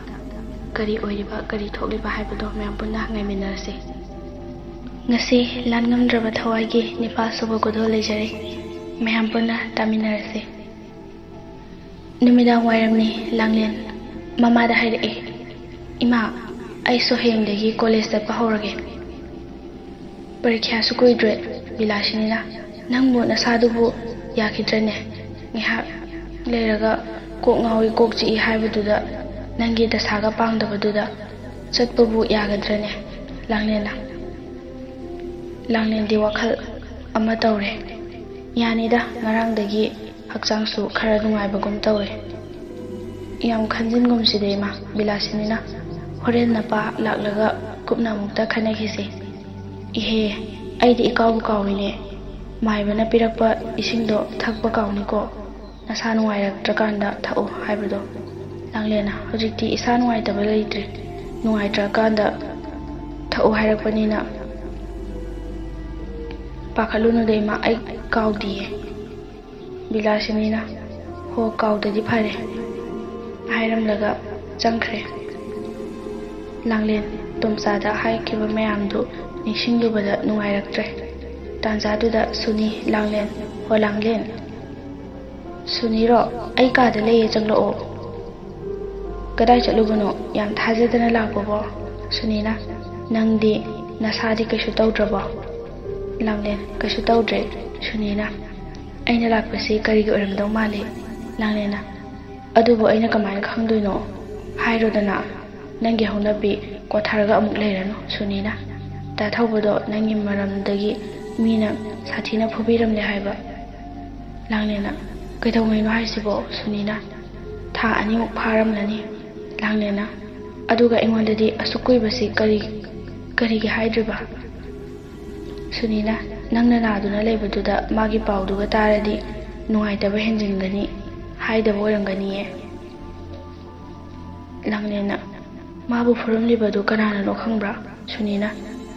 ꯀꯔꯤ ꯑꯣꯏꯔꯤꯕ, ꯀꯔꯤ ꯊꯣꯛꯂꯤꯕ ꯍꯥꯏꯕꯗꯣ ꯃꯌꯥꯝ ꯄꯨꯟꯅ ꯉꯥꯏꯃꯤꯟꯅꯔꯁꯤ꯫ ꯉꯁꯤ ꯂꯥꯟꯉꯝꯗ꯭ꯔꯕ ꯊꯋꯥꯏꯒꯤ 9ꯁꯨꯕ ꯈꯨꯗꯣꯜ ꯂꯩꯖꯔꯦ꯫ ꯃꯌꯥꯝ ꯄꯨꯟꯅ ꯇꯥꯃꯤꯟꯅꯔꯁꯤ꯫ ꯅꯨꯃꯤꯗꯥꯡ ꯋꯥꯏꯔꯝꯅꯤ꯫ ꯂꯥꯡꯂꯦꯟ ꯃꯃꯥꯗ ꯍꯥꯏꯔꯛꯏ꯫ "ꯏꯃꯥ, ꯑꯩꯁꯨ ꯍꯌꯦꯡꯗꯒꯤ ꯀꯣꯂꯦꯖ ꯆꯠꯄ ꯍꯧꯔꯒꯦ꯫ ꯄꯔꯤꯈ꯭ꯌꯥꯁꯨ ꯀꯨꯏꯗ꯭ꯔꯦ". ꯕꯤꯂꯥꯁꯤꯅꯤꯅ "ꯅꯪꯕꯨ ꯅꯁꯥꯗꯨꯕꯨ ꯌꯥꯈꯤꯗ꯭ꯔꯅꯦ? ꯉꯥꯏꯍꯥꯛ ꯂꯩꯔꯒ ꯀꯣꯛ ꯉꯥꯎꯏ, ꯀꯣꯛ ꯆꯤꯛꯏ ꯍꯥꯏꯕꯗꯨꯗ ꯅꯪꯒꯤ ꯂꯥꯡꯂꯦꯟꯗꯤ ꯋꯥꯈꯜ ꯑꯃ ꯇꯧꯔꯦ. ꯌꯥꯅꯤꯗ ꯉꯔꯥꯡꯗꯒꯤ ꯍꯛꯆꯥꯡꯁꯨ ꯈꯔ ꯅꯨꯡꯉꯥꯏꯕꯒꯨꯝ ꯇꯧꯔꯦ. ꯌꯥꯝ ꯈꯟꯖꯤꯟꯒꯨꯝꯁꯤꯗ ꯏꯃꯥ ꯕꯤꯂꯥꯁꯤꯅꯤꯅ. ꯍꯣꯔꯦꯟ ꯅꯄꯥ ꯂꯥꯛꯂꯒ ꯀꯨꯞꯅ ꯑꯃꯨꯛꯇ ꯈꯟꯅꯈꯤꯁꯤ. ꯏꯍꯦ ꯑꯩꯗꯤ ꯏꯀꯥꯎꯕꯨ ꯀꯥꯎꯏꯅꯦ. ꯃꯥꯏꯕꯅ ꯄꯤꯔꯛꯄ ꯏꯁꯤꯡꯗꯣ ꯊꯛꯄ ꯀꯥꯎꯅꯤꯀꯣ. ꯅꯁꯥ ꯅꯨꯡꯉꯥꯏꯔꯛꯇ꯭ꯔꯀꯥꯟꯗ ꯊꯛꯎ ꯍꯥꯏꯕꯗꯣ. ꯂꯥꯡꯂꯦꯟꯅ ꯍꯧꯖꯤꯛꯇꯤ ꯏꯁꯥ ꯅꯨꯡꯉꯥꯏꯇꯕ ꯂꯩꯇ꯭ꯔꯦ. ꯅꯨꯡꯉꯥꯏꯇ꯭ꯔꯀꯥꯟꯗ ꯊꯛꯎ ꯍꯥꯏꯔꯛꯄꯅꯤꯅ ꯄꯥꯈꯠꯂꯨꯅꯨꯗ ꯏꯃꯥ ꯑꯩ ꯀꯥꯎꯗꯤꯌꯦ. ꯕꯤꯂꯥꯁꯤꯅꯤꯅ ꯍꯣ ꯀꯥꯎꯗꯗꯤ ꯐꯔꯦ ꯍꯥꯏꯔꯝꯂꯒ ꯆꯪꯈ꯭ꯔꯦ. ꯂꯥꯡꯂꯦꯟ ꯇꯣꯝꯆꯥꯗ ꯍꯥꯏꯈꯤꯕ ꯃꯌꯥꯝꯗꯨ ꯅꯤꯡꯁꯤꯡꯂꯨꯕꯗ ꯅꯨꯡꯉꯥꯏꯔꯛꯇ꯭ꯔꯦ. ꯇꯥꯟꯖꯥꯗꯨꯗ ꯁꯨꯅꯤ ꯂꯥꯡꯂꯦꯟ ꯍꯣ ꯂꯥꯡꯂꯦꯟ. ꯁꯨꯅꯤꯔꯣ ꯑꯩ ꯀꯥꯗ ꯂꯩꯌꯦ ꯆꯪꯂꯛꯑꯣ. ꯀꯗꯥꯏ ꯆꯠꯂꯨꯕꯅꯣ ꯌꯥꯝ ꯊꯥꯖꯗꯅ ꯂꯥꯛꯄꯕꯣ. ꯁꯨꯅꯤꯅ ꯅꯪꯗꯤ ꯅꯁꯥꯗꯤ ꯀꯩꯁꯨ ꯇꯧꯗ꯭ꯔꯕꯣ. ꯂꯥꯡꯂꯦꯟ ꯀꯩꯁꯨ ꯇꯧꯗ꯭ರೆ. ꯁꯨꯅꯤꯅ ꯑꯩꯅ ꯂꯥꯛꯄꯁꯤ ꯀꯔꯤꯒꯤ ꯑꯣꯏꯔꯝꯗꯧ ꯃꯥꯜꯂꯤ. ꯂꯥꯡꯂꯦꯟꯅ ꯑꯗꯨꯕꯨ ꯑꯩꯅ ꯀꯃꯥꯏꯅ ꯈꯪꯗꯣꯏꯅꯣ. ꯍꯥꯏꯔꯣꯗꯅ ꯅꯪꯒꯤ ꯍꯧꯅꯕꯤ ꯀꯣꯊꯔꯒ ꯑꯃꯨꯛ ꯂꯩꯔꯅꯨ. ꯁꯨꯅꯤꯅ ꯗꯥ ꯊꯧꯕꯗꯣ ꯅꯪꯒꯤ ꯃꯔꯝꯗꯒꯤ ꯃꯤꯅ ꯁꯥꯊꯤꯅ ꯐꯨꯕꯤꯔꯝꯂꯦ ꯍꯥꯏꯕ. ꯂꯥꯡꯂꯦꯟꯅ ꯀꯩꯗꯧꯉꯩꯅꯣ ꯍꯥꯏꯁꯤꯕꯣ. ꯁꯨꯅꯤꯅ ꯊꯥ 2ꯃꯨꯛ ꯐꯥꯔꯝꯂꯅꯤ. ꯂꯥꯡꯂꯦꯟꯅ ꯑꯗꯨꯒ ꯑꯩꯉꯣꯟꯗꯗꯤ ꯑꯁꯨꯛ ꯀꯨꯏꯕꯁꯤ ꯀꯔꯤꯒꯤ ꯍꯥꯏꯗ꯭ꯔꯤꯕ. ꯁꯨꯅꯤꯅ ꯅꯪꯅ ナꯗꯨꯅ ꯂꯩꯕꯗꯨꯗ ꯃꯥꯒꯤ ꯄꯥꯎꯗꯨꯒ ꯇꯥꯔꯗꯤ ꯅꯨꯡꯉꯥꯏꯇꯕ ꯍꯦꯟꯖꯤꯟꯒꯅꯤ ꯍꯥꯏꯗꯕ ꯑꯣꯏꯔꯝꯒꯅꯤꯌꯦ. ꯂꯥꯡꯂꯦꯟꯅ ꯃꯥꯕꯨ ꯐꯨꯔꯝꯂꯤꯕꯗꯨ ꯀꯅꯥꯅꯅꯣ ꯈꯪꯕ꯭ꯔꯥ. ꯁꯨꯅꯤꯅ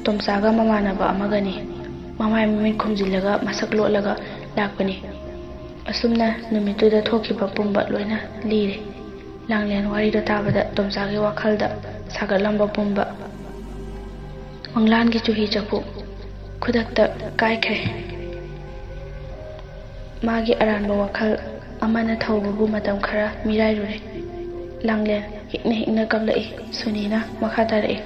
ꯇꯣꯝꯆꯥꯒ ꯃꯃꯥꯟꯅꯕ ꯑꯃꯒꯅꯤ. ꯃꯃꯥꯏ ꯃꯃꯤꯠ ꯈꯨꯝꯖꯤꯜꯂꯒ ꯃꯁꯛ ꯂꯣꯠꯂꯒ ꯂꯥꯛꯄꯅꯤ. ꯑꯁꯨꯝꯅ ꯅꯨꯃꯤꯠꯇꯨꯗ ꯊꯣꯛꯈꯤꯕ ꯄꯨꯝꯕ ꯂꯣꯏꯅ ꯂꯤꯔꯦ. ꯂꯥꯡꯂꯦꯟ ꯋꯥꯔꯤꯗꯣ ꯇꯥꯕꯗ ꯇꯣꯝꯆꯥꯒꯤ ꯋꯥꯈꯜꯗ ꯁꯥꯒꯠꯂꯝꯕ ꯄꯨꯝꯕ ꯃꯪꯂꯥꯟꯒꯤ ꯆꯨꯍꯤ ꯆꯐꯨ ꯈꯨꯗꯛꯇ ꯀꯥꯏꯈ꯭ꯔꯦ. ꯃꯥꯒꯤ ꯑꯔꯥꯟꯕ ꯋꯥꯈꯜ ꯑꯃꯅ ꯊꯧꯕꯕꯨ ꯃꯇꯝ ꯈꯔ ꯃꯤꯔꯥꯏꯔꯨꯔꯦ. ꯂꯥꯡꯂꯦꯟ ꯍꯤꯛꯅ ꯀꯞꯂꯛꯏ. ꯁꯨꯅꯤꯅ ꯃꯈꯥ ꯇꯥꯔꯛꯏ.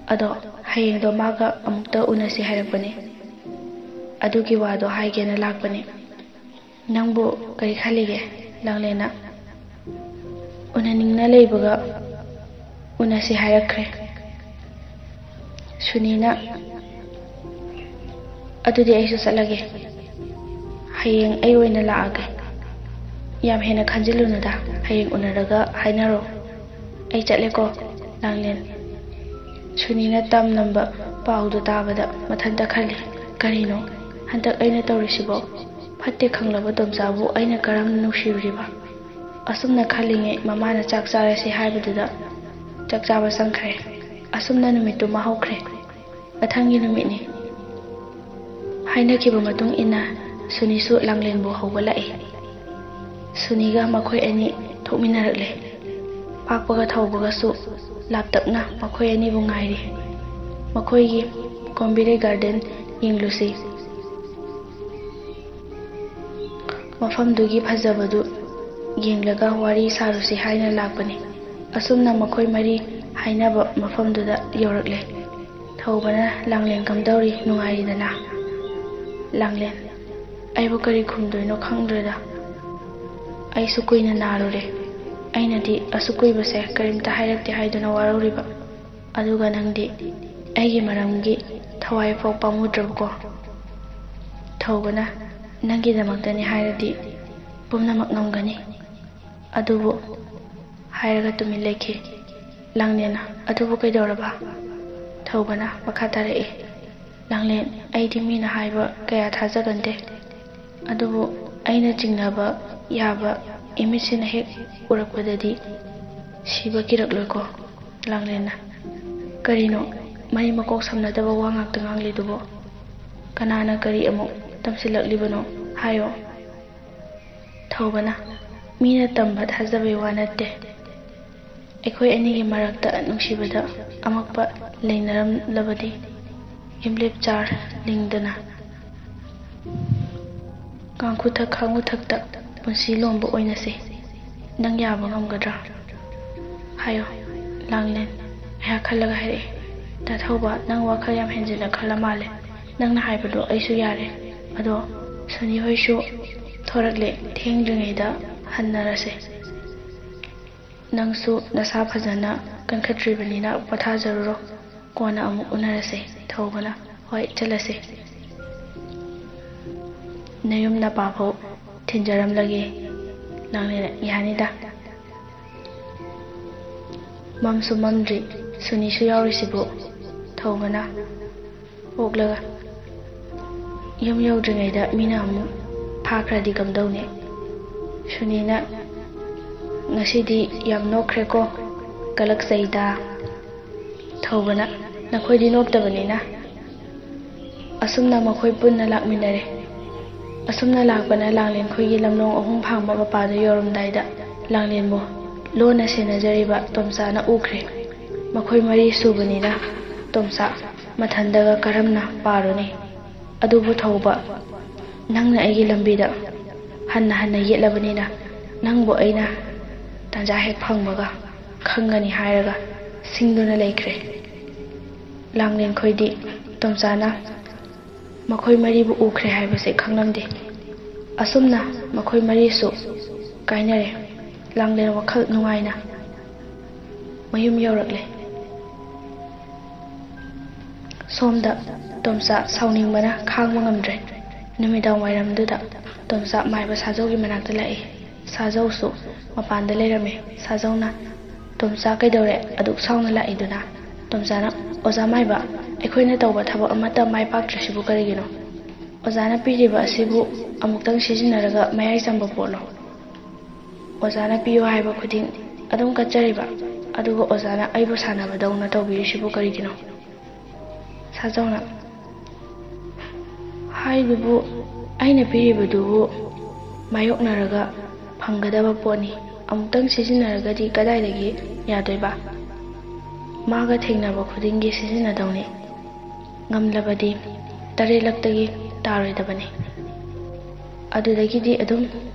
ꯑꯗꯣ ꯍꯌꯦꯡꯗꯣ ꯃꯥꯒ ꯑꯃꯨꯛꯇ ꯎꯅꯁꯤ ꯍꯥꯏꯔꯛꯄꯅꯤ. ꯑꯗꯨꯒꯤ ꯋꯥꯗꯣ ꯍꯥꯏꯒꯦꯅ ꯂꯥꯛꯄꯅꯤ. ꯅꯪꯕꯨ ꯀꯔꯤ ꯈꯜꯂꯤꯒꯦ. ꯂꯥꯡꯂꯦꯟꯅ ꯎꯅꯅꯤꯡꯅ ꯂꯩꯕꯒ ꯎꯅꯁꯤ ꯍꯥꯏꯔꯛꯈ꯭ರೆ. ꯁꯨꯅꯤꯅ ꯑꯗꯨꯗꯤ ꯑꯩꯁꯨ ꯆꯠꯂꯒꯦ. ꯍꯌꯦꯡ ꯑꯩ ꯑꯣꯏꯅ ꯂꯥꯛꯑꯒꯦ. ꯌꯥꯝ ꯍꯦꯟꯅ ꯈꯟꯖꯤꯜꯂꯨꯅꯨꯗ ꯍꯌꯦꯡ ꯎꯅꯔꯒ ꯍꯥꯏꯅꯔꯣ. ꯑꯩ ꯆꯠꯂꯦꯀꯣ. ꯂꯥꯡꯂꯦꯟ ꯁꯨꯅꯤꯅ ꯇꯝ ꯅꯝꯕ ꯄꯥꯎꯗꯨ ꯇꯥꯕꯗ ꯃꯊꯟꯇ ꯈꯜꯂꯤ. ꯀꯔꯤꯅꯣ ꯍꯟꯗꯛ ꯑꯩꯅ ꯇꯧꯔꯤꯁꯤꯕꯣ. ꯐꯠꯇꯦ ꯈꯪꯂꯕ ꯇꯣꯝꯆꯥꯕꯨ ꯑꯩꯅ ꯀꯔꯝꯅ ꯅꯨꯡꯁꯤꯔꯨꯔꯤꯕ. ꯑꯁꯨꯝꯅ ꯈꯜꯂꯤꯉꯩ ꯃꯃꯥꯅ ꯆꯥꯛ ꯆꯥꯔꯁꯤ ꯍꯥꯏꯕꯗꯨꯗ ꯆꯥꯛ ꯆꯥꯕ ꯆꯪꯈ꯭ꯔꯦ. ꯑꯁꯨꯝꯅ ꯅꯨꯃꯤꯠꯇꯨꯃ ꯍꯧꯈ꯭ꯔꯦ. ꯃꯊꯪꯒꯤ ꯅꯨꯃꯤꯠꯅꯤ. ꯍꯥꯏꯅꯈꯤꯕ ꯃꯇꯨꯡ ꯏꯟꯅ ꯁꯨꯅꯤꯁꯨ ꯂꯥꯡꯂꯦꯟꯕꯨ ꯍꯧꯕ ꯂꯥꯛꯏ. ꯁꯨꯅꯤꯒ ꯃꯈꯣꯏ ꯑꯅꯤ ꯊꯣꯛꯃꯤꯟꯅꯔꯛꯂꯦ. ꯄꯥꯛꯄꯒ ꯊꯧꯕꯒꯁꯨ ꯂꯥꯞꯇꯛꯅ ꯃꯈꯣꯏ ꯑꯅꯤꯕꯨ ꯉꯥꯏꯔꯤ. ꯃꯈꯣꯏꯒꯤ ꯀꯣꯝꯕꯤꯔꯩ ꯒꯥꯔꯗꯦꯟ ꯌꯦꯡꯂꯨꯁꯤ. ꯃꯐꯝꯗꯨꯒꯤ ꯐꯖꯕꯗꯨ ꯌꯦꯡꯂꯒ ꯋꯥꯔꯤ ꯁꯥꯔꯨꯁꯤ ꯍꯥꯏꯅ ꯂꯥꯛꯄꯅꯤ. ꯑꯁꯨꯝꯅ ꯃꯈꯣꯏ ꯃꯔꯤ ꯍꯥꯏꯅꯕ ꯃꯐꯝꯗꯨꯗ ꯌꯧꯔꯛꯂꯦ. ꯊꯧꯕꯅ ꯂꯥꯡꯂꯦꯟ ꯀꯝꯗꯧꯔꯤ ꯅꯨꯡꯉꯥꯏꯔꯤꯗꯅ. ꯂꯥꯡꯂꯦꯟ ꯑꯩꯕꯨ ꯀꯔꯤ ꯈꯨꯝꯗꯣꯏꯅꯣ ꯈꯪꯗ꯭ꯔꯦꯗ. ꯑꯩꯁꯨ ꯀꯨꯏꯅ ꯅꯥꯔꯨꯔꯦ. ꯑꯩꯅꯗꯤ ꯑꯁꯨꯛ ꯀꯨꯏꯕꯁꯦ ꯀꯔꯤꯝꯇ ꯍꯥꯏꯔꯛꯇꯦ ꯍꯥꯏꯗꯨꯅ ꯋꯥꯔꯧꯔꯤꯕ. ꯑꯗꯨꯒ ꯅꯪꯗꯤ ꯑꯩꯒꯤ ꯃꯔꯝꯒꯤ ꯊꯋꯥꯏꯐꯥꯎ ꯄꯥꯝꯃꯨꯗ꯭ꯔꯕꯀꯣ. ꯊꯧꯕꯅ ꯅꯪꯒꯤꯗꯃꯛꯇꯅꯤ ꯍꯥꯏꯔꯗꯤ ꯄꯨꯝꯅꯃꯛ ꯉꯝꯒꯅꯤ. ꯑꯗꯨꯕꯨ ꯍꯥꯏꯔꯒ ꯇꯨꯃꯤꯟ ꯂꯩꯈꯤ. ꯂꯥꯡꯂꯦꯟꯅ ꯑꯗꯨꯕꯨ ꯀꯩꯗꯧꯔꯕ. ꯊꯧꯕꯅ ꯃꯈꯥ ꯇꯥꯔꯛꯏ. ꯂꯥꯡꯂꯦꯟ ꯑꯩꯗꯤ ꯃꯤꯅ ꯍꯥꯏꯕ ꯀꯌా ꯊꯥꯖꯒꯟꯗꯦ. ꯑꯗꯨꯕꯨ ꯑꯩꯅ ꯆꯤꯡꯅꯕ ꯌꯥꯕ ꯏꯃꯤꯠꯁꯤꯅ ꯍꯦꯛ ꯎꯔꯛꯄꯗꯗꯤ ꯁꯤꯕ ꯀꯤꯔꯛꯂꯣꯏꯀꯣ. ꯂꯥꯡꯂꯦꯟꯅ ꯀꯔꯤꯅꯣ ꯃꯔꯤ ꯃꯀꯣꯛ ꯁꯝꯅꯗꯕ ꯋꯥ ꯉꯥꯛꯇ ꯉꯥꯡꯂꯤꯗꯨꯕꯣ. ꯀꯅꯥꯅ ꯀꯔꯤ ꯑꯃꯨꯛ ꯇꯝꯁꯤꯜꯂꯛꯂꯤꯕꯅꯣ ꯍꯥꯏꯌꯣ. ꯊꯧꯕꯅ ꯃꯤꯅ ꯇꯝꯕ ꯊꯥꯖꯕꯩ ꯋꯥ ꯅꯠꯇꯦ. ꯑꯩꯈꯣꯏ ꯑꯅꯤꯒꯤ ꯃꯔꯛꯇ ꯅꯨꯡꯁꯤꯕꯗ ꯑꯃꯛꯄ ꯂꯩꯅꯔꯝꯂꯕꯗꯤ ꯌꯨꯝꯂꯦꯞ ꯆꯥꯔ ꯂꯤꯡꯗꯅ ꯀꯥꯡꯈꯨꯊꯛ ꯈꯥꯡꯉꯨꯊꯛꯇ ꯄꯨꯟꯁꯤ ꯂꯣꯝꯕ ꯑꯣꯏꯅꯁꯤ. ꯅꯪ ꯌꯥꯕ ꯉꯝꯒꯗ꯭ꯔꯥ ꯍꯥꯏꯌꯣ. ꯂꯥꯡꯂꯦꯟ ꯑꯩꯍꯥꯛ ꯈꯜꯂꯒ ꯍꯥꯏꯔꯛꯏ. ꯗꯥ ꯊꯧꯕ ꯅꯪ ꯋꯥꯈꯜ ꯌꯥꯝ ꯍꯦꯟꯖꯤꯟꯅ ꯈꯜꯂ ꯃꯥꯜꯂꯦ. ꯅꯪꯅ ꯍꯥꯏꯕꯗꯣ ꯑꯩꯁꯨ ꯌꯥꯔꯦ. ꯑꯗꯣ ꯁꯨꯅꯤ ꯍꯣꯏꯁꯨ ꯊꯣꯔꯛꯂꯦ. ꯊꯦꯡꯗ꯭ꯔꯤꯉꯩꯗ ꯍꯟꯅꯔꯁꯦ. ꯅꯪꯁꯨ ꯅꯁꯥ ꯐꯖꯅ ꯀꯟꯈꯠꯇ꯭ꯔꯤꯕꯅꯤꯅ ꯄꯣꯊꯥꯖꯔꯨꯔꯣ. ꯀꯣꯟꯅ ꯑꯃꯨꯛ ꯎꯅꯔꯁꯦ. ꯊꯧꯕꯅ ꯍꯣꯏ ꯆꯠꯂꯁꯤ ꯅꯌꯨꯝ ꯅꯄꯥꯐꯥꯎ ꯊꯤꯟꯖꯔꯝꯂꯒꯦ ꯂꯥꯡꯂꯦꯟꯅ ꯌꯥꯅꯤꯗ ꯃꯝꯁꯨ ꯃꯝꯗ꯭ꯔꯤ ꯁꯨꯅꯤꯁꯨ ꯌꯥꯎꯔꯤꯁꯤꯕꯨ ꯊꯧꯕꯅ ꯑꯣꯛꯂꯒ ꯌꯨꯝ ꯌꯧꯗ꯭ꯔꯤꯉꯩꯗ ꯃꯤꯅ ꯑꯃꯨꯛ ꯐꯥꯈ꯭ꯔꯗꯤ ꯀꯝꯗꯧꯅꯤ ꯁꯨꯅꯤꯅ ꯉꯁꯤꯗꯤ ꯌꯥꯝ ꯅꯣꯛꯈ꯭ꯔꯦꯀꯣ ꯀꯂꯛꯆꯩꯗ ꯊꯧꯕꯅ ꯅꯈꯣꯏꯗꯤ ꯅꯣꯛꯇꯕꯅꯤꯅ ꯑꯁꯨꯝꯅ ꯃꯈꯣꯏ ꯄꯨꯟꯅ ꯂꯥꯛꯃꯤꯟꯅꯔꯦ ꯑꯁꯨꯝꯅ ꯂꯥꯛꯄꯅ ꯂꯥꯡꯂꯦꯟ ꯈꯣꯏꯒꯤ ꯂꯝꯂꯣꯡ ꯑꯍꯨꯝ ꯐꯥꯡꯕ ꯃꯄꯥꯗ ꯌꯧꯔꯝꯗꯥꯏꯗ ꯂꯥꯡꯂꯦꯟꯕꯨ ꯂꯣꯟꯅ ꯁꯦꯟꯅꯖꯔꯤꯕ ꯇꯣꯝꯆꯥꯅ ꯎꯈ꯭ꯔꯦ ꯃꯈꯣꯏ ꯃꯔꯤ ꯁꯨꯕꯅꯤꯅ ꯇꯣꯝꯆꯥ ꯃꯊꯟꯗꯒ ꯀꯔꯝꯅ ꯄꯥꯔꯨꯅꯤ ꯑꯗꯨꯕꯨ ꯊꯧꯕ ꯅꯪꯅ ꯑꯩꯒꯤ ꯂꯝꯕꯤꯗ ꯍꯟꯅ ꯍꯟꯅ ꯌꯦꯠꯂꯕꯅꯤꯅ ꯅꯪꯕꯨ ꯑꯩꯅ ꯇꯥꯟꯖꯥ ꯍꯦꯛ ꯐꯪꯕꯒ ꯈꯪꯒꯅꯤ ꯍꯥꯏꯔꯒ ꯁꯤꯡꯗꯨꯅ ꯂꯩꯈ꯭ꯔꯦ ꯂꯥꯡꯂꯦꯟ ꯈꯣꯏꯗꯤ ꯇꯣꯝꯆꯥꯅ ꯃꯈꯣꯏ ꯃꯔꯤꯕꯨ ꯎꯈ꯭ꯔꯦ ꯍꯥꯏꯕꯁꯦ ꯈꯪꯂꯝꯗꯦ ꯑꯁꯨꯝꯅ ꯃꯈꯣꯏ ꯃꯔꯤꯁꯨ ꯀꯥꯏꯅꯔꯦ ꯂꯥꯡꯂꯦꯟ ꯋꯥꯈꯜ ꯅꯨꯡꯉꯥꯏꯅ ꯃꯌꯨꯝ ꯌꯧꯔꯛꯂꯦ ꯁꯣꯝꯗ ꯇꯣꯝꯆꯥ ꯁꯥꯎꯅꯤꯡꯕꯅ ꯈꯥꯡꯕ ꯉꯝꯗ꯭ꯔꯦ ꯅꯨꯃꯤꯗꯥꯡ ꯋꯥꯏꯔꯝꯗꯨꯗ ꯇꯣꯝꯆꯥ ꯃꯥꯏꯕ ꯁꯥꯖꯧꯒꯤ ꯃꯅꯥꯛꯇ ꯂꯥꯛꯏ ꯁꯥꯖꯧꯁꯨ ꯃꯄꯥꯟꯗ ꯂꯩꯔꯝꯃꯦ ꯁꯥꯖꯧꯅ ꯇꯣꯝꯆꯥ ꯀꯩꯗꯧꯔꯦ ꯑꯗꯨꯛ ꯁꯥꯎꯅ ꯂꯥꯛꯏꯗꯨꯅ ꯇꯣꯝꯆꯥꯅ ꯑꯣꯖꯥ ꯃꯥꯏꯕ ꯑꯩꯈꯣꯏꯅ ꯇꯧꯕ ꯊꯕꯛ ꯑꯃꯠꯇ ꯃꯥꯏ ꯄꯥꯛꯇ꯭ꯔꯤꯁꯤꯕꯨ ꯀꯔꯤꯒꯤꯅꯣ ꯑꯣꯖꯥꯅ ꯄꯤꯔꯤꯕ ꯑꯁꯤꯕꯨ ꯑꯃꯨꯛꯇꯪ ꯁꯤꯖꯤꯟꯅꯔꯒ ꯃꯌꯥꯏ ꯆꯪꯕ ꯄꯣꯠꯂꯣ ꯑꯣꯖꯥꯅ ꯄꯤꯌꯨ ꯍꯥꯏꯕ ꯈꯨꯗꯤꯡ ꯑꯗꯨꯝ ꯀꯠꯆꯔꯤꯕ ꯑꯗꯨꯒ ꯑꯣꯖꯥꯅ ꯑꯩꯕꯨ ꯁꯥꯟꯅꯕꯗꯧꯅ ꯇꯧꯕꯤꯔꯤꯁꯤꯕꯨ ꯀꯔꯤꯒꯤꯅꯣ ꯁꯥꯖꯧꯅ ꯍꯥꯏꯗꯨꯕꯨ ꯑꯩꯅ ꯄꯤꯔꯤꯕꯗꯨꯕꯨ ꯃꯥꯌꯣꯛꯅꯔꯒ ꯐꯪꯒꯗꯕ ꯄꯣꯠꯅꯤ ꯑꯃꯨꯛꯇꯪ ꯁꯤꯖꯤꯟꯅꯔꯒꯗꯤ ꯀꯗꯥꯏꯗꯒꯤ ꯌꯥꯗꯣꯏꯕ ꯃꯥꯒ ꯊꯦꯡꯅꯕ ꯈꯨꯗꯤꯡꯒꯤ ꯁꯤꯖꯤꯟꯅꯗꯧꯅꯤ ꯉꯝꯂꯕꯗꯤ 3ꯂꯛꯇꯒꯤ ꯇꯥꯔꯣꯏꯗꯕꯅꯤ ꯑꯗꯨꯗꯒꯤꯗꯤ ꯑꯗꯨꯝ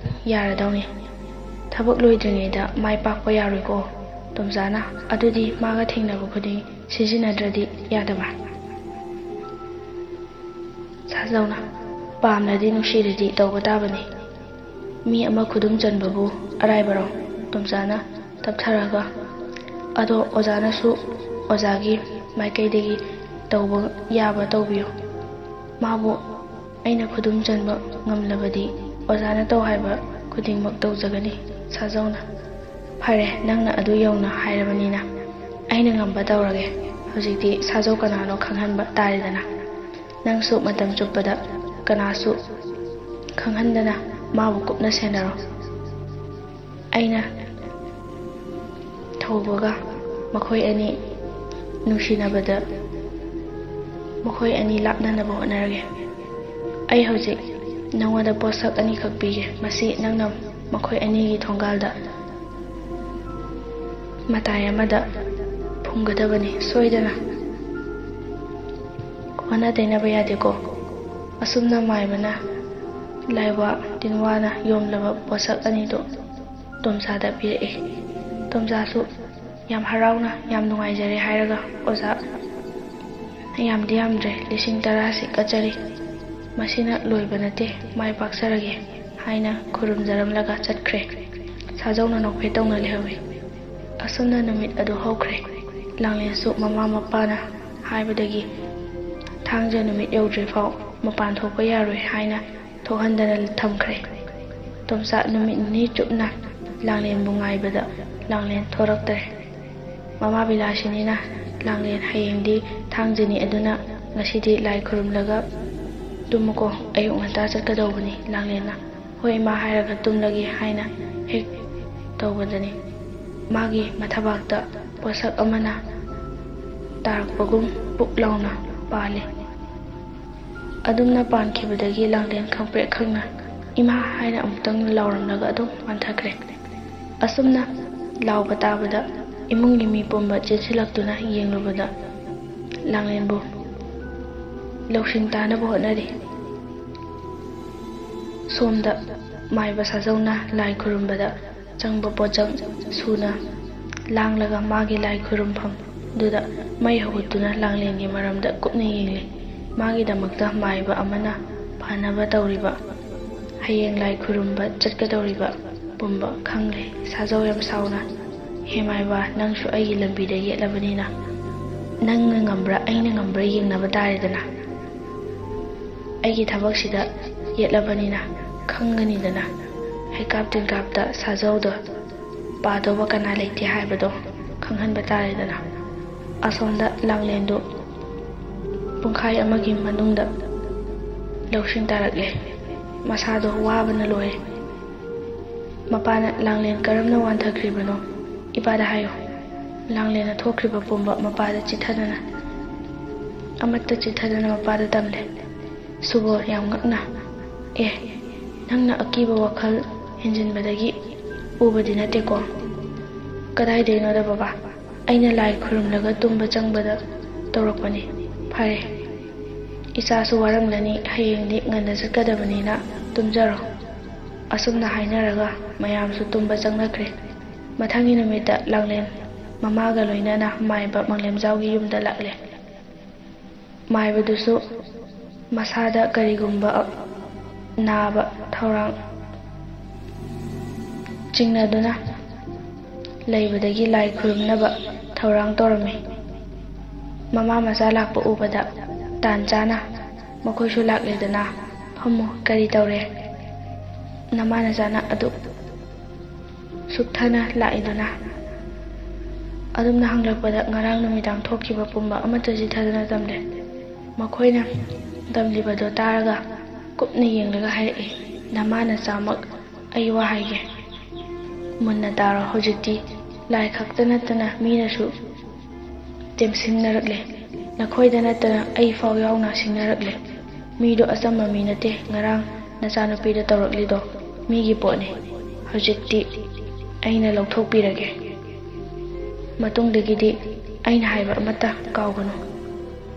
ꯌꯥꯔꯗꯧꯅꯤ ꯊꯕꯛ ꯂꯣꯏꯗ꯭ꯔꯤꯉꯩꯗ ꯃꯥꯏ ꯄꯥꯛꯄ ꯌꯥꯔꯣꯏꯀꯣ ꯇꯣꯝꯆꯥꯅ ꯑꯗꯨꯗꯤ ꯃꯥꯒ ꯊꯦꯡꯅꯕ ꯈꯨꯗꯤꯡ ꯁꯤꯖꯤꯟꯅꯗ꯭ꯔꯗꯤ ꯌꯥꯗꯕ ꯁꯥꯖꯧꯅ ꯄꯥꯝꯂꯗꯤ ꯅꯨꯡꯁꯤꯔꯗꯤ ꯇꯧꯕ ꯇꯥꯕꯅꯤ ꯃꯤ ꯑꯃ ꯈꯨꯗꯨꯝ ꯆꯟꯕꯕꯨ ꯑꯔꯥꯏꯕꯔꯣ ꯇꯣꯝꯆꯥꯅ ꯇꯞꯊꯔꯒ ꯑꯗꯣ ꯑꯣꯖꯥꯅꯁꯨ ꯑꯣꯖꯥꯒꯤ ꯃꯥꯏꯀꯩꯗꯒꯤ ꯇꯧꯕ ꯌꯥꯕ ꯇꯧꯕꯤꯌꯨ ꯃꯥꯕꯨ ꯑꯩꯅ ꯈꯨꯗꯨꯝ ꯆꯟꯕ ꯉꯝꯂꯕꯗꯤ ꯑꯣꯖꯥꯅ ꯇꯧ ꯍꯥꯏꯕ ꯈꯨꯗꯤꯡꯃꯛ ꯇꯧꯖꯒꯅꯤ ꯁꯥꯖꯧꯅ ꯐꯔꯦ ꯅꯪꯅ ꯑꯗꯨ ꯌꯧꯅ ꯍꯥꯏꯔꯕꯅꯤꯅ ꯑꯩꯅ ꯉꯝꯕ ꯇꯧꯔꯒꯦ ꯍꯧꯖꯤꯛꯇꯤ ꯁꯥꯖꯧ ꯀꯅꯥꯅꯣ ꯈꯪꯍꯟꯕ ꯇꯥꯔꯦꯗꯅ ꯅꯪꯁꯨ ꯃꯇꯝ ꯆꯨꯞꯄꯗ ꯀꯅꯥꯁꯨ ꯈꯪꯍꯟꯗꯅ ꯃꯥꯕꯨ ꯀꯨꯞꯅ ꯁꯦꯟꯅꯔꯣ ꯑꯩꯅ ꯊꯧꯕꯒ ꯃꯈꯣꯏ ꯑꯅꯤ ꯅꯨꯡꯁꯤꯅꯕꯗ ꯃꯈꯣꯏ ꯑꯅꯤ ꯂꯥꯞꯅꯅꯕ ꯍꯣꯠꯅꯔꯒꯦ ꯑꯩ ꯍꯧꯖꯤꯛ ꯅꯉꯣꯟꯗ ꯄꯣꯠꯁꯛ ꯑꯅꯤꯈꯛ ꯄꯤꯒꯦ ꯃꯁꯤ ꯅꯪꯅ ꯃꯈꯣꯏ ꯑꯅꯤꯒꯤ ꯊꯣꯡꯒꯥꯜꯗ ꯃꯇꯥꯏ ꯑꯃꯗ ꯐꯨꯝꯒꯗꯕꯅꯤ ꯁꯣꯏꯗꯅ ꯑꯣꯟꯅ ꯇꯩꯅꯕ ꯌꯥꯗꯦꯀꯣ ꯑꯁꯨꯝꯅ ꯃꯥꯏꯕꯅ ꯂꯥꯏꯋꯥ ꯇꯤꯟꯋꯥꯅ ꯌꯣꯝꯂꯕ ꯄꯣꯠꯁꯛ ꯑꯅꯤꯗꯨ ꯇꯣꯝꯆꯥꯗ ꯄꯤꯔꯛꯏ ꯇꯣꯝꯆꯥꯁꯨ ꯌꯥꯝ ꯍꯔꯥꯎꯅ ꯌꯥꯝ ꯅꯨꯡꯉꯥꯏꯖꯔꯦ ꯍꯥꯏꯔꯒ ꯑꯣꯖꯥ ꯌꯥꯝꯗꯤ ꯌꯥꯝꯗ꯭ꯔꯦ 10,000 ꯀꯠꯆꯔꯤ ꯃꯁꯤꯅ ꯂꯣꯏꯕ ꯅꯠꯇꯦ ꯃꯥꯏ ꯄꯥꯛꯆꯔꯒꯦ ꯍꯥꯏꯅ ꯈꯨꯔꯨꯝꯖꯔꯝꯂꯒ ꯆꯠꯈ꯭ꯔꯦ ꯁꯥꯖꯧꯅ ꯅꯣꯛꯐꯦꯠ ꯇꯧꯅ ꯂꯩꯍꯧꯏ ꯑꯁꯨꯝꯅ ꯅꯨꯃꯤꯠ ꯑꯗꯨ ꯍꯧꯈ꯭ꯔꯦ ꯂꯥꯡꯂꯦꯟꯁꯨ ꯃꯃꯥ ꯃꯄꯥꯅ ꯍꯥꯏꯕꯗꯒꯤ ꯊꯥꯡꯖ ꯅꯨꯃꯤꯠ ꯌꯧꯗ꯭ꯔꯤꯐꯥꯎ ꯃꯄꯥꯟ ꯊꯣꯛꯄ ꯌꯥꯔꯣꯏ ꯍꯥꯏꯅ ꯊꯣꯛꯍꯟꯗꯅ ꯊꯝꯈ꯭ꯔꯦ ꯇꯣꯝꯆꯥ ꯅꯨꯃꯤꯠ 2 ꯆꯨꯞꯅ ꯂꯥꯡꯂꯦꯟꯕꯨ ꯉꯥꯏꯕꯗ ꯂꯥꯡꯂꯦꯟ ꯊꯣꯔꯛꯇ꯭ꯔꯦ ꯃꯃꯥ ꯕꯤꯂꯥꯁꯤꯅꯤꯅ ꯂꯥꯡꯂꯦꯟ ꯍꯌꯦꯡꯗꯤ ꯊꯥꯡꯖꯅꯤ ꯑꯗꯨꯅ ꯉꯁꯤꯗꯤ ꯂꯥꯏ ꯈꯨꯔꯨꯝꯂꯒ ꯇꯨꯝꯃꯨꯀꯣ ꯑꯌꯨꯛ ꯉꯟꯇꯥ ꯆꯠꯀꯗꯧꯕꯅꯤ ꯂꯥꯡꯂꯦꯟꯅ ꯍꯣꯏ ꯃꯥ ꯍꯥꯏꯔꯒ ꯇꯨꯝꯂꯒꯦ ꯍꯥꯏꯅ ꯍꯦꯛ ꯇꯧꯕꯗꯅꯤ ꯃꯥꯒꯤ ꯃꯊꯕꯥꯛꯇ ꯄꯣꯠꯁꯛ ꯑꯃꯅ ꯇꯥꯔꯛꯄꯒꯨꯝ ꯄꯨꯛ ꯂꯥꯎꯅ ꯄꯥꯜꯂꯤ ꯑꯗꯨꯝꯅ ꯄꯥꯟꯈꯤꯕꯗꯒꯤ ꯂꯥꯡꯂꯦꯟ ꯈꯪꯄ꯭ꯔꯦꯛ ꯈꯪꯅ ꯏꯃꯥ ꯍꯥꯏꯅ ꯑꯃꯨꯛꯇꯪ ꯂꯥꯎꯔꯝꯂꯒ ꯑꯗꯨꯝ ꯋꯥꯟꯊꯈ꯭ꯔꯦ ꯑꯁꯨꯝꯅ ꯂꯥꯎꯕ ꯇꯥꯕꯗ ꯏꯃꯨꯡꯒꯤ ꯃꯤ ꯄꯨꯝꯕ ꯆꯦꯟꯁꯤꯜꯂꯛꯇꯨꯅ ꯌꯦꯡꯂꯨꯕꯗ ꯂꯥꯡꯂꯦꯟꯕꯨ ꯂꯧꯁꯤꯡ ꯇꯥꯅꯕ ꯍꯣꯠꯅꯔꯤ ꯁꯣꯝꯗ ꯃꯥꯏꯕ ꯁꯥꯖꯧꯅ ꯂꯥꯏ ꯈꯨꯔꯨꯝꯕꯗ ꯆꯪꯕ ꯄꯣꯠꯆꯪ ꯁꯨꯅ ꯂꯥꯡꯂꯒ ꯃꯥꯒꯤ ꯂꯥꯏ ꯈꯨꯔꯨꯝꯐꯝ ꯗꯨꯗ ꯃꯩ ꯍꯧꯒꯠꯇꯨꯅ ꯂꯥꯡꯂꯦꯟꯒꯤ ꯃꯔꯝꯗ ꯀꯨꯞꯅ ꯌꯦꯡꯂꯤ ꯃꯥꯒꯤꯗꯃꯛꯇ ꯃꯥꯏꯕ ꯑꯃꯅ ꯐꯅꯕ ꯇꯧꯔꯤꯕ ꯍꯌꯦꯡ ꯂꯥꯏ ꯈꯨꯔꯨꯝꯕ ꯆꯠꯀꯗꯧꯔꯤꯕ ꯄꯨꯝꯕ ꯈꯪꯂꯦ ꯁꯥꯖꯧ ꯌꯥꯝ ꯁꯥꯎꯅ ꯍꯦ ꯃꯥꯏꯕ ꯅꯪꯁꯨ ꯑꯩꯒꯤ ꯂꯝꯕꯤꯗ ꯌꯦꯠꯂꯕꯅꯤꯅ ꯅꯪꯅ ꯉꯝꯕ꯭ꯔꯥ ꯑꯩꯅ ꯉꯝꯕ꯭ꯔꯥ ꯌꯦꯡꯅꯕ ꯇꯥꯔꯦꯗꯅ ꯑꯩꯒꯤ ꯊꯕꯛꯁꯤꯗ ꯌꯦꯠꯂꯕꯅꯤꯅ ꯈꯪꯒꯅꯤꯗꯅ ꯍꯩꯀꯥꯞ ꯇꯤꯟꯀꯥꯞꯇ ꯁꯥꯖꯧꯗꯣ ꯄꯥꯗꯧꯕ ꯀꯅꯥ ꯂꯩꯇꯦ ꯍꯥꯏꯕꯗꯣ ꯈꯪꯍꯟꯕ ꯇꯥꯔꯦꯗꯅ꯫ ꯑꯁꯣꯝꯗ ꯂꯥꯡꯂꯦꯟꯗꯨ ꯄꯨꯡꯈꯥꯏ ꯑꯃꯒꯤ ꯃꯅꯨꯡꯗ ꯂꯧꯁꯤꯡ ꯇꯥꯔꯛꯂꯦ꯫ ꯃꯁꯥꯗꯣ ꯋꯥꯕꯅ ꯂꯣꯏꯔꯦ꯫ ꯃꯄꯥꯅ ꯂꯥꯡꯂꯦꯟ ꯀꯔꯝꯅ ꯋꯥꯟꯊꯈ꯭ꯔꯤꯕꯅꯣ ꯏꯄꯥꯗ ꯍꯥꯏꯌꯣ꯫ ꯂꯥꯡꯂꯦꯟꯅ ꯊꯣꯛꯈ꯭ꯔꯤꯕ ꯄꯨꯝꯕ ꯃꯄꯥꯗ ꯆꯤꯊꯗꯅ ꯑꯃꯠꯇ ꯆꯤꯊꯗꯅ ꯃꯄꯥꯗ ꯇꯝꯂꯦ꯫ ꯁꯨꯕꯣ ꯌꯥꯝ ꯉꯛꯅ, ꯅꯪꯅ ꯑꯀꯤꯕ ꯋꯥꯈꯜ ꯍꯦꯟꯖꯤꯟꯕꯗꯒꯤ ꯎꯕꯗꯤ ꯅꯠꯇꯦꯀꯣ? ꯀꯗꯥꯏꯗꯩꯅꯣꯗ ꯕꯕꯥ, ꯑꯩꯅ ꯂꯥꯏ ꯈꯨꯔꯨꯝꯂꯒ ꯇꯨꯝꯕ ꯆꯪꯕꯗ ꯇꯧꯔꯛꯄꯅꯤ꯫ ꯐꯔꯦ, ꯏꯆꯥꯁꯨ ꯋꯥꯔꯝꯂꯅꯤ, ꯍꯌꯦꯡꯗꯤ ꯉꯟꯅ ꯆꯠꯀꯗꯕꯅꯤꯅ ꯇꯨꯝꯖꯔꯣ꯫ ꯑꯁꯨꯝꯅ ꯍꯥꯏꯅꯔꯒ ꯃꯌꯥꯝꯁꯨ ꯇꯨꯝꯕ ꯆꯪꯅꯈ꯭ꯔꯦ꯫ ꯃꯊꯪꯒꯤ ꯅꯨꯃꯤꯠꯇ ꯂꯥꯡꯂꯦꯟ ꯃꯃꯥꯒ ꯂꯣꯏꯅꯅ ꯃꯥꯏꯕ ꯃꯪꯂꯦꯝꯖꯥꯎꯒꯤ ꯌꯨꯝꯗ ꯂꯥꯛꯂꯦ꯫ ꯃꯥꯏꯕꯗꯨꯁꯨ ꯃꯁꯥꯗ ꯀꯔꯤꯒꯨꯝꯕ ꯅꯥꯕ ꯊꯧꯔꯥꯡ ꯆꯤꯡꯅꯗꯨꯅ ꯂꯩꯕꯗꯒꯤ ꯂꯥꯏ ꯈꯨꯔꯨꯝꯅꯕ ꯊꯧꯔꯥꯡ ꯇꯧꯔꯝꯃꯤ꯫ ꯃꯃꯥ ꯃꯆꯥ ꯂꯥꯛꯄ ꯎꯕꯗ ꯇꯥꯟ ꯆꯥꯅ ꯃꯈꯣꯏꯁꯨ ꯂꯥꯛꯂꯦꯗꯅ꯫ ꯐꯝꯃꯨ, ꯀꯔꯤ ꯇꯧꯔꯦ? ꯅꯃꯥ ꯅꯆꯥꯅ ꯑꯗꯨꯛ ꯁꯨꯛꯊꯅ ꯂꯥꯛꯏꯗꯨꯅ? ꯑꯗꯨꯝꯅ ꯍꯪꯂꯛꯄꯗ ꯉꯔꯥꯡ ꯅꯨꯃꯤꯗꯥꯡ ꯊꯣꯛꯈꯤꯕ ꯄꯨꯝꯕ ꯑꯃꯠꯇ ꯆꯤꯊꯗꯅ ꯇꯝꯂꯦ꯫ ꯃꯈꯣꯏꯅ ꯇꯝꯂꯤꯕꯗꯣ ꯇꯥꯔꯒ ꯀꯨꯞꯅ ꯌꯦꯡꯂꯒ ꯍꯥꯏꯔꯛꯏ, ꯅꯃꯥ ꯅꯆꯥꯃꯛ ꯑꯩ ꯋꯥ ꯍꯥꯏꯒꯦ, ꯃꯨꯟꯅ ꯇꯥꯔꯣ꯫ ꯍꯧꯖꯤꯛꯇꯤ ꯂꯥꯏ ꯈꯛꯇ ꯅꯠꯇꯅ ꯃꯤꯅꯁꯨ ꯇꯦꯝꯁꯤꯡꯅꯔꯛꯂꯦ꯫ ꯅꯈꯣꯏꯗ ꯅꯠꯇꯅ ꯑꯩ ꯐꯥꯎ ꯌꯥꯎꯅ ꯁꯤꯡꯅꯔꯛꯂꯦ꯫ ꯃꯤꯗꯣ ꯑꯆꯝꯕ ꯃꯤ ꯅꯠꯇꯦ꯫ ꯉꯔꯥꯡ ꯅꯆꯥꯅꯨꯄꯤꯗ ꯇꯧꯔꯛꯂꯤꯗꯣ ꯃꯤꯒꯤ ꯄꯣꯠꯅꯤ꯫ ꯍꯧꯖꯤꯛꯇꯤ ꯑꯩꯅ ꯂꯧꯊꯣꯛꯄꯤꯔꯒꯦ꯫ ꯃꯇꯨꯡꯗꯒꯤꯗꯤ ꯑꯩꯅ ꯍꯥꯏꯕ ꯑꯃꯠꯇ ꯀꯥꯎꯒꯅꯨ꯫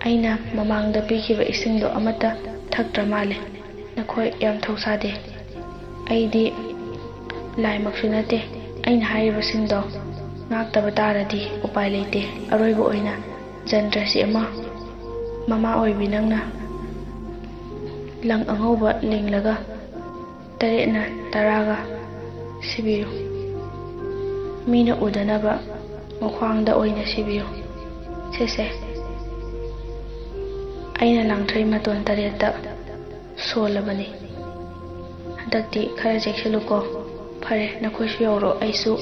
ꯑꯩꯅ ꯃꯃꯥꯡꯗ ꯄꯤꯈꯤꯕ ꯏꯁꯤꯡꯗꯣ ꯑꯃꯠꯇ ꯊꯛꯇ꯭ꯔ ꯃꯥꯜꯂꯦ꯫ ꯅꯈꯣꯏ ꯌꯥꯝ ꯊꯧꯁꯥꯗꯦ꯫ ꯑꯩꯗꯤ ꯂꯥꯏꯃꯛꯁꯨ ꯅꯠꯇꯦ꯫ ꯑꯩꯅ ꯍꯥꯏꯔꯤꯕꯁꯤꯡꯗꯣ ꯉꯥꯛꯇꯕ ꯇꯥꯔꯗꯤ ꯎꯄꯥꯏ ꯂꯩꯇꯦ꯫ ꯑꯔꯣꯏꯕ ꯑꯣꯏꯅ ꯖꯟꯇ꯭ꯔꯁꯤ ꯑꯃ ꯃꯃꯥ ꯑꯣꯏꯕꯤ ꯅꯪꯅ ꯂꯪ ꯑꯉꯧꯕ ꯂꯦꯡꯂꯒ 8ꯅ 10ꯒ ꯁꯤꯕꯤꯌꯨ꯫ ꯃꯤꯅ ꯎꯗꯅꯕ ꯃꯈ꯭ꯋꯥꯡꯗ ꯑꯣꯏꯅ ꯁꯤꯕꯤꯌꯨ꯫ ꯁꯦꯁꯦ, ꯑꯩꯅ ꯂꯥꯡꯊ꯭ꯔꯩ ꯃꯇꯣꯟ 8ꯇ ꯁꯣꯜꯂꯕꯅꯤ꯫ ꯍꯟꯗꯛꯇꯤ ꯈꯔ ꯆꯦꯛꯁꯤꯜꯂꯨꯀꯣ꯫ ꯐꯔꯦ, ꯅꯈꯣꯏꯁꯨ ꯌꯧꯔꯣ꯫ ꯑꯩꯁꯨ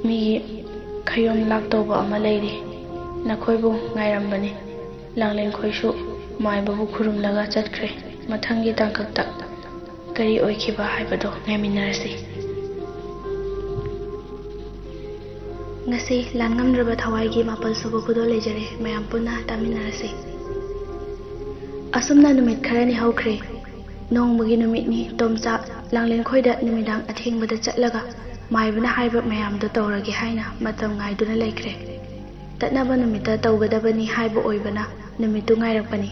ꯃꯤꯒꯤ ꯈꯌꯣꯝ ꯂꯥꯛꯇꯧꯕ ꯑꯃ ꯂꯩꯔꯤ꯫ ꯅꯈꯣꯏꯕꯨ ꯉꯥꯏꯔꯝꯕꯅꯤ꯫ ꯂꯥꯡꯂꯦꯟꯈꯣꯏꯁꯨ ꯃꯥꯏꯕꯕꯨ ꯈꯨꯔꯨꯝꯂꯒ ꯆꯠꯈ꯭ꯔꯦ꯫ ꯃꯊꯪꯒꯤ ꯇꯥꯡꯀꯛꯇ ꯀꯔꯤ ꯑꯣꯏꯈꯤꯕ ꯍꯥꯏꯕꯗꯣ ꯉꯥꯏꯃꯤꯟꯅꯔꯁꯤ꯫ ꯉꯁꯤ ꯂꯥꯟꯉꯝꯗ꯭ꯔꯕ ꯊꯋꯥꯏꯒꯤ 4ꯁꯨꯕ ꯈꯨꯗꯣꯜ ꯂꯩꯖꯔꯦ꯫ ꯃꯌꯥꯝ ꯄꯨꯟꯅ ꯇꯥꯃꯤꯟꯅꯔꯁꯤ꯫ ꯑꯁꯨꯝꯅ ꯅꯨꯃꯤꯠ ꯈꯔꯅꯤ ꯍꯧꯈ꯭ꯔꯦ꯫ ꯅꯣꯡꯃꯒꯤ ꯅꯨꯃꯤꯠꯅꯤ꯫ ꯇꯣꯝꯆꯥ ꯂꯥꯡꯂꯦꯟꯈꯣꯏꯗ ꯅꯨꯃꯤꯗꯥꯡ ꯑꯊꯦꯡꯕꯗ ꯆꯠꯂꯒ ꯃꯥꯏꯕꯅ ꯍꯥꯏꯕ ꯃꯌꯥꯝꯗꯣ ꯇꯧꯔꯒꯦ ꯍꯥꯏꯅ ꯃꯇꯝ ꯉꯥꯏꯗꯨꯅ ꯂꯩꯈ꯭ꯔꯦ꯫ ꯇꯠꯅꯕ ꯅꯨꯃꯤꯠꯇ ꯇꯧꯒꯗꯕꯅꯤ ꯍꯥꯏꯕ ꯑꯣꯏꯕꯅ ꯅꯨꯃꯤꯠꯇꯨ ꯉꯥꯏꯔꯛꯄꯅꯤ꯫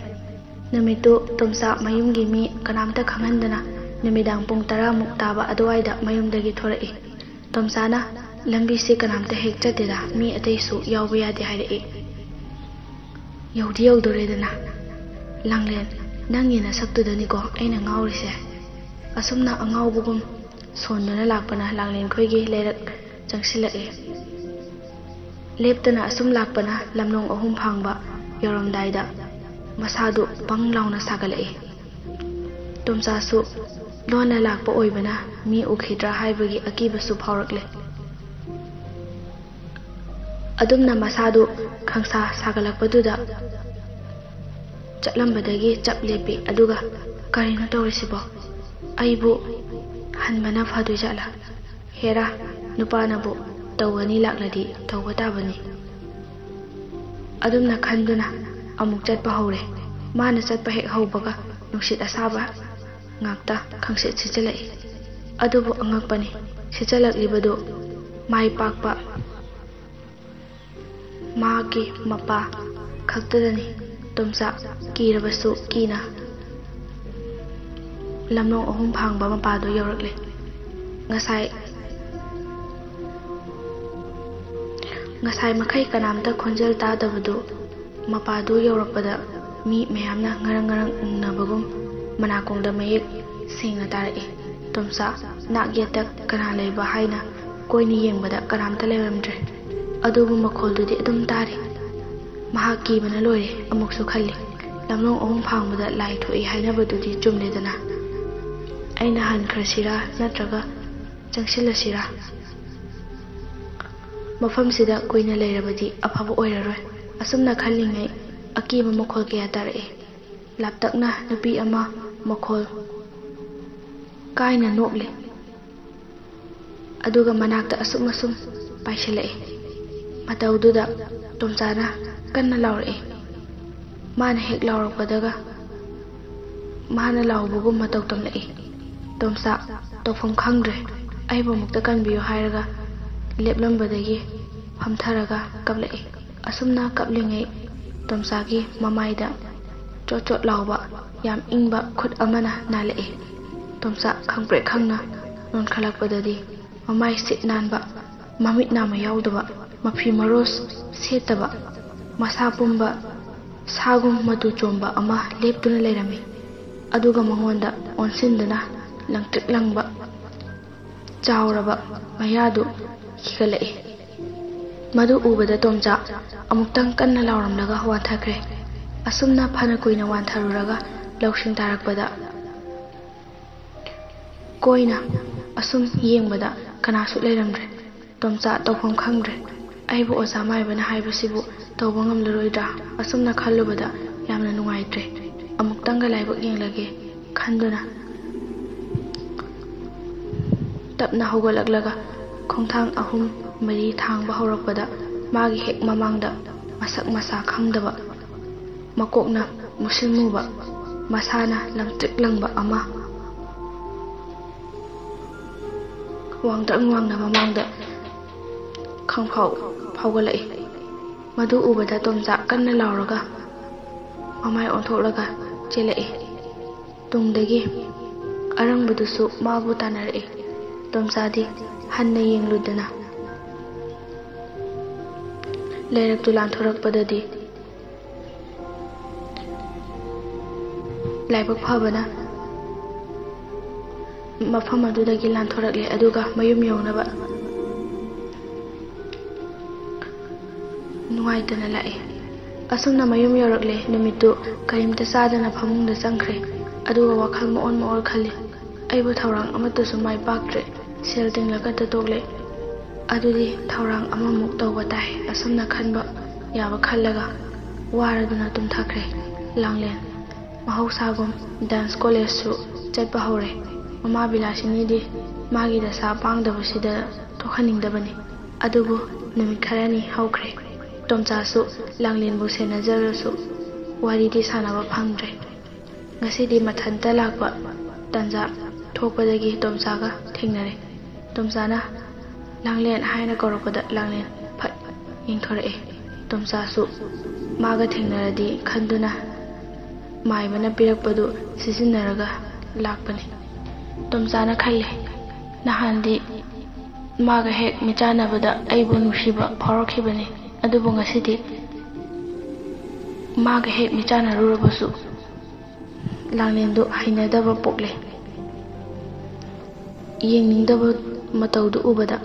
ꯅꯨꯃꯤꯠꯇꯨ ꯇꯣꯝꯆꯥ ꯃꯌꯨꯝꯒꯤ ꯃꯤ ꯀꯅꯥꯝꯇ ꯈꯪꯍꯟꯗꯅ ꯅꯨꯃꯤꯗꯥꯡ ꯄꯨꯡ 10ꯃꯨꯛ ꯇꯥꯕ ꯑꯗꯨꯋꯥꯏꯗ ꯃꯌꯨꯝꯗꯒꯤ ꯊꯣꯔꯛꯏ꯫ ꯇꯣꯝꯆꯥꯅ ꯂꯝꯕꯤꯁꯤ ꯀꯅꯥꯝꯇ ꯍꯦꯛ ꯆꯠꯇꯦꯗ, ꯃꯤ ꯑꯇꯩꯁꯨ ꯌꯥꯎꯕ ꯌꯥꯗꯦ ꯍꯥꯏꯔꯛꯏ꯫ ꯌꯧꯗꯤ ꯌꯧꯗꯣꯔꯦꯗꯅ꯫ ꯂꯥꯡꯂꯦꯟ, ꯅꯪꯒꯤ ꯅꯁꯛꯇꯨꯗꯅꯤꯀꯣ ꯑꯩꯅ ꯉꯥꯎꯔꯤꯁꯦ꯫ ꯑꯁꯨꯝꯅ ꯑꯉꯥꯎꯕꯒꯨꯝ ꯁꯣꯟꯗꯨꯅ ꯂꯥꯛꯄꯅ ꯂꯥꯡꯂꯦꯟꯈꯣꯏꯒꯤ ꯂꯩꯔꯛ ꯆꯪꯁꯤꯜꯂꯛꯏ꯫ ꯂꯦꯞꯇꯅ ꯑꯁꯨꯝ ꯂꯥꯛꯄꯅ ꯂꯝꯂꯣꯡ 3 ꯐꯥꯡꯕ ꯌꯧꯔꯝꯗꯥꯏꯗ ꯃꯁꯥꯗꯨ ꯕꯪ ꯂꯥꯎꯅ ꯁꯥꯒꯠꯂꯛꯏ꯫ ꯇꯣꯝꯆꯥꯁꯨ ꯂꯣꯟꯅ ꯂꯥꯛꯄ ꯑꯣꯏꯕꯅ ꯃꯤ ꯎꯈꯤꯗ꯭ꯔꯥ ꯍꯥꯏꯕꯒꯤ ꯑꯀꯤꯕꯁꯨ ꯐꯥꯎꯔꯛꯂꯦ꯫ ꯑꯗꯨꯝꯅ ꯃꯁꯥꯗꯨ ꯈꯪꯁꯥ ꯁꯥꯒꯠꯂꯛꯄꯗꯨꯗ ꯆꯠꯂꯝꯕꯗꯒꯤ ꯆꯞ ꯂꯦꯞꯄꯤ꯫ ꯑꯗꯨꯒ ꯀꯔꯤꯅꯣ ꯇꯧꯔꯤꯁꯤꯕꯣ? ꯑꯩꯕꯨ ꯍꯟꯕꯅ ꯐꯗꯣꯏꯖꯥꯠꯂꯥ? ꯍꯦꯔꯥ, ꯅꯨꯄꯥꯅꯕꯨ ꯇꯧꯒꯅꯤ ꯂꯥꯛꯂꯗꯤ ꯇꯧꯕ ꯇꯥꯕꯅꯤ꯫ ꯑꯗꯨꯝꯅ ꯈꯟꯗꯨꯅ ꯑꯃꯨꯛ ꯆꯠꯄ ꯍꯧꯔꯦ꯫ ꯃꯥꯅ ꯆꯠꯄ ꯍꯦꯛ ꯍꯧꯕꯒ ꯅꯨꯡꯁꯤꯠ ꯑꯁꯥꯕ ꯉꯥꯛꯇ ꯈꯪꯁꯤꯠ ꯁꯤꯠꯆꯤꯜꯂꯛꯏ꯫ ꯑꯗꯨꯕꯨ ꯑꯉꯛꯄꯅꯤ, ꯁꯤꯠꯆꯤꯜꯂꯛꯂꯤꯕꯗꯨ ꯃꯥꯏ ꯄꯥꯛꯄ ꯃꯥꯒꯤ ꯃꯄꯥ ꯈꯛꯇꯗꯅꯤ꯫ ꯇꯣꯝꯆꯥ ꯀꯤꯔꯕꯁꯨ ꯀꯤꯅ ꯂꯝꯂꯣꯡ 3 ꯐꯥꯡꯕ ꯃꯄꯥꯗꯨ ꯌꯧꯔꯛꯂꯦ꯫ ꯉꯁꯥꯏ ꯃꯈꯩ ꯀꯅꯥꯝꯇ ꯈꯣꯟꯖꯦꯜ ꯇꯥꯗꯕꯗꯨ ꯃꯄꯥꯗꯨ ꯌꯧꯔꯛꯄꯗ ꯃꯤ ꯃꯌꯥꯝꯅ ꯉꯔꯪ ꯉꯔꯪ ꯎꯪꯅꯕꯒꯨꯝ ꯃꯅꯥꯀꯣꯡꯗ ꯃꯌꯦꯛ ꯁꯦꯡꯅ ꯇꯥꯔꯛꯏ꯫ ꯇꯣꯝꯆꯥ ꯅꯥꯛ ꯌꯦꯠꯇ ꯀꯅꯥ ꯂꯩꯕ ꯍꯥꯏꯅ ꯀꯣꯏꯅ ꯌꯦꯡꯕꯗ ꯀꯅꯥꯝꯇ ꯂꯩꯔꯝꯗ꯭ꯔꯦ꯫ ꯑꯗꯨꯕꯨ ꯃꯈꯣꯜꯗꯨꯗꯤ ꯑꯗꯨꯝ ꯇꯥꯔꯤ꯫ ꯃꯍꯥꯛ ꯀꯤꯕꯅ ꯂꯣꯏꯔꯦ꯫ ꯑꯃꯨꯛꯁꯨ ꯈꯜꯂꯤ, ꯂꯝꯂꯣꯡ ꯑꯍꯨꯝ ꯐꯥꯡꯕꯗ ꯂꯥꯏ ꯊꯣꯛꯏ ꯍꯥꯏꯅꯕꯗꯨꯗꯤ ꯆꯨꯝꯂꯦꯗꯅ꯫ ꯑꯩꯅ ꯍꯟꯈ꯭ꯔꯁꯤꯔꯥ ꯅꯠꯇ꯭ꯔꯒ ꯆꯪꯁꯤꯜꯂꯁꯤꯔꯥ? ꯃꯐꯝꯁꯤꯗ ꯀꯨꯏꯅ ꯂꯩꯔꯕꯗꯤ ꯑꯐꯕ ꯑꯣꯏꯔꯔꯣꯏ꯫ ꯑꯁꯨꯝꯅ ꯈꯜꯂꯤꯉꯩ ꯑꯀꯤꯕ ꯃꯈꯣꯜ ꯀꯌꯥ ꯇꯥꯔꯛꯏ꯫ ꯂꯥꯞꯇꯛꯅ ꯅꯨꯄꯤ ꯑꯃ ꯃꯈꯣꯜ ꯀꯥꯏꯅ ꯅꯣꯛꯂꯤ, ꯑꯗꯨꯒ ꯃꯅꯥꯛꯇ ꯑꯁꯨꯝ ꯄꯥꯏꯁꯤꯜꯂꯛꯏ꯫ ꯃꯇꯧꯗꯨꯗ ꯇꯣꯝꯆꯥꯅ ꯀꯟꯅ ꯂꯥꯎꯔꯛꯏ꯫ ꯃꯥꯅ ꯍꯦꯛ ꯂꯥꯎꯔꯛꯄꯗꯒ ꯃꯥꯅ ꯂꯥꯎꯕꯒꯨꯝ ꯃꯇꯧ ꯇꯝꯂꯛꯏ꯫ ꯇꯣꯝꯆꯥ ꯇꯧꯐꯝ ꯈꯪꯗ꯭ꯔꯦ, ꯑꯩꯕꯨ ꯑꯃꯨꯛꯇ ꯀꯟꯕꯤꯌꯨ ꯍꯥꯏꯔꯒ ꯂꯦꯞꯂꯝꯕꯗꯒꯤ ꯐꯝꯊꯔꯒ ꯀꯞꯂꯛꯏ꯫ ꯑꯁꯨꯝꯅ ꯀꯞꯂꯤꯉꯩ ꯇꯣꯝꯆꯥꯒꯤ ꯃꯃꯥꯏꯗ ꯆꯣꯠ ꯆꯣꯠ ꯂꯥꯎꯕ ꯌꯥꯝ ꯏꯪꯕ ꯈꯨꯠ ꯑꯃꯅ ꯅꯥꯜꯂꯛꯏ꯫ ꯇꯣꯝꯆꯥ ꯈꯪꯄ꯭ꯔꯦꯛ ꯈꯪꯅ ꯅꯣꯟꯈꯠꯂꯛꯄꯗꯗꯤ ꯃꯃꯥꯏ ꯁꯤꯠ ꯅꯥꯟꯕ, ꯃꯃꯤꯠ ꯅꯥꯝꯃ ꯌꯥꯎꯗꯕ, ꯃꯐꯤ ꯃꯔꯣꯜ ꯁꯦꯠꯇꯕ, ꯃꯁꯥ ꯄꯨꯝꯕ ꯁꯥꯒꯨꯝ ꯃꯇꯨ ꯆꯣꯝꯕ ꯑꯃ ꯂꯦꯞꯇꯨꯅ ꯂꯩꯔꯝꯃꯤ꯫ ꯑꯗꯨꯒ ꯃꯉꯣꯟꯗ ꯑꯣꯟꯁꯤꯟꯗꯨꯅ ꯂꯪꯇ꯭ꯔꯤꯛ ꯂꯪꯕ ꯆꯥꯎꯔꯕ ꯃꯌꯥꯗꯨ ꯈꯤꯒꯠꯂꯛꯏ꯫ ꯃꯗꯨ ꯎꯕꯗ ꯇꯣꯝꯆꯥ ꯑꯃꯨꯛꯇꯪ ꯀꯟꯅ ꯂꯥꯎꯔꯝꯂꯒ ꯋꯥꯟꯊꯈ꯭ꯔꯦ꯫ ꯑꯁꯨꯝꯅ ꯐꯅ ꯀꯨꯏꯅ ꯋꯥꯟꯊꯔꯨꯔꯒ ꯂꯧꯁꯤꯡ ꯇꯥꯔꯛꯄꯗ ꯀꯣꯏꯅ ꯑꯁꯨꯝ ꯌꯦꯡꯕꯗ ꯀꯅꯥꯁꯨ ꯂꯩꯔꯝꯗ꯭ꯔꯦ꯫ ꯇꯣꯝꯆꯥ ꯇꯧꯐꯝ ꯈꯪꯗ꯭ꯔꯦ, ꯑꯩꯕꯨ ꯑꯣꯖꯥ ꯃꯥꯏꯕꯅ ꯍꯥꯏꯕꯁꯤꯕꯨ ꯇꯧꯕ ꯉꯝꯂꯔꯣꯏꯗ꯭ꯔꯥ? ꯑꯁꯨꯝꯅ ꯈꯜꯂꯨꯕꯗ ꯌꯥꯝꯅ ꯅꯨꯡꯉꯥꯏꯇ꯭ꯔꯦ꯫ ꯑꯃꯨꯛꯇꯪꯒ ꯂꯥꯏꯕꯛ ꯌꯦꯡꯂꯒꯦ ꯈꯟꯗꯨꯅ ꯇꯞꯅ ꯍꯧꯒꯠꯂꯛꯂꯒ ꯈꯣꯡꯊꯥꯡ 3-4 ꯊꯥꯡꯕ ꯍꯧꯔꯛꯄꯗ ꯃꯥꯒꯤ ꯍꯦꯛ ꯃꯃꯥꯡꯗ ꯃꯁꯛ ꯃꯁꯥ ꯈꯪꯗꯕ, ꯃꯀꯣꯛꯅ ꯃꯨꯁꯤꯟ ꯃꯨꯕ, ꯃꯁꯥꯅ ꯂꯪꯇ꯭ꯔꯤꯛ ꯂꯪꯕ ꯑꯃ ꯋꯥꯡꯇ꯭ꯔꯪ ꯋꯥꯡꯅ ꯃꯃꯥꯡꯗ ꯈꯪꯐꯥꯎ ꯐꯥꯎꯒꯠꯂꯛꯏ꯫ ꯃꯗꯨ ꯎꯕꯗ ꯇꯣꯝꯆꯥ ꯀꯟꯅ ꯂꯥꯎꯔꯒ ꯃꯃꯥꯏ ꯑꯣꯟꯊꯣꯛꯂꯒ ꯆꯦꯜꯂꯛꯏ꯫ ꯇꯨꯡꯗꯒꯤ ꯑꯔꯪꯕꯗꯨꯁꯨ ꯃꯥꯕꯨ ꯇꯥꯟꯅꯔꯛꯏ꯫ ꯇꯣꯝꯆꯥꯗꯤ ꯍꯟꯅ ꯌꯦꯡꯂꯨꯗꯅ ꯂꯩꯔꯛꯇꯨ ꯂꯥꯟꯊꯣꯔꯛꯄꯗꯗꯤ ꯂꯥꯏꯕꯛ ꯐꯕꯅ ꯃꯐꯝ ꯑꯗꯨꯗꯒꯤ ꯂꯥꯟꯊꯣꯔꯛꯂꯦ, ꯑꯗꯨꯒ ꯃꯌꯨꯝ ꯌꯧꯅꯕ ꯅꯨꯡꯉꯥꯏꯇꯅ ꯂꯥꯛꯏ꯫ ꯑꯁꯨꯝꯅ ꯃꯌꯨꯝ ꯌꯧꯔꯛꯂꯦ꯫ ꯅꯨꯃꯤꯠꯇꯨ ꯀꯔꯤꯝꯇ ꯆꯥꯗꯅ ꯐꯃꯨꯡꯗ ꯆꯪꯈ꯭ꯔꯦ, ꯑꯗꯨꯒ ꯋꯥꯈꯜ ꯃꯑꯣꯜ ꯈꯜꯂꯤ꯫ ꯑꯩꯕꯨ ꯊꯧꯔꯥꯡ ꯑꯃꯠꯇꯁꯨ ꯃꯥꯏ ꯄꯥꯛꯇ꯭ꯔꯦ, ꯁꯦꯜ ꯇꯤꯡꯂꯒꯇ ꯇꯣꯛꯂꯦ, ꯑꯗꯨꯗꯤ ꯊꯧꯔꯥꯡ ꯑꯃꯃꯨꯛ ꯇꯧꯕ ꯇꯥꯏ꯫ ꯑꯁꯨꯝꯅ ꯈꯟꯕ ꯌꯥꯕ ꯈꯜꯂꯒ ꯋꯥꯔꯗꯨꯅ ꯇꯨꯝꯊꯈ꯭ꯔꯦ꯫ ꯂꯥꯡꯂꯦꯟ ꯃꯍꯧꯁꯥꯒꯨꯝ ꯗꯥꯟꯁ ꯀꯣꯂꯦꯖꯁꯨ ꯆꯠꯄ ꯍꯧꯔꯦ꯫ ꯃꯃꯥ ꯕꯤꯂꯥꯁꯤꯅꯤꯗꯤ ꯃꯥꯒꯤ ꯗꯁꯥ ꯄꯥꯡꯗꯕꯁꯤꯗ ꯊꯣꯛꯍꯟꯅꯤꯡꯗꯕꯅꯤ, ꯑꯗꯨꯕꯨ ꯅꯨꯃꯤꯠ ꯈꯔꯅꯤ ꯍꯧꯈ꯭ꯔꯦ꯫ ꯇꯣꯝꯆꯥꯁꯨ ꯂꯥꯡꯂꯦꯟꯕꯨ ꯁꯦꯟꯅꯖꯔꯁꯨ ꯋꯥꯔꯤꯗꯤ ꯁꯥꯟꯅꯕ ꯐꯪꯗ꯭ꯔꯦ꯫ ꯉꯁꯤꯗꯤ ꯃꯊꯟꯇ ꯂꯥꯛꯄ ꯇꯥꯟꯖꯥ ꯊꯣꯛꯄꯗꯒꯤ ꯇꯣꯝꯆꯥꯒ ꯊꯦꯡꯅꯔꯦ꯫ ꯇꯣꯝꯆꯥꯅ ꯂꯥꯡꯂꯦꯟ ꯍꯥꯏꯅ ꯀꯧꯔꯛꯄꯗ ꯂꯥꯡꯂꯦꯟ ꯐꯠ ꯌꯦꯡꯊꯣꯔꯛꯏ꯫ ꯇꯣꯝꯆꯥꯁꯨ ꯃꯥꯒ ꯊꯦꯡꯅꯔꯗꯤ ꯈꯟꯗꯨꯅ ꯃꯥꯏꯕꯅ ꯄꯤꯔꯛꯄꯗꯨ ꯁꯤꯖꯤꯟꯅꯔꯒ ꯂꯥꯛꯄꯅꯤ꯫ ꯇꯣꯝꯆꯥꯅ ꯈꯜꯂꯤ, ꯅꯍꯥꯟꯗꯤ ꯃꯥꯒ ꯍꯦꯛ ꯃꯤꯆꯥꯟꯅꯕꯗ ꯑꯩꯕꯨ ꯅꯨꯡꯁꯤꯕ ꯐꯥꯎꯔꯛꯈꯤꯕꯅꯤ, ꯑꯗꯨꯕꯨ ꯉꯁꯤꯗꯤ ꯃꯥꯒ ꯍꯦꯛ ꯃꯤꯆꯥꯟꯅꯔꯨꯔꯕꯁꯨ ꯂꯥꯡꯂꯦꯟꯗꯨ ꯍꯩꯅꯗꯕ ꯄꯣꯛꯂꯦ꯫ ꯌꯦꯡꯅꯤꯡꯗꯕ ꯃꯇꯧꯗꯨ ꯎꯕꯗ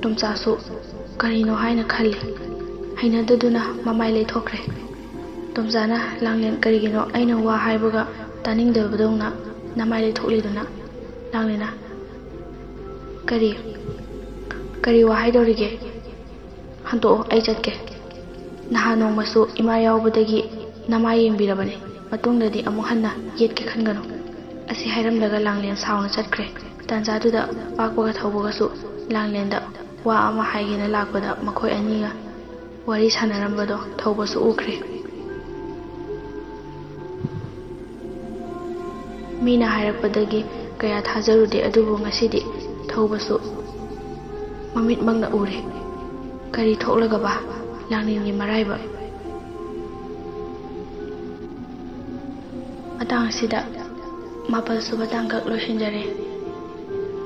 ꯇꯣꯝꯆꯥꯁꯨ ꯀꯔꯤꯅꯣ ꯍꯥꯏꯅ ꯈꯜꯂꯤ꯫ ꯍꯩꯅꯗꯗꯨꯅ ꯃꯃꯥꯏ ꯂꯩꯊꯣꯛꯈ꯭ꯔꯦ꯫ ꯇꯣꯝꯆꯥꯅ ꯂꯥꯡꯂꯦꯟ, ꯀꯔꯤꯒꯤꯅꯣ ꯑꯩꯅ ꯋꯥ ꯍꯥꯏꯕꯒ ꯇꯥꯅꯤꯡꯗꯕꯗꯧꯅ ꯅꯃꯥꯏ ꯂꯩꯊꯣꯛꯂꯤꯗꯨꯅ? ꯂꯥꯡꯂꯦꯟꯅ, ꯀꯔꯤ ꯋꯥ ꯍꯥꯏꯗꯧꯔꯤꯒꯦ? ꯍꯟꯇꯣꯛꯑꯣ, ꯑꯩ ꯆꯠꯀꯦ꯫ ꯅꯍꯥꯟ ꯅꯣꯡꯃꯁꯨ ꯏꯃꯥ ꯌꯥꯎꯕꯗꯒꯤ ꯅꯃꯥꯏ ꯌꯦꯡꯕꯤꯔꯕꯅꯤ, ꯃꯇꯨꯡꯗꯗꯤ ꯑꯃꯨꯛ ꯍꯟꯅ ꯌꯦꯠꯀꯦ ꯈꯟꯒꯅꯨ꯫ ꯑꯁꯤ ꯍꯥꯏꯔꯝꯂꯒ ꯂꯥꯡꯂꯦꯟ ꯁꯥꯎꯅ ꯆꯠꯈ꯭ꯔꯦ꯫ ꯇꯥꯟꯖꯥꯗꯨꯗ ꯄꯥꯛꯄꯒ ꯊꯧꯕꯒꯁꯨ ꯂꯥꯡꯂꯦꯟꯗ ꯋꯥ ꯑꯃ ꯍꯥꯏꯒꯦꯅ ꯂꯥꯛꯄꯗ ꯃꯈꯣꯏ ꯑꯅꯤꯒ ꯋꯥꯔꯤ ꯁꯥꯟꯅꯔꯝꯕꯗꯣ ꯊꯧꯕꯁꯨ ꯎꯈ꯭ꯔꯦ꯫ ꯃꯤꯅ ꯍꯥꯏꯔꯛꯄꯗꯒꯤ ꯀꯌా ꯊꯥꯖꯔꯨꯗꯦ, ꯑꯗꯨꯕꯨ ꯉꯁꯤꯗꯤ ꯊꯧꯕꯁꯨ ꯃꯃꯤꯠꯃꯛꯅ ꯎꯔꯦ꯫ ꯀꯔꯤ ꯊꯣꯛꯂꯒꯕ ꯂꯥꯡꯂꯦꯟꯒꯤ ꯃꯔꯥꯏꯕꯛ? ꯃꯇꯥꯡ ꯑꯁꯤꯗ 14ꯁꯨꯕ ꯇꯥꯡꯀꯛ ꯂꯣꯏꯁꯤꯟꯖꯔꯦ꯫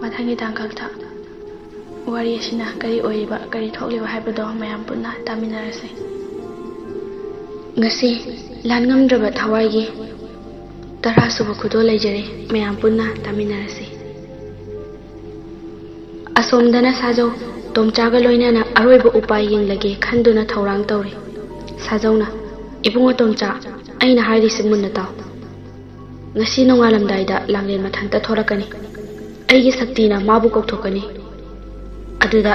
ꯃꯊꯪꯒꯤ ꯇꯥꯡꯀꯛꯇ ꯋꯥꯔꯤ ꯑꯁꯤꯅ ꯀꯔꯤ ꯑꯣꯏꯔꯤꯕ, ꯀꯔꯤ ꯊꯣꯛꯂꯤꯕ ꯍꯥꯏꯕꯗꯣ ꯃꯌꯥꯝ ꯄꯨꯟꯅ ꯇꯥꯃꯤꯟꯅꯔꯁꯤ꯫ ꯉꯁꯤ ꯂꯥꯟꯉꯝꯗ꯭ꯔꯕ ꯊꯋꯥꯏꯒꯤ 10ꯁꯨꯕ ꯈꯨꯗꯣꯜ ꯂꯩꯖꯔꯦ, ꯃꯌꯥꯝ ꯄꯨꯟꯅ ꯇꯥꯃꯤꯟꯅꯔꯁꯤ꯫ ꯑꯁꯣꯝꯗꯅ ꯁꯥꯖꯧ ꯇꯣꯝꯆꯥꯒ ꯂꯣꯏꯅꯅ ꯑꯔꯣꯏꯕ ꯎꯄꯥꯏ ꯌꯦꯡꯂꯒꯦ ꯈꯟꯗꯨꯅ ꯊꯧꯔꯥꯡ ꯇꯧꯔꯤ꯫ ꯁꯥꯖꯧꯅ, ꯏꯕꯨꯡꯉꯣ ꯇꯣꯝꯆꯥ, ꯑꯩꯅ ꯍꯥꯏꯔꯤꯁꯤ ꯃꯨꯟꯅ ꯇꯥꯎ ngasi nongalamdaida langlen mathanta thorakani aigi saktina mabu kokthokani aduda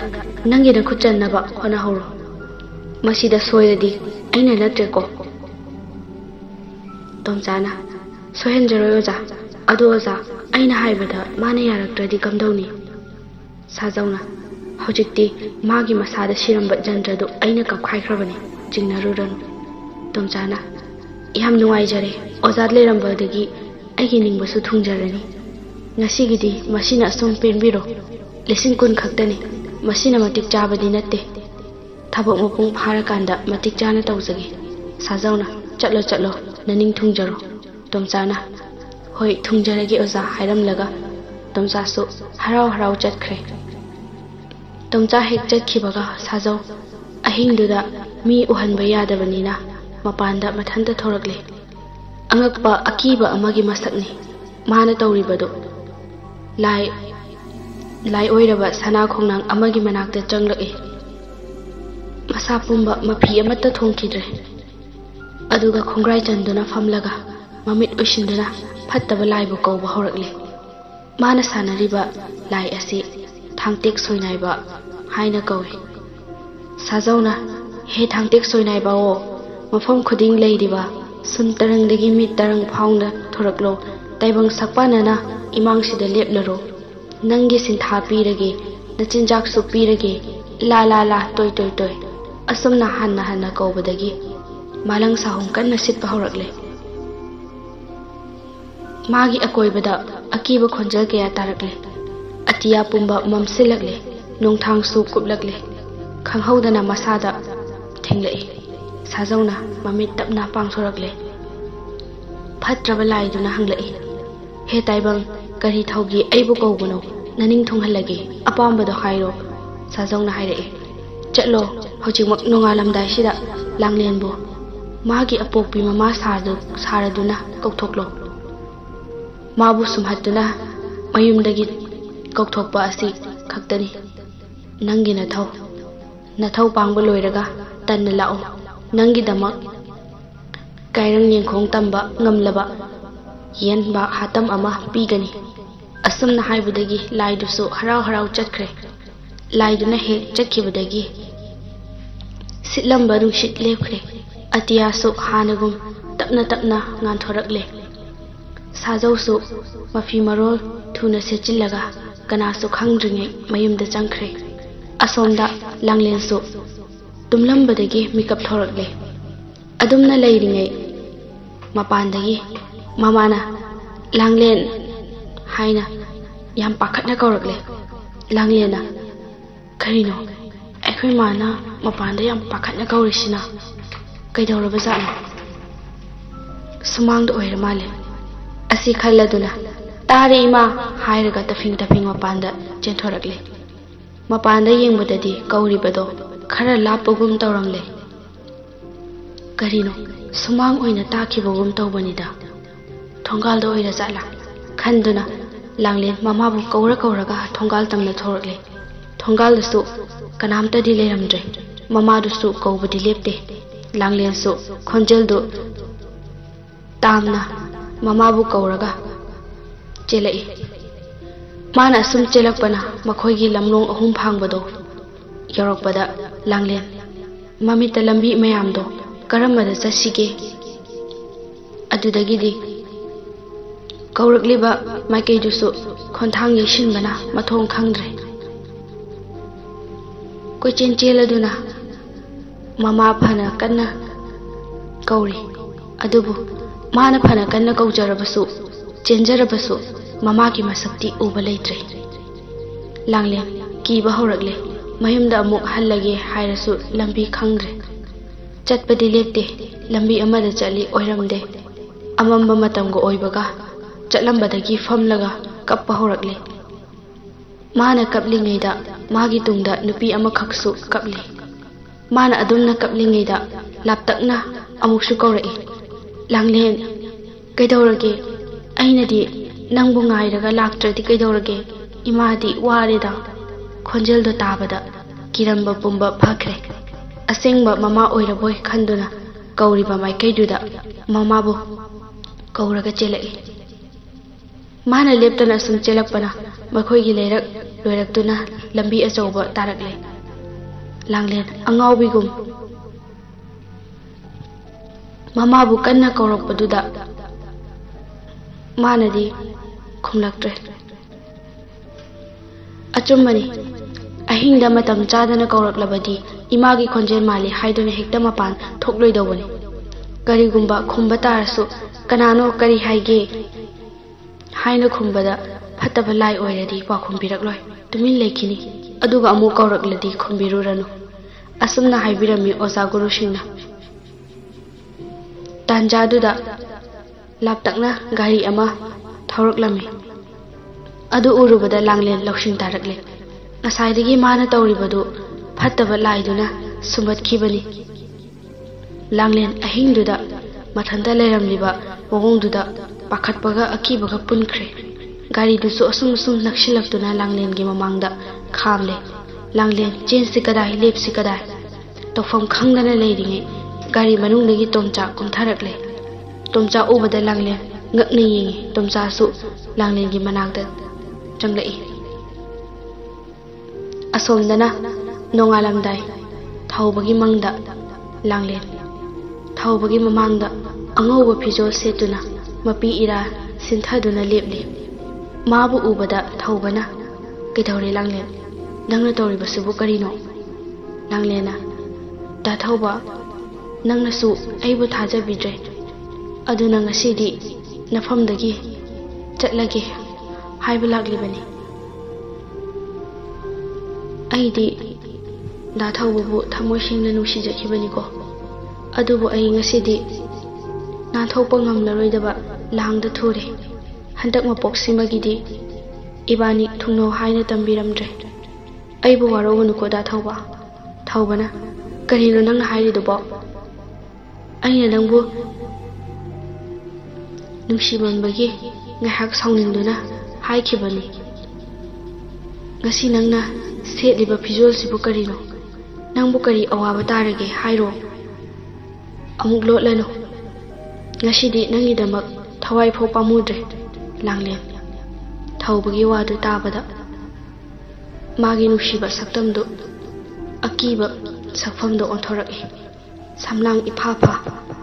nangi na khuchannaba khona horo masida soiradi aina natreko tomchana sohenjaro oja adu oja aina haibada mane yaraktradi kamdawni sajauna hojikti magi masada shiramba jandradu aina kapkhaikrabani jingnaruranu tomchana yam nuwaijare ozad lerambadagi aigi ningbasu thungjarani ngasigidi masina asum penbiro lesing kun khaktani masina matik chabadi natte thabok mapung pharakanda matik chana tawjagi sajauna chalo naning thungjaro tomchana hoi thungjaragi oza hairamlaga tomcha su harau chatkre tomcha hek chatkibaga sajau ahingduda mi uhanba yadabanina mapanda mathanta thorakle angakpa akiba amagi masakni mana tawribado lai oiraba sana khongnang amagi manakta changlaki masa pumba mafi amatta thongkidre aduga khongrai chanduna famlaga mamit ushinduna phattaba laibu kawba horakle mana sanariba lai asi thangtek soinaiba haina kawi sajauna he thangtek soinaiba o mafam khuding leiriba sun tarangdagi mi tarang phaungna thoraklo taibang sakpanana imangsida leplaro nangi sintha pirage nachinjak su pirage la toy asumna hanna kawbadagi malang sahum kanna sitpa horakle magi akoibada akiba khonjal kaya tarakle atiya pumba mamsilakle nongthang su kuplakle khanghaudana masada thenglai sajauna mamit tapna pangsorakle phatraba laiduna hanglai he taibang kari thaugi aibu kawbano naning thonghalage apambado hairo sajauna haire chatlo hojikmak nongalamdai sida langlenbo magi apokpi mama saraduna kokthoklo mabu sumhatuna mayumdagi kokthokpa asi khaktani nangi nathau pangba loiraga tanna lao nangi damak kairang yengkhong tamba ngamlaba yen ba hatam ama pigani asumna haibudagi laidusu harau chatkre laiduna he chatkibudagi sitlamba nungshit lepkhre atiyasu hanagum tapna nganthorakle sajausu mafi marol thuna sechillaga kanasu khangdringai mayumda changkhre asomda langlensu tumlambadagi mikap thorakle adumna leiringai mapandagi mamana langlen haina yam pakhatna kawrakle langlena karino akhoi mana mapanda yam pakhatna kawrisina kaidawraba jana sumangda oira male asi khalladuna tare ima hairaga tafing mapanda chenthorakle mapanda yengbadadi kawribado khara lapagum tawramle karino sumang oina takibagum tawbanida thongalda oira jala khanduna langlen mamabu kawraga thongal tamna thorakle thongaldasu kanamta di leramdre mamadusu kawbadi lepte langlensu khonjeldu tamna mamabu kawraga chelai mana sum chelakpana makhoigi lamlong ahum phangbado yarakpada langlen mamita lambi mayamdo karamada chasige adudagidi kawrakliba maikeidusu khonthang yeshinbana mathong khangdre koichen cheladuna mama phana kanna kauri adubu mana phana kanna kaujarabasu chenjarabasu mama ki masakti uba leitre langlen kiba horakle mayumda amuk hallage hairasu lambi khangre chatpadi lepte lambi amada chali oiramde amamba matamgo oibaga chatlambadagi famlaga kappa horakle mana kaplingeida magi tungda nupi amakhaksu kapli mana adumna kaplingeida laptakna amuksu kawrai langlen kaidawrage ainadi nangbu ngairaga laktradi kaidawrage imadi wareda khonjeldo tabada kiramba pumba phakre asengba mama oiraboi khanduna ꯀꯧꯔꯤꯕ ꯃꯥꯏꯀꯩꯗꯨꯗ ꯃꯃꯥꯕꯨ ꯀꯧꯔꯒ ꯆꯦꯜꯂꯛꯏ꯫ ꯃꯥꯅ ꯂꯦꯞꯇꯅ ꯁꯨꯝ ꯆꯦꯜꯂꯛꯄꯅ ꯃꯈꯣꯏꯒꯤ ꯂꯩꯔꯛ ꯂꯣꯏꯔꯛꯇꯨꯅ ꯂꯝꯕꯤ ꯑꯆꯧꯕ ꯇꯥꯔꯛꯂꯦ꯫ ꯂꯥꯡꯂꯦꯟ ꯑꯉꯥꯎꯕꯤꯒꯨꯝ ꯃꯃꯥꯕꯨ ꯀꯟꯅ ꯀꯧꯔꯛꯄꯗꯨꯗ ꯃꯥꯅꯗꯤ ꯈꯨꯝꯂꯛꯇ꯭ꯔꯦ꯫ ꯑꯆꯨꯝꯕꯅꯤ, ꯑꯍꯤꯡꯗ ꯃꯇꯝ ꯆꯥꯗꯅ ꯀꯧꯔꯛꯂꯕꯗꯤ ꯏꯃꯥꯒꯤ ꯈꯣꯟꯖꯦꯜ ꯃꯥꯜꯂꯤ ꯍꯥꯏꯗꯨꯅ ꯍꯦꯛꯇ ꯃꯄꯥꯟ ꯊꯣꯛꯂꯣꯏꯗꯧꯕꯅꯤ꯫ ꯀꯔꯤꯒꯨꯝꯕ ꯈꯨꯝꯕ ꯇꯥꯔꯁꯨ ꯀꯅꯥꯅꯣ ꯀꯔꯤ ꯍꯥꯏꯒꯦ ꯍꯥꯏꯅ ꯈꯨꯝꯕꯗ ꯐꯠꯇꯕ ꯂꯥꯏ ꯑꯣꯏꯔꯗꯤ ꯄꯥꯎꯈꯨꯝ ꯄꯤꯔꯛꯂꯣꯏ, ꯇꯨꯃꯤꯟ ꯂꯩꯈꯤꯅꯤ, ꯑꯗꯨꯒ ꯑꯃꯨꯛ ꯀꯧꯔꯛꯂꯗꯤ ꯈꯨꯝꯕꯤꯔꯨꯔꯅꯨ꯫ ꯑꯁꯨꯝꯅ ꯍꯥꯏꯕꯤꯔꯝꯃꯤ ꯑꯣꯖꯥ ꯒꯨꯔꯨꯁꯤꯡꯅ꯫ ꯇꯥꯟꯖꯥꯗꯨꯗ ꯂꯥꯞꯇꯛꯅ ꯒꯥꯔꯤ ꯑꯃ ꯊꯧꯔꯛꯂꯝꯃꯤ꯫ ꯑꯗꯨ ꯎꯔꯨꯕꯗ ꯂꯥꯡꯂꯦꯟ ꯂꯧꯁꯤꯡ ꯇꯥꯔꯛꯂꯦ꯫ ꯉꯁꯥꯏꯗꯒꯤ ꯃꯥꯅ ꯇꯧꯔꯤꯕꯗꯨ ꯐꯠꯇꯕ ꯂꯥꯏꯗꯨꯅ ꯁꯨꯝꯕꯠꯈꯤꯕꯅꯤ꯫ ꯂꯥꯡꯂꯦꯟ ꯑꯍꯤꯡꯗꯨꯗ ꯃꯊꯟꯇ ꯂꯩꯔꯝꯂꯤꯕ ꯃꯑꯣꯡꯗꯨꯗ ꯄꯥꯈꯠꯄꯒ ꯑꯀꯤꯕꯒ ꯄꯨꯟꯈ꯭ꯔꯦ꯫ ꯒꯥꯔꯤꯗꯨꯁꯨ ꯑꯁꯨꯝ ꯅꯛꯁꯤꯜꯂꯛꯇꯨꯅ ꯂꯥꯡꯂꯦꯟꯒꯤ ꯃꯃꯥꯡꯗ ꯈꯥꯝꯂꯦ꯫ ꯂꯥꯡꯂꯦꯟ ꯆꯦꯟꯁꯤ ꯀꯗꯥꯏ, ꯂꯦꯞꯁꯤ ꯀꯗꯥꯏ ꯇꯧꯐꯝ ꯈꯪꯗꯅ ꯂꯩꯔꯤꯉꯩ ꯒꯥꯔꯤ ꯃꯅꯨꯡꯗꯒꯤ ꯇꯣꯝꯆꯥ ꯀꯨꯝꯊꯔꯛꯂꯦ꯫ ꯇꯣꯝꯆꯥ ꯎꯕꯗ ꯂꯥꯡꯂꯦꯟ ꯉꯛꯅ ꯌꯦꯡꯉꯤ꯫ ꯇꯣꯝꯆꯥꯁꯨ ꯂꯥꯡꯂꯦꯟꯒꯤ ꯃꯅꯥꯛꯇ ꯆꯪꯂꯛꯏ꯫ ꯑꯁꯣꯝꯗꯅ ꯅꯣꯡꯉꯥꯜꯂꯝꯗꯥꯏ ꯊꯧꯕꯒꯤ ꯃꯪꯗ ꯂꯥꯡꯂꯦꯟ ꯊꯧꯕꯒꯤ ꯃꯃꯥꯡꯗ ꯑꯉꯧꯕ ꯐꯤꯖꯣꯜ ꯁꯦꯠꯇꯨꯅ ꯃꯄꯤ ꯏꯔꯥ ꯁꯤꯟꯊꯗꯨꯅ ꯂꯦꯞꯂꯤ꯫ ꯃꯥꯕꯨ ꯎꯕꯗ ꯊꯧꯕꯅ "ꯀꯩꯗꯧꯔꯦ ꯂꯥꯡꯂꯦꯟ? ꯅꯪꯅ ꯇꯧꯔꯤꯕꯁꯤꯕꯨ ꯀꯔꯤꯅꯣ?" ꯂꯥꯡꯂꯦꯟꯅ "ꯗꯥ ꯊꯧꯕ, ꯅꯪꯅꯁꯨ ꯑꯩꯕꯨ ꯊꯥꯖꯕꯤꯗ꯭ꯔꯦ, ꯑꯗꯨꯅ ꯉꯁꯤꯗꯤ ꯅꯐꯝꯗꯒꯤ ꯆꯠꯂꯒꯦ ꯍꯥꯏꯕ ꯂꯥꯛꯂꯤꯕꯅꯤ꯫ ꯑꯩꯗꯤ ꯗꯥ ꯊꯧꯕꯕꯨ ꯊꯃꯣꯏ ꯁꯦꯡꯅ ꯅꯨꯡꯁꯤꯖꯈꯤꯕꯅꯤꯀꯣ, ꯑꯗꯨꯕꯨ ꯑꯩ ꯉꯁꯤꯗꯤ ꯅꯥꯟꯊꯣꯛꯄ ꯉꯝꯂꯔꯣꯏꯗꯕ ꯂꯥꯡꯗ ꯊꯨꯔꯦ꯫ ꯍꯟꯗꯛ ꯃꯄꯣꯛꯁꯤꯃꯒꯤꯗꯤ ꯏꯕꯥꯅꯤ ꯊꯨꯡꯅꯧ ꯍꯥꯏꯅ ꯇꯝꯕꯤꯔꯝꯗ꯭ꯔꯦ꯫ ꯑꯩꯕꯨ ꯋꯥꯔꯧꯒꯅꯨꯀꯣ ꯗꯥ ꯊꯧꯕ." ꯊꯧꯕꯅ "ꯀꯔꯤꯅꯣ ꯅꯪꯅ ꯍꯥꯏꯔꯤꯗꯨꯕꯣ? ꯑꯩꯅ ꯅꯪꯕꯨ ꯅꯨꯡꯁꯤꯃꯟꯕꯒꯤ ꯉꯥꯏꯍꯥꯛ ꯁꯥꯎꯅꯤꯡꯗꯨꯅ ꯍꯥꯏꯈꯤꯕꯅꯤ꯫ ꯉꯁꯤ ꯅꯪꯅ ꯁꯦꯠꯂꯤꯕ ꯐꯤꯖꯣꯜꯁꯤꯕꯨ ꯀꯔꯤꯅꯣ? ꯅꯪꯕꯨ ꯀꯔꯤ ꯑꯋꯥꯕ ꯇꯥꯔꯒꯦ ꯍꯥꯏꯔꯣ? ꯑꯃꯨꯛ ꯂꯣꯠꯂꯅꯨ꯫ ꯉꯁꯤꯗꯤ ꯅꯪꯒꯤꯗꯃꯛ ꯊꯋꯥꯏꯐꯥꯎ ꯄꯥꯝꯃꯨꯗ꯭ꯔꯦ." ꯂꯥꯡꯂꯦꯟ ꯊꯧꯕꯒꯤ ꯋꯥꯗꯨ ꯇꯥꯕꯗ ꯃꯥꯒꯤ ꯅꯨꯡꯁꯤꯕ ꯁꯛꯇꯝꯗꯨ ꯑꯀꯤꯕ ꯁꯛꯐꯝꯗ ꯑꯣꯟꯊꯣꯔꯛꯏ꯫ ꯁꯝꯂꯥꯡ ꯏꯐꯥ-ꯐꯥ,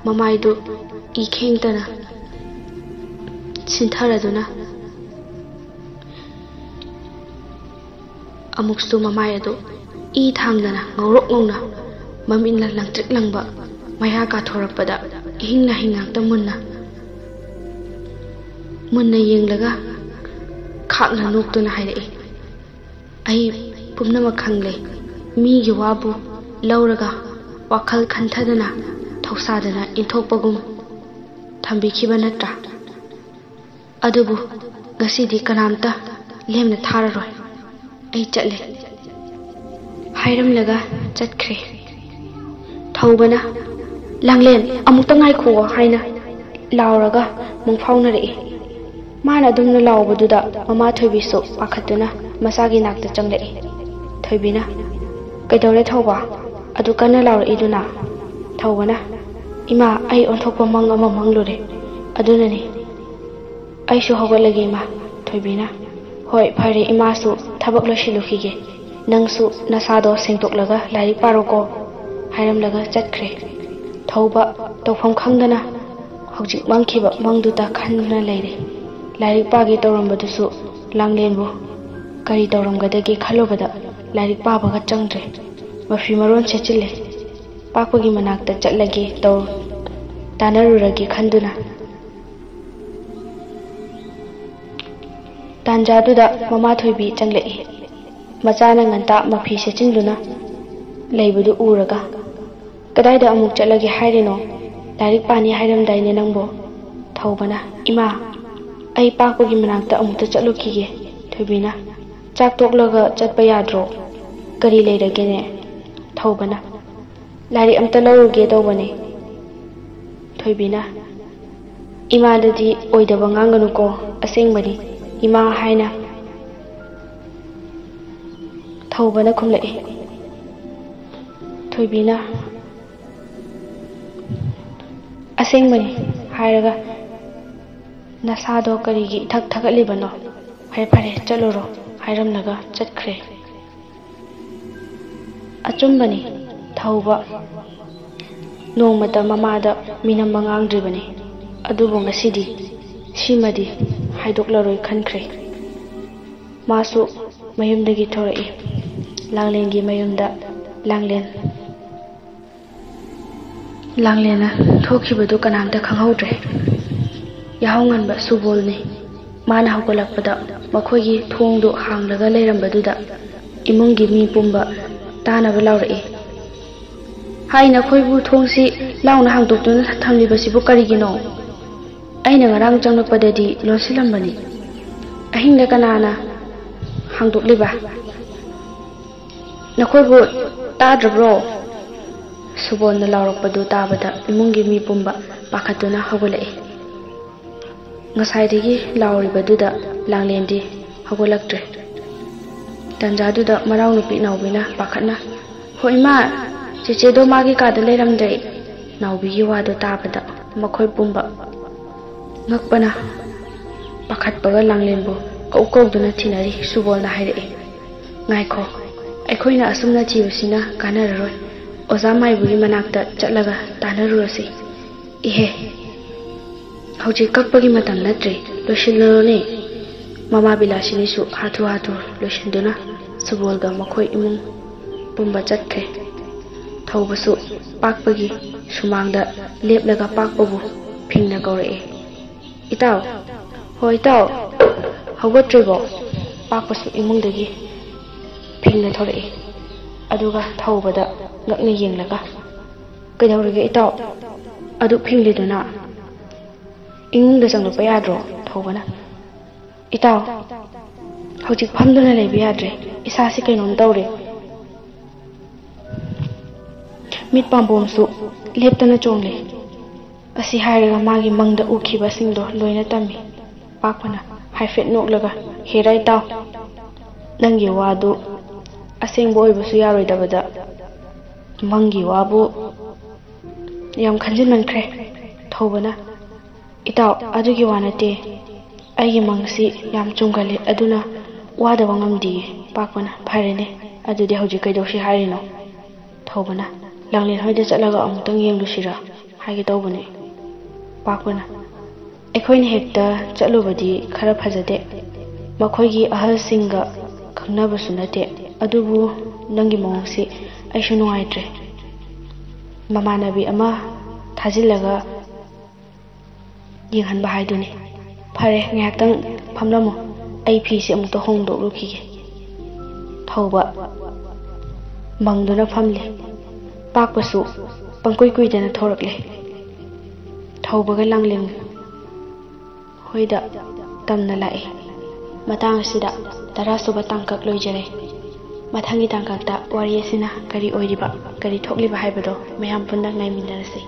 ꯃꯃꯥꯏꯗꯨ ꯏ ꯈꯦꯡꯇꯅ ꯁꯤꯟꯊꯔꯗꯨꯅ ꯑꯃꯨꯛꯁꯨ ꯃꯃꯥꯏ ꯑꯗꯨ ꯏ ꯊꯥꯡꯗꯅ ꯉꯧꯔꯣꯛ ꯉꯧꯅ ꯃꯃꯤꯠꯅ ꯂꯪꯇ꯭ꯔꯤꯛ ꯂꯪꯕ ꯃꯌꯥ ꯀꯥꯊꯣꯔꯛꯄꯗ ꯏꯍꯤꯡ ꯅꯥꯍꯤꯡ ꯉꯥꯛꯇ ꯃꯨꯟꯅ ꯌꯦꯡꯂꯒ ꯈꯥꯛꯅ ꯅꯣꯛꯇꯨꯅ ꯍꯥꯏꯔꯛꯏ, "ꯑꯩ ꯄꯨꯝꯅꯃꯛ ꯈꯪꯂꯦ꯫ ꯃꯤꯒꯤ ꯋꯥꯕꯨ ꯂꯧꯔꯒ ꯋꯥꯈꯜ ꯈꯟꯊꯗꯅ ꯊꯧꯁꯥꯗꯅ ꯏꯟꯊꯣꯛꯄꯒꯨꯝ ꯊꯝꯕꯤꯈꯤꯕ ꯅꯠꯇ꯭ꯔꯥ? ꯑꯗꯨꯕꯨ ꯉꯁꯤꯗꯤ ꯀꯅꯥꯝꯇ ꯂꯦꯝꯅ ꯊꯥꯔꯔꯣꯏ꯫ ꯑꯩ ꯆꯠꯂꯦ" ꯍꯥꯏꯔꯝꯂꯒ ꯆꯠꯈ꯭ꯔꯦ꯫ ꯊꯧꯕꯅ "ꯂꯥꯡꯂꯦꯟ, ꯑꯃꯨꯛꯇ ꯉꯥꯏꯈꯨꯑꯣ" ꯍꯥꯏꯅ ꯂꯥꯎꯔꯒ ꯃꯪꯐꯥꯎꯅꯔꯛꯏ꯫ ꯃꯥꯅ ꯑꯗꯨꯝꯅ ꯂꯥꯎꯕꯗꯨꯗ ꯃꯃꯥ ꯊꯣꯏꯕꯤꯁꯨ ꯄꯥꯈꯠꯇꯨꯅ ꯃꯆꯥꯒꯤ ꯅꯥꯛꯇ ꯆꯪꯂꯛꯏ꯫ ꯊꯣꯏꯕꯤꯅ "ꯀꯩꯗꯧꯔꯦ ꯊꯧꯕ, ꯑꯗꯨ ꯀꯟꯅ ꯂꯥꯎꯔꯛꯏꯗꯨꯅ?" ꯊꯧꯕꯅ "ꯏꯃꯥ, ꯑꯩ ꯑꯣꯟꯊꯣꯛꯄ ꯃꯪ ꯑꯃ ꯃꯪꯂꯨꯔꯦ, ꯑꯗꯨꯅꯅꯤ." "ꯑꯩꯁꯨ ꯍꯧꯒꯠꯂꯒꯦ ꯏꯃꯥ." ꯊꯣꯏꯕꯤꯅ "ꯍꯣꯏ, ꯐꯔꯦ, ꯏꯃꯥꯁꯨ ꯊꯕꯛ ꯂꯣꯏꯁꯤꯜꯂꯨꯈꯤꯒꯦ. ꯅꯪꯁꯨ ꯅꯁꯥꯗꯣ ꯁꯦꯡꯇꯣꯛꯂꯒ ꯂꯥꯏꯔꯤꯛ ꯄꯥꯔꯣꯀꯣ" ꯍꯥꯏꯔꯝꯂꯒ ꯆꯠꯈ꯭ꯔꯦ꯫ ꯊꯧꯕ ꯇꯧꯐꯝ ꯈꯪꯗꯅ ꯍꯧꯖꯤꯛ ꯃꯪꯈꯤꯕ ꯃꯪꯗꯨꯗ ꯈꯟꯗꯨꯅ ꯂꯩꯔꯦ꯫ ꯂꯥꯏꯔꯤꯛ ꯄꯥꯒꯦ ꯇꯧꯔꯝꯕꯗꯨꯁꯨ ꯂꯥꯡꯂꯦꯟꯕꯨ ꯀꯔꯤ ꯇꯧꯔꯝꯒꯗꯒꯦ ꯈꯜꯂꯨꯕꯗ ꯂꯥꯏꯔꯤꯛ ꯄꯥꯕꯒ ꯆꯪꯗ꯭ꯔꯦ꯫ ꯃꯐꯤ ꯃꯔꯣꯟ ꯁꯦꯠꯆꯤꯜꯂꯦ꯫ ꯄꯥꯛꯄꯒꯤ ꯃꯅꯥꯛꯇ ꯆꯠꯂꯒꯦ ꯇꯥꯟꯅꯔꯨꯔꯒꯦ ꯈꯟꯗꯨꯅ꯫ ꯇꯥꯟꯖꯥꯗꯨꯗ ꯃꯃꯥ ꯊꯣꯏꯕꯤ ꯆꯪꯂꯛꯏ꯫ ꯃꯆꯥꯅ ꯉꯟꯇꯥ ꯃꯐꯤ ꯁꯦꯠꯆꯤꯟꯗꯨꯅ ꯂꯩꯕꯗꯨ ꯎꯔꯒ "ꯀꯗꯥꯏꯗ ꯑꯃꯨꯛ ꯆꯠꯂꯒꯦ ꯍꯥꯏꯔꯤꯅꯣ? ꯂꯥꯏꯔꯤꯛ ꯄꯥꯅꯤ ꯍꯥꯏꯔꯝꯗꯥꯏꯅꯦ ꯅꯪꯕꯨ." ꯊꯧꯕꯅ "ꯏꯃꯥ, ꯑꯩ ꯄꯥꯛꯄꯒꯤ ꯃꯅꯥꯛꯇ ꯑꯃꯨꯛꯇ ꯆꯠꯂꯨꯈꯤꯒꯦ." ꯊꯣꯏꯕꯤꯅ "ꯆꯥꯛ ꯇꯣꯛꯂꯒ ꯆꯠꯄ ꯌꯥꯗ꯭ꯔꯣ? ꯀꯔꯤ ꯂꯩꯔꯒꯦꯅꯦ?" ꯊꯧꯕꯅ "ꯂꯥꯏꯔꯤꯛ ꯑꯝꯇ ꯂꯧꯔꯨꯒꯦ ꯇꯧꯕꯅꯦ." ꯊꯣꯏꯕꯤꯅ "ꯏꯃꯥꯗꯗꯤ ꯑꯣꯏꯗꯕ ꯉꯥꯡꯒꯅꯨꯀꯣ, ꯑꯁꯦꯡꯕꯅꯤ ꯏꯃꯥ" ꯍꯥꯏꯅ ꯊꯧꯕꯅ ꯈꯨꯝꯂꯛꯏ꯫ ꯊꯣꯏꯕꯤꯅ ꯑꯁꯦꯡꯕꯅꯤ ꯍꯥꯏꯔꯒ ꯅꯁꯥꯗꯣ ꯀꯔꯤꯒꯤ ꯏꯊꯛ ꯊꯛꯒꯠꯂꯤꯕꯅꯣ? ꯐꯔꯦ ꯐꯔꯦ ꯆꯠꯂꯨꯔꯣ ꯍꯥꯏꯔꯝꯂꯒ ꯆꯠꯈ꯭ꯔꯦ꯫ ꯑꯆꯨꯝꯕꯅꯤ ꯊꯧꯕ ꯅꯣꯡꯃꯇ ꯃꯃꯥꯗ ꯃꯤꯅꯝꯕ ꯉꯥꯡꯗ꯭ꯔꯤꯕꯅꯤ, ꯑꯗꯨꯕꯨ ꯉꯁꯤꯗꯤ ꯁꯤꯃꯗꯤ ꯍꯥꯏꯗꯣꯛꯂꯔꯣꯏ ꯈꯟꯈ꯭ꯔꯦ꯫ ꯃꯥꯁꯨ ꯃꯌꯨꯝꯗꯒꯤ ꯊꯣꯔꯛꯏ꯫ ꯂꯥꯡꯂꯦꯟꯒꯤ ꯃꯌꯨꯝꯗ ꯂꯥꯡꯂꯦꯟꯅ ꯊꯣꯛꯈꯤꯕꯗꯨ ꯀꯅꯥꯝꯇ ꯈꯪꯍꯧꯗ꯭ꯔꯦ꯫ ꯌꯥꯍꯧ ꯉꯟꯕ ꯁꯨꯕꯣꯜꯅꯤ꯫ ꯃꯥꯅ ꯍꯧꯒꯠꯂꯛꯄꯗ ꯃꯈꯣꯏꯒꯤ ꯊꯣꯡꯗꯨ ꯍꯥꯡꯂꯒ ꯂꯩꯔꯝꯕꯗꯨꯗ ꯏꯃꯨꯡꯒꯤ ꯃꯤ ꯄꯨꯝꯕ ꯇꯥꯅꯕ ꯂꯥꯎꯔꯛꯏ꯫ ꯍꯥꯏ ꯅꯈꯣꯏꯕꯨ ꯊꯣꯡꯁꯤ ꯂꯥꯎꯅ ꯍꯥꯡꯗꯣꯛꯇꯨꯅ ꯊꯝꯂꯤꯕꯁꯤꯕꯨ ꯀꯔꯤꯒꯤꯅꯣ? ꯑꯩꯅ ꯉꯔꯥꯡ ꯆꯪꯂꯛꯄꯗꯗꯤ ꯂꯣꯟꯁꯤꯜꯂꯝꯕꯅꯤ, ꯑꯍꯤꯡꯗ ꯀꯅꯥꯅ ꯍꯥꯡꯗꯣꯛꯂꯤꯕ? ꯅꯈꯣꯏꯕꯨ ꯇꯥꯗ꯭ꯔꯕ꯭ꯔꯣ? ꯁꯨꯕꯣꯜꯅ ꯂꯥꯎꯔꯛꯄꯗꯨ ꯇꯥꯕꯗ ꯏꯃꯨꯡꯒꯤ ꯃꯤ ꯄꯨꯝꯕ ꯄꯥꯈꯠꯇꯨꯅ ꯍꯧꯒꯠꯂꯛꯏ꯫ ꯉꯁꯥꯏꯗꯒꯤ ꯂꯥꯎꯔꯤꯕꯗꯨꯗ ꯂꯥꯡꯂꯦꯟꯗꯤ ꯍꯧꯒꯠꯂꯛꯇ꯭ꯔꯦ꯫ ꯇꯟꯖꯥꯗꯨꯗ ꯃꯅꯥꯎ ꯅꯨꯄꯤ ꯅꯥꯎꯕꯤꯅ ꯄꯥꯈꯠꯅ, ꯍꯣ ꯏꯃꯥ, ꯆꯦꯆꯦꯗꯣ ꯃꯥꯒꯤ ꯀꯥꯗ ꯂꯩꯔꯝꯗ꯭ꯔꯦ꯫ ꯅꯥꯎꯕꯤꯒꯤ ꯋꯥꯗꯨ ꯇꯥꯕꯗ ꯃꯈꯣꯏ ꯄꯨꯝꯕ ꯉꯛꯄꯅ ꯄꯥꯈꯠꯄꯒ ꯂꯥꯡꯂꯦꯟꯕꯨ ꯀꯧꯗꯨꯅ ꯊꯤꯅꯔꯤ꯫ ꯁꯨꯕꯣꯜꯅ ꯍꯥꯏꯔꯛꯏ, ꯉꯥꯏꯈꯣ, ꯑꯩꯈꯣꯏꯅ ꯑꯁꯨꯝꯅ ꯊꯤꯕꯁꯤꯅ ꯀꯥꯟꯅꯔꯔꯣꯏ꯫ ꯑꯣꯖꯥ ꯃꯥꯏꯕꯒꯤ ꯃꯅꯥꯛꯇ ꯆꯠꯂꯒ ꯇꯥꯟꯅꯔꯨꯔꯁꯤ꯫ ꯏꯍꯦ, ꯍꯧꯖꯤꯛ ꯀꯞꯄꯒꯤ ꯃꯇꯝ ꯅꯠꯇ꯭ꯔꯦ, ꯂꯣꯏꯁꯤꯜꯂꯨꯔꯣꯅꯦ꯫ ꯃꯃꯥ ꯕꯤꯂꯥꯁꯤꯅꯤꯁꯨ ꯍꯥꯊꯨ ꯂꯣꯏꯁꯤꯟꯗꯨꯅ ꯁꯨꯕꯣꯜꯒ ꯃꯈꯣꯏ ꯏꯃꯨꯡ ꯄꯨꯝꯕ ꯆꯠꯈ꯭ꯔꯦ꯫ ꯊꯧꯕꯁꯨ ꯄꯥꯛꯄꯒꯤ ꯁꯨꯃꯥꯡꯗ ꯂꯦꯞꯂꯒ ꯄꯥꯛꯄꯕꯨ ꯐꯤꯡꯅ ꯀꯧꯔꯛꯏ, ꯏꯇꯥꯎ! ꯍꯣ ꯏꯇꯥꯎ, ꯍꯧꯒꯠꯇ꯭ꯔꯤꯕꯣ? ꯄꯥꯛꯄꯁꯨ ꯏꯃꯨꯡꯗꯒꯤ ꯐꯤꯡꯅ ꯊꯣꯔꯛꯏ, ꯑꯗꯨꯒ ꯊꯧꯕꯗ ꯉꯛꯅ ꯌꯦꯡꯂꯒ, ꯀꯩꯗꯧꯔꯒꯦ ꯏꯇꯥꯎ ꯑꯗꯨꯛ ꯐꯤꯡꯂꯤꯗꯨꯅ? ꯏꯃꯨꯡꯗ ꯆꯪꯂꯛꯄ ꯌꯥꯗ꯭ꯔꯣ? ꯊꯧꯕꯅ, ꯏꯇꯥꯎ, ꯍꯧꯖꯤꯛ ꯐꯝꯗꯨꯅ ꯂꯩꯕ ꯌꯥꯗ꯭ꯔꯦ, ꯏꯁꯥꯁꯤ ꯀꯩꯅꯣꯝ ꯇꯧꯔꯦ꯫ ꯃꯤꯠ ꯄꯥꯝꯕꯣꯝꯁꯨ ꯂꯦꯞꯇꯅ ꯆꯣꯡꯂꯤ꯫ ꯑꯁꯤ ꯍꯥꯏꯔꯒ ꯃꯥꯒꯤ ꯃꯪꯗ ꯎꯈꯤꯕꯁꯤꯡꯗꯣ ꯂꯣꯏꯅ ꯇꯝꯃꯤ꯫ ꯄꯥꯛꯄꯅ ꯍꯥꯏꯐꯦꯠ ꯅꯣꯛꯂꯒ, ꯍꯦꯔꯥ ꯏꯇꯥꯎ, ꯅꯪꯒꯤ ꯋꯥꯗꯨ ꯑꯁꯦꯡꯕ ꯑꯣꯏꯕꯁꯨ ꯌꯥꯔꯣꯏꯗꯕꯗ ꯃꯪꯒꯤ ꯋꯥꯕꯨ ꯌꯥꯝ ꯈꯟꯖꯤꯟꯃꯟꯈ꯭ꯔꯦ꯫ ꯊꯧꯕꯅ, ꯏꯇꯥꯎ ꯑꯗꯨꯒꯤ ꯋꯥ ꯅꯠꯇꯦ, ꯑꯩꯒꯤ ꯃꯪꯁꯤ ꯌꯥꯝ ꯆꯨꯝꯒꯜꯂꯤ, ꯑꯗꯨꯅ ꯋꯥꯗꯕ ꯉꯝꯗꯤꯌꯦ꯫ ꯄꯥꯛꯄꯅ, ꯐꯔꯦꯅꯦ, ꯑꯗꯨꯗꯤ ꯍꯧꯖꯤꯛ ꯀꯩꯗꯧꯁꯤ ꯍꯥꯏꯔꯤꯅꯣ? ꯊꯧꯕꯅ, ꯂꯥꯡꯂꯦꯟ ꯍꯣꯏꯗ ꯆꯠꯂꯒ ꯑꯃꯨꯛꯇꯪ ꯌꯦꯡꯂꯨꯁꯤꯔꯥ ꯍꯥꯏꯒꯦ ꯇꯧꯕꯅꯦ꯫ ꯄꯥꯛꯄꯅ, ꯑꯩꯈꯣꯏꯅ ꯍꯦꯛꯇ ꯆꯠꯂꯨꯕꯗꯤ khara ꯐꯖꯗꯦ, ꯃꯈꯣꯏꯒꯤ ꯑꯍꯜꯁꯤꯡꯒ ꯈꯪꯅꯕꯁꯨ ꯅꯠꯇꯦ, ꯑꯗꯨꯕꯨ ꯅꯪꯒꯤ ꯃꯑꯣꯡꯁꯤ ꯑꯩꯁꯨ ꯅꯨꯡꯉꯥꯏꯇ꯭ꯔꯦ꯫ ꯃꯃꯥꯟꯅꯕꯤ ꯑꯃ ꯊꯥꯖꯤꯜꯂꯒ ꯌꯦꯡꯍꯟꯕ ꯍꯥꯏꯗꯨꯅꯤ꯫ ꯐꯔꯦ, ꯉꯥꯏꯍꯥꯛꯇꯪ ꯐꯝꯂꯝꯃꯨ, ꯑꯩ ꯐꯤꯁꯤ ꯑꯃꯨꯛꯇ ꯍꯣꯡꯗꯣꯛꯂꯨꯈꯤꯒꯦ꯫ ꯊꯧꯕ ꯃꯪꯗꯨꯅ ꯐꯝꯂꯤ꯫ ꯄꯥꯛꯄꯁꯨ ꯄꯪꯀꯨꯏ ꯀꯨꯏꯗꯅ ꯊꯣꯔꯛꯂꯦ꯫ ꯊꯧꯕꯒ ꯂꯥꯡꯂꯦꯟ ꯍꯣꯏꯗ ꯇꯝꯅ ꯂꯥꯛꯏ꯫ ꯃꯇꯥꯡ ꯑꯁꯤꯗ 10ꯁꯨꯕ ꯇꯥꯡꯀꯛ ꯂꯣꯏꯖꯔꯦ꯫ ꯃꯊꯪꯒꯤ ꯇꯥꯡꯀꯛꯇ ꯋꯥꯔꯤ ꯑꯁꯤꯅ ꯀꯔꯤ ꯑꯣꯏꯔꯤꯕ, ꯀꯔꯤ ꯊꯣꯛꯂꯤꯕ ꯍꯥꯏꯕꯗꯣ ꯃꯌꯥꯝ ꯄꯨꯟꯅ ꯉꯥꯏꯃꯤꯟꯅꯔꯁꯤ꯫